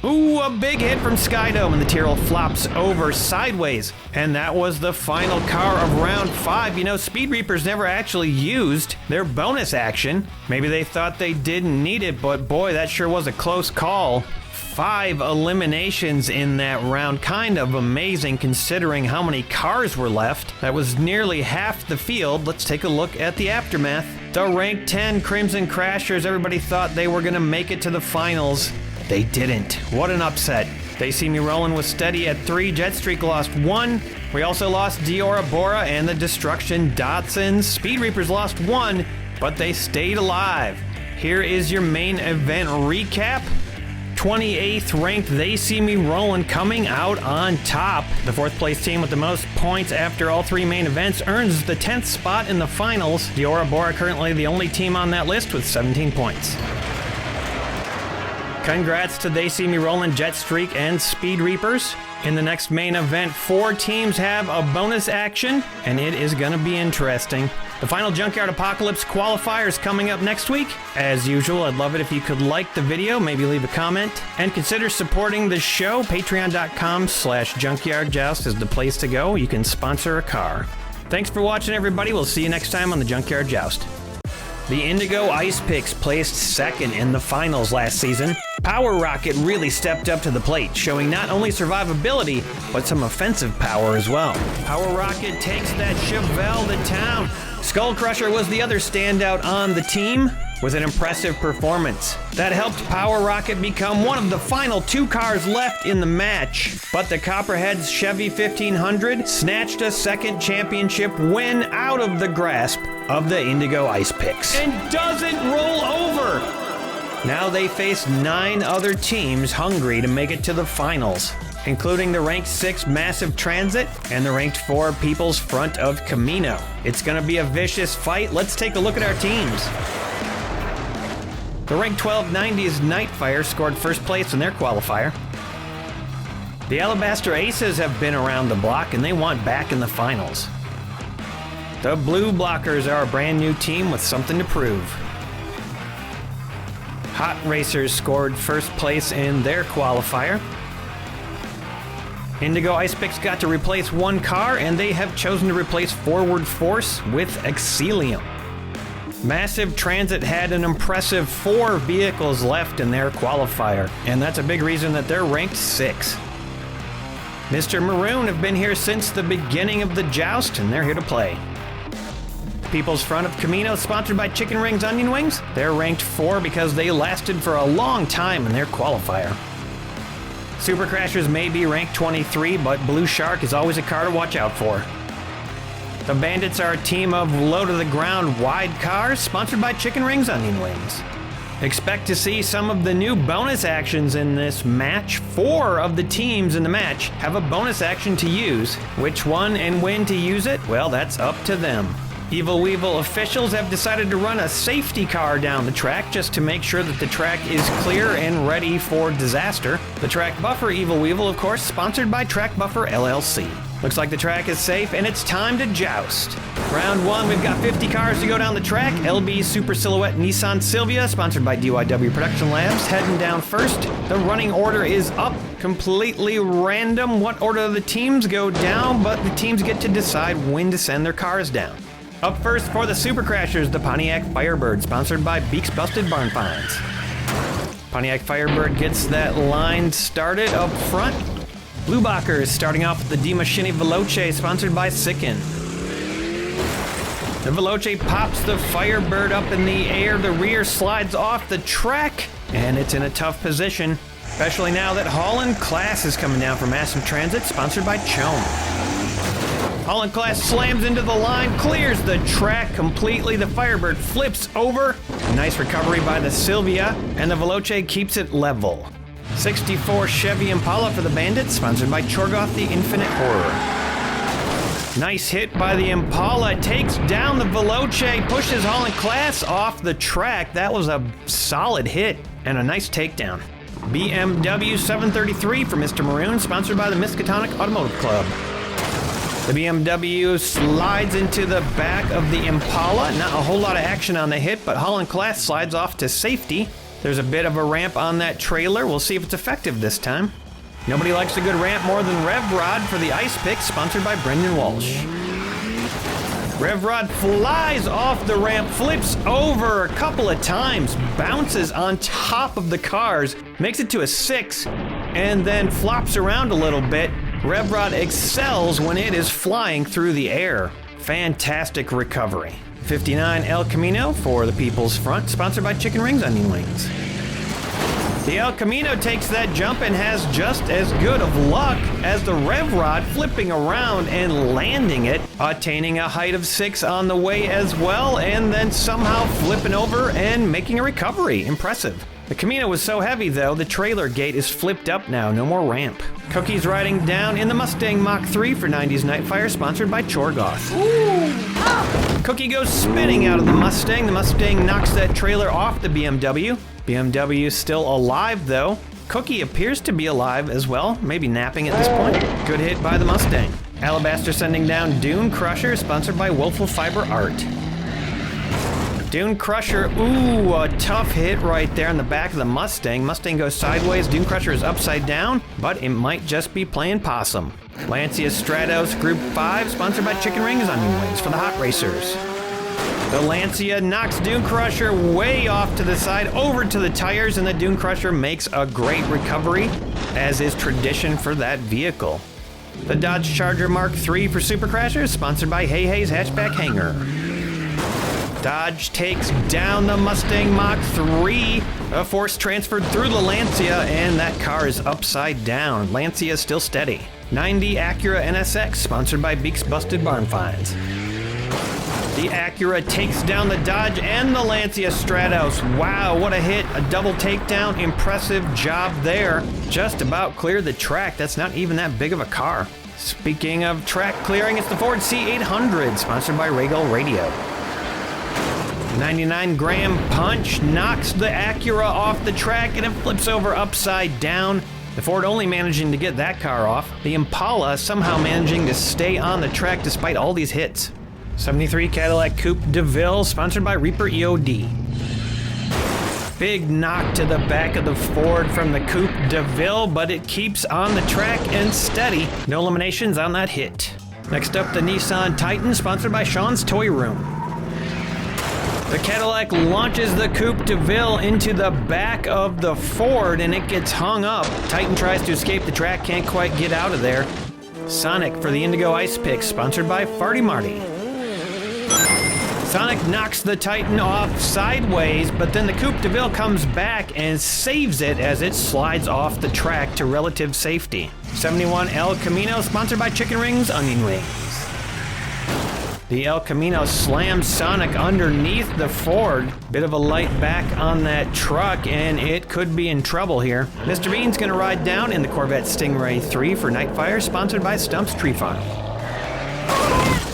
Ooh, a big hit from Skydome, and the Tyrrell flops over sideways. And that was the final car of round 5. You know, Speed Reapers never actually used their bonus action. Maybe they thought they didn't need it, but boy, that sure was a close call. 5 eliminations in that round. Kind of amazing considering how many cars were left. That was nearly half the field. Let's take a look at the aftermath. The rank 10 Crimson Crashers, everybody thought they were gonna make it to the finals. They didn't. What an upset. They See Me Rolling was steady at 3. Jetstreak lost 1. We also lost Diora Bora and the Destruction Datsun. Speed Reapers lost 1, but they stayed alive. Here is your main event recap. 28th ranked They See Me Rolling coming out on top. The 4th place team with the most points after all 3 main events earns the 10th spot in the finals. Diora Bora currently the only team on that list with 17 points. Congrats to They See Me Rolling, Jetstreak, and Speed Reapers. In the next main event, 4 teams have a bonus action, and it is going to be interesting. The final Junkyard Apocalypse qualifier is coming up next week. As usual, I'd love it if you could like the video, maybe leave a comment, and consider supporting the show. Patreon.com/JunkyardJoust is the place to go. You can sponsor a car. Thanks for watching, everybody. We'll see you next time on the Junkyard Joust. The Indigo Ice Picks placed second in the finals last season. Power Rocket really stepped up to the plate, showing not only survivability, but some offensive power as well. Power Rocket takes that Chevelle to town. Skull Crusher was the other standout on the team with an impressive performance. That helped Power Rocket become one of the final 2 cars left in the match. But the Copperhead's Chevy 1500 snatched a second championship win out of the grasp of the Indigo Ice Picks. And doesn't roll over! Now they face 9 other teams hungry to make it to the finals, including the ranked 6 Massive Transit and the ranked 4 People's Front of Camino. It's gonna be a vicious fight. Let's take a look at our teams. The ranked 1290's Nightfire scored first place in their qualifier. The Alabaster Aces have been around the block and they want back in the finals. The Blue Blockers are a brand new team with something to prove. Hot Racers scored first place in their qualifier. Indigo Ice Picks got to replace 1 car, and they have chosen to replace Forward Force with Exilium. Massive Transit had an impressive 4 vehicles left in their qualifier, and that's a big reason that they're ranked 6. Mr. Maroon have been here since the beginning of the joust, and they're here to play. People's Front of Camino, sponsored by Chicken Rings Onion Wings. They're ranked 4 because they lasted for a long time in their qualifier. Super Crashers may be ranked 23, but Blue Shark is always a car to watch out for. The Bandits are a team of low-to-the-ground wide cars, sponsored by Chicken Rings Onion Wings. Expect to see some of the new bonus actions in this match. 4 of the teams in the match have a bonus action to use. Which one and when to use it? Well, that's up to them. Evil Weevil officials have decided to run a safety car down the track just to make sure that the track is clear and ready for disaster. The track buffer Evil Weevil, of course, sponsored by Track Buffer LLC. Looks like the track is safe and it's time to joust. Round 1, we've got 50 cars to go down the track. LB Super Silhouette Nissan Silvia, sponsored by DYW Production Labs, heading down first. The running order is up, completely random what order the teams go down, but the teams get to decide when to send their cars down. Up first for the Super Crashers, the Pontiac Firebird, sponsored by Beaks Busted Barn Finds. Pontiac Firebird gets that line started up front. Blue Blockers starting off with the DiMaschini Veloce, sponsored by Sicken. The Veloce pops the Firebird up in the air, the rear slides off the track, and it's in a tough position, especially now that Holland Class is coming down for Massive Transit, sponsored by Chome. Holland Class slams into the line, clears the track completely. The Firebird flips over. Nice recovery by the Silvia, and the Veloce keeps it level. 64 Chevy Impala for the Bandits, sponsored by Chorgoth the Infinite Horror. Nice hit by the Impala, takes down the Veloce, pushes Holland Class off the track. That was a solid hit and a nice takedown. BMW 733 for Mr. Maroon, sponsored by the Miskatonic Automotive Club. The BMW slides into the back of the Impala. Not a whole lot of action on the hit, but Holland Class slides off to safety. There's a bit of a ramp on that trailer. We'll see if it's effective this time. Nobody likes a good ramp more than Rev Rod for the Ice Pick, sponsored by Brendan Walsh. Rev Rod flies off the ramp, flips over a couple of times, bounces on top of the cars, makes it to a 6, and then flops around a little bit. Rev Rod excels when it is flying through the air. Fantastic recovery. 59 El Camino for the People's Front, sponsored by Chicken Rings Onion Wings. The El Camino takes that jump and has just as good of luck as the Rev Rod, flipping around and landing it, attaining a height of 6 on the way as well, and then somehow flipping over and making a recovery. Impressive. The Camino was so heavy though, the trailer gate is flipped up now, no more ramp. Cookie's riding down in the Mustang Mach 3 for 90s Nightfire, sponsored by Chorgoth. Cookie goes spinning out of the Mustang knocks that trailer off the BMW. BMW's still alive though. Cookie appears to be alive as well, maybe napping at this point. Good hit by the Mustang. Alabaster sending down Dune Crusher, sponsored by Willful Fiber Art. Dune Crusher, ooh, a tough hit right there in the back of the Mustang. Mustang goes sideways, Dune Crusher is upside down, but it might just be playing possum. Lancia Stratos Group 5, sponsored by Chicken Rings Onion Wings for the hot racers. The Lancia knocks Dune Crusher way off to the side, over to the tires, and the Dune Crusher makes a great recovery, as is tradition for that vehicle. The Dodge Charger Mark III for Super Crashers, sponsored by Hey Hey's Hatchback Hanger. Dodge takes down the Mustang Mach 3, a force transferred through the Lancia, and that car is upside down. Lancia is still steady. 90 Acura NSX, sponsored by Beaks Busted Barn Finds. The Acura takes down the Dodge and the Lancia Stratos. Wow, what a hit, a double takedown, impressive job there. Just about cleared the track, that's not even that big of a car. Speaking of track clearing, it's the Ford C800, sponsored by Regal Radio. 99 Gram Punch knocks the Acura off the track and it flips over upside down. The Ford only managing to get that car off. The Impala somehow managing to stay on the track despite all these hits. 73 Cadillac Coupe DeVille, sponsored by Reaper EOD. Big knock to the back of the Ford from the Coupe DeVille, but it keeps on the track and steady. No eliminations on that hit. Next up, the Nissan Titan, sponsored by Sean's Toy Room. The Cadillac launches the Coupe DeVille into the back of the Ford and it gets hung up. Titan tries to escape the track, can't quite get out of there. Sonic for the Indigo Ice Pick, sponsored by Farty Marty. Sonic knocks the Titan off sideways, but then the Coupe DeVille comes back and saves it as it slides off the track to relative safety. 71 El Camino, sponsored by Chicken Rings Onion Wings. The El Camino slams Sonic underneath the Ford. Bit of a light back on that truck, and it could be in trouble here. Mr. Bean's gonna ride down in the Corvette Stingray 3 for Nightfire, sponsored by Stump's Tree Farm.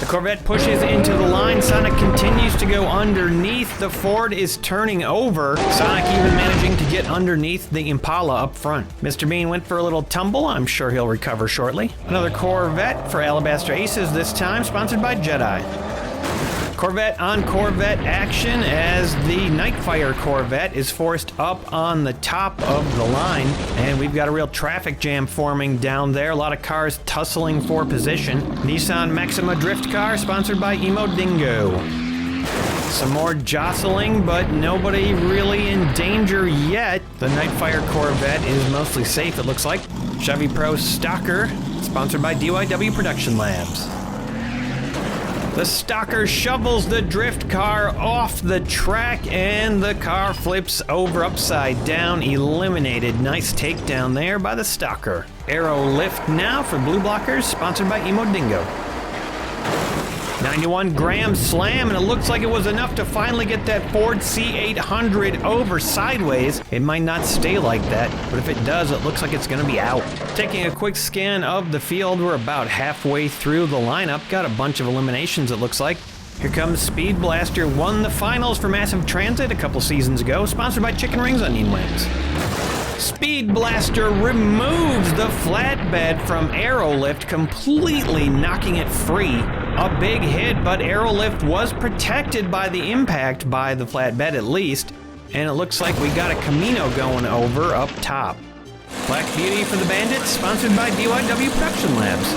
The Corvette pushes into the line. Sonic continues to go underneath. The Ford is turning over. Sonic even managing to get underneath the Impala up front. Mr. Bean went for a little tumble. I'm sure he'll recover shortly. Another Corvette for Alabaster Aces, this time sponsored by Jedi. Corvette on Corvette action as the Nightfire Corvette is forced up on the top of the line, and we've got a real traffic jam forming down there. A lot of cars tussling for position. Nissan Maxima Drift Car, sponsored by Emo Dingo. Some more jostling, but nobody really in danger yet. The Nightfire Corvette is mostly safe, it looks like. Chevy Pro Stalker, sponsored by DYW Production Labs. The Stalker shovels the drift car off the track and the car flips over upside down, eliminated. Nice takedown there by the Stalker. Aero Lift now for Blue Blockers, sponsored by Emo Dingo. 91 Gram Slam, and it looks like it was enough to finally get that Ford C800 over sideways. It might not stay like that, but if it does, it looks like it's gonna be out. Taking a quick scan of the field, we're about halfway through the lineup. Got a bunch of eliminations, it looks like. Here comes Speed Blaster, won the finals for Massive Transit a couple seasons ago, sponsored by Chicken Rings Onion Wings. Speed Blaster removes the flatbed from Aerolift, completely knocking it free. A big hit, but Aerolift was protected by the impact by the flatbed at least, and it looks like we got a Camino going over up top. Black Beauty for the Bandits, sponsored by DYW Production Labs.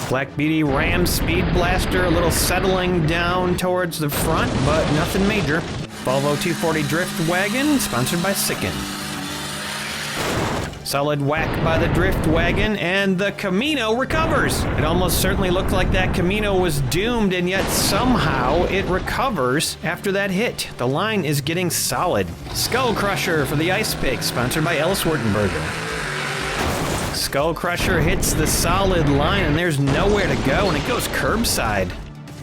Black Beauty rams Speed Blaster, a little settling down towards the front, but nothing major. Volvo 240 Drift Wagon, sponsored by Sicken. Solid whack by the Drift Wagon, and the Camino recovers. It almost certainly looked like that Camino was doomed, and yet somehow it recovers after that hit. The line is getting solid. Skull Crusher for the Ice Pick, sponsored by Ellis Wurtenberger. Skull Crusher hits the solid line, and there's nowhere to go, and it goes curbside.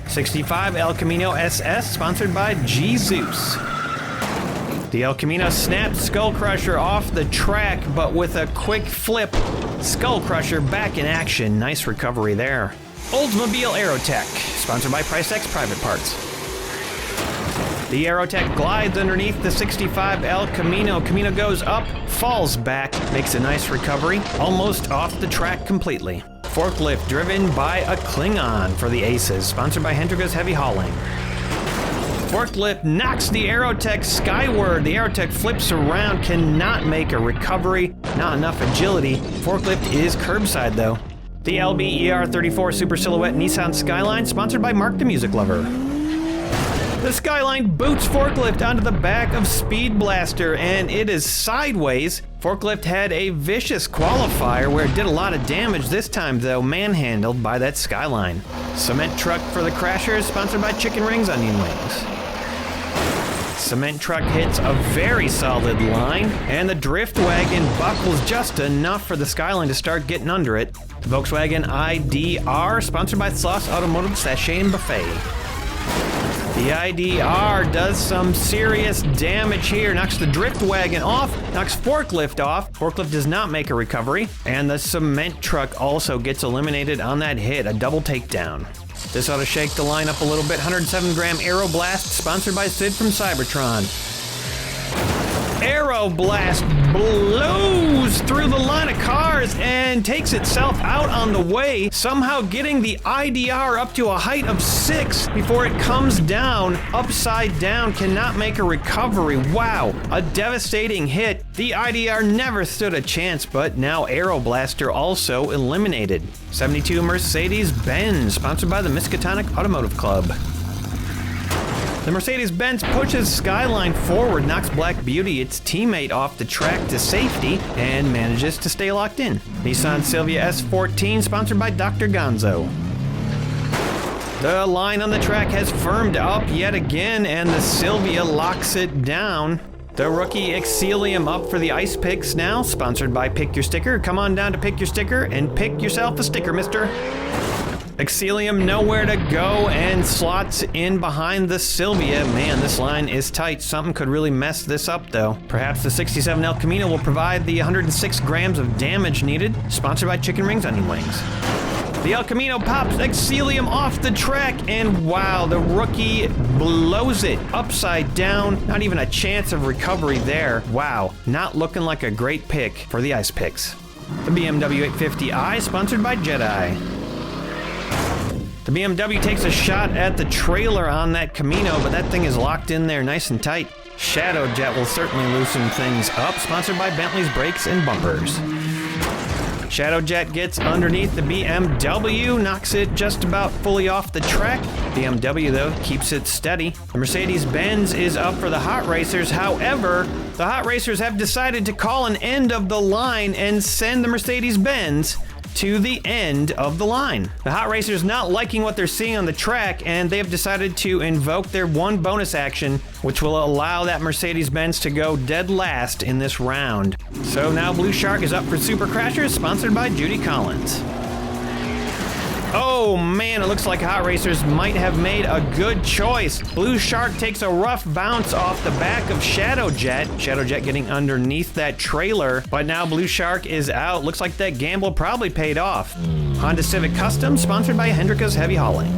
65 El Camino SS, sponsored by G-Zeus. The El Camino snapped Skull Crusher off the track, but with a quick flip, Skull Crusher back in action. Nice recovery there. Oldsmobile Aerotech, sponsored by PriceX Private Parts. The Aerotech glides underneath the 65 El Camino. Camino goes up, falls back, makes a nice recovery, almost off the track completely. Forklift driven by a Klingon for the Aces, sponsored by Hendrika's Heavy Hauling. Forklift knocks the Aerotech skyward. The Aerotech flips around, cannot make a recovery. Not enough agility. Forklift is curbside though. The LBER34 Super Silhouette Nissan Skyline, sponsored by Mark the Music Lover. The Skyline boots Forklift onto the back of Speed Blaster, and it is sideways. Forklift had a vicious qualifier where it did a lot of damage, this time though manhandled by that Skyline. Cement Truck for the Crashers, sponsored by Chicken Rings Onion Wings. Cement Truck hits a very solid line, and the Drift Wagon buckles just enough for the Skyline to start getting under it. Volkswagen IDR, sponsored by Sloss Automotive Sachet and Buffet. The IDR does some serious damage here, knocks the Drift Wagon off, knocks Forklift off. Forklift does not make a recovery, and the Cement Truck also gets eliminated on that hit, a double takedown. This ought to shake the line up a little bit. 107-gram Aeroblast, sponsored by Sid from Cybertron. Aeroblast blows through the line of cars and takes itself out on the way, somehow getting the IDR up to a height of 6 before it comes down, upside down, cannot make a recovery. Wow, a devastating hit. The IDR never stood a chance, but now Aeroblaster also eliminated. 72 Mercedes-Benz, sponsored by the Miskatonic Automotive Club. The Mercedes-Benz pushes Skyline forward, knocks Black Beauty, its teammate, off the track to safety, and manages to stay locked in. Nissan Silvia S14, sponsored by Dr. Gonzo. The line on the track has firmed up yet again, and the Silvia locks it down. The rookie Exilium up for the ice picks now, sponsored by Pick Your Sticker. Come on down to Pick Your Sticker and pick yourself a sticker, mister. Exilium nowhere to go and slots in behind the Silvia. Man, this line is tight. Something could really mess this up though. Perhaps the 67 El Camino will provide the 106 grams of damage needed. Sponsored by Chicken Rings Onion Wings. The El Camino pops Exilium off the track, and wow, the rookie blows it upside down. Not even a chance of recovery there. Wow, not looking like a great pick for the ice picks. The BMW 850i, sponsored by Jedi. The BMW takes a shot at the trailer on that Camino, but that thing is locked in there nice and tight. Shadow Jet will certainly loosen things up, sponsored by Bentley's Brakes and Bumpers. Shadow Jet gets underneath the BMW, knocks it just about fully off the track. BMW, though, keeps it steady. The Mercedes-Benz is up for the Hot Racers. However, the Hot Racers have decided to call an end of the line and send the Mercedes-Benz to the end of the line. The Hot Racers not liking what they're seeing on the track, and they have decided to invoke their one bonus action, which will allow that Mercedes-Benz to go dead last in this round. So now Blue Shark is up for Super Crashers, sponsored by Judy Collins. Oh man, it looks like Hot Racers might have made a good choice. Blue Shark takes a rough bounce off the back of Shadow Jet. Shadow Jet getting underneath that trailer, but now Blue Shark is out. Looks like that gamble probably paid off. Honda Civic Custom, sponsored by Hendrika's Heavy Hauling.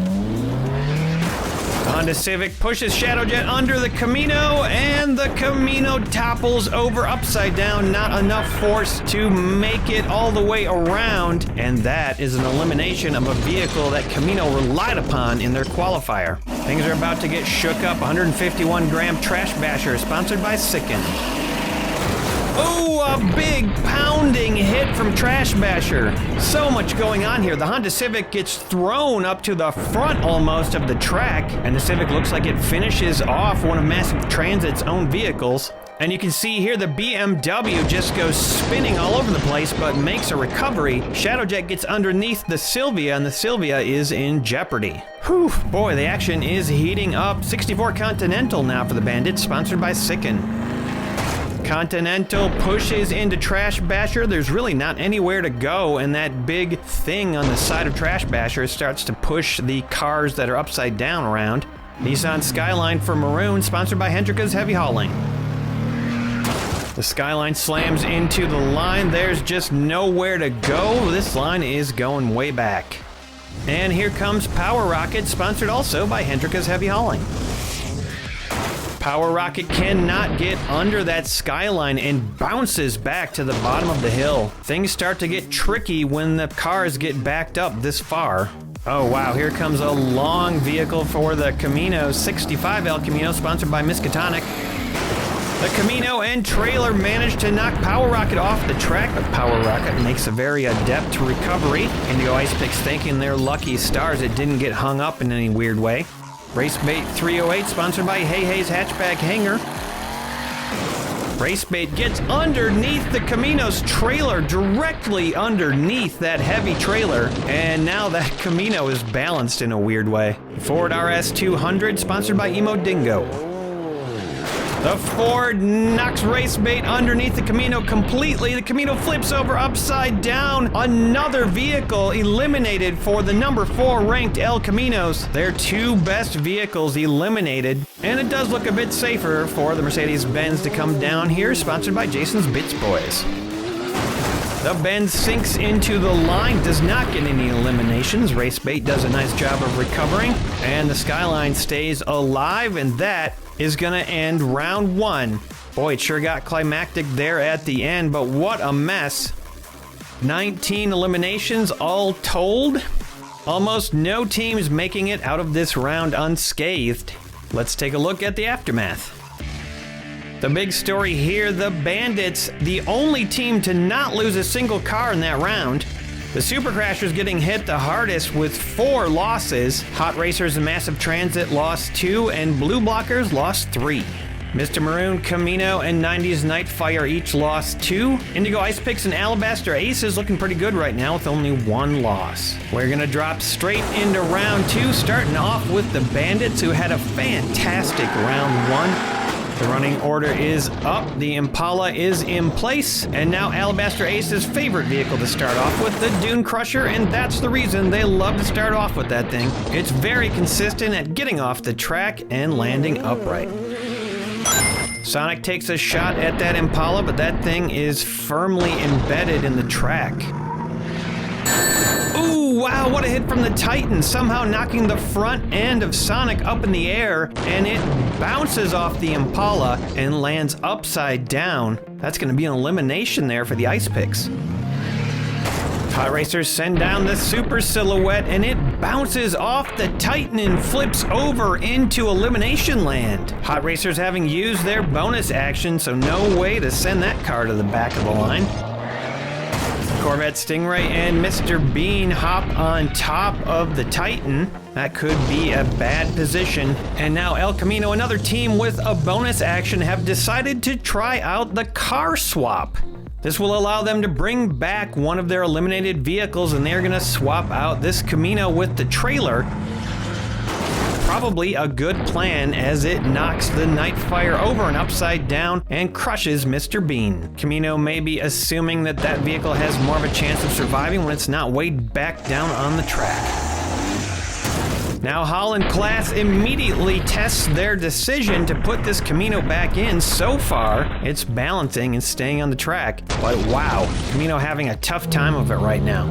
The Honda Civic pushes Shadow Jet under the Camino, and the Camino topples over upside down. Not enough force to make it all the way around, and that is an elimination of a vehicle that Camino relied upon in their qualifier. Things are about to get shook up. 151-gram Trash Basher, sponsored by Sicken. Oh, a big pounding hit from Trash Basher. So much going on here. The Honda Civic gets thrown up to the front almost of the track, and the Civic looks like it finishes off one of Massive Transit's own vehicles. And you can see here the BMW just goes spinning all over the place, but makes a recovery. Shadowjet gets underneath the Silvia, and the Silvia is in jeopardy. Whew, boy, the action is heating up. 64 Continental now for the Bandit, sponsored by Sicken. Continental pushes into Trash Basher. There's really not anywhere to go, and that big thing on the side of Trash Basher starts to push the cars that are upside down around. Nissan Skyline for Maroon, sponsored by Hendrika's Heavy Hauling. The Skyline slams into the line. There's just nowhere to go. This line is going way back. And here comes Power Rocket, sponsored also by Hendrika's Heavy Hauling. Power Rocket cannot get under that Skyline and bounces back to the bottom of the hill. Things start to get tricky when the cars get backed up this far. Oh wow, here comes a long vehicle for the Camino, 65 El Camino, sponsored by Miskatonic. The Camino and trailer managed to knock Power Rocket off the track, but Power Rocket makes a very adept recovery. Indigo Ice Picks thanking their lucky stars it didn't get hung up in any weird way. Racebait 308, sponsored by Hey Hey's Hatchback Hanger. Racebait gets underneath the Camino's trailer, directly underneath that heavy trailer, and now that Camino is balanced in a weird way. Ford RS 200, sponsored by Emo Dingo. The Ford knocks Racebait underneath the Camino completely. The Camino flips over upside down. Another vehicle eliminated for the number 4 ranked El Caminos. Their 2 best vehicles eliminated. And it does look a bit safer for the Mercedes-Benz to come down here, sponsored by Jason's Bits Boys. The Benz sinks into the line, does not get any eliminations. Racebait does a nice job of recovering, and the Skyline stays alive, and that is gonna end round 1. Boy, it sure got climactic there at the end, but what a mess. 19 eliminations all told. Almost no teams making it out of this round unscathed. Let's take a look at the aftermath. The big story here, the Bandits, the only team to not lose a single car in that round. The Super Crashers getting hit the hardest with 4 losses. Hot Racers and Massive Transit lost 2, and Blue Blockers lost 3. Mr. Maroon, Camino, and 90s Nightfire each lost 2. Indigo Ice Picks and Alabaster Aces looking pretty good right now with only 1 loss. We're gonna drop straight into round 2, starting off with the Bandits, who had a fantastic round 1. The running order is up, the Impala is in place, and now Alabaster Ace's favorite vehicle to start off with, the Dune Crusher, and that's the reason they love to start off with that thing. It's very consistent at getting off the track and landing upright. Sonic takes a shot at that Impala, but that thing is firmly embedded in the track. Ooh, wow, what a hit from the Titan, somehow knocking the front end of Sonic up in the air, and it bounces off the Impala and lands upside down. That's gonna be an elimination there for the Ice Picks. Hot Racers send down the Super Silhouette, and it bounces off the Titan and flips over into elimination land. Hot Racers having used their bonus action, so no way to send that car to the back of the line. Corvette Stingray and Mr. Bean hop on top of the Titan. That could be a bad position. And now El Camino, another team with a bonus action, have decided to try out the car swap. This will allow them to bring back one of their eliminated vehicles, and they're gonna swap out this Camino with the trailer. Probably a good plan, as it knocks the Nightfire over and upside down and crushes Mr. Bean. Camino may be assuming that that vehicle has more of a chance of surviving when it's not weighed back down on the track. Now Holland Class immediately tests their decision to put this Camino back in. So far, it's balancing and staying on the track, but wow, Camino having a tough time of it right now.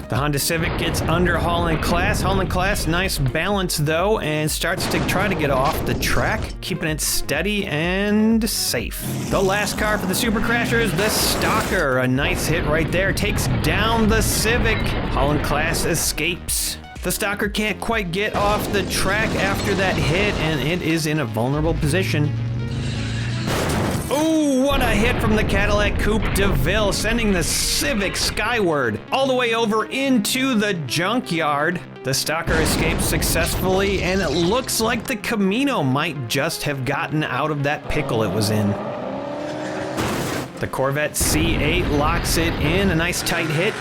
The Honda Civic gets under Holland Class. Holland Class, nice balance though, and starts to try to get off the track, keeping it steady and safe. The last car for the Super Crashers, the Stalker. A nice hit right there, takes down the Civic. Holland Class escapes. The Stalker can't quite get off the track after that hit, and it is in a vulnerable position. Ooh, what a hit from the Cadillac Coupe de Ville, sending the Civic skyward, all the way over into the junkyard. The Stalker escapes successfully, and it looks like the Camino might just have gotten out of that pickle it was in. The Corvette C8 locks it in, a nice tight hit.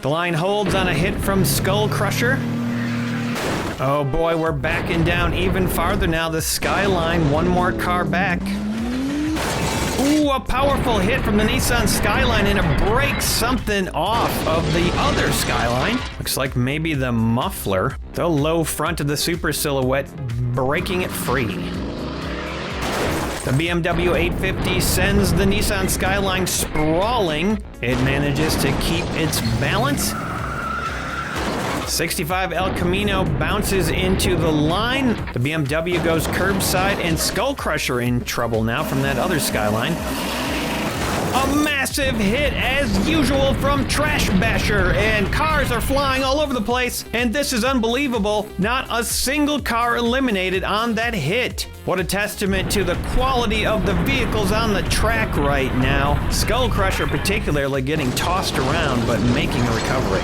The line holds on a hit from Skull Crusher. Oh boy, we're backing down even farther now. The Skyline, one more car back. Ooh, a powerful hit from the Nissan Skyline, and it breaks something off of the other Skyline. Looks like maybe the muffler. The low front of the Super Silhouette breaking it free. The BMW 850 sends the Nissan Skyline sprawling. It manages to keep its balance. 65 El Camino bounces into the line. The BMW goes curbside, and Skull Crusher in trouble now from that other Skyline. A massive hit as usual from Trash Basher, and cars are flying all over the place, and this is unbelievable. Not a single car eliminated on that hit. What a testament to the quality of the vehicles on the track right now. Skull Crusher particularly getting tossed around but making a recovery.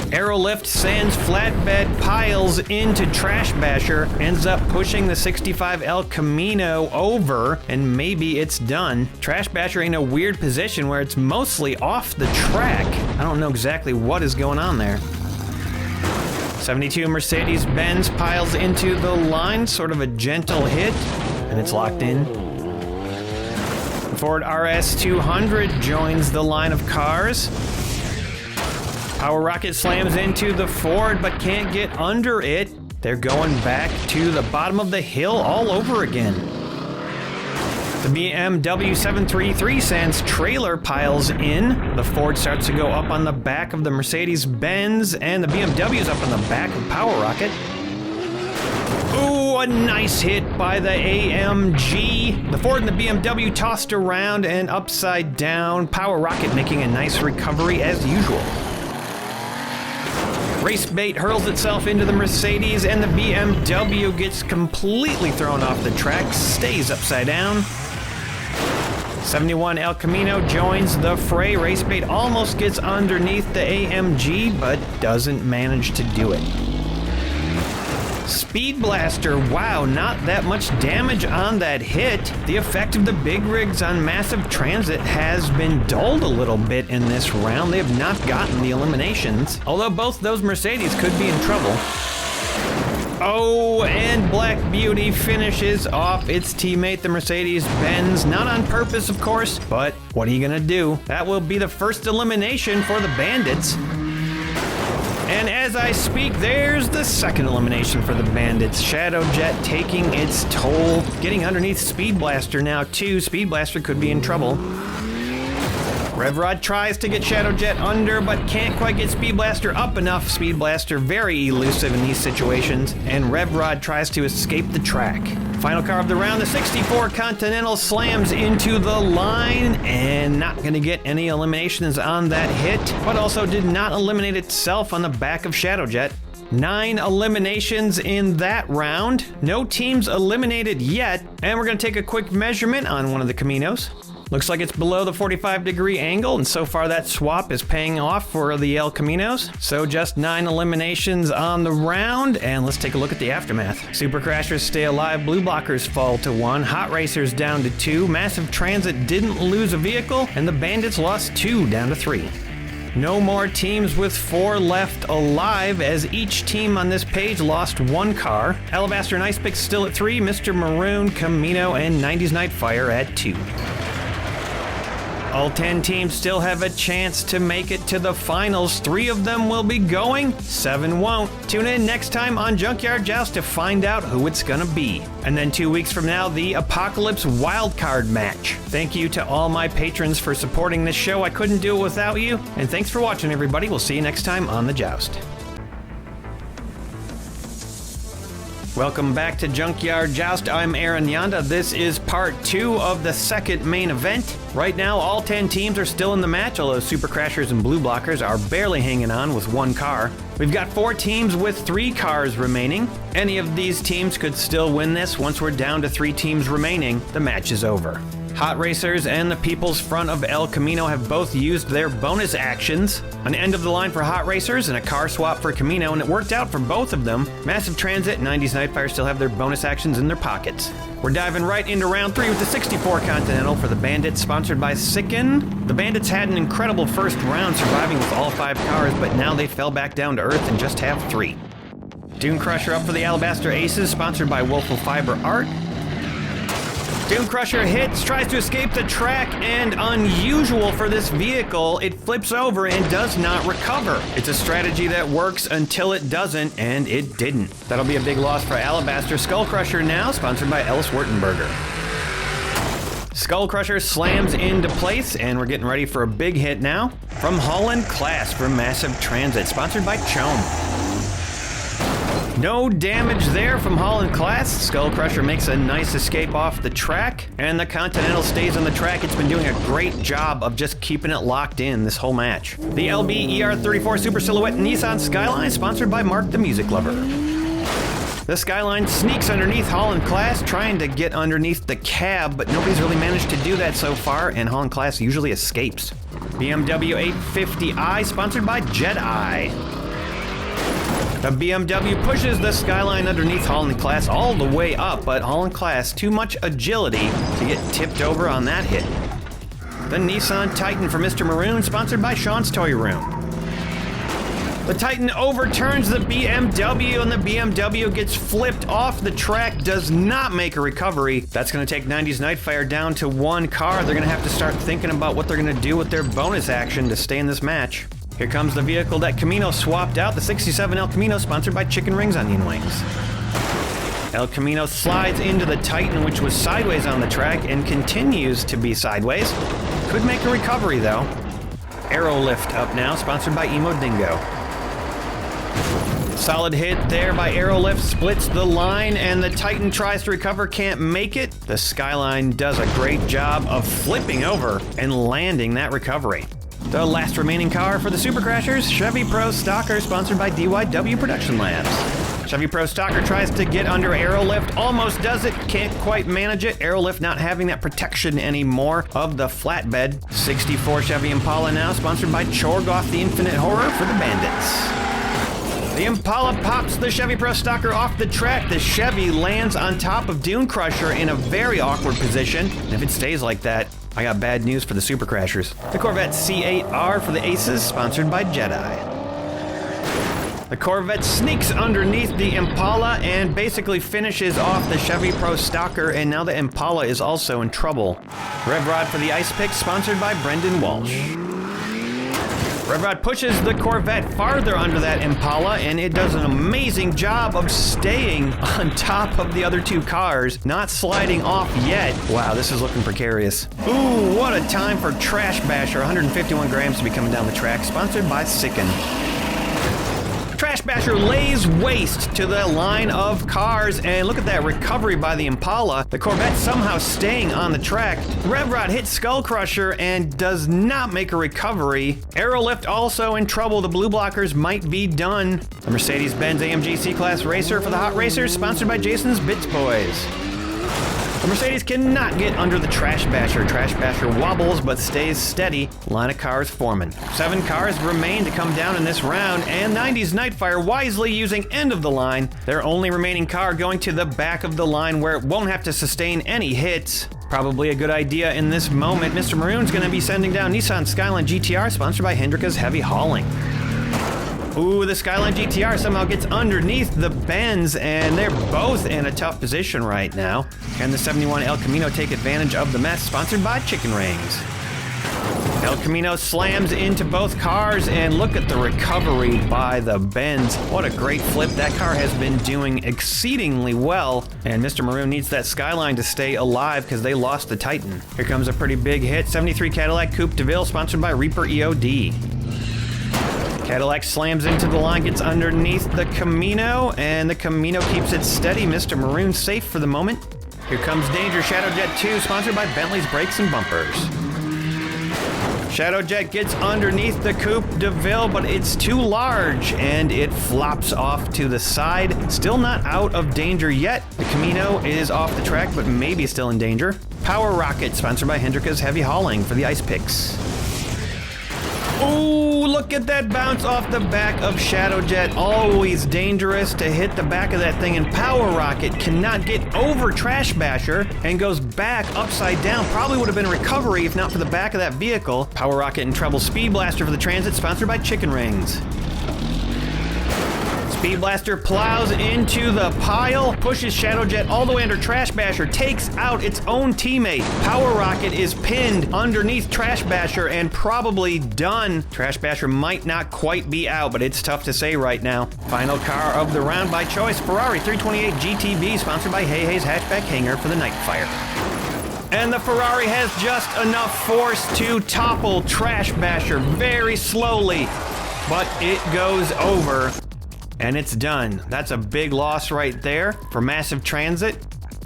Aerolift sends flatbed piles into Trash Basher, ends up pushing the 65 El Camino over, and maybe it's done. Trash Basher in a weird position where it's mostly off the track. I don't know exactly what is going on there. 72 Mercedes-Benz piles into the line, sort of a gentle hit, and it's locked in. The Ford RS200 joins the line of cars. Power Rocket slams into the Ford but can't get under it. They're going back to the bottom of the hill all over again. The BMW 733 Sans trailer piles in. The Ford starts to go up on the back of the Mercedes-Benz, and the BMW's up on the back of Power Rocket. Ooh, a nice hit by the AMG. The Ford and the BMW tossed around and upside down. Power Rocket making a nice recovery as usual. Race Bait hurls itself into the Mercedes, and the BMW gets completely thrown off the track, stays upside down. 71 El Camino joins the fray. Race Bait almost gets underneath the AMG, but doesn't manage to do it. Speed Blaster, wow, not that much damage on that hit. The effect of the big rigs on Massive Transit has been dulled a little bit in this round. They have not gotten the eliminations, although both those Mercedes could be in trouble. Oh, and Black Beauty finishes off its teammate, the Mercedes-Benz. Not on purpose, of course, but what are you gonna do? That will be the first elimination for the Bandits. And as I speak, there's the second elimination for the Bandits. Shadow Jet taking its toll, getting underneath Speed Blaster now too. Speed Blaster could be in trouble. Rev Rod tries to get Shadow Jet under, but can't quite get Speed Blaster up enough. Speed Blaster very elusive in these situations, and Rev Rod tries to escape the track. Final car of the round, the 64 Continental slams into the line, and not gonna get any eliminations on that hit, but also did not eliminate itself on the back of Shadow Jet. 9 eliminations in that round. No teams eliminated yet, and we're gonna take a quick measurement on one of the Caminos. Looks like it's below the 45-degree angle, and so far that swap is paying off for the El Caminos. So just 9 eliminations on the round, and let's take a look at the aftermath. Super Crashers stay alive, Blue Blockers fall to 1, Hot Racers down to 2, Massive Transit didn't lose a vehicle, and the Bandits lost 2 down to 3. No more teams with 4 left alive, as each team on this page lost 1 car. Alabaster and Ice Pick still at 3, Mr. Maroon, Camino, and 90s Nightfire at 2. All 10 teams still have a chance to make it to the finals. 3 of them will be going, 7 won't. Tune in next time on Junkyard Joust to find out who it's gonna be. And then 2 weeks from now, the Apocalypse Wildcard match. Thank you to all my patrons for supporting this show. I couldn't do it without you. And thanks for watching, everybody. We'll see you next time on The Joust. Welcome back to Junkyard Joust. I'm Aaron Yonda. This is part 2 of the second main event. Right now, all 10 teams are still in the match, although Super Crashers and Blue Blockers are barely hanging on with 1 car. We've got 4 teams with 3 cars remaining. Any of these teams could still win this. Once we're down to 3 teams remaining, the match is over. Hot Racers and the People's Front of El Camino have both used their bonus actions. An end of the line for Hot Racers and a car swap for Camino, and it worked out for both of them. Massive Transit and 90s Nightfire still have their bonus actions in their pockets. We're diving right into round 3 with the 64 Continental for the Bandits, sponsored by Sicken. The Bandits had an incredible first round, surviving with all 5 cars, but now they fell back down to earth and just have 3. Dune Crusher up for the Alabaster Aces, sponsored by Wolf of Fiber Art. Dune Crusher hits, tries to escape the track, and unusual for this vehicle, it flips over and does not recover. It's a strategy that works until it doesn't, and it didn't. That'll be a big loss for Alabaster. Skull Crusher now, sponsored by Ellis Wurtenberger. Skull Crusher slams into place, and we're getting ready for a big hit now. From Holland Class for Massive Transit, sponsored by Chome. No damage there from Holland Class. Skull Crusher makes a nice escape off the track, and the Continental stays on the track. It's been doing a great job of just keeping it locked in this whole match. The LB ER34 Super Silhouette Nissan Skyline, sponsored by Mark the Music Lover. The Skyline sneaks underneath Holland Class, trying to get underneath the cab, but nobody's really managed to do that so far, and Holland Class usually escapes. BMW 850i, sponsored by Jelle. The BMW pushes the Skyline underneath Holland Class all the way up, but Holland Class too much agility to get tipped over on that hit. The Nissan Titan for Mr. Maroon, sponsored by Sean's Toy Room. The Titan overturns the BMW, and the BMW gets flipped off the track, does not make a recovery. That's going to take 90s Nightfire down to one car. They're going to have to start thinking about what they're going to do with their bonus action to stay in this match. Here comes the vehicle that Camino swapped out, the 67 El Camino, sponsored by Chicken Rings Onion Wings. El Camino slides into the Titan, which was sideways on the track, and continues to be sideways. Could make a recovery, though. Aerolift up now, sponsored by Emo Dingo. Solid hit there by Aerolift, splits the line, and the Titan tries to recover, can't make it. The Skyline does a great job of flipping over and landing that recovery. The last remaining car for the Super Crashers, Chevy Pro Stalker, sponsored by DYW Production Labs. Chevy Pro Stalker tries to get under Aerolift, almost does it, can't quite manage it. Aerolift not having that protection anymore of the flatbed. 64 Chevy Impala now, sponsored by Chorgoth the Infinite Horror for the Bandits. The Impala pops the Chevy Pro Stalker off the track. The Chevy lands on top of Dune Crusher in a very awkward position. And if it stays like that, I got bad news for the Super Crashers. The Corvette C8R for the Aces, sponsored by Jedi. The Corvette sneaks underneath the Impala and basically finishes off the Chevy Pro Stalker, and now the Impala is also in trouble. Rev Rod for the Ice Pick, sponsored by Brendan Walsh. Rev Rod pushes the Corvette farther under that Impala, and it does an amazing job of staying on top of the other two cars, not sliding off yet. Wow, this is looking precarious. Ooh, what a time for Trash Basher, 151 grams to be coming down the track, sponsored by Sicken. Trash Basher lays waste to the line of cars, and look at that recovery by the Impala. The Corvette somehow staying on the track. Rev Rod hits Skull Crusher and does not make a recovery. Aerolift also in trouble. The blue blockers might be done. The Mercedes-Benz AMG C-Class Racer for the Hot Racers, sponsored by Jason's Bits Boys. The Mercedes cannot get under the Trash Basher. Trash Basher wobbles but stays steady. Line of cars forming. 7 cars remain to come down in this round, and 90s Nightfire wisely using end of the line. Their only remaining car going to the back of the line where it won't have to sustain any hits. Probably a good idea in this moment. Mr. Maroon's going to be sending down Nissan Skyline GTR, sponsored by Hendrika's Heavy Hauling. Ooh, the Skyline GTR somehow gets underneath the Benz, and they're both in a tough position right now. Can the 71 El Camino take advantage of the mess? Sponsored by Chicken Rings. El Camino slams into both cars, and look at the recovery by the Benz. What a great flip. That car has been doing exceedingly well, and Mr. Maroon needs that Skyline to stay alive because they lost the Titan. Here comes a pretty big hit. 73 Cadillac Coupe de Ville, sponsored by Reaper EOD. Cadillac slams into the line, gets underneath the Camino, and the Camino keeps it steady. Mr. Maroon safe for the moment. Here comes Danger Shadow Jet 2, sponsored by Bentley's Brakes and Bumpers. Shadow Jet gets underneath the Coupe de Ville, but it's too large, and it flops off to the side. Still not out of danger yet. The Camino is off the track, but maybe still in danger. Power Rocket, sponsored by Hendrika's Heavy Hauling for the Ice Picks. Ooh, look at that bounce off the back of Shadow Jet. Always dangerous to hit the back of that thing, and Power Rocket cannot get over Trash Basher and goes back upside down. Probably would have been a recovery if not for the back of that vehicle. Power Rocket and Treble Speed Blaster for the Transit, sponsored by Chicken Rings. Speed Blaster plows into the pile, pushes Shadow Jet all the way under Trash Basher, takes out its own teammate. Power Rocket is pinned underneath Trash Basher and probably done. Trash Basher might not quite be out, but it's tough to say right now. Final car of the round by choice, Ferrari 328 GTB, sponsored by Hey Hey's Hatchback Hanger for the Nightfire. And the Ferrari has just enough force to topple Trash Basher very slowly, but it goes over. And it's done. That's a big loss right there for Massive Transit.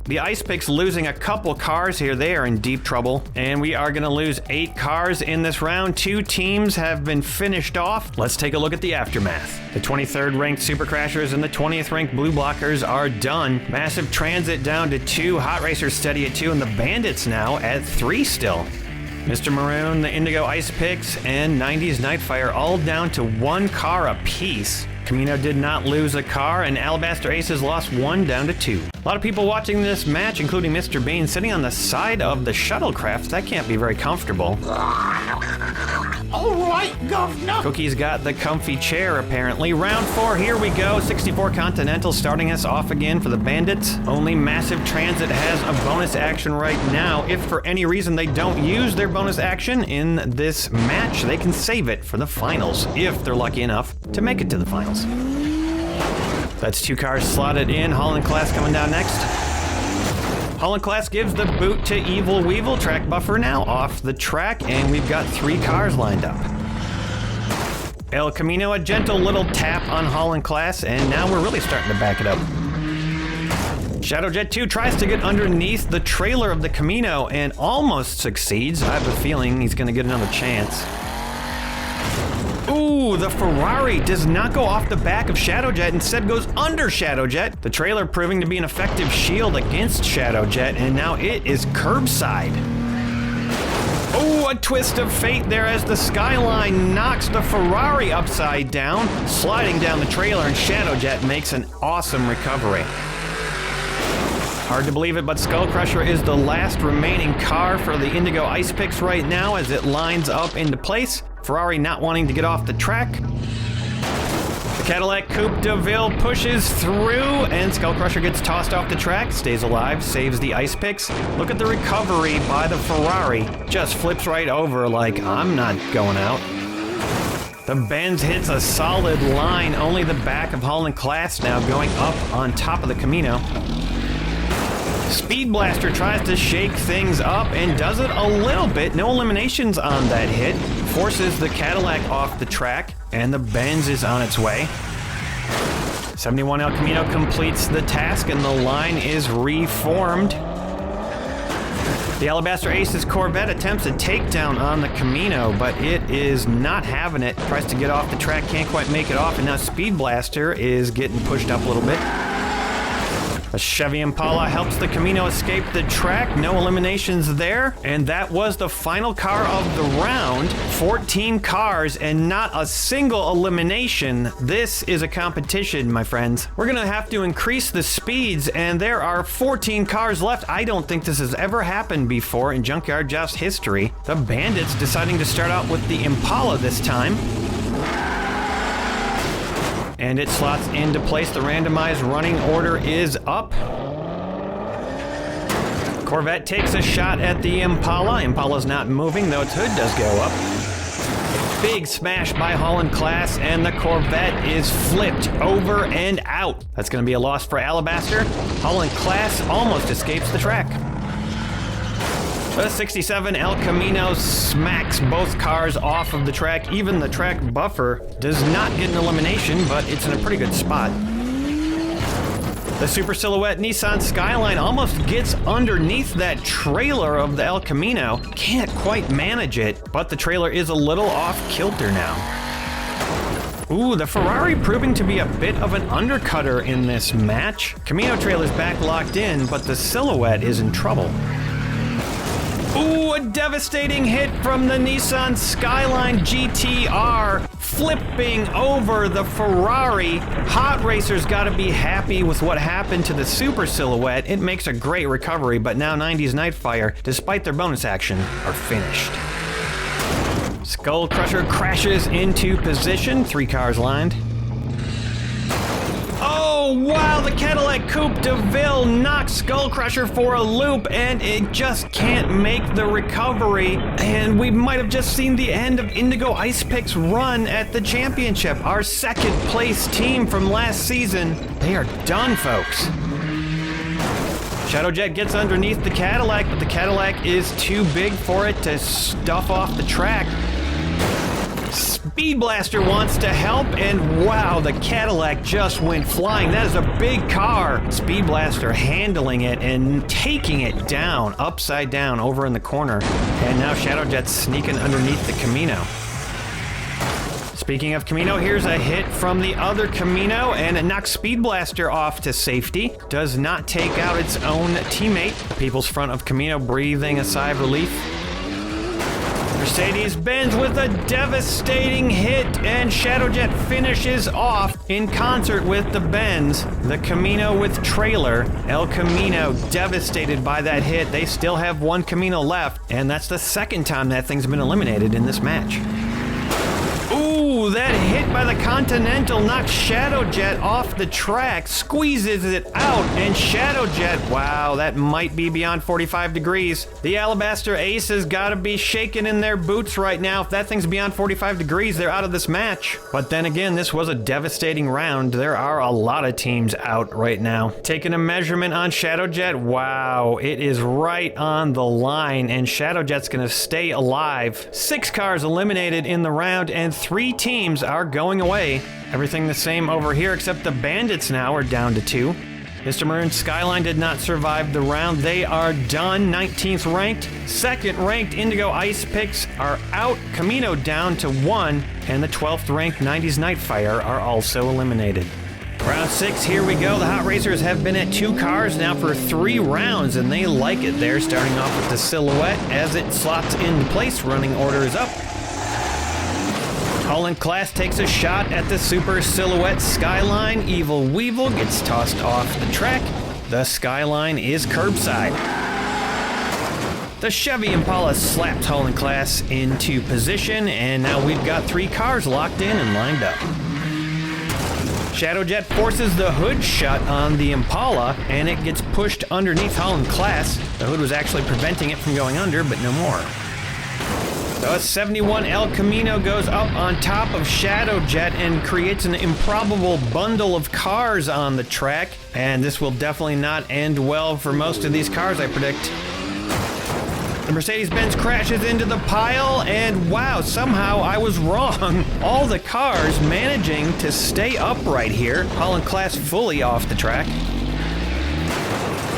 The Ice Picks losing a couple cars here. They are in deep trouble. And we are going to lose 8 cars in this round. 2 teams have been finished off. Let's take a look at the aftermath. The 23rd ranked Super Crashers and the 20th ranked Blue Blockers are done. Massive Transit down to 2. Hot Racers steady at 2. And the Bandits now at 3 still. Mr. Maroon, the Indigo Ice Picks, and 90s Nightfire all down to 1 car apiece. Camino did not lose a car, and Alabaster Aces lost 1 down to 2. A lot of people watching this match, including Mr. Bean, sitting on the side of the shuttlecraft. That can't be very comfortable. All right, Governor. Cookie's got the comfy chair, apparently. Round 4, here we go. 64 Continental starting us off again for the Bandits. Only Massive Transit has a bonus action right now. If for any reason they don't use their bonus action in this match, they can save it for the finals, if they're lucky enough to make it to the finals. That's 2 cars slotted in. Holland Class coming down next. Holland Class gives the boot to Evil Weevil. Track buffer now off the track, and we've got 3 cars lined up. El Camino, a gentle little tap on Holland Class, and now we're really starting to back it up. Shadowjet 2 tries to get underneath the trailer of the Camino and almost succeeds. I have a feeling he's going to get another chance. Ooh, the Ferrari does not go off the back of Shadowjet, instead goes under Shadowjet. The trailer proving to be an effective shield against Shadowjet, and now it is curbside. Oh, a twist of fate there as the Skyline knocks the Ferrari upside down, sliding down the trailer, and Shadowjet makes an awesome recovery. Hard to believe it, but Skull Crusher is the last remaining car for the Indigo Ice Picks right now as it lines up into place. Ferrari not wanting to get off the track. The Cadillac Coupe de Ville pushes through, and Skull Crusher gets tossed off the track, stays alive, saves the Ice Picks. Look at the recovery by the Ferrari. Just flips right over like, I'm not going out. The Benz hits a solid line, only the back of Holland Class now going up on top of the Camino. Speed Blaster tries to shake things up and does it a little bit. No eliminations on that hit. Forces the Cadillac off the track, and the Benz is on its way. 71 El Camino completes the task, and the line is reformed. The Alabaster Aces Corvette attempts a takedown on the Camino, but it is not having it. Tries to get off the track, can't quite make it off, and now Speed Blaster is getting pushed up a little bit. A Chevy Impala helps the Camino escape the track. No eliminations there. And that was the final car of the round. 14 cars and not a single elimination. This is a competition, my friends. We're going to have to increase the speeds, and there are 14 cars left. I don't think this has ever happened before in Junkyard Joust history. The Bandits deciding to start out with the Impala this time. And it slots into place. The randomized running order is up. Corvette takes a shot at the Impala. Impala's not moving, though its hood does go up. Big smash by Holland Class, and the Corvette is flipped over and out. That's going to be a loss for Alabaster. Holland Class almost escapes the track. The 67 El Camino smacks both cars off of the track. Even the track buffer does not get an elimination, but it's in a pretty good spot. The Super Silhouette Nissan Skyline almost gets underneath that trailer of the El Camino. Can't quite manage it, but the trailer is a little off kilter now. Ooh, the Ferrari proving to be a bit of an undercutter in this match. Camino trailer's back locked in, but the Silhouette is in trouble. Ooh, a devastating hit from the Nissan Skyline GTR, flipping over the Ferrari. Hot Racers gotta be happy with what happened to the Super Silhouette. It makes a great recovery, but now 90s Nightfire, despite their bonus action, are finished. Skull Crusher crashes into position, 3 cars lined. Oh, wow, the Cadillac Coupe de Ville knocks Skull Crusher for a loop, and it just can't make the recovery. And we might have just seen the end of Indigo Ice Picks' run at the championship. Our second place team from last season, they are done, folks. Shadowjet gets underneath the Cadillac, but the Cadillac is too big for it to stuff off the track. Speed Blaster wants to help, and wow, the Cadillac just went flying. That is a big car. Speed Blaster handling it and taking it down, upside down, over in the corner. And now Shadowjet's sneaking underneath the Camino. Speaking of Camino, here's a hit from the other Camino, and it knocks Speed Blaster off to safety. Does not take out its own teammate. People's front of Camino breathing a sigh of relief. Mercedes-Benz with a devastating hit, and Shadowjet finishes off in concert with the Benz. The Camino with trailer. El Camino devastated by that hit. They still have one Camino left, and that's the second time that thing's been eliminated in this match. Ooh, that hit by the Continental knocked Shadowjet off the track, squeezes it out, and Shadowjet, wow, that might be beyond 45 degrees. The Alabaster Aces gotta be shaking in their boots right now. If that thing's beyond 45 degrees, they're out of this match. But then again, this was a devastating round. There are a lot of teams out right now. Taking a measurement on Shadowjet, wow, it is right on the line, and Shadowjet's gonna stay alive. 6 cars eliminated in the round, and 3 teams are going away. Everything the same over here, except the Bandits now are down to 2. Mr. Maroon Skyline did not survive the round. They are done, 19th ranked. 2nd ranked Indigo Ice Picks are out. Camino down to 1, and the 12th ranked 90s Nightfire are also eliminated. Round 6, here we go. The Hot Racers have been at 2 cars now for 3 rounds, and they like it there, starting off with the Silhouette as it slots into place. Running order is up. Holland Class takes a shot at the Super Silhouette Skyline. Evil Weevil gets tossed off the track. The Skyline is curbside. The Chevy Impala slapped Holland Class into position, and now we've got 3 cars locked in and lined up. Shadowjet forces the hood shut on the Impala, and it gets pushed underneath Holland Class. The hood was actually preventing it from going under, but no more. So a 71 El Camino goes up on top of Shadowjet and creates an improbable bundle of cars on the track. And this will definitely not end well for most of these cars, I predict. The Mercedes-Benz crashes into the pile, and wow, somehow I was wrong. All the cars managing to stay upright here. Holland Class fully off the track.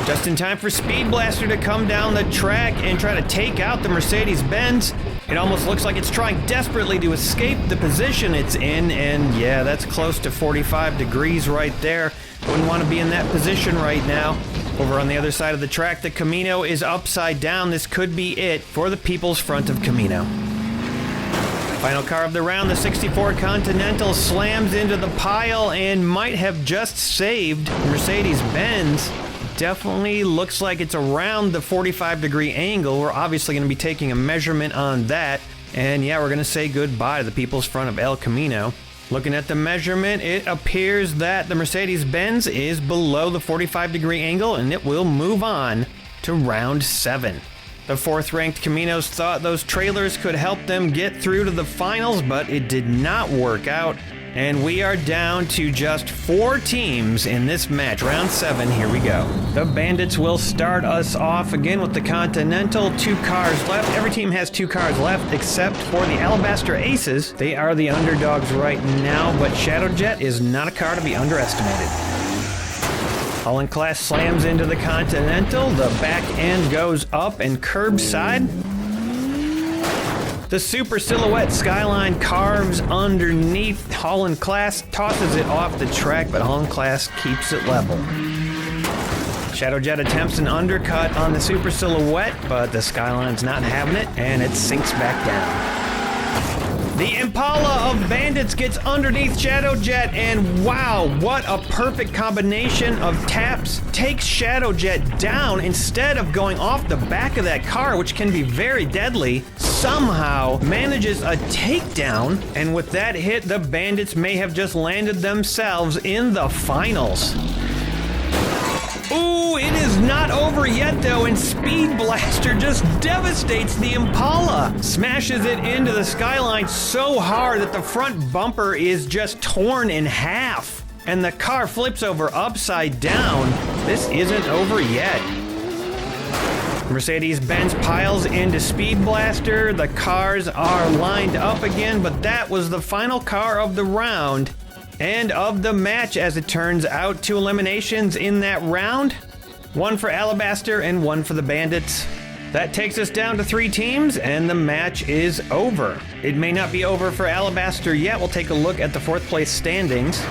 Just in time for Speed Blaster to come down the track and try to take out the Mercedes-Benz. It almost looks like it's trying desperately to escape the position it's in, and yeah, that's close to 45 degrees right there. Wouldn't want to be in that position right now. Over on the other side of the track, the Camino is upside down. This could be it for the people's front of Camino. Final car of the round, the 64 Continental slams into the pile and might have just saved Mercedes-Benz. Definitely looks like it's around the 45-degree angle. We're obviously going to be taking a measurement on that. And yeah, we're going to say goodbye to the people's front of El Camino. Looking at the measurement, it appears that the Mercedes-Benz is below the 45-degree angle, and it will move on to round 7. The 4th-ranked Caminos thought those trailers could help them get through to the finals, but it did not work out. And we are down to just 4 teams in this match. Round 7, here we go. The Bandits will start us off again with the Continental. 2 cars left. Every team has 2 cars left except for the Alabaster Aces. They are the underdogs right now, but Shadowjet is not a car to be underestimated. Holland Class slams into the Continental. The back end goes up and curbside. The Super Silhouette Skyline carves underneath. Holland Class tosses it off the track, but Holland Class keeps it level. Shadowjet attempts an undercut on the Super Silhouette, but the Skyline's not having it, and it sinks back down. The Impala of Bandits gets underneath Shadowjet, and wow, what a perfect combination of taps. Takes Shadowjet down instead of going off the back of that car, which can be very deadly. Somehow manages a takedown, and with that hit, the Bandits may have just landed themselves in the finals. Ooh, it is not over yet though, and Speed Blaster just devastates the Impala. Smashes it into the Skyline so hard that the front bumper is just torn in half. And the car flips over upside down. This isn't over yet. Mercedes-Benz piles into Speed Blaster. The cars are lined up again, but that was the final car of the round and of the match, as it turns out. 2 eliminations in that round. 1 for Alabaster and 1 for the Bandits. That takes us down to 3 teams, and the match is over. It may not be over for Alabaster yet. We'll take a look at the 4th place standings.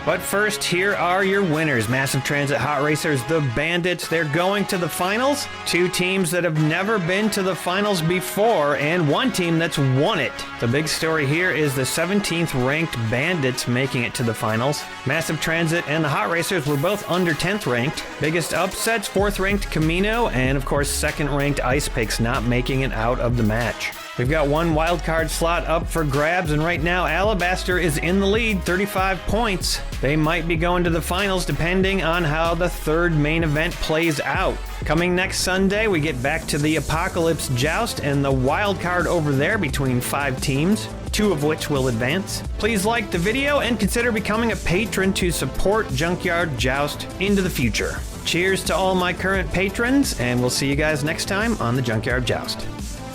But first, here are your winners. Massive Transit Hot Racers, the Bandits. They're going to the finals. 2 teams that have never been to the finals before, and 1 team that's won it. The big story here is the 17th ranked Bandits making it to the finals. Massive Transit and the Hot Racers were both under 10th ranked. Biggest upsets, 4th ranked Camino, and of course 2nd ranked Ice Picks not making it out of the match. We've got 1 wildcard slot up for grabs, and right now Alabaster is in the lead, 35 points. They might be going to the finals depending on how the 3rd main event plays out. Coming next Sunday, we get back to the Apocalypse Joust and the wildcard over there between 5 teams, 2 of which will advance. Please like the video and consider becoming a patron to support Junkyard Joust into the future. Cheers to all my current patrons, and we'll see you guys next time on the Junkyard Joust.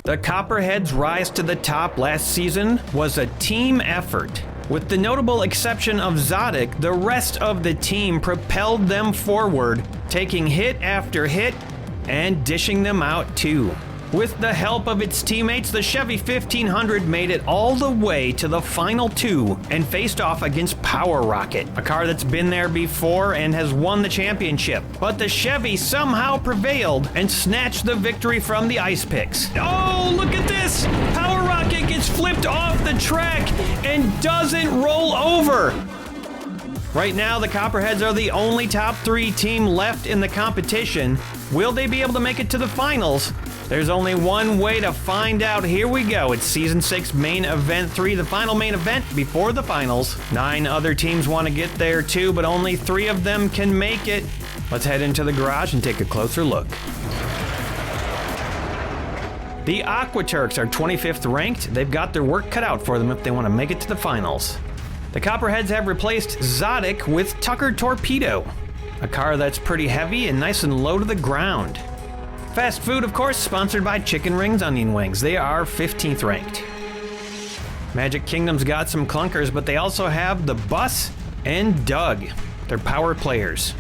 The Copperheads' rise to the top last season was a team effort. With the notable exception of Zodic, the rest of the team propelled them forward, taking hit after hit and dishing them out too. With the help of its teammates, the Chevy 1500 made it all the way to the final 2 and faced off against Power Rocket, a car that's been there before and has won the championship. But the Chevy somehow prevailed and snatched the victory from the Ice Picks. Oh, look at this! Power Rocket gets flipped off the track and doesn't roll over. Right now, the Copperheads are the only top 3 team left in the competition. Will they be able to make it to the finals? There's only one way to find out. Here we go. It's Season 6 Main Event 3, the final main event before the finals. 9 other teams want to get there too, but only 3 of them can make it. Let's head into the garage and take a closer look. The Aqua Turks are 25th ranked. They've got their work cut out for them if they want to make it to the finals. The Copperheads have replaced Zodic with Tucker Torpedo, a car that's pretty heavy and nice and low to the ground. Fast food, of course, sponsored by Chicken Rings Onion Wings. They are 15th ranked. Magic Kingdom's got some clunkers, but they also have the Bus and Doug. They're power players.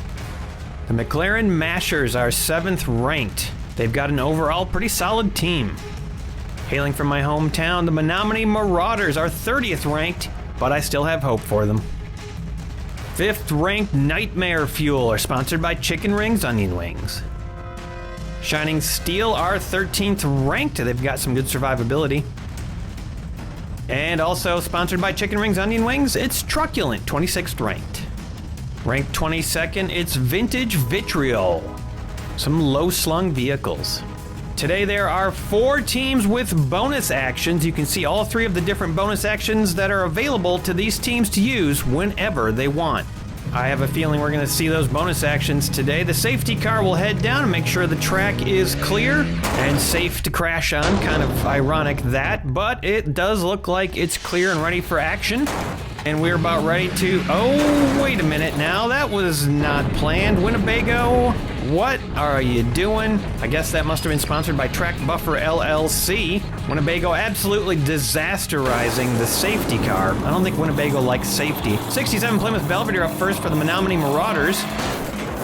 The McLaren Mashers are 7th ranked. They've got an overall pretty solid team. Hailing from my hometown, the Menominee Marauders are 30th ranked, but I still have hope for them. 5th ranked Nightmare Fuel are sponsored by Chicken Rings Onion Wings. Shining Steel are 13th ranked. They've got some good survivability. And also sponsored by Chicken Rings Onion Wings, it's Truculent, 26th ranked. Ranked 22nd, it's Vintage Vitriol. Some low-slung vehicles. Today there are 4 teams with bonus actions. You can see all 3 of the different bonus actions that are available to these teams to use whenever they want. I have a feeling we're going to see those bonus actions today. The safety car will head down and make sure the track is clear and safe to crash on. Kind of ironic that, but it does look like it's clear and ready for action. And we're about ready to... Oh, wait a minute now. That was not planned. Winnebago, what are you doing? I guess that must have been sponsored by Track Buffer LLC. Winnebago absolutely disasterizing the safety car. I don't think Winnebago likes safety. 67 Plymouth Belvedere up first for the Menominee Marauders.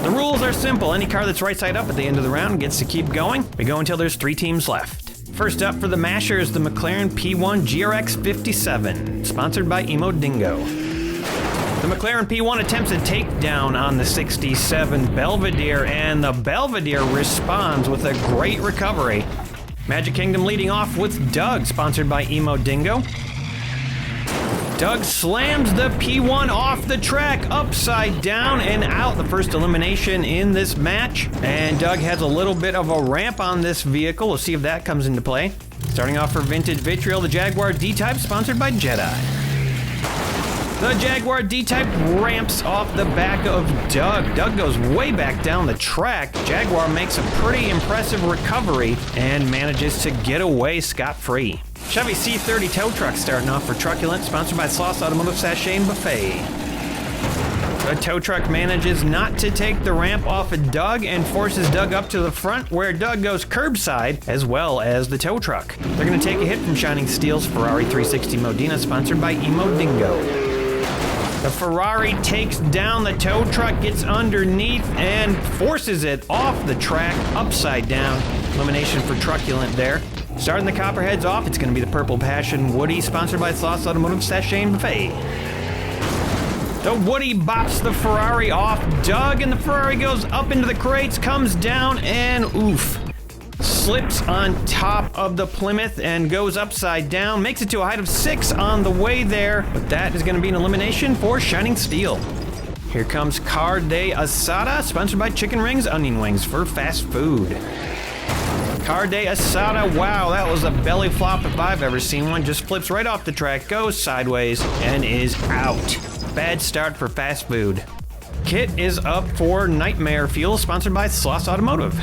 The rules are simple. Any car that's right side up at the end of the round gets to keep going. We go until there's 3 teams left. First up for the Mashers, the McLaren P1 GRX 57, sponsored by Emo Dingo. The McLaren P1 attempts a takedown on the 67 Belvedere, and the Belvedere responds with a great recovery. Magic Kingdom leading off with Doug, sponsored by Emo Dingo. Doug slams the P1 off the track, upside down and out. The first elimination in this match. And Doug has a little bit of a ramp on this vehicle. We'll see if that comes into play. Starting off for Vintage Vitriol, the Jaguar D-Type, sponsored by Jedi. The Jaguar D-Type ramps off the back of Doug. Doug goes way back down the track. Jaguar makes a pretty impressive recovery and manages to get away scot-free. Chevy C30 tow truck starting off for Truculent, sponsored by Sloss Automotive Sachet and Buffet. The tow truck manages not to take the ramp off of Doug and forces Doug up to the front where Doug goes curbside as well as the tow truck. They're going to take a hit from Shining Steel's Ferrari 360 Modena, sponsored by Emo Dingo. The Ferrari takes down the tow truck, gets underneath and forces it off the track upside down. Elimination for Truculent there. Starting the Copperheads off, it's going to be the Purple Passion Woody, sponsored by Sloss Automotive Sachet and Buffet. The Woody bops the Ferrari off Doug, and the Ferrari goes up into the crates, comes down, and oof. Slips on top of the Plymouth and goes upside down, makes it to a height of 6 on the way there, but that is going to be an elimination for Shining Steel. Here comes Car de Asada, sponsored by Chicken Rings, Onion Wings for fast food. Car de Asada, wow, that was a belly flop if I've ever seen one. Just flips right off the track, goes sideways, and is out. Bad start for fast food. Kit is up for Nightmare Fuel, sponsored by Sloss Automotive.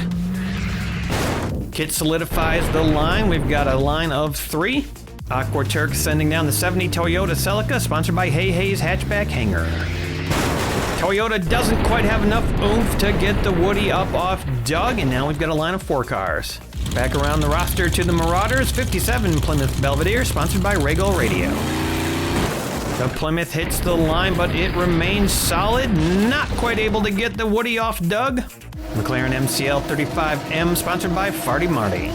Kit solidifies the line. We've got a line of 3. Aqua Turk sending down the 70 Toyota Celica, sponsored by Hey Hey's Hatchback Hanger. Toyota doesn't quite have enough oomph to get the Woody up off Doug, and now we've got a line of 4 cars. Back around the roster to the Marauders, 57 Plymouth Belvedere, sponsored by Regal Radio. The Plymouth hits the line, but it remains solid, not quite able to get the Woody off Doug. McLaren MCL 35M, sponsored by Farty Marty.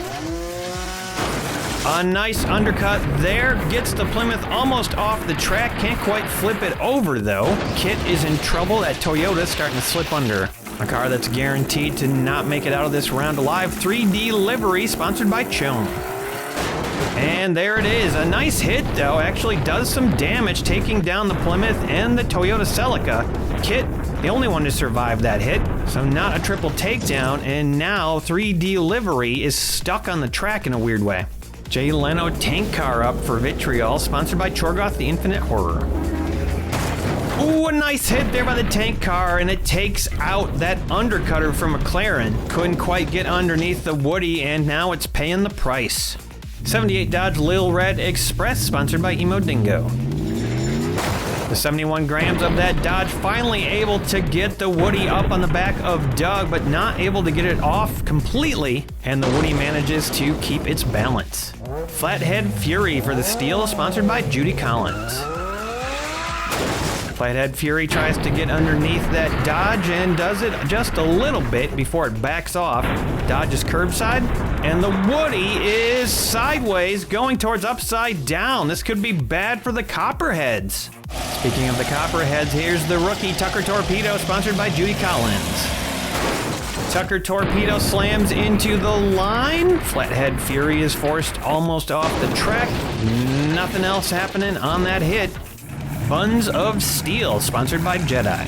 A nice undercut there, gets the Plymouth almost off the track, can't quite flip it over though. Kit is in trouble, that Toyota's starting to slip under. A car that's guaranteed to not make it out of this round alive, 3D Livery, sponsored by Chone. And there it is, a nice hit though, actually does some damage, taking down the Plymouth and the Toyota Celica. Kit, the only one to survive that hit, so not a triple takedown, and now 3D Livery is stuck on the track in a weird way. Jay Leno tank car up for Vitriol, sponsored by Chorgoth the Infinite Horror. Ooh, a nice hit there by the tank car, and it takes out that undercutter from McLaren. Couldn't quite get underneath the Woody, and now it's paying the price. 78 Dodge Lil Red Express, sponsored by Emo Dingo. The 71 grams of that Dodge finally able to get the Woody up on the back of Doug, but not able to get it off completely, and the Woody manages to keep its balance. Flathead Fury for the Steel, sponsored by Judy Collins. Flathead Fury tries to get underneath that Dodge and does it just a little bit before it backs off. Dodge is curbside, and the Woody is sideways going towards upside down. This could be bad for the Copperheads. Speaking of the Copperheads, here's the rookie Tucker Torpedo, sponsored by Judy Collins. Tucker Torpedo slams into the line. Flathead Fury is forced almost off the track. Nothing else happening on that hit. Buns of Steel, sponsored by Jedi.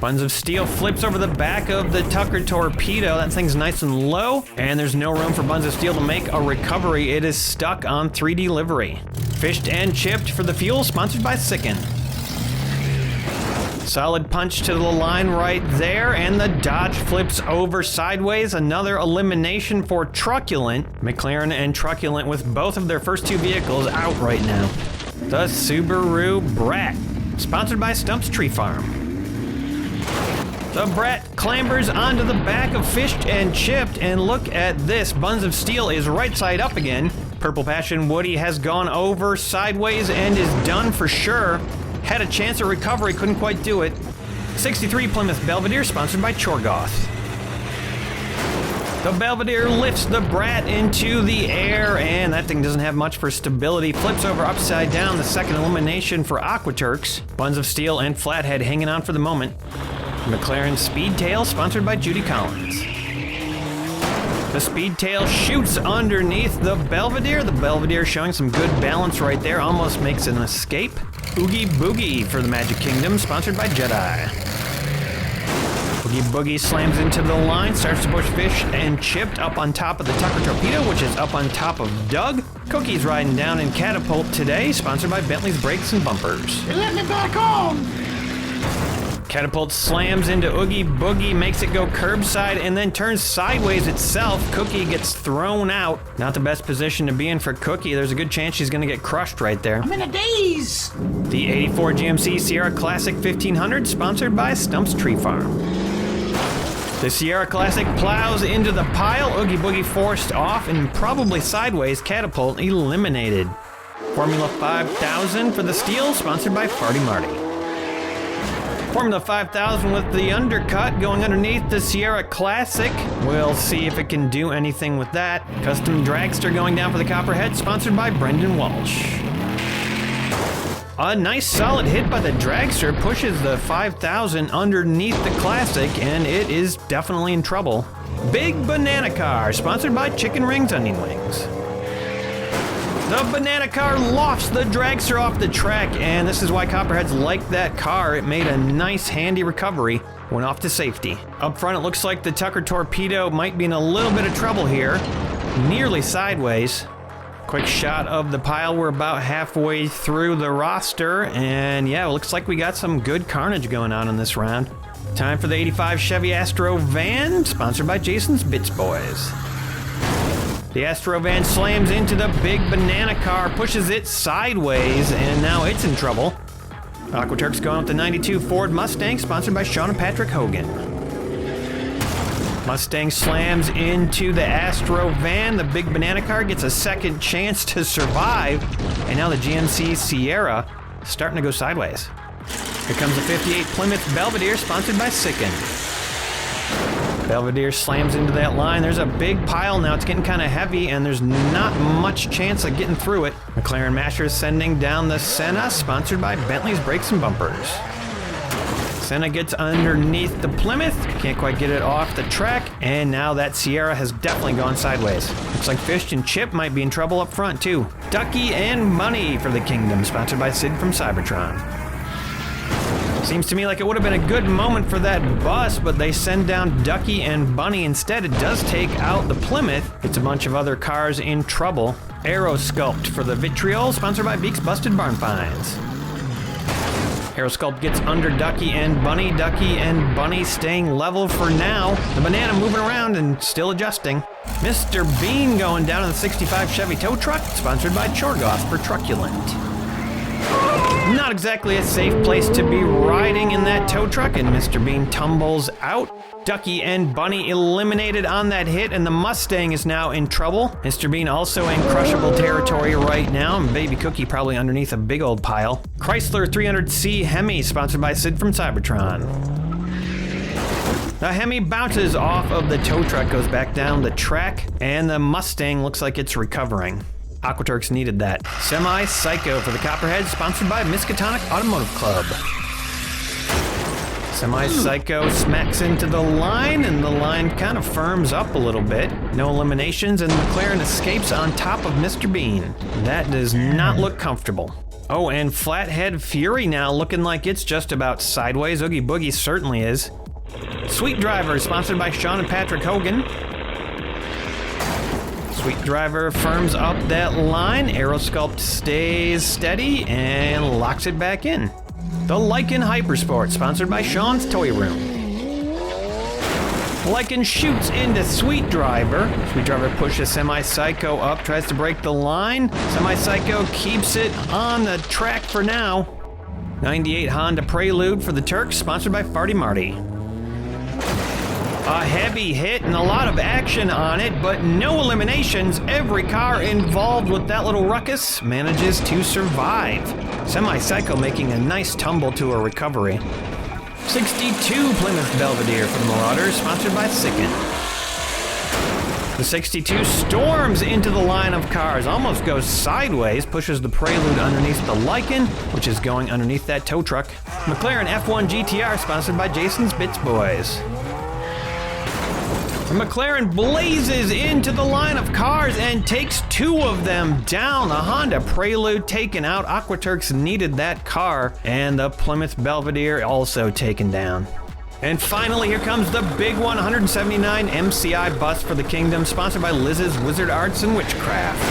Buns of Steel flips over the back of the Tucker Torpedo. That thing's nice and low, and there's no room for Buns of Steel to make a recovery. It is stuck on 3D Livery. Fished and Chipped for the Fuel, sponsored by Sicken. Solid punch to the line right there, and the Dodge flips over sideways. Another elimination for Truculent. McLaren and Truculent with both of their first 2 vehicles out right now. The Subaru Brat, sponsored by Stump's Tree Farm. The Brat clambers onto the back of Fished and Chipped, and look at this. Buns of Steel is right side up again. Purple Passion Woody has gone over sideways and is done for sure. Had a chance at recovery, couldn't quite do it. 63 Plymouth Belvedere, sponsored by Chorgoth. The Belvedere lifts the Brat into the air, and that thing doesn't have much for stability. Flips over upside down, the second elimination for Aqua Turks. Buns of Steel and Flathead hanging on for the moment. McLaren Speedtail, sponsored by Judy Collins. The Speedtail shoots underneath the Belvedere. The Belvedere showing some good balance right there, almost makes an escape. Oogie Boogie for the Magic Kingdom, sponsored by Jedi. Oogie Boogie slams into the line, starts to push Fish and Chipped up on top of the Tucker Torpedo, which is up on top of Doug. Cookie's riding down in Catapult today, sponsored by Bentley's Brakes and Bumpers. You let me back on! Catapult slams into Oogie Boogie, makes it go curbside, and then turns sideways itself. Cookie gets thrown out. Not the best position to be in for Cookie. There's a good chance she's going to get crushed right there. I'm in a daze. The 84 GMC Sierra Classic 1500, sponsored by Stump's Tree Farm. The Sierra Classic plows into the pile. Oogie Boogie forced off and probably sideways. Catapult eliminated. Formula 5000 for the Steel, sponsored by Farty Marty. Formula 5000 with the undercut going underneath the Sierra Classic. We'll see if it can do anything with that. Custom Dragster going down for the Copperhead, sponsored by Brendan Walsh. A nice solid hit by the Dragster pushes the 5000 underneath the Classic, and it is definitely in trouble. Big Banana Car, sponsored by Chicken Rings Onion Wings. The Banana Car lofts the Dragster off the track, and this is why Copperheads like that car. It made a nice, handy recovery, went off to safety. Up front, it looks like the Tucker Torpedo might be in a little bit of trouble here. Nearly sideways. Quick shot of the pile. We're about halfway through the roster, and yeah, it looks like we got some good carnage going on in this round. Time for the 85 Chevy Astro van, sponsored by Jason's Bits Boys. The Astro van slams into the Big Banana Car, pushes it sideways, and now it's in trouble. Aqua Turk's going with the 92 Ford Mustang, sponsored by Sean and Patrick Hogan. Mustang slams into the Astro van. The Big Banana Car gets a second chance to survive, and now the GMC Sierra starting to go sideways. Here comes the 58 Plymouth Belvedere, sponsored by Sicken. Belvedere slams into that line. There's a big pile now. It's getting kind of heavy, and there's not much chance of getting through it. McLaren Masher sending down the Senna, sponsored by Bentley's Brakes and Bumpers. Senna gets underneath the Plymouth. Can't quite get it off the track, and now that Sierra has definitely gone sideways. Looks like Fish and Chip might be in trouble up front, too. Ducky and Money for the Kingdom, sponsored by Sid from Cybertron. Seems to me like it would have been a good moment for that bus, but they send down Ducky and Bunny instead. It does take out the Plymouth. It's a bunch of other cars in trouble. Aerosculpt for the Vitriol, sponsored by Beak's Busted Barn Finds. Aerosculpt gets under Ducky and Bunny. Ducky and Bunny staying level for now. The Banana moving around and still adjusting. Mr. Bean going down in the 65 Chevy tow truck, sponsored by Chorgoth for Truculent. Not exactly a safe place to be riding in that tow truck, and Mr. Bean tumbles out. Ducky and Bunny eliminated on that hit, and the Mustang is now in trouble. Mr. Bean also in crushable territory right now, and Baby Cookie probably underneath a big old pile. Chrysler 300C Hemi, sponsored by Sid from Cybertron. The Hemi bounces off of the tow truck, goes back down the track, and the Mustang looks like it's recovering. Aquaturks needed that. Semi-Psycho for the Copperhead, sponsored by Miskatonic Automotive Club. Semi-Psycho smacks into the line, and the line kind of firms up a little bit. No eliminations, and McLaren escapes on top of Mr. Bean. That does not look comfortable. Oh, and Flathead Fury now looking like it's just about sideways. Oogie Boogie certainly is. Sweet Driver, sponsored by Sean and Patrick Hogan. Sweet Driver firms up that line. Aerosculpt stays steady and locks it back in. The Lycan Hypersport, sponsored by Sean's Toy Room. Lycan shoots into Sweet Driver. Sweet Driver pushes Semi-Psycho up, tries to break the line. Semi-Psycho keeps it on the track for now. 98 Honda Prelude for the Turks, sponsored by Farty Marty. A heavy hit and a lot of action on it, but no eliminations. Every car involved with that little ruckus manages to survive. Semi-Psycho making a nice tumble to a recovery. 62 Plymouth Belvedere for the Marauders, sponsored by Sicken. The 62 storms into the line of cars, almost goes sideways, pushes the Prelude underneath the Lycan, which is going underneath that tow truck. McLaren F1 GTR, sponsored by Jason's Bits Boys. The McLaren blazes into the line of cars and takes two of them down. The Honda Prelude taken out. Aquaturks needed that car, and the Plymouth Belvedere also taken down. And finally, here comes the big one, 179 MCI bus for the Kingdom, sponsored by Liz's Wizard Arts and Witchcraft.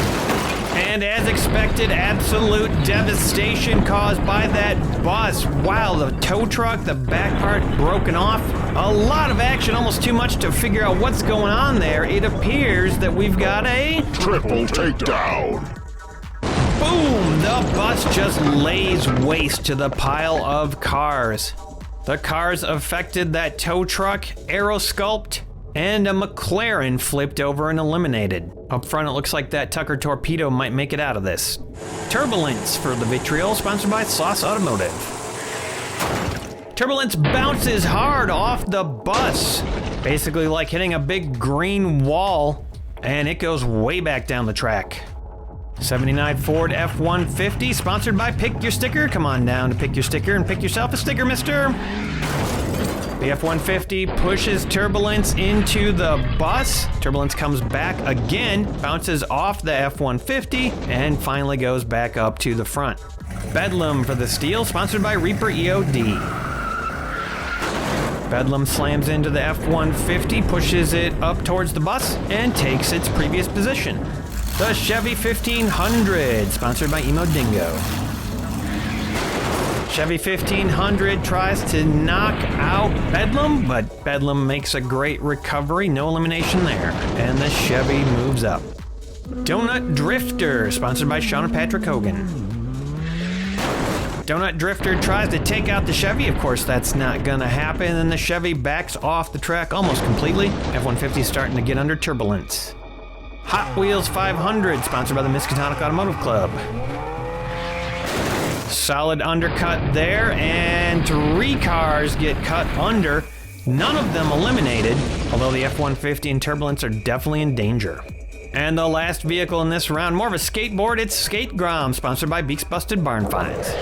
And as expected, absolute devastation caused by that bus. Wow, the tow truck, the back part broken off. A lot of action, almost too much to figure out what's going on there. It appears that we've got a Triple takedown. boom! The bus just lays waste to the pile of cars. The cars affected that tow truck, aerosculpt, and a McLaren flipped over and eliminated. Up front, it looks like that Tucker Torpedo might make it out of this. Turbulence for the vitriol, sponsored by Sauce Automotive. Turbulence bounces hard off the bus, basically like hitting a big green wall, and it goes way back down the track. 79 Ford F-150, sponsored by Pick Your Sticker. Come on down to Pick Your Sticker and pick yourself a sticker, mister. The F-150 pushes Turbulence into the bus. Turbulence comes back again, bounces off the F-150, and finally goes back up to the front. Bedlam for the Steel, sponsored by Reaper EOD. Bedlam slams into the F-150, pushes it up towards the bus, and takes its previous position. The Chevy 1500, sponsored by Emo Dingo. Chevy 1500 tries to knock out Bedlam, but Bedlam makes a great recovery, no elimination there, and the Chevy moves up. Donut Drifter, sponsored by Sean and Patrick Hogan. Donut Drifter tries to take out the Chevy. Of course, that's not gonna happen, and the Chevy backs off the track almost completely. F-150 starting to get under turbulence. Hot Wheels 500, sponsored by the Miskatonic Automotive Club. Solid undercut there, and 3 cars get cut under. None of them eliminated, although the F-150 and Turbulence are definitely in danger. And the last vehicle in this round, more of a skateboard, it's Skate Grom, sponsored by Beaks Busted Barn Finds.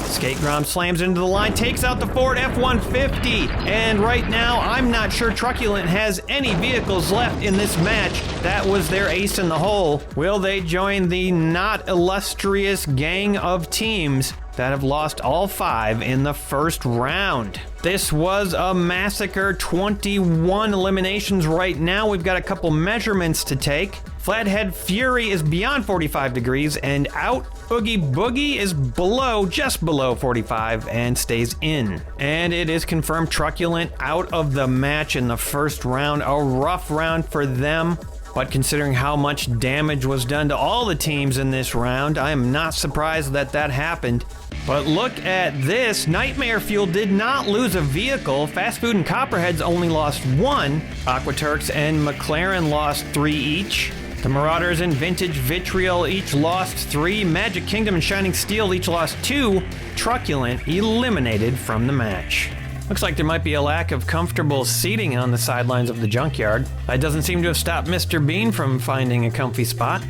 Skate Grom slams into the line, takes out the Ford F-150, and right now, I'm not sure Truculent has any vehicles left in this match. That was their ace in the hole. Will they join the not illustrious gang of teams that have lost all 5 in the first round? This was a massacre, 21 eliminations right now. We've got a couple measurements to take. Flathead Fury is beyond 45 degrees, and Out Oogie Boogie is below, just below 45, and stays in. And it is confirmed Truculent out of the match in the first round. A rough round for them, but considering how much damage was done to all the teams in this round, I am not surprised that that happened. But look at this. Nightmare Fuel did not lose a vehicle. Fast Food and Copperheads only lost 1. Aqua Turks and McLaren lost 3 each. The Marauders and Vintage Vitriol each lost 3. Magic Kingdom and Shining Steel each lost 2. Truculent eliminated from the match. Looks like there might be a lack of comfortable seating on the sidelines of the junkyard. That doesn't seem to have stopped Mr. Bean from finding a comfy spot.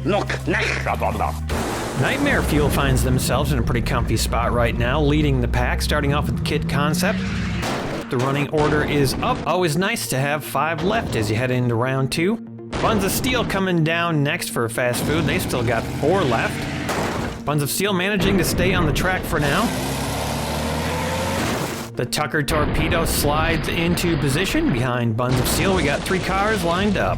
Nightmare Fuel finds themselves in a pretty comfy spot right now, leading the pack, starting off with the Kit Concept. The running order is up. Always nice to have 5 left as you head into round 2. Buns of Steel coming down next for Fast Food. They still got 4 left. Buns of Steel managing to stay on the track for now. The Tucker Torpedo slides into position behind Buns of Steel. We got 3 cars lined up.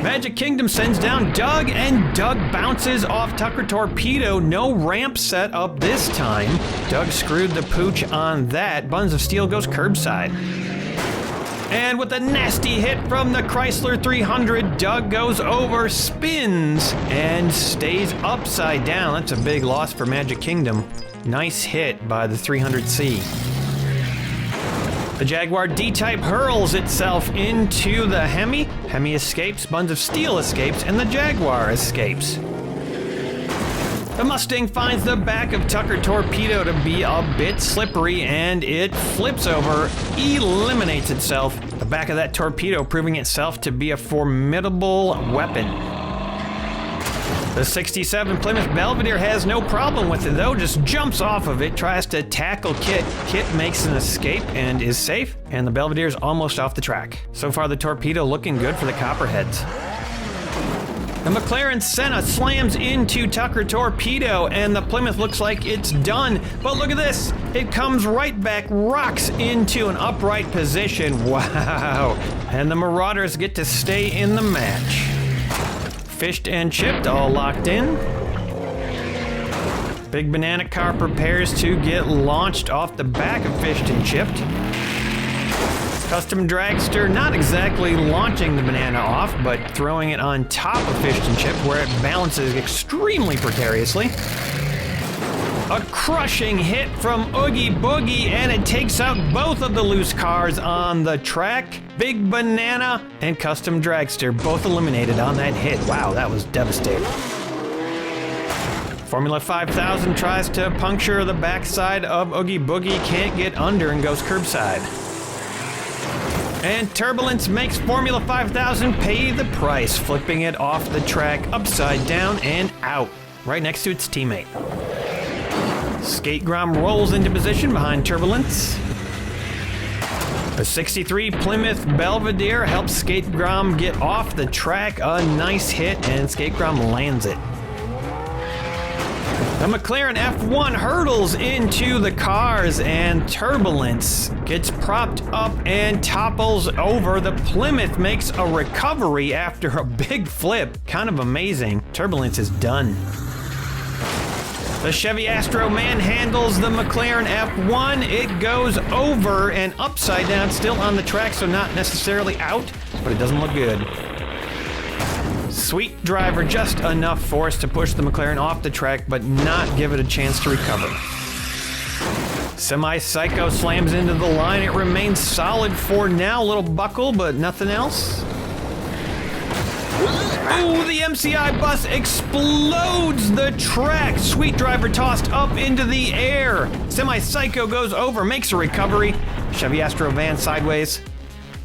Magic Kingdom sends down Doug, and Doug bounces off Tucker Torpedo. No ramp set up this time. Doug screwed the pooch on that. Buns of Steel goes curbside. And with a nasty hit from the Chrysler 300, Doug goes over, spins, and stays upside down. That's a big loss for Magic Kingdom. Nice hit by the 300C. The Jaguar D-Type hurls itself into the Hemi. Hemi escapes, Buns of Steel escapes, and the Jaguar escapes. The Mustang finds the back of Tucker Torpedo to be a bit slippery, and it flips over, eliminates itself. The back of that Torpedo proving itself to be a formidable weapon. The 67 Plymouth Belvedere has no problem with it though, just jumps off of it, tries to tackle Kit. Kit makes an escape and is safe, and the Belvedere's almost off the track. So far the Torpedo looking good for the Copperheads. The McLaren Senna slams into Tucker Torpedo, and the Plymouth looks like it's done. But look at this. It comes right back, rocks into an upright position. Wow. And the Marauders get to stay in the match. Fished and chipped, all locked in. Big banana car prepares to get launched off the back of Fished and chipped. Custom dragster not exactly launching the banana off, but throwing it on top of Fished and chipped where it balances extremely precariously. A crushing hit from Oogie Boogie, and it takes out both of the loose cars on the track. Big Banana and Custom Dragster both eliminated on that hit. Wow, that was devastating. Formula 5000 tries to puncture the backside of Oogie Boogie, can't get under and goes curbside. And Turbulence makes Formula 5000 pay the price, flipping it off the track upside down and out, right next to its teammate. Skate Grom rolls into position behind Turbulence. A 63 Plymouth Belvedere helps Skate Grom get off the track. A nice hit, and Skate Grom lands it. The McLaren F1 hurdles into the cars, and Turbulence gets propped up and topples over. The Plymouth makes a recovery after a big flip. Kind of amazing. Turbulence is done. The Chevy Astro manhandles the McLaren F1. It goes over and upside down, still on the track, so not necessarily out, but it doesn't look good. Sweet driver, just enough force to push the McLaren off the track, but not give it a chance to recover. Semi-Psycho slams into the line. It remains solid for now. A little buckle, but nothing else. Ooh, the MCI bus explodes the track. Sweet driver tossed up into the air. Semi-Psycho goes over, makes a recovery. Chevy Astro van sideways.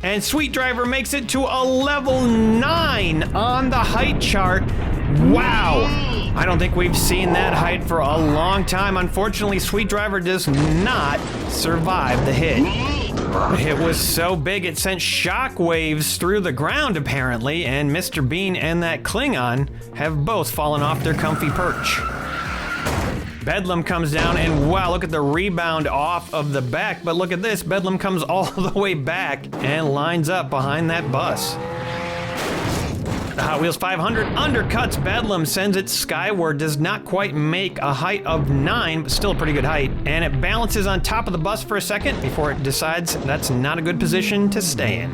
And Sweet driver makes it to a level 9 on the height chart. Wow. I don't think we've seen that height for a long time. Unfortunately, Sweet driver does not survive the hit. The hit was so big it sent shockwaves through the ground apparently, and Mr. Bean and that Klingon have both fallen off their comfy perch. Bedlam comes down, and wow, look at the rebound off of the back, but look at this, Bedlam comes all the way back and lines up behind that bus. The Hot Wheels 500 undercuts Bedlam, sends it skyward, does not quite make a height of 9, but still a pretty good height, and it balances on top of the bus for a second before it decides that's not a good position to stay in.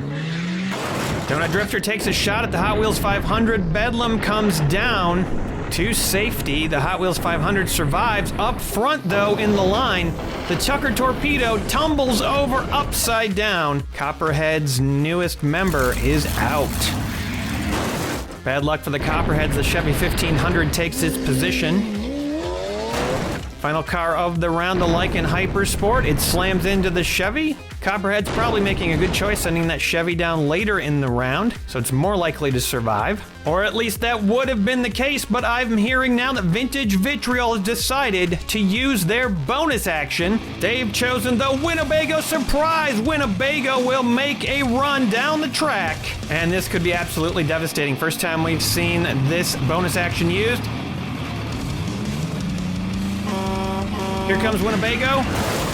Donut Drifter takes a shot at the Hot Wheels 500. Bedlam comes down to safety. The Hot Wheels 500 survives. Up front, though, in the line, the Tucker Torpedo tumbles over upside down. Copperhead's newest member is out. Bad luck for the Copperheads. The Chevy 1500 takes its position. Final car of the round, the Lycan Hypersport. It slams into the Chevy. Copperhead's probably making a good choice sending that Chevy down later in the round, so it's more likely to survive. Or at least that would have been the case, but I'm hearing now that Vintage Vitriol has decided to use their bonus action. They've chosen the Winnebago Surprise. Winnebago will make a run down the track, and this could be absolutely devastating. First time we've seen this bonus action used. Here comes Winnebago.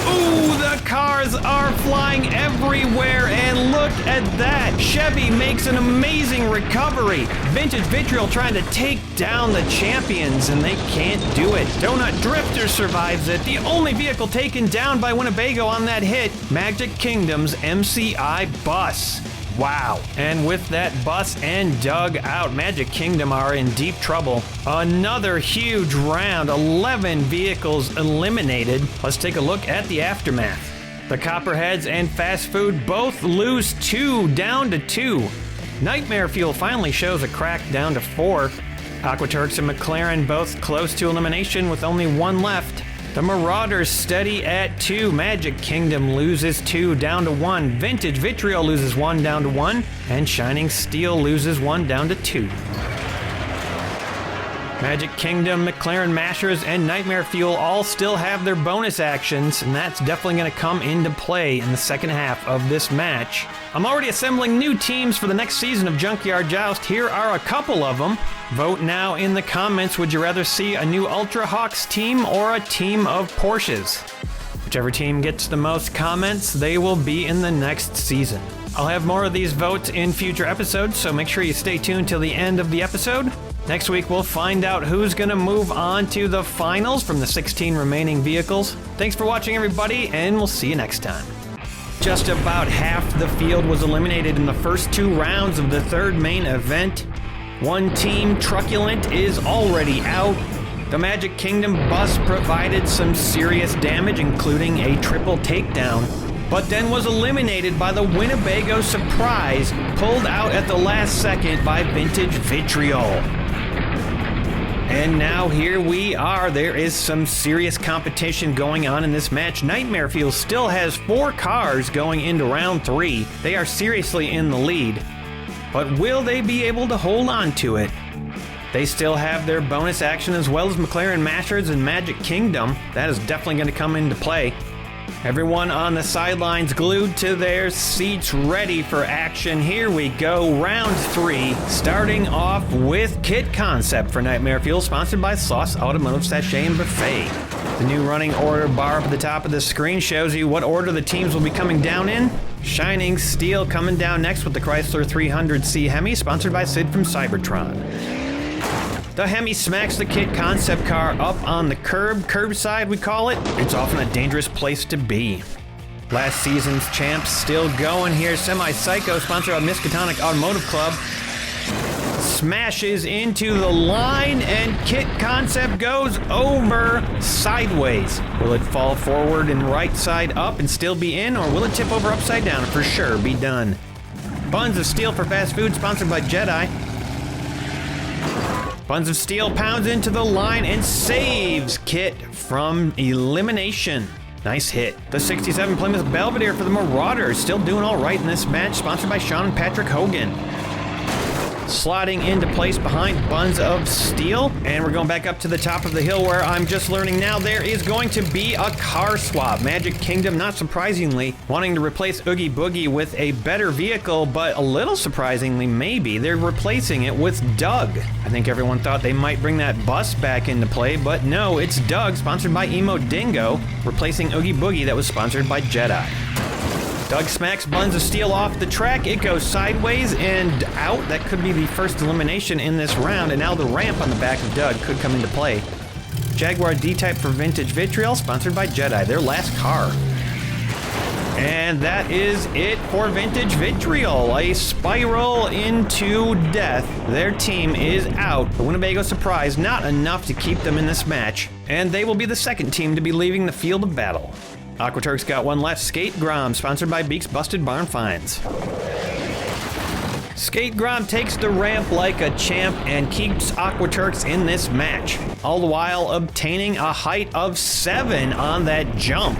Ooh, the cars are flying everywhere, and look at that. Chevy makes an amazing recovery. Vintage Vitriol trying to take down the champions, and they can't do it. Donut Drifter survives it. The only vehicle taken down by Winnebago on that hit, Magic Kingdom's MCI bus. Wow. And with that bus and Doug out, Magic Kingdom are in deep trouble. Another huge round, 11 vehicles eliminated. Let's take a look at the aftermath. The Copperheads and Fast Food both lose 2 down to 2. Nightmare Fuel finally shows a crack down to 4. Aquaturks and McLaren both close to elimination with only 1 left. The Marauders steady at 2. Magic Kingdom loses 2 down to 1. Vintage Vitriol loses 1 down to 1. And Shining Steel loses 1 down to 2. Magic Kingdom, McLaren Mashers, and Nightmare Fuel all still have their bonus actions, and that's definitely going to come into play in the second half of this match. I'm already assembling new teams for the next season of Junkyard Joust. Here are a couple of them. Vote now in the comments. Would you rather see a new Ultra Hawks team or a team of Porsches? Whichever team gets the most comments, they will be in the next season. I'll have more of these votes in future episodes, so make sure you stay tuned till the end of the episode. Next week, we'll find out who's going to move on to the finals from the 16 remaining vehicles. Thanks for watching, everybody, and we'll see you next time. Just about half the field was eliminated in the first 2 rounds of the third main event. One team, Truculent, is already out. The Magic Kingdom bus provided some serious damage, including a triple takedown, but then was eliminated by the Winnebago Surprise, pulled out at the last second by Vintage Vitriol. And now here we are. There is some serious competition going on in this match. Nightmare Fuel still has 4 cars going into round 3. They are seriously in the lead. But will they be able to hold on to it? They still have their bonus action as well as McLaren Masters and Magic Kingdom. That is definitely going to come into play. Everyone on the sidelines glued to their seats, ready for action. Here we go, round 3, starting off with Kit Concept for Nightmare Fuel, sponsored by Sauce Automotive Sachet and Buffet. The new running order bar up at the top of the screen shows you what order the teams will be coming down in. Shining Steel coming down next with the Chrysler 300C Hemi, sponsored by Sid from Cybertron. The Hemi smacks the Kit Concept car up on the curbside we call it. It's often a dangerous place to be. Last season's champs still going here. Semi-Psycho, sponsored by Miskatonic Automotive Club, smashes into the line and Kit Concept goes over sideways. Will it fall forward and right side up and still be in, or will it tip over upside down and for sure be done? Buns of Steel for Fast Food, sponsored by Jedi. Buns of Steel pounds into the line and saves Kit from elimination. Nice hit. The 67 Plymouth Belvedere for the Marauders, still doing all right in this match, sponsored by Sean and Patrick Hogan. Slotting into place behind Buns of Steel, and we're going back up to the top of the hill where I'm just learning now there is going to be a car swap. Magic Kingdom, not surprisingly, wanting to replace Oogie Boogie with a better vehicle, but a little surprisingly, maybe, they're replacing it with Doug. I think everyone thought they might bring that bus back into play, but no, it's Doug, sponsored by Emo Dingo, replacing Oogie Boogie that was sponsored by Jedi. Doug smacks Buns of Steel off the track. It goes sideways and out. That could be the first elimination in this round, and now the ramp on the back of Doug could come into play. Jaguar D-Type for Vintage Vitriol, sponsored by Jedi, their last car. And that is it for Vintage Vitriol. A spiral into death. Their team is out. The Winnebago Surprise, not enough to keep them in this match, and they will be the second team to be leaving the field of battle. Aquaturk's got one left, Skate Grom, sponsored by Beak's Busted Barn Finds. Skate Grom takes the ramp like a champ and keeps Aquaturks in this match, all the while obtaining a height of 7 on that jump.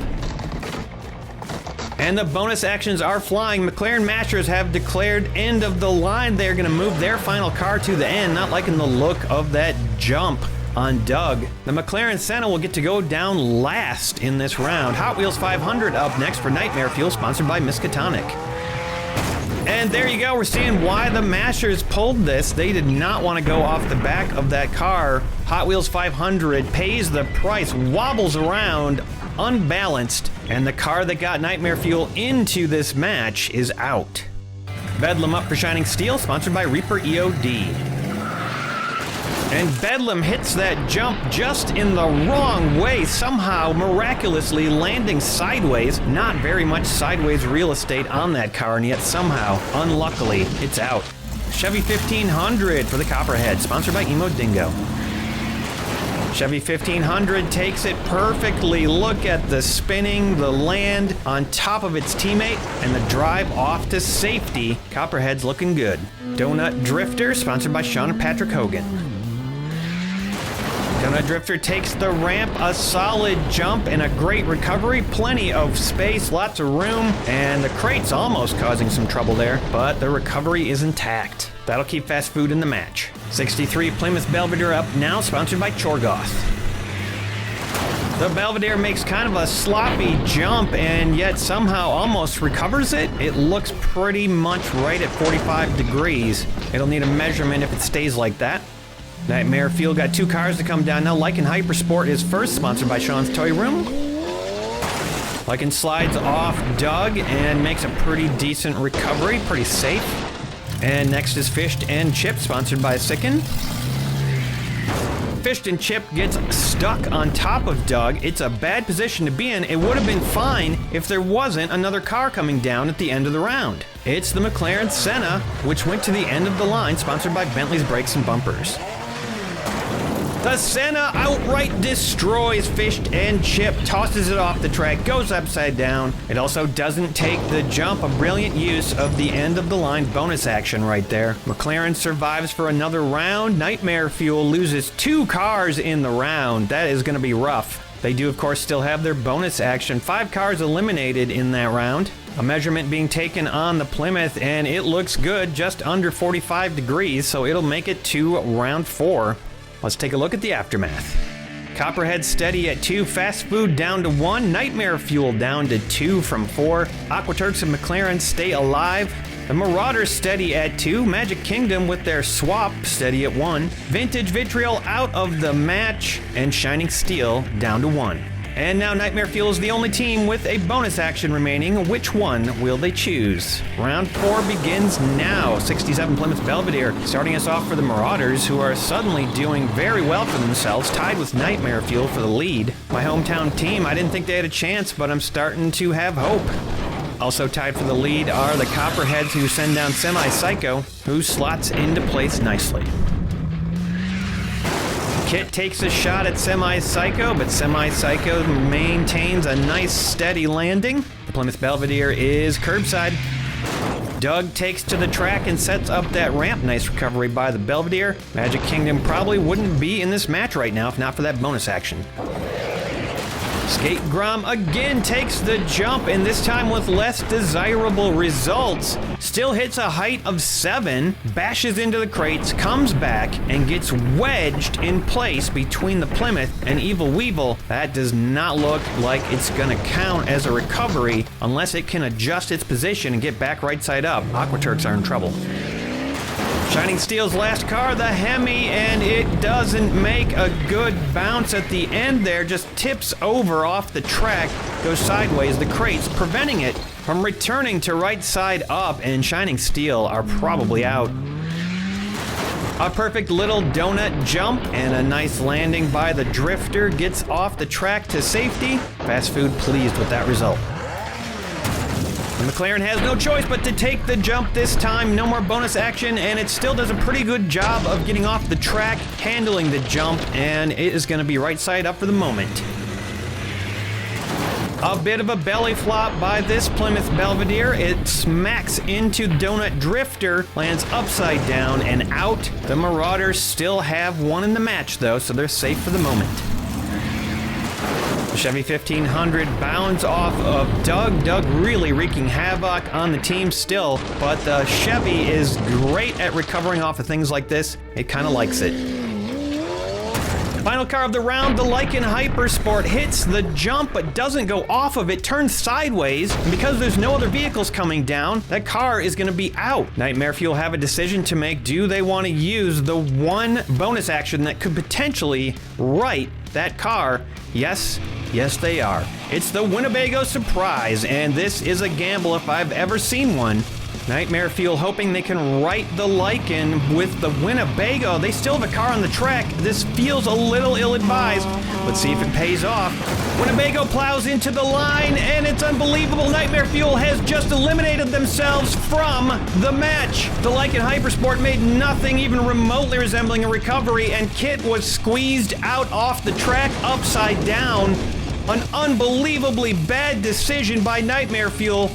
And the bonus actions are flying. McLaren Masters have declared end of the line. They're going to move their final car to the end, not liking the look of that jump on Doug. The McLaren Senna will get to go down last in this round. Hot Wheels 500 up next for Nightmare Fuel, sponsored by Miskatonic. And there you go, we're seeing why the Masters pulled this. They did not want to go off the back of that car. Hot Wheels 500 pays the price, wobbles around, unbalanced, and the car that got Nightmare Fuel into this match is out. Bedlam up for Shining Steel, sponsored by Reaper EOD. And Bedlam hits that jump just in the wrong way, somehow miraculously landing sideways. Not very much sideways real estate on that car, and yet somehow, unluckily, it's out. Chevy 1500 for the Copperhead, sponsored by Emo Dingo. Chevy 1500 takes it perfectly. Look at the spinning, the land on top of its teammate, and the drive off to safety. Copperhead's looking good. Donut Drifter, sponsored by Sean and Patrick Hogan. Donut Drifter takes the ramp, a solid jump and a great recovery, plenty of space, lots of room, and the crate's almost causing some trouble there, but the recovery is intact. That'll keep Fast Food in the match. 63 Plymouth Belvedere up now, sponsored by Chorgoth. The Belvedere makes kind of a sloppy jump and yet somehow almost recovers it. It looks pretty much right at 45 degrees. It'll need a measurement if it stays like that. Nightmare Fuel got 2 cars to come down now. Lycan Hypersport is first, sponsored by Sean's Toy Room. Lycan slides off Doug and makes a pretty decent recovery, pretty safe. And next is Fished and Chipped, sponsored by Sicken. Fished and Chip gets stuck on top of Doug. It's a bad position to be in. It would have been fine if there wasn't another car coming down at the end of the round. It's the McLaren Senna, which went to the end of the line, sponsored by Bentley's Brakes and Bumpers. The Senna outright destroys Fished and Chip, tosses it off the track, goes upside down. It also doesn't take the jump, a brilliant use of the end of the line bonus action right there. McLaren survives for another round. Nightmare Fuel loses 2 cars in the round. That is going to be rough. They do, of course, still have their bonus action. 5 cars eliminated in that round. A measurement being taken on the Plymouth, and it looks good, just under 45 degrees, so it'll make it to round 4. Let's take a look at the aftermath. Copperhead steady at 2, Fast Food down to 1, Nightmare Fuel down to 2 from 4, Aquaturks and McLaren stay alive, the Marauders steady at 2, Magic Kingdom with their swap steady at 1, Vintage Vitriol out of the match, and Shining Steel down to 1. And now Nightmare Fuel is the only team with a bonus action remaining. Which one will they choose? Round 4 begins now. 67 Plymouth Belvedere starting us off for the Marauders, who are suddenly doing very well for themselves, tied with Nightmare Fuel for the lead. My hometown team, I didn't think they had a chance, but I'm starting to have hope. Also tied for the lead are the Copperheads, who send down Semi-Psycho, who slots into place nicely. Kit takes a shot at Semi-Psycho, but Semi-Psycho maintains a nice steady landing. The Plymouth Belvedere is curbside. Doug takes to the track and sets up that ramp. Nice recovery by the Belvedere. Magic Kingdom probably wouldn't be in this match right now if not for that bonus action. Skate Grom again takes the jump, and this time with less desirable results. Still hits a height of 7, bashes into the crates, comes back, and gets wedged in place between the Plymouth and Evil Weevil. That does not look like it's gonna count as a recovery unless it can adjust its position and get back right side up. Aquaturks are in trouble. Shining Steel's last car, the Hemi, and it doesn't make a good bounce at the end there, just tips over off the track, goes sideways, the crates, preventing it from returning to right side up, and Shining Steel are probably out. A perfect little donut jump and a nice landing by the Drifter gets off the track to safety. Fast Food pleased with that result. The McLaren has no choice but to take the jump this time. No more bonus action, and it still does a pretty good job of getting off the track, handling the jump, and it is going to be right side up for the moment. A bit of a belly flop by this Plymouth Belvedere. It smacks into Donut Drifter, lands upside down and out. The Marauders still have one in the match, though, so they're safe for the moment. Chevy 1500 bounds off of Doug. Doug really wreaking havoc on the team still, but the Chevy is great at recovering off of things like this. It kind of likes it. Final car of the round, the Lycan Hypersport hits the jump but doesn't go off of it, turns sideways, and because there's no other vehicles coming down, that car is going to be out. Nightmare Fuel have a decision to make. Do they want to use the one bonus action that could potentially right that car? Yes, they are. It's the Winnebago Surprise, and this is a gamble if I've ever seen one. Nightmare Fuel hoping they can right the Lycan with the Winnebago. They still have a car on the track. This feels a little ill-advised. Let's see if it pays off. Winnebago plows into the line, and it's unbelievable. Nightmare Fuel has just eliminated themselves from the match. The Lycan Hypersport made nothing even remotely resembling a recovery, and Kit was squeezed out off the track upside down. An unbelievably bad decision by Nightmare Fuel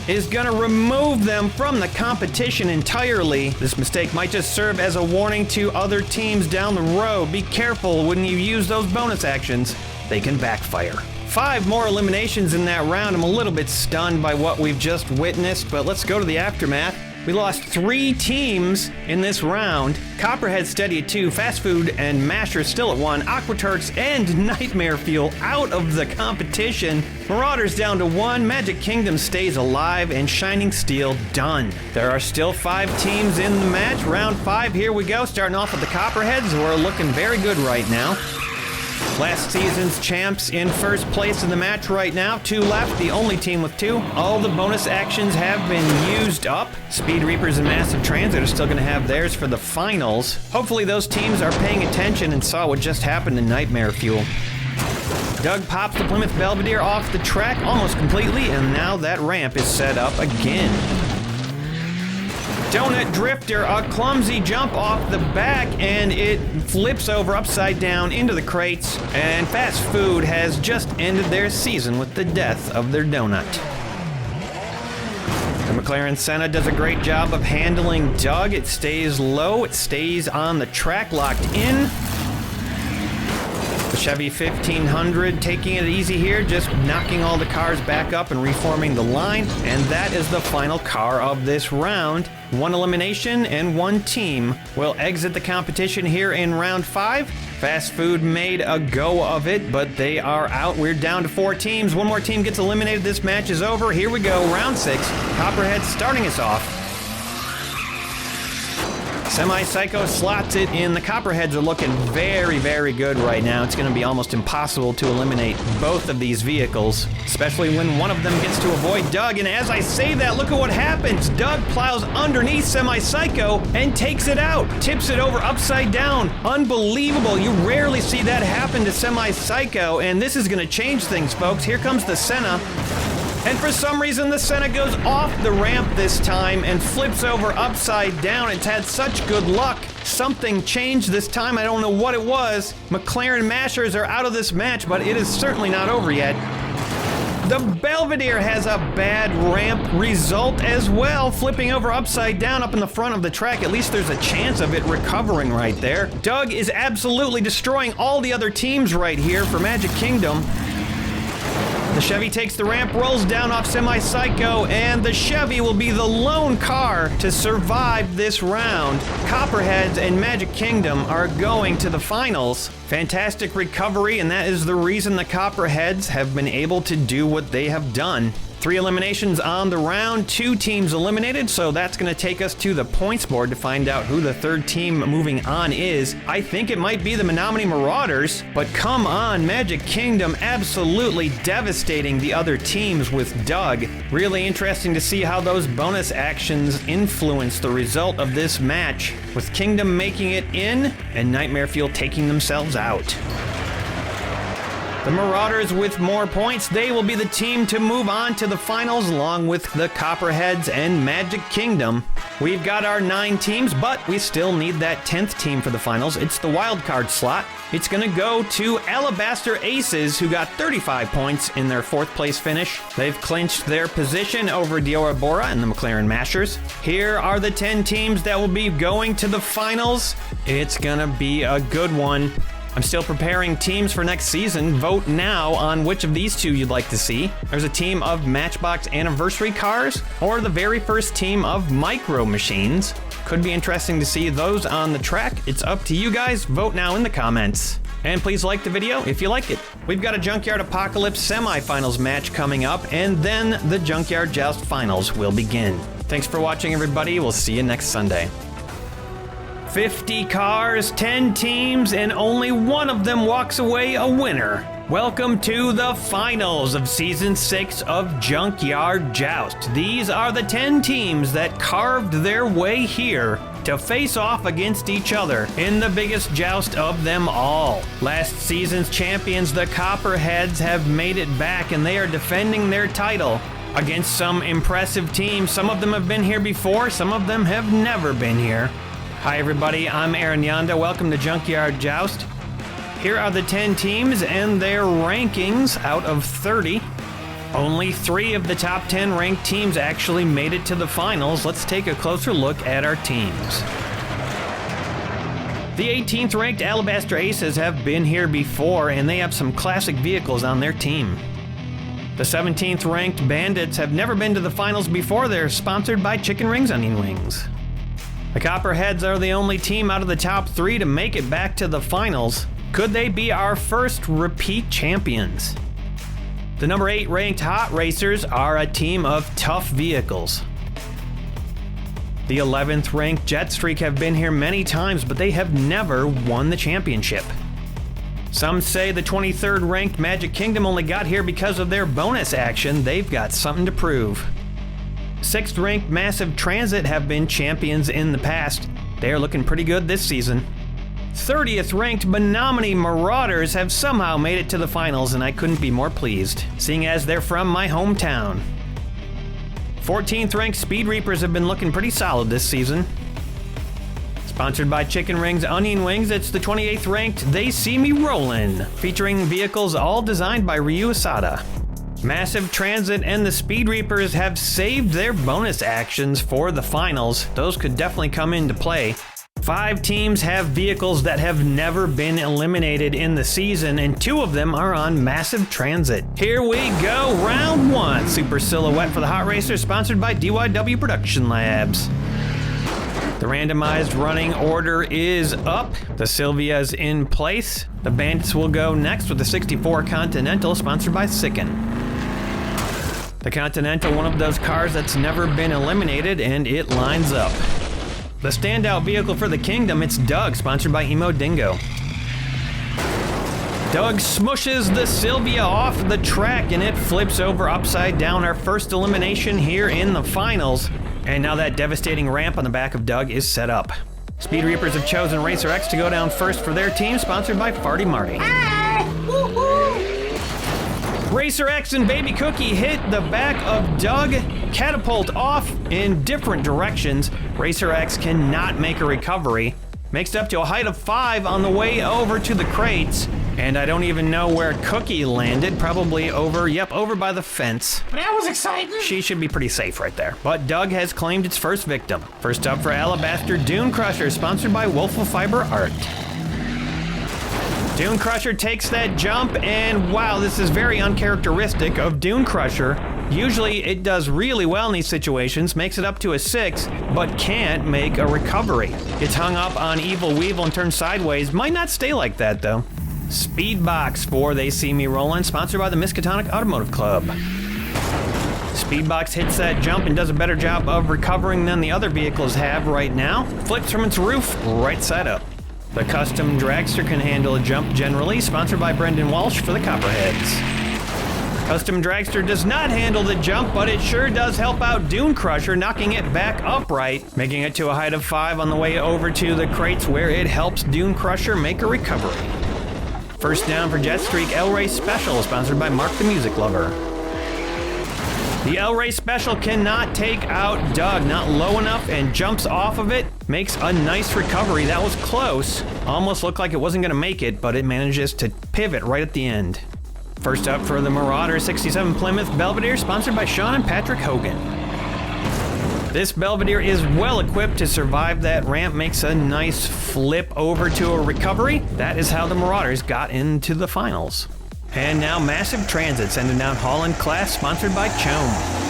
is going to remove them from the competition entirely. This mistake might just serve as a warning to other teams down the road. Be careful when you use those bonus actions. They can backfire. 5 more eliminations in that round. I'm a little bit stunned by what we've just witnessed, but let's go to the aftermath. We lost 3 teams in this round. Copperhead steady at 2, Fast Food and Masher still at 1, Aquaturks and Nightmare Fuel out of the competition. Marauders down to 1, Magic Kingdom stays alive, and Shining Steel done. There are still 5 teams in the match. Round 5, here we go, starting off with the Copperheads, who are looking very good right now. Last season's champs in first place in the match right now. 2 left, the only team with 2. All the bonus actions have been used up. Speed Reapers and Massive Transit are still going to have theirs for the finals. Hopefully those teams are paying attention and saw what just happened in Nightmare Fuel. Doug pops the Plymouth Belvedere off the track almost completely, and now that ramp is set up again. Donut Drifter, a clumsy jump off the back, and it flips over upside down into the crates, and Fast Food has just ended their season with the death of their donut. The McLaren Senna does a great job of handling Doug. It stays low, it stays on the track, locked in. The Chevy 1500 taking it easy here, just knocking all the cars back up and reforming the line. And that is the final car of this round. 1 elimination and 1 team will exit the competition here in round 5. Fast Food made a go of it, but they are out. We're down to 4 teams. 1 more team gets eliminated. This match is over. Here we go, round 6. Copperhead starting us off. Semi-Psycho slots it in. The Copperheads are looking very, very good right now. It's going to be almost impossible to eliminate both of these vehicles, especially when one of them gets to avoid Doug. And as I say that, look at what happens. Doug plows underneath Semi-Psycho and takes it out. Tips it over upside down. Unbelievable. You rarely see that happen to Semi-Psycho, and this is going to change things, folks. Here comes the Senna. And for some reason, the Senna goes off the ramp this time and flips over upside down. It's had such good luck. Something changed this time. I don't know what it was. McLaren Mashers are out of this match, but it is certainly not over yet. The Belvedere has a bad ramp result as well, flipping over upside down up in the front of the track. At least there's a chance of it recovering right there. Doug is absolutely destroying all the other teams right here for Magic Kingdom. The Chevy takes the ramp, rolls down off Semi-Psycho, and the Chevy will be the lone car to survive this round. Copperheads and Magic Kingdom are going to the finals. Fantastic recovery, and that is the reason the Copperheads have been able to do what they have done. 3 eliminations on the round, 2 teams eliminated, so that's going to take us to the points board to find out who the 3rd team moving on is. I think it might be the Menominee Marauders, but come on, Magic Kingdom absolutely devastating the other teams with Doug. Really interesting to see how those bonus actions influence the result of this match, with Kingdom making it in and Nightmare Fuel taking themselves out. The Marauders with more points, they will be the team to move on to the finals along with the Copperheads and Magic Kingdom. We've got our 9 teams, but we still need that 10th team for the finals. It's the wild card slot. It's going to go to Alabaster Aces, who got 35 points in their 4th place finish. They've clinched their position over Diora Bora and the McLaren Mashers. Here are the 10 teams that will be going to the finals. It's going to be a good one. I'm still preparing teams for next season. Vote now on which of these 2 you'd like to see. There's a team of Matchbox Anniversary Cars or the very first team of Micro Machines. Could be interesting to see those on the track. It's up to you guys. Vote now in the comments. And please like the video if you like it. We've got a Junkyard Apocalypse semifinals match coming up, and then the Junkyard Joust finals will begin. Thanks for watching, everybody. We'll see you next Sunday. 50 cars, 10 teams, and only one of them walks away a winner. Welcome to the finals of Season 6 of Junkyard Joust. These are the 10 teams that carved their way here to face off against each other in the biggest joust of them all. Last season's champions, the Copperheads, have made it back, and they are defending their title against some impressive teams. Some of them have been here before, some of them have never been here. Hi everybody, I'm Aaron Yonda. Welcome to Junkyard Joust. Here are the 10 teams and their rankings out of 30. Only 3 of the top 10 ranked teams actually made it to the finals. Let's take a closer look at our teams. The 18th ranked Alabaster Aces have been here before, and they have some classic vehicles on their team. The 17th ranked Bandits have never been to the finals before. They're sponsored by Chicken Rings Onion Wings. The Copperheads are the only team out of the top 3 to make it back to the finals. Could they be our first repeat champions? The number 8 ranked Hot Racers are a team of tough vehicles. The 11th ranked Jet Streak have been here many times, but they have never won the championship. Some say the 23rd ranked Magic Kingdom only got here because of their bonus action. They've got something to prove. 6th ranked Massive Transit have been champions in the past. They are looking pretty good this season. 30th ranked Menominee Marauders have somehow made it to the finals, and I couldn't be more pleased, seeing as they're from my hometown. 14th ranked Speed Reapers have been looking pretty solid this season. Sponsored by Chicken Rings Onion Wings, it's the 28th ranked They See Me Rollin', featuring vehicles all designed by Ryu Asada. Massive Transit and the Speed Reapers have saved their bonus actions for the finals. Those could definitely come into play. 5 teams have vehicles that have never been eliminated in the season, and 2 of them are on Massive Transit. Here we go, round 1. Super Silhouette for the Hot Racer, sponsored by DYW Production Labs. The randomized running order is up. The Sylvia's in place. The Bandits will go next with the 64 Continental, sponsored by Sicken. The Continental, one of those cars that's never been eliminated, and it lines up. The standout vehicle for the Kingdom, it's Doug, sponsored by Emo Dingo. Doug smushes the Sylvia off the track, and it flips over upside down, our first elimination here in the finals. And now that devastating ramp on the back of Doug is set up. Speed Reapers have chosen Racer X to go down first for their team, sponsored by Farty Marty. Racer X and Baby Cookie hit the back of Doug, catapult off in different directions. Racer X cannot make a recovery. Makes it up to a height of 5 on the way over to the crates. And I don't even know where Cookie landed. Probably over by the fence. That was exciting. She should be pretty safe right there. But Doug has claimed its first victim. First up for Alabaster Dune Crusher, sponsored by Wolf of Fiber Art. Dune Crusher takes that jump, and wow, this is very uncharacteristic of Dune Crusher. Usually it does really well in these situations, makes it up to a 6, but can't make a recovery. Gets hung up on Evil Weevil and turns sideways. Might not stay like that though. Speedbox for They See Me Rollin', sponsored by the Miskatonic Automotive Club. Speedbox hits that jump and does a better job of recovering than the other vehicles have right now. Flips from its roof right side up. The Custom Dragster can handle a jump generally, sponsored by Brendan Walsh for the Copperheads. Custom Dragster does not handle the jump, but it sure does help out Dune Crusher, knocking it back upright, making it to a height of 5 on the way over to the crates, where it helps Dune Crusher make a recovery. First down for Jetstreak El Rey Special, sponsored by Mark the Music Lover. The El Rey Special cannot take out Doug, not low enough, and jumps off of it. Makes a nice recovery. That was close. Almost looked like it wasn't going to make it, but it manages to pivot right at the end. First up for the Marauder 67 Plymouth Belvedere, sponsored by Sean and Patrick Hogan. This Belvedere is well equipped to survive that ramp, makes a nice flip over to a recovery. That is how the Marauders got into the finals. And now Massive Transit sending down Holland Class, sponsored by Chome.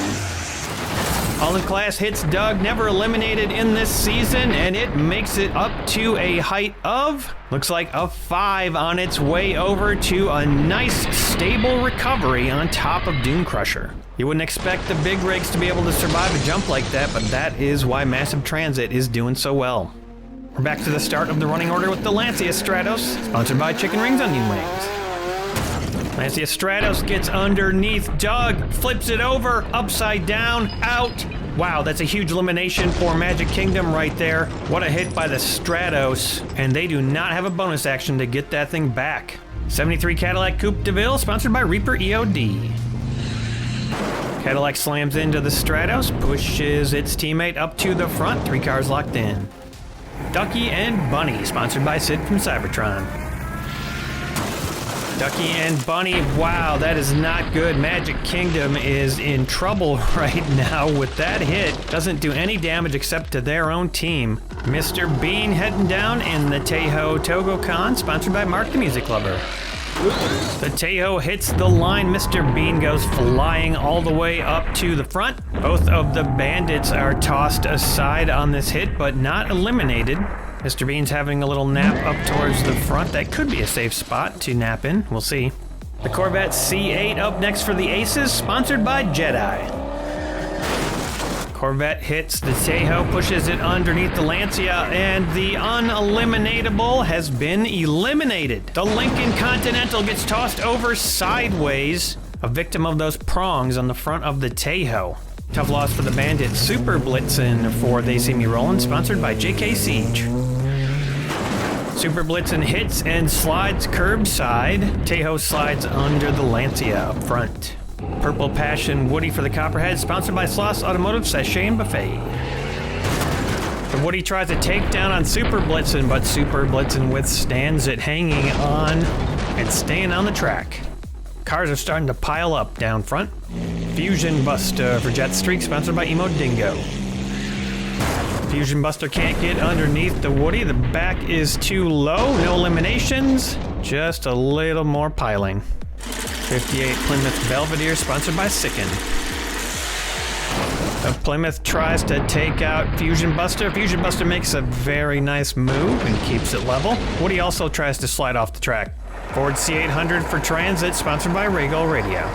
Holland Class hits Doug, never eliminated in this season, and it makes it up to a height of, looks like a 5 on its way over to a nice stable recovery on top of Dune Crusher. You wouldn't expect the big rigs to be able to survive a jump like that, but that is why Massive Transit is doing so well. We're back to the start of the running order with the Lancia Stratos, sponsored by Chicken Rings Onion Wings. Lancia Stratos gets underneath Doug, flips it over, upside down, out. Wow, that's a huge elimination for Magic Kingdom right there. What a hit by the Stratos, and they do not have a bonus action to get that thing back. 73 Cadillac Coupe de Ville, sponsored by Reaper EOD. Cadillac slams into the Stratos, pushes its teammate up to the front, 3 cars locked in. Ducky and Bunny, sponsored by Sid from Cybertron. Ducky and Bunny, wow, that is not good. Magic Kingdom is in trouble right now with that hit. Doesn't do any damage except to their own team. Mr. Bean heading down in the Tejo Togo-Con, sponsored by Mark the Music Lover. The Tejo hits the line. Mr. Bean goes flying all the way up to the front. Both of the bandits are tossed aside on this hit, but not eliminated. Mr. Bean's having a little nap up towards the front. That could be a safe spot to nap in. We'll see. The Corvette C8 up next for the Aces, sponsored by Jedi. Corvette hits the Tahoe, pushes it underneath the Lancia, and the uneliminatable has been eliminated. The Lincoln Continental gets tossed over sideways, a victim of those prongs on the front of the Tahoe. Tough loss for the Bandit. Super Blitzen for They See Me Rollin', sponsored by JK Siege. Super Blitzen hits and slides curbside. Tahoe slides under the Lancia up front. Purple Passion Woody for the Copperhead, sponsored by Sloss Automotive Sachet and Buffet. The Woody tries to take down on Super Blitzen, but Super Blitzen withstands it, hanging on and staying on the track. Cars are starting to pile up down front. Fusion Buster for Jet Streak, sponsored by Emo Dingo. Fusion Buster can't get underneath the Woody. The back is too low. No eliminations, just a little more piling. 58 Plymouth Belvedere, sponsored by Sicken. Plymouth tries to take out Fusion Buster. Fusion Buster makes a very nice move and keeps it level. Woody also tries to slide off the track. Ford C800 for Transit, sponsored by Regal Radio.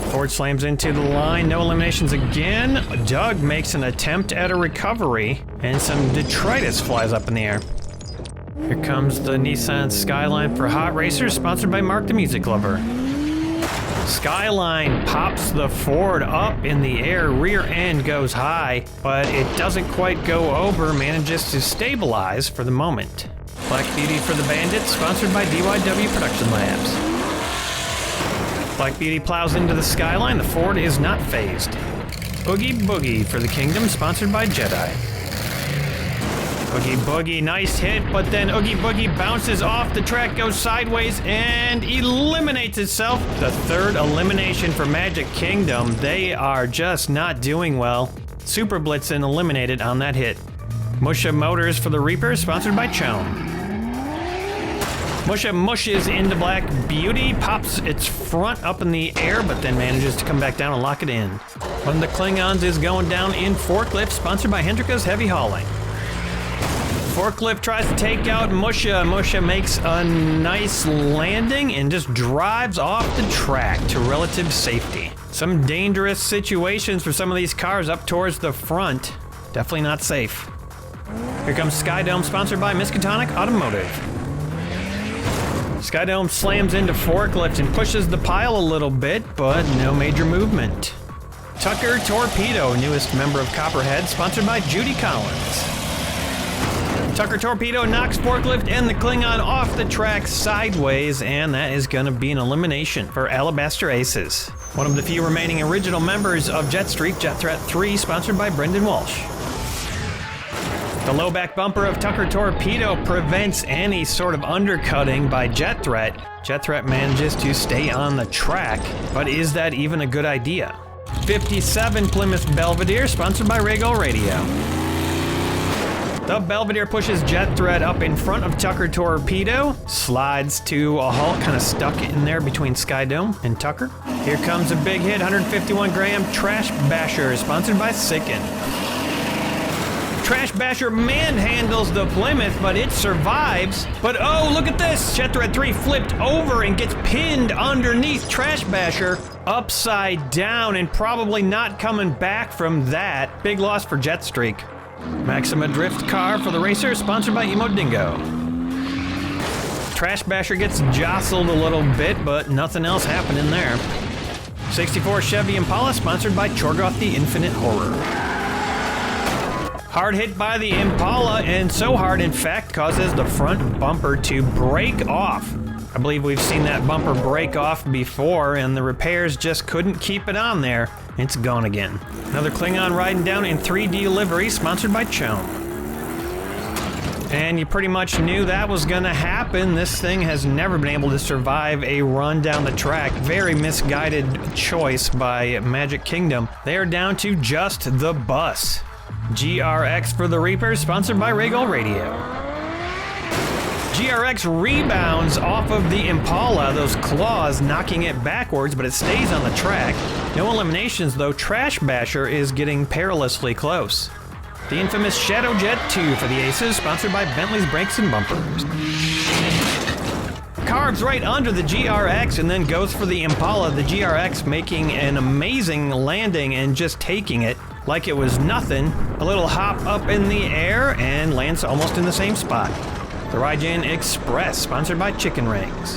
Ford slams into the line, no eliminations again. Doug makes an attempt at a recovery, and some detritus flies up in the air. Here comes the Nissan Skyline for Hot Racers, sponsored by Mark the Music Lover. Skyline pops the Ford up in the air, rear end goes high, but it doesn't quite go over, manages to stabilize for the moment. Black Beauty for the Bandit, sponsored by DYW Production Labs. Black Beauty plows into the Skyline, the Ford is not phased. Oogie Boogie for the Kingdom, sponsored by Jedi. Oogie Boogie, nice hit, but then Oogie Boogie bounces off the track, goes sideways, and eliminates itself. The third elimination for Magic Kingdom. They are just not doing well. Super Blitzen eliminated on that hit. Musha Motors for the Reaper, sponsored by Chome. Musha mushes into Black Beauty, pops its front up in the air, but then manages to come back down and lock it in. One of the Klingons is going down in Forklift, sponsored by Hendrika's Heavy Hauling. Forklift tries to take out Musha. Musha makes a nice landing and just drives off the track to relative safety. Some dangerous situations for some of these cars up towards the front. Definitely not safe. Here comes Skydome, sponsored by Miskatonic Automotive. Skydome slams into Forklift and pushes the pile a little bit, but no major movement. Tucker Torpedo, newest member of Copperhead, sponsored by Judy Collins. Tucker Torpedo knocks Forklift and the Klingon off the track sideways, and that is going to be an elimination for Alabaster Aces. One of the few remaining original members of Jet Streak, Jet Threat 3, sponsored by Brendan Walsh. The low back bumper of Tucker Torpedo prevents any sort of undercutting by Jet Threat. Jet Threat manages to stay on the track, but is that even a good idea? 57 Plymouth Belvedere, sponsored by Regal Radio. The Belvedere pushes Jet Threat up in front of Tucker Torpedo, slides to a halt, kind of stuck in there between Skydome and Tucker. Here comes a big hit, 151 gram Trash Basher, sponsored by Sicken. Trash Basher manhandles the Plymouth, but it survives. But oh, look at this! Jet Threat 3 flipped over and gets pinned underneath Trash Basher, upside down, and probably not coming back from that. Big loss for Jet Streak. Maxima Drift Car for the Racer, sponsored by Emo Dingo. Trash Basher gets jostled a little bit, but nothing else happened in there. 64 Chevy Impala, sponsored by Chorgoth the Infinite Horror. Hard hit by the Impala, and so hard, in fact, causes the front bumper to break off. I believe we've seen that bumper break off before, and the repairs just couldn't keep it on there. It's gone again. Another Klingon riding down in 3D livery, sponsored by Chome. And you pretty much knew that was gonna happen. This thing has never been able to survive a run down the track. Very misguided choice by Magic Kingdom. They are down to just the bus. GRX for the Reaper, sponsored by Regal Radio. GRX rebounds off of the Impala, those claws knocking it backwards, but it stays on the track. No eliminations though. Trash Basher is getting perilously close. The infamous Shadow Jet 2 for the Aces, sponsored by Bentley's Brakes and Bumpers. carves right under the GRX and then goes for the Impala. The GRX making an amazing landing and just taking it like it was nothing. A little hop up in the air and lands almost in the same spot. The Raijin Express, sponsored by Chicken Rings.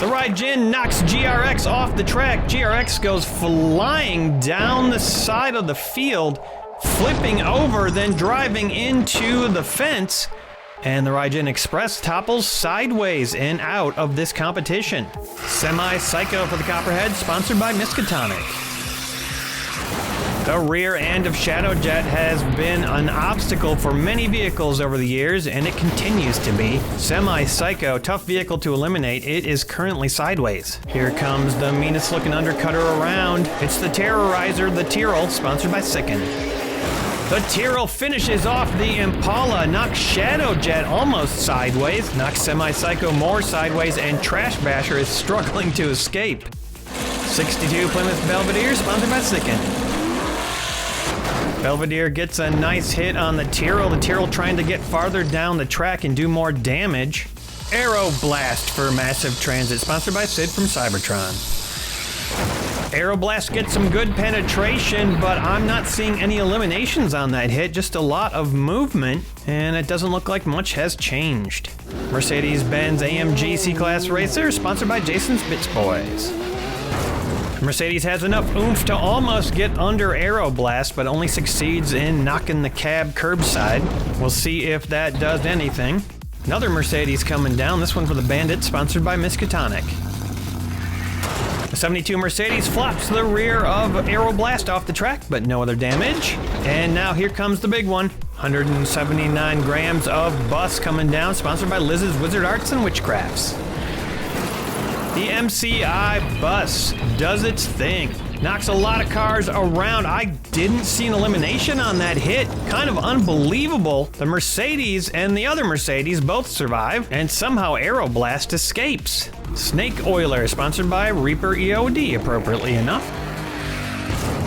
The Raijin knocks GRX off the track. GRX goes flying down the side of the field, flipping over, then driving into the fence. And the Raijin Express topples sideways and out of this competition. Semi-Psycho for the Copperhead, sponsored by Miskatonic. The rear end of Shadowjet has been an obstacle for many vehicles over the years, and it continues to be. Semi-Psycho, tough vehicle to eliminate. It is currently sideways. Here comes the meanest looking undercutter around. It's the Terrorizer, the Tyrrell, sponsored by Sicken. The Tyrrell finishes off the Impala, knocks Shadowjet almost sideways, knocks Semi-Psycho more sideways, and Trash Basher is struggling to escape. 62 Plymouth Belvedere, sponsored by Sicken. Belvedere gets a nice hit on the Tyrrell trying to get farther down the track and do more damage. Aero Blast for Massive Transit, sponsored by Sid from Cybertron. Aero Blast gets some good penetration, but I'm not seeing any eliminations on that hit, just a lot of movement, and it doesn't look like much has changed. Mercedes-Benz AMG C-Class Racer, sponsored by Jason's Bits Boys. Mercedes has enough oomph to almost get under Aero Blast, but only succeeds in knocking the cab curbside. We'll see if that does anything. Another Mercedes coming down, this one for the Bandit, sponsored by Miskatonic. The 72 Mercedes flops the rear of Aero Blast off the track, but no other damage. And now here comes the big one. 179 grams of bus coming down, sponsored by Liz's Wizard Arts and Witchcrafts. The MCI bus does its thing. Knocks a lot of cars around. I didn't see an elimination on that hit. Kind of unbelievable. The Mercedes and the other Mercedes both survive, and somehow Aero Blast escapes. Snake Oiler, sponsored by Reaper EOD, appropriately enough.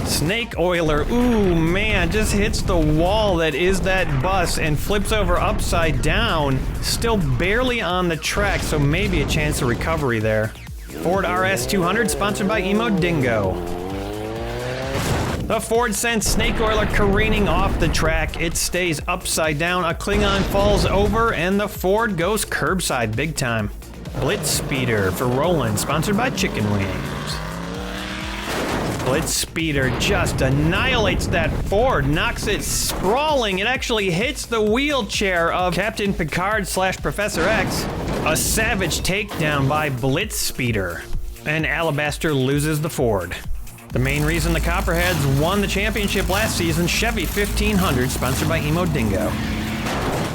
Snake Oiler, ooh man, just hits the wall that is that bus and flips over upside down. Still barely on the track, so maybe a chance of recovery there. Ford RS 200, sponsored by Emo Dingo. The Ford sends Snake Oiler careening off the track. It stays upside down, a Klingon falls over, and the Ford goes curbside big time. Blitz Speeder for Roland, sponsored by Chicken Wings. Blitz Speeder just annihilates that Ford, knocks it sprawling. It actually hits the wheelchair of Captain Picard / Professor X. A savage takedown by Blitz Speeder. And Alabaster loses the Ford. The main reason the Copperheads won the championship last season, Chevy 1500, sponsored by Emo Dingo.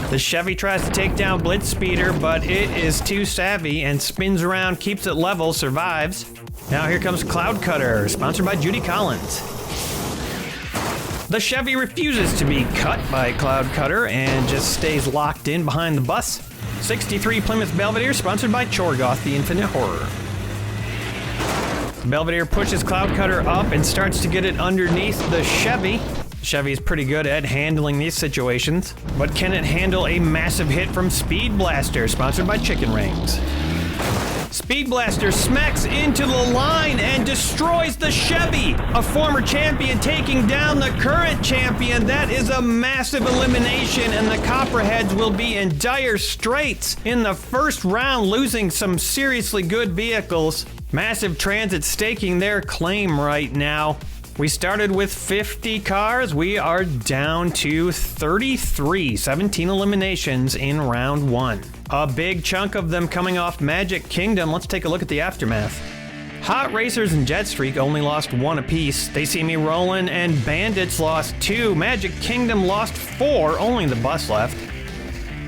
The Chevy tries to take down Blitz Speeder, but it is too savvy and spins around, keeps it level, survives. Now here comes Cloud Cutter, sponsored by Judy Collins. The Chevy refuses to be cut by Cloud Cutter and just stays locked in behind the bus. 63 Plymouth Belvedere, sponsored by Chorgoth, the Infinite Horror. Belvedere pushes Cloud Cutter up and starts to get it underneath the Chevy. Chevy is pretty good at handling these situations, but can it handle a massive hit from Speed Blaster, sponsored by Chicken Rings? Speed Blaster smacks into the line and destroys the Chevy. A former champion taking down the current champion. That is a massive elimination, and the Copperheads will be in dire straits in the first round, losing some seriously good vehicles. Massive Transit staking their claim right now. We started with 50 cars. We are down to 33, 17 eliminations in round one. A big chunk of them coming off Magic Kingdom. Let's take a look at the aftermath. Hot Racers and Jetstreak only lost 1 apiece. They See Me Rollin' and Bandits lost 2. Magic Kingdom lost 4, only the bus left.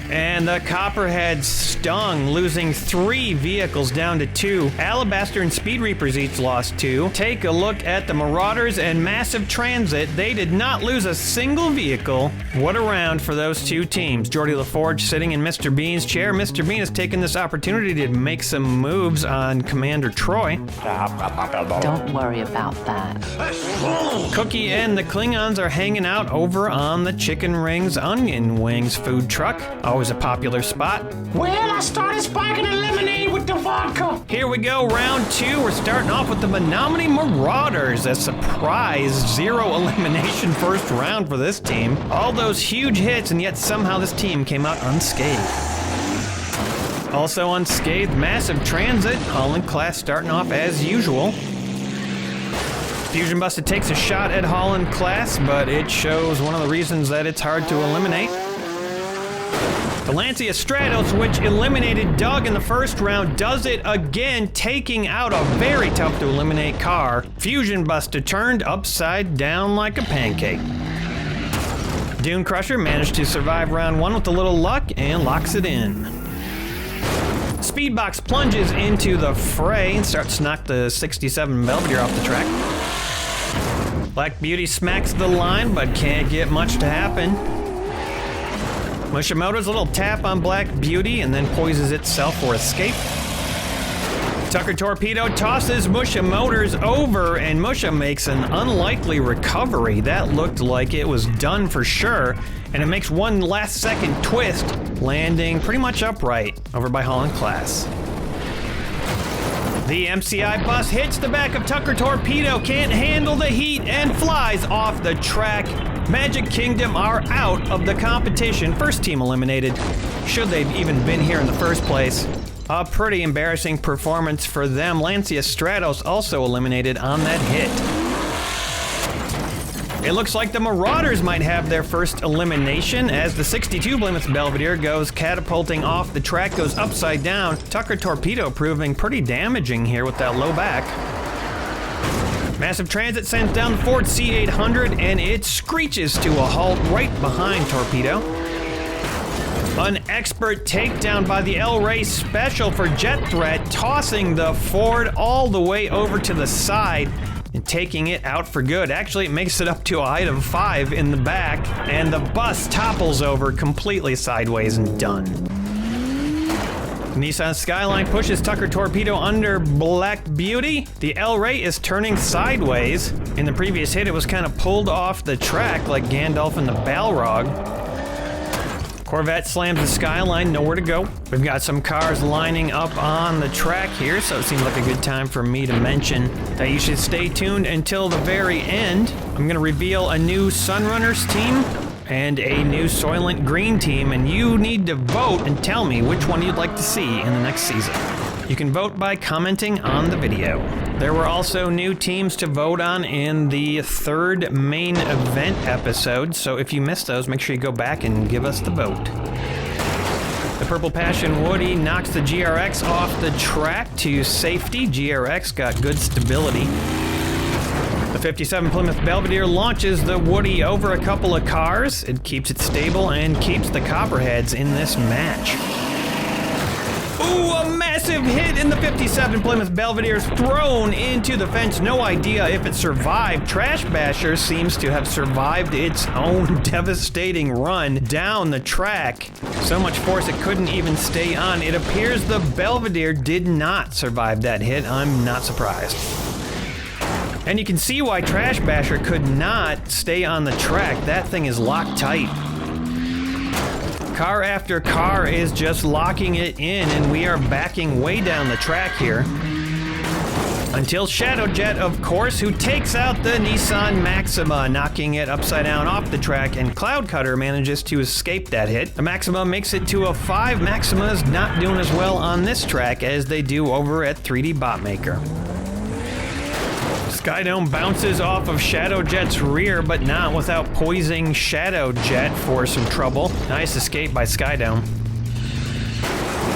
And the Copperheads stung, losing 3 vehicles down to 2. Alabaster and Speed Reapers each lost 2. Take a look at the Marauders and Massive Transit. They did not lose a single vehicle. What a round for those two teams. Geordie LaForge sitting in Mr. Bean's chair. Mr. Bean has taken this opportunity to make some moves on Commander Troy. Don't worry about that. Cookie and the Klingons are hanging out over on the Chicken Rings Onion Wings food truck. A always a popular spot. Well, I started sparking a lemonade with the vodka. Here we go, round 2. We're starting off with the Menominee Marauders. A surprise 0 elimination first round for this team. All those huge hits, and yet somehow this team came out unscathed. Also unscathed, Massive Transit. Holland class starting off as usual. Fusion Busted takes a shot at Holland class, but it shows one of the reasons that it's hard to eliminate. The Lancia Stratos, which eliminated Doug in the first round, does it again, taking out a very tough to eliminate car. Fusion Busted turned upside down like a pancake. Dune Crusher managed to survive round 1 with a little luck and locks it in. Speedbox plunges into the fray and starts to knock the 67 Belvedere off the track. Black Beauty smacks the line, but can't get much to happen. Mushimoto's a little tap on Black Beauty and then poises itself for escape. Tucker Torpedo tosses Musha Motors over, and Musha makes an unlikely recovery. That looked like it was done for sure, and it makes one last second twist, landing pretty much upright over by Holland class. The MCI bus hits the back of Tucker Torpedo, can't handle the heat, and flies off the track. Magic Kingdom are out of the competition. First team eliminated. Should they've even been here in the first place. A pretty embarrassing performance for them. Lancia Stratos also eliminated on that hit. It looks like the Marauders might have their first elimination as the 62 Plymouth Belvedere goes catapulting off the track, goes upside down. Tucker Torpedo proving pretty damaging here with that low back. Massive Transit sends down the Ford C800 and it screeches to a halt right behind Torpedo. An expert takedown by the El Rey Special for Jet Threat, tossing the Ford all the way over to the side and taking it out for good. Actually, it makes it up to a height of 5 in the back, and the bus topples over completely sideways and done. Nissan Skyline pushes Tucker Torpedo under Black Beauty. The El Rey is turning sideways. In the previous hit, it was kind of pulled off the track like Gandalf and the Balrog. Corvette slams the Skyline, nowhere to go. We've got some cars lining up on the track here, so it seems like a good time for me to mention that you should stay tuned until the very end. I'm gonna reveal a new Sunrunners team and a new Soylent Green team, and you need to vote and tell me which one you'd like to see in the next season. You can vote by commenting on the video. There were also new teams to vote on in the 3rd main event episode, so if you missed those, make sure you go back and give us the vote. The Purple Passion Woody knocks the GRX off the track to safety. GRX got good stability. The 57 Plymouth Belvedere launches the Woody over a couple of cars. It keeps it stable and keeps the Copperheads in this match. Ooh, a massive hit in the 57 Plymouth Belvedere is thrown into the fence. No idea if it survived. Trash Basher seems to have survived its own devastating run down the track. So much force it couldn't even stay on. It appears the Belvedere did not survive that hit. I'm not surprised. And you can see why Trash Basher could not stay on the track. That thing is locked tight. Car after car is just locking it in, and we are backing way down the track here. Until Shadowjet, of course, who takes out the Nissan Maxima, knocking it upside down off the track, and Cloud Cutter manages to escape that hit. The Maxima makes it to a 5. Maxima's not doing as well on this track as they do over at 3D Botmaker. Skydome bounces off of Shadowjet's rear, but not without poising Shadowjet for some trouble. Nice escape by Skydome.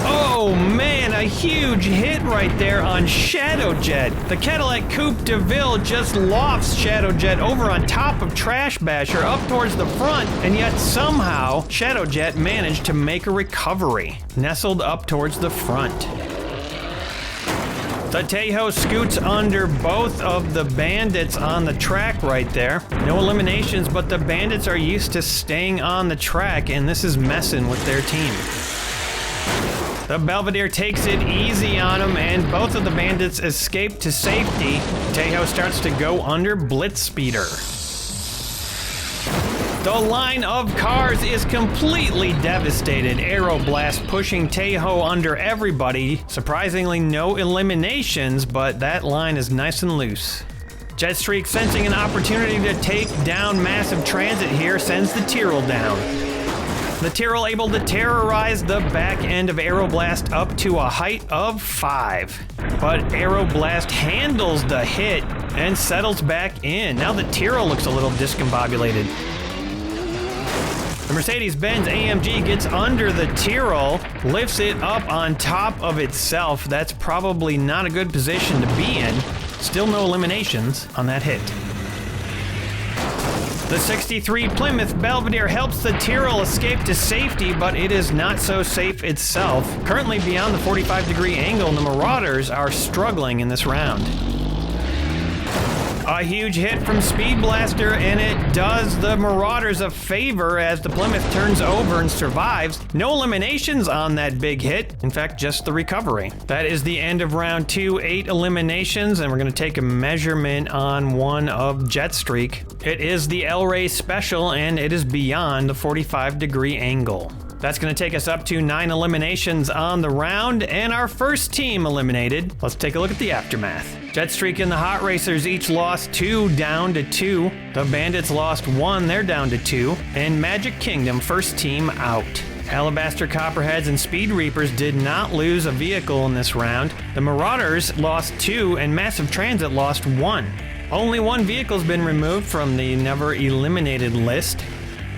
Oh man, a huge hit right there on Shadowjet. The Cadillac Coupe de Ville just lofts Shadowjet over on top of Trash Basher up towards the front, and yet somehow Shadowjet managed to make a recovery, nestled up towards the front. The Tejo scoots under both of the Bandits on the track right there. No eliminations, but the Bandits are used to staying on the track, and this is messing with their team. The Belvedere takes it easy on them, and both of the Bandits escape to safety. Tejo starts to go under Blitz Speeder. The line of cars is completely devastated. Aeroblast pushing Tejo under everybody. Surprisingly, no eliminations, but that line is nice and loose. Jetstreak, sensing an opportunity to take down Massive Transit here, sends the Tyrrell down. The Tyrrell able to terrorize the back end of Aeroblast up to a height of 5. But Aeroblast handles the hit and settles back in. Now the Tyrrell looks a little discombobulated. The Mercedes-Benz AMG gets under the Tyrrell, lifts it up on top of itself. That's probably not a good position to be in. Still no eliminations on that hit. The 63 Plymouth Belvedere helps the Tyrrell escape to safety, but it is not so safe itself. Currently beyond the 45-degree angle, and the Marauders are struggling in this round. A huge hit from Speed Blaster, and it does the Marauders a favor as the Plymouth turns over and survives. No eliminations on that big hit. In fact, just the recovery. That is the end of round 2, 8 eliminations, and we're going to take a measurement on one of Jetstreak. It is the L-Ray Special, and it is beyond the 45-degree angle. That's going to take us up to 9 eliminations on the round, and our first team eliminated. Let's take a look at the aftermath. Jetstreak and the Hot Racers each lost 2, down to 2. The Bandits lost 1, they're down to 2. And Magic Kingdom, first team out. Alabaster Copperheads and Speed Reapers did not lose a vehicle in this round. The Marauders lost 2, and Massive Transit lost 1. Only 1 vehicle's been removed from the never eliminated list.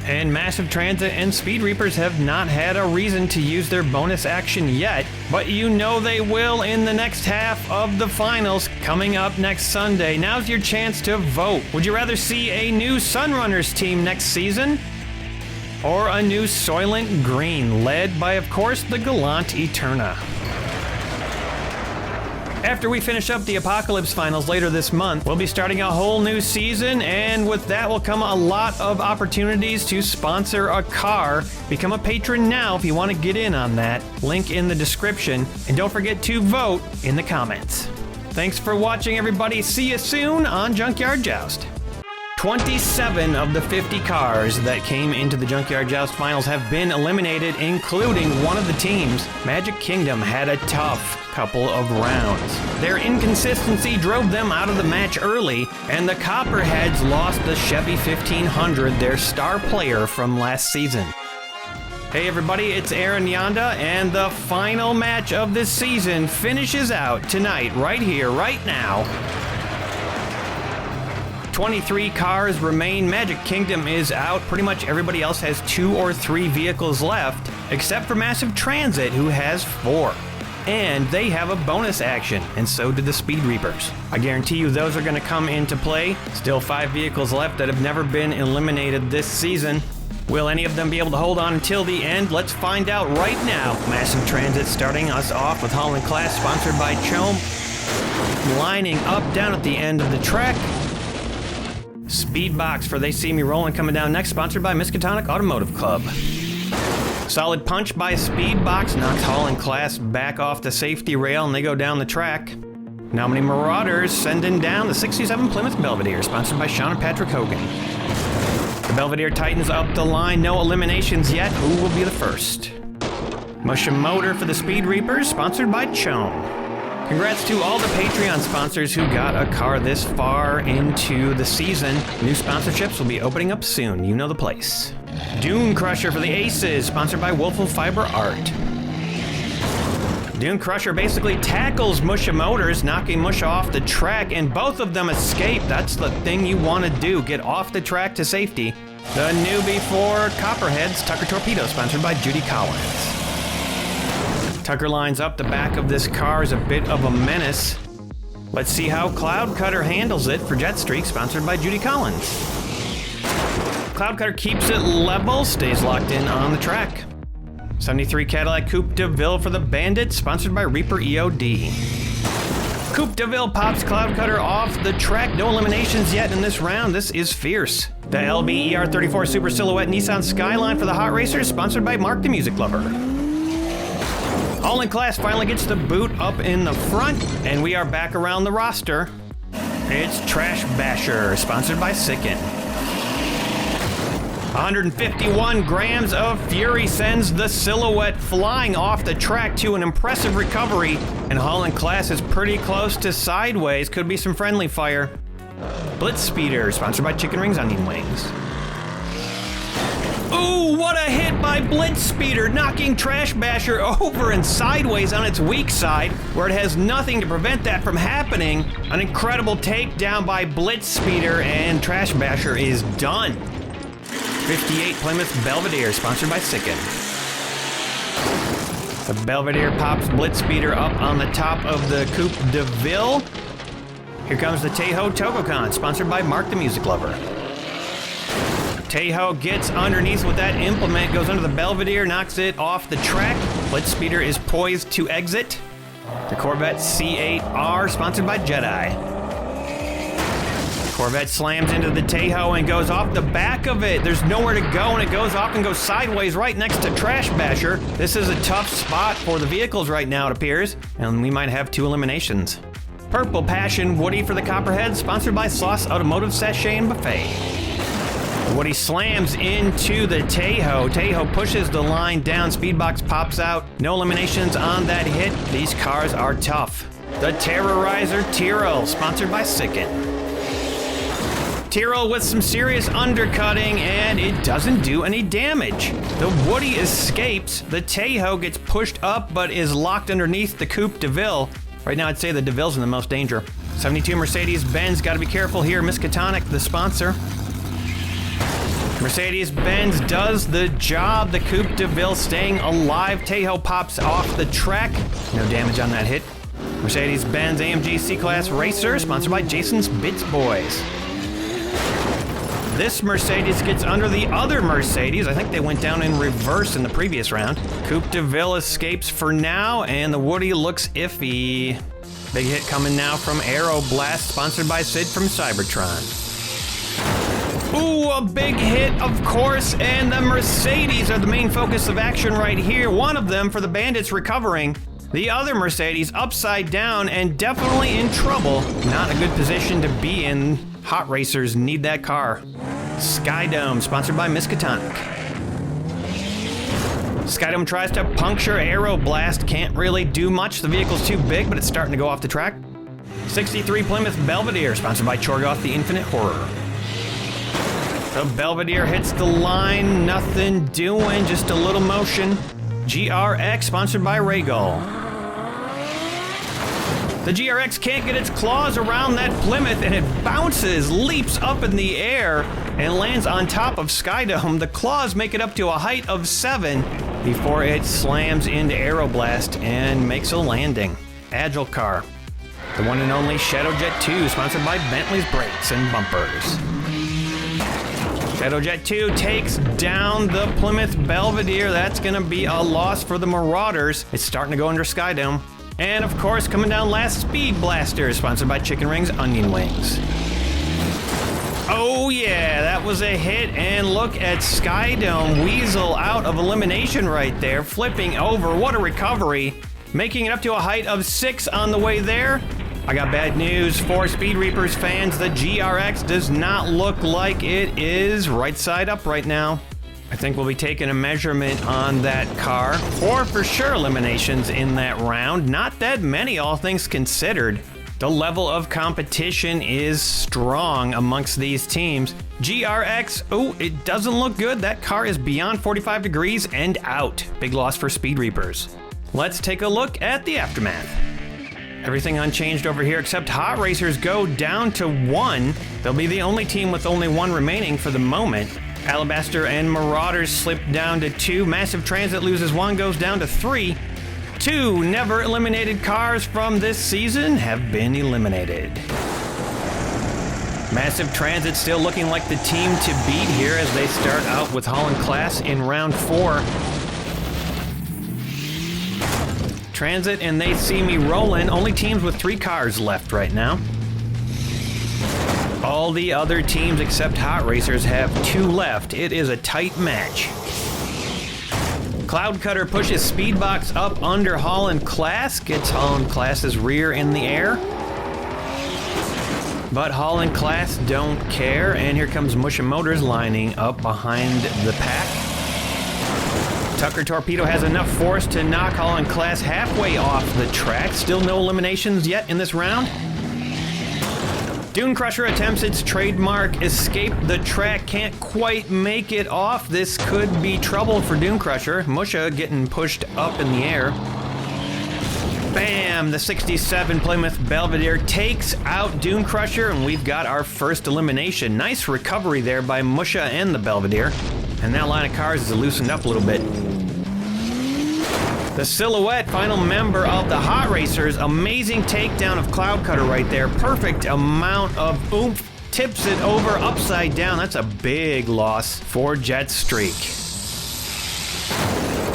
And Massive Transit and Speed Reapers have not had a reason to use their bonus action yet, but you know they will in the next half of the finals coming up next Sunday. Now's your chance to vote. Would you rather see a new Sunrunners team next season? Or a new Soylent Green, led by, of course, the Gallant Eterna? After we finish up the Apocalypse Finals later this month, we'll be starting a whole new season, and with that will come a lot of opportunities to sponsor a car. Become a patron now if you want to get in on that. Link in the description, and don't forget to vote in the comments. Thanks for watching, everybody. See you soon on Junkyard Joust. 27 of the 50 cars that came into the Junkyard Joust Finals have been eliminated, including one of the teams. Magic Kingdom had a tough couple of rounds. Their inconsistency drove them out of the match early, and the Copperheads lost the Chevy 1500, their star player from last season. Hey everybody, it's Aaron Yonda, and the final match of this season finishes out tonight, right here, right now. 23 cars remain. Magic Kingdom is out. Pretty much everybody else has 2 or 3 vehicles left, except for Massive Transit, who has 4. And they have a bonus action, and so do the Speed Reapers. I guarantee you those are going to come into play. Still 5 vehicles left that have never been eliminated this season. Will any of them be able to hold on until the end? Let's find out right now. Massive Transit starting us off with Holland Class, sponsored by Chome. Lining up down at the end of the track. Speedbox for They See Me Rolling coming down next, sponsored by Miskatonic Automotive Club. Solid Punch by Speedbox knocks Holland Class back off the safety rail, and they go down the track. Nominee Marauders sending down the 67 Plymouth Belvedere, sponsored by Sean and Patrick Hogan. The Belvedere tightens up the line, no eliminations yet. Who will be the first? Musha Motor for the Speed Reapers, sponsored by Chome. Congrats to all the Patreon sponsors who got a car this far into the season. New sponsorships will be opening up soon. You know the place. Dune Crusher for the Aces, sponsored by Wolfel Fiber Art. Dune Crusher basically tackles Musha Motors, knocking Musha off the track, and both of them escape. That's the thing you want to do, get off the track to safety. The newbie for Copperheads, Tucker Torpedo, sponsored by Judy Collins. Tucker lines up the back of this car as a bit of a menace. Let's see how Cloud Cutter handles it for Jetstreak, sponsored by Judy Collins. Cloud Cutter keeps it level, stays locked in on the track. 73 Cadillac Coupe de Ville for the Bandit, sponsored by Reaper EOD. Coupe de Ville pops Cloud Cutter off the track. No eliminations yet in this round. This is fierce. The LB ER34 Super Silhouette Nissan Skyline for the Hot Racers, sponsored by Mark the Music Lover. Holland Class finally gets the boot up in the front, and we are back around the roster. It's Trash Basher, sponsored by Sicken. 151 grams of fury sends the silhouette flying off the track to an impressive recovery, and Holland Class is pretty close to sideways. Could be some friendly fire. Blitz Speeder, sponsored by Chicken Rings Onion Wings. Ooh, what a hit by Blitz Speeder, knocking Trash Basher over and sideways on its weak side, where it has nothing to prevent that from happening. An incredible takedown by Blitz Speeder, and Trash Basher is done. 58 Plymouth Belvedere, sponsored by Sicken. The Belvedere pops Blitz Speeder up on the top of the Coupe de Ville. Here comes the Tejo Togocon, sponsored by Mark the Music Lover. Tejo gets underneath with that implement, goes under the Belvedere, knocks it off the track. Blitz Speeder is poised to exit. The Corvette C8R, sponsored by Jedi. Corvette slams into the Tejo and goes off the back of it. There's nowhere to go, and it goes off and goes sideways right next to Trash Basher. This is a tough spot for the vehicles right now, it appears, and we might have 2 eliminations. Purple Passion Woody for the Copperhead, sponsored by Sloss Automotive Sachet and Buffet. Woody slams into the Tejo. Tejo pushes the line down. Speedbox pops out. No eliminations on that hit. These cars are tough. The Terrorizer Tyrrell, sponsored by Sicken. Tyrrell with some serious undercutting, and it doesn't do any damage. The Woody escapes. The Tejo gets pushed up, but is locked underneath the Coupe de Ville. Right now, I'd say the de Ville's in the most danger. 72 Mercedes-Benz, gotta be careful here. Miskatonic, the sponsor. Mercedes-Benz does the job. The Coupe de Ville staying alive. Tejo pops off the track. No damage on that hit. Mercedes-Benz AMG C-Class Racer, sponsored by Jason's Bits Boys. This Mercedes gets under the other Mercedes. I think they went down in reverse in the previous round. Coupe de Ville escapes for now, and the Woody looks iffy. Big hit coming now from Aeroblast, sponsored by Sid from Cybertron. Ooh, a big hit, of course, and the Mercedes are the main focus of action right here. One of them for the Bandits recovering. The other Mercedes upside down and definitely in trouble. Not a good position to be in. Hot racers need that car. Skydome, sponsored by Miskatonic. Skydome tries to puncture Aeroblast. Can't really do much. The vehicle's too big, but it's starting to go off the track. 63 Plymouth Belvedere, sponsored by Chorgoth the Infinite Horror. The Belvedere hits the line, nothing doing, just a little motion. GRX, sponsored by Raygull. The GRX can't get its claws around that Plymouth, and it bounces, leaps up in the air, and lands on top of Skydome. The claws make it up to a height of 7 before it slams into Aeroblast and makes a landing. Agile car. The one and only Shadowjet 2, sponsored by Bentley's Brakes and Bumpers. Shadowjet 2 takes down the Plymouth Belvedere. That's going to be a loss for the Marauders. It's starting to go under Skydome. And of course, coming down last, Speed Blaster, sponsored by Chicken Rings Onion Wings. Oh yeah, that was a hit, and look at Skydome weasel out of elimination right there, flipping over. What a recovery. Making it up to a height of 6 on the way there. I got bad news for Speed Reapers fans. The GRX does not look like it is right side up right now. I think we'll be taking a measurement on that car. 4 for sure eliminations in that round. Not that many, all things considered. The level of competition is strong amongst these teams. GRX, oh, it doesn't look good. That car is beyond 45 degrees and out. Big loss for Speed Reapers. Let's take a look at the aftermath. Everything unchanged over here except Hot Racers go down to 1. They'll be the only team with only 1 remaining for the moment. Alabaster and Marauders slip down to 2. Massive Transit loses 1, goes down to 3. 2 never eliminated cars from this season have been eliminated. Massive Transit still looking like the team to beat here as they start out with Holland Class in round 4. Transit and They See Me Rollin', only teams with 3 cars left right now. All the other teams except Hot Racers have 2 left. It is a tight match. Cloud Cutter pushes Speedbox up under Holland Class, gets Holland Class's rear in the air. But Hall and Class don't care, and here comes Musha Motors lining up behind the pack. Tucker Torpedo has enough force to knock Hall and Class halfway off the track. Still no eliminations yet in this round. Dune Crusher attempts its trademark escape the track, can't quite make it off. This could be trouble for Dune Crusher. Musha getting pushed up in the air. Bam! The 67 Plymouth Belvedere takes out Dune Crusher, and we've got our first elimination. Nice recovery there by Musha and the Belvedere. And that line of cars is loosened up a little bit. The Silhouette, final member of the Hot Racers, amazing takedown of Cloud Cutter right there. Perfect amount of oomph, tips it over upside down. That's a big loss for Jetstreak.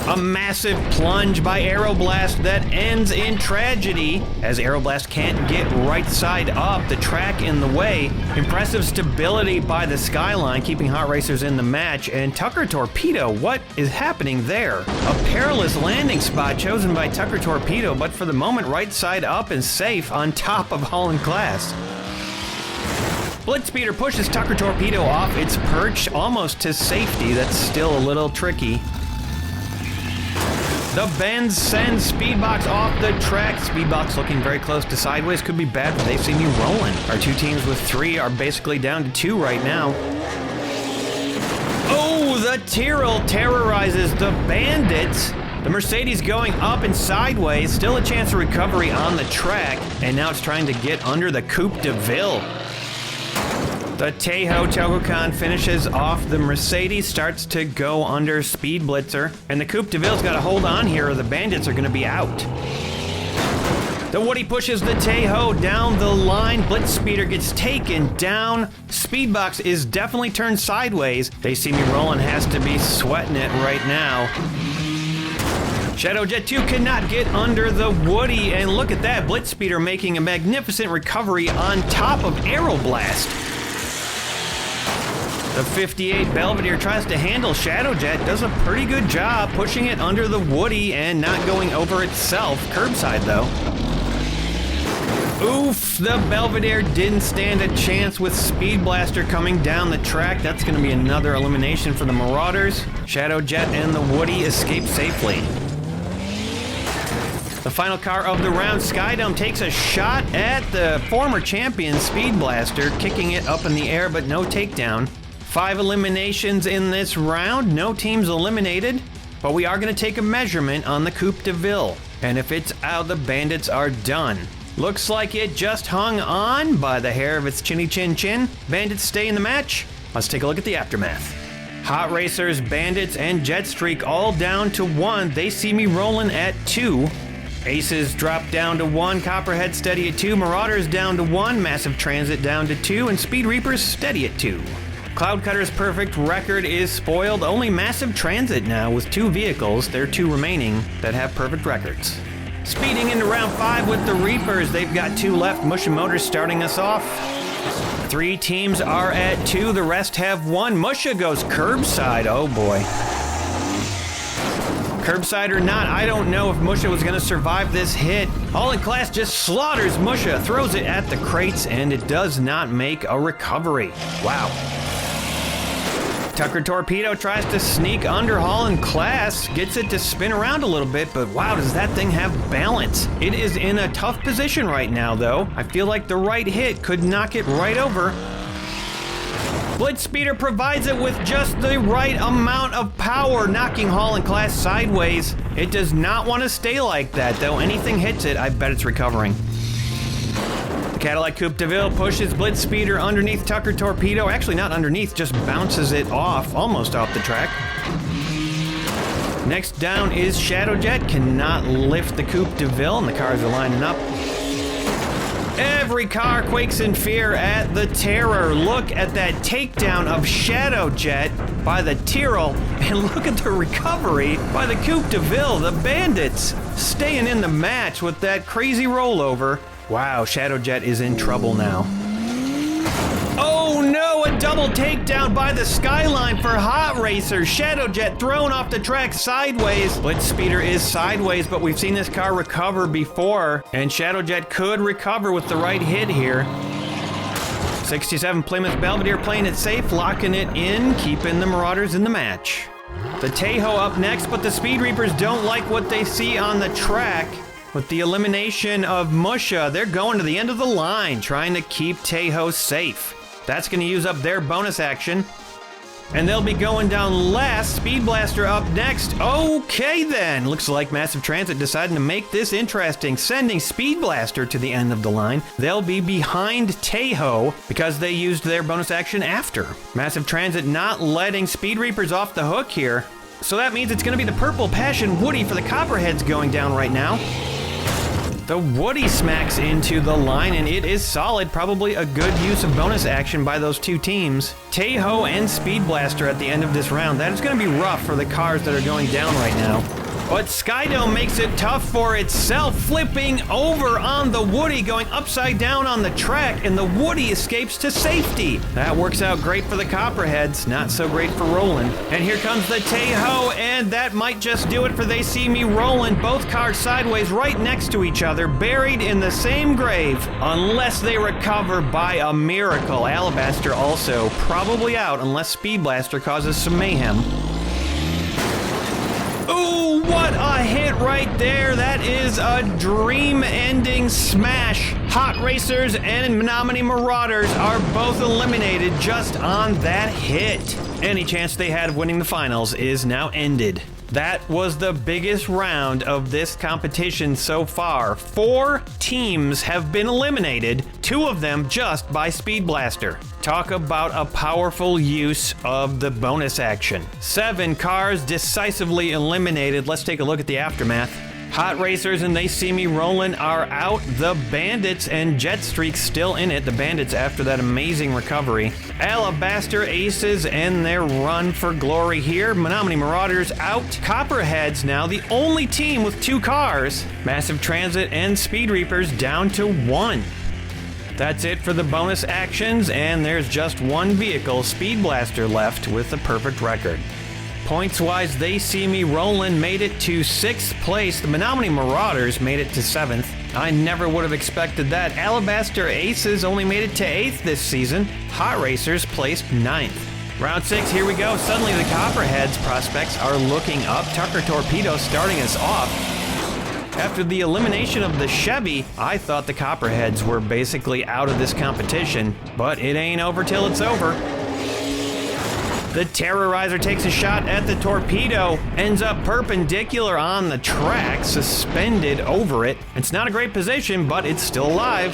A massive plunge by Aeroblast that ends in tragedy as Aeroblast can't get right side up, the track in the way. Impressive stability by the Skyline, keeping Hot Racers in the match. And Tucker Torpedo, what is happening there? A perilous landing spot chosen by Tucker Torpedo, but for the moment right side up and safe on top of Hall and Class. Blitzspeeder pushes Tucker Torpedo off its perch almost to safety. That's still a little tricky. The Benz sends Speedbox off the track. Speedbox looking very close to sideways. Could be bad, but they see me rolling. Our two teams with 3 are basically down to 2 right now. Oh, the Tyrrell terrorizes the Bandits. The Mercedes going up and sideways. Still a chance of recovery on the track. And now it's trying to get under the Coupe de Ville. The Tejo Togokan finishes off the Mercedes, starts to go under Speed Blitzer, and the Coupe de Ville's got to hold on here or the Bandits are going to be out. The Woody pushes the Tejo down the line. Blitzspeeder gets taken down. Speedbox is definitely turned sideways. They see me rolling, has to be sweating it right now. Shadow Jet 2 cannot get under the Woody, and look at that, Blitzspeeder making a magnificent recovery on top of Aeroblast. The 58 Belvedere tries to handle Shadow Jet, does a pretty good job pushing it under the Woody and not going over itself. Curbside though. Oof, the Belvedere didn't stand a chance with Speed Blaster coming down the track. That's going to be another elimination for the Marauders. Shadow Jet and the Woody escape safely. The final car of the round, Skydome takes a shot at the former champion Speed Blaster, kicking it up in the air but no takedown. 5 eliminations in this round, no teams eliminated, but we are going to take a measurement on the Coupe de Ville. And if it's out, the Bandits are done. Looks like it just hung on by the hair of its chinny chin chin. Bandits stay in the match. Let's take a look at the aftermath. Hot Racers, Bandits, and Jetstreak all down to 1. They see me rolling at 2. Aces drop down to 1, Copperhead steady at 2, Marauders down to 1, Massive Transit down to 2, and Speed Reapers steady at 2. Cloud Cutter's perfect record is spoiled. Only Massive Transit now with 2 vehicles, there are 2 remaining, that have perfect records. Speeding into round 5 with the Reapers, they've got 2 left. Musha Motors starting us off. 3 teams are at 2, the rest have 1. Musha goes curbside, oh boy. Curbside or not, I don't know if Musha was going to survive this hit. All in Class just slaughters Musha, throws it at the crates, and it does not make a recovery. Wow. Tucker Torpedo tries to sneak under Hall and Class, gets it to spin around a little bit, but wow, does that thing have balance. It is in a tough position right now, though. I feel like the right hit could knock it right over. Blitzspeeder provides it with just the right amount of power, knocking Hall and Class sideways. It does not want to stay like that, though. Anything hits it, I bet it's recovering. The Cadillac Coupe de Ville pushes Blitzspeeder underneath Tucker Torpedo. Actually, not underneath, just bounces it off, almost off the track. Next down is Shadow Jet. Cannot lift the Coupe de Ville, and the cars are lining up. Every car quakes in fear at the Terror. Look at that takedown of Shadow Jet by the Tyrrell, and look at the recovery by the Coupe de Ville. The Bandits staying in the match with that crazy rollover. Wow, Shadow Jet is in trouble now. Oh no, a double takedown by the Skyline for Hot Racers. Shadow Jet thrown off the track sideways. Blitzspeeder is sideways, but we've seen this car recover before, and Shadow Jet could recover with the right hit here. 67 Plymouth Belvedere playing it safe, locking it in, keeping the Marauders in the match. The Tahoe up next, but the Speed Reapers don't like what they see on the track. With the elimination of Musha, they're going to the end of the line, trying to keep Tahoe safe. That's going to use up their bonus action. And they'll be going down last. Speed Blaster up next. Okay then. Looks like Massive Transit deciding to make this interesting, sending Speed Blaster to the end of the line. They'll be behind Tahoe because they used their bonus action after. Massive Transit not letting Speed Reapers off the hook here. So that means it's going to be the Purple Passion Woody for the Copperheads going down right now. The Woody smacks into the line, and it is solid. Probably a good use of bonus action by those two teams. Tahoe and Speed Blaster at the end of this round. That is going to be rough for the cars that are going down right now. But Skydome makes it tough for itself, flipping over on the Woody, going upside down on the track, and the Woody escapes to safety. That works out great for the Copperheads, not so great for Roland. And here comes the Tahoe, and that might just do it for They See Me Rollin'. Both cars sideways right next to each other, buried in the same grave, unless they recover by a miracle. Alabaster also probably out unless Speed Blaster causes some mayhem. Ooh, what a hit right there. That is a dream-ending smash. Hot Racers and Menominee Marauders are both eliminated just on that hit. Any chance they had of winning the finals is now ended. That was the biggest round of this competition so far. 4 teams have been eliminated, 2 of them just by Speed Blaster. Talk about a powerful use of the bonus action. 7 cars decisively eliminated. Let's take a look at the aftermath. Hot Racers and They See Me Rollin' are out. The Bandits and Jetstreak still in it. The Bandits after that amazing recovery. Alabaster Aces and their run for glory here. Menominee Marauders out. Copperheads now the only team with 2 cars. Massive Transit and Speed Reapers down to 1. That's it for the bonus actions, and there's just 1 vehicle, Speed Blaster, left with the perfect record. Points-wise, They See Me Rollin' made it to 6th place. The Menominee Marauders made it to 7th. I never would have expected that. Alabaster Aces only made it to 8th this season. Hot Racers placed 9th. Round 6, here we go. Suddenly the Copperheads prospects are looking up. Tucker Torpedo starting us off. After the elimination of the Chevy, I thought the Copperheads were basically out of this competition, but it ain't over till it's over. The Terrorizer takes a shot at the Torpedo, ends up perpendicular on the track, suspended over it. It's not a great position, but it's still alive.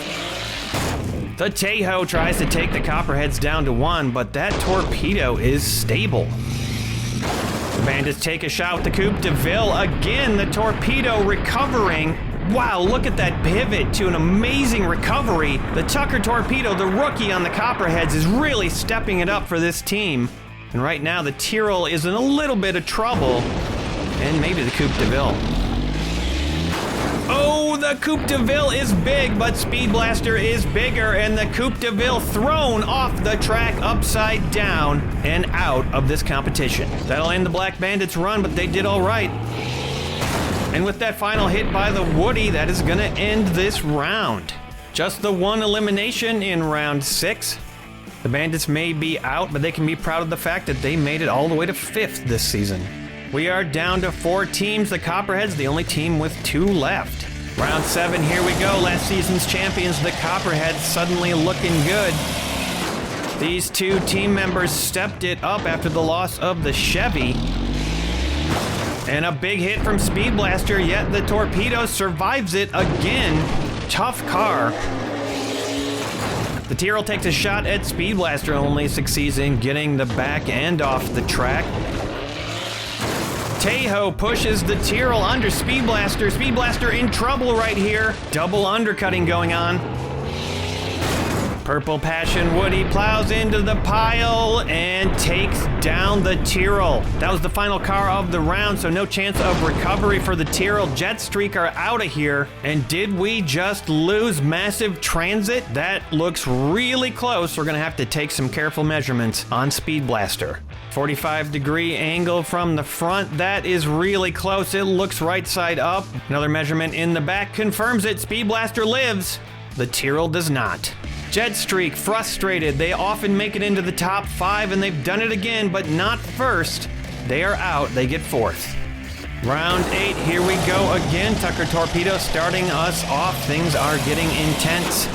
The Tahoe tries to take the Copperheads down to 1, but that Torpedo is stable. The Bandits take a shot with the Coupe de Ville. Again, the Torpedo recovering. Wow, look at that pivot to an amazing recovery. The Tucker Torpedo, the rookie on the Copperheads, is really stepping it up for this team. And right now, the Tyrrell is in a little bit of trouble. And maybe the Coupe de Ville. Oh, the Coupe de Ville is big, but Speed Blaster is bigger, and the Coupe de Ville thrown off the track upside down and out of this competition. That'll end the Black Bandits' run, but they did all right. And with that final hit by the Woody, that is going to end this round. Just the 1 elimination in round 6. The Bandits may be out, but they can be proud of the fact that they made it all the way to 5th this season. We are down to 4 teams. The Copperheads, the only team with 2 left. Round 7, here we go. Last season's champions, the Copperheads, suddenly looking good. These 2 team members stepped it up after the loss of the Chevy. And a big hit from Speed Blaster, yet the Torpedo survives it again. Tough car. The Tyrrell takes a shot at Speed Blaster, only succeeds in getting the back end off the track. Tahoe pushes the Tyrrell under Speed Blaster. Speed Blaster in trouble right here. Double undercutting going on. Purple Passion Woody plows into the pile and takes down the Tyrrell. That was the final car of the round, so no chance of recovery for the Tyrrell. Jetstreak are out of here. And did we just lose Massive Transit? That looks really close. We're going to have to take some careful measurements on Speed Blaster. 45-degree angle from the front. That is really close. It looks right side up. Another measurement in the back confirms it. Speed Blaster lives. The Tyrrell does not. Jetstreak, frustrated. They often make it into the top 5, and they've done it again, but not first. They are out. They get 4th. Round 8, here we go again. Tucker Torpedo starting us off. Things are getting intense.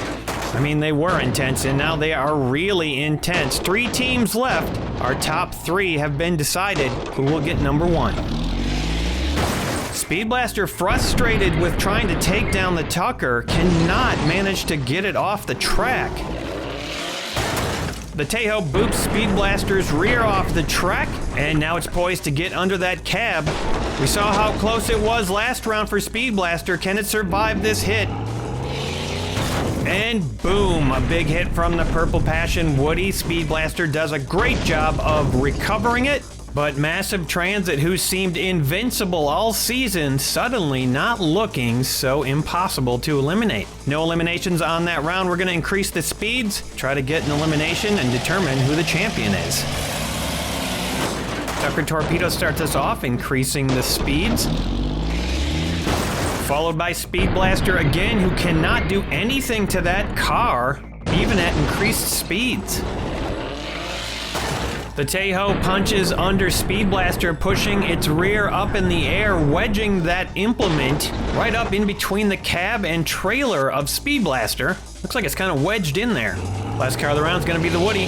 I mean, they were intense, and now they are really intense. 3 teams left. Our top 3 have been decided. Who will get number 1? Speed Blaster, frustrated with trying to take down the Tucker, cannot manage to get it off the track. The Tejo boops Speed Blaster's rear off the track, and now it's poised to get under that cab. We saw how close it was last round for Speed Blaster. Can it survive this hit? And boom, a big hit from the Purple Passion Woody. Speed Blaster does a great job of recovering it, but Massive Transit, who seemed invincible all season, suddenly not looking so impossible to eliminate. No eliminations on that round. We're going to increase the speeds, try to get an elimination, and determine who the champion is. Tucker Torpedo starts us off, increasing the speeds. Followed by Speed Blaster again, who cannot do anything to that car, even at increased speeds. The Tejo punches under Speed Blaster, pushing its rear up in the air, wedging that implement right up in between the cab and trailer of Speed Blaster. Looks like it's kind of wedged in there. Last car of the round is going to be the Woody.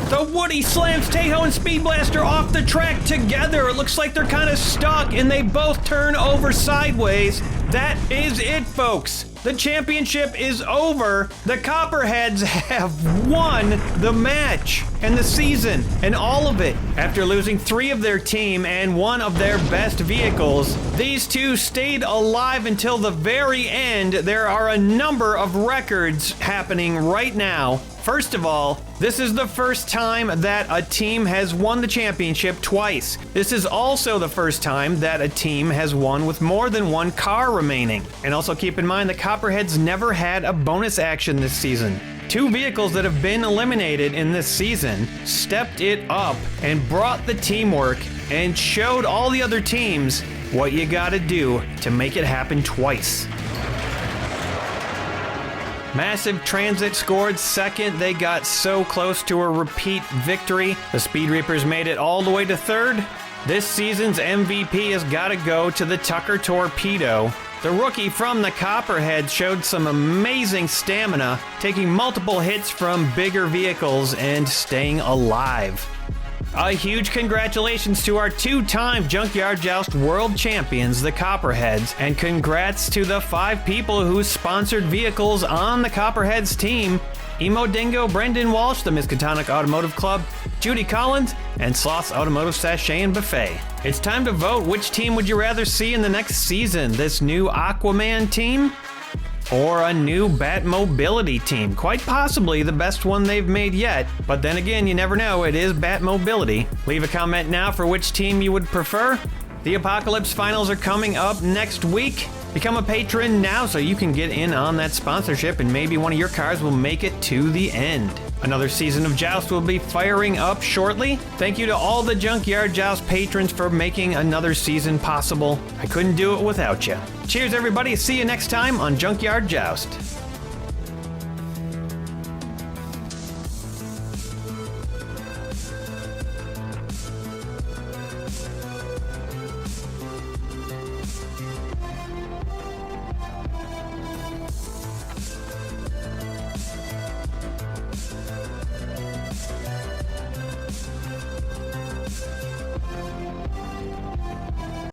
The Woody slams Tejo and Speed Blaster off the track together. It looks like they're kind of stuck, and they both turn over sideways. That is it, folks. The championship is over. The Copperheads have won the match and the season and all of it. After losing 3 of their team and 1 of their best vehicles, these 2 stayed alive until the very end. There are a number of records happening right now. First of all, this is the first time that a team has won the championship twice. This is also the first time that a team has won with more than 1 car remaining. And also keep in mind, the Copperheads never had a bonus action this season. 2 vehicles that have been eliminated in this season stepped it up and brought the teamwork and showed all the other teams what you gotta do to make it happen twice. Massive Transit scored 2nd. They got so close to a repeat victory. The Speed Reapers made it all the way to 3rd. This season's MVP has got to go to the Tucker Torpedo. The rookie from the Copperhead showed some amazing stamina, taking multiple hits from bigger vehicles and staying alive. A huge congratulations to our 2-time Junkyard Joust World Champions, the Copperheads, and congrats to the 5 people who sponsored vehicles on the Copperheads team: Emo Dingo, Brendan Walsh, the Miskatonic Automotive Club, Judy Collins, and Sloth's Automotive Sachet and Buffet. It's time to vote. Which team would you rather see in the next season? This new Aquaman team? Or a new Batmobility team? Quite possibly the best one they've made yet, but then again, you never know, it is Batmobility. Leave a comment now for which team you would prefer. The Apocalypse Finals are coming up next week. Become a patron now so you can get in on that sponsorship, and maybe one of your cars will make it to the end. Another season of Joust will be firing up shortly. Thank you to all the Junkyard Joust patrons for making another season possible. I couldn't do it without you. Cheers, everybody. See you next time on Junkyard Joust.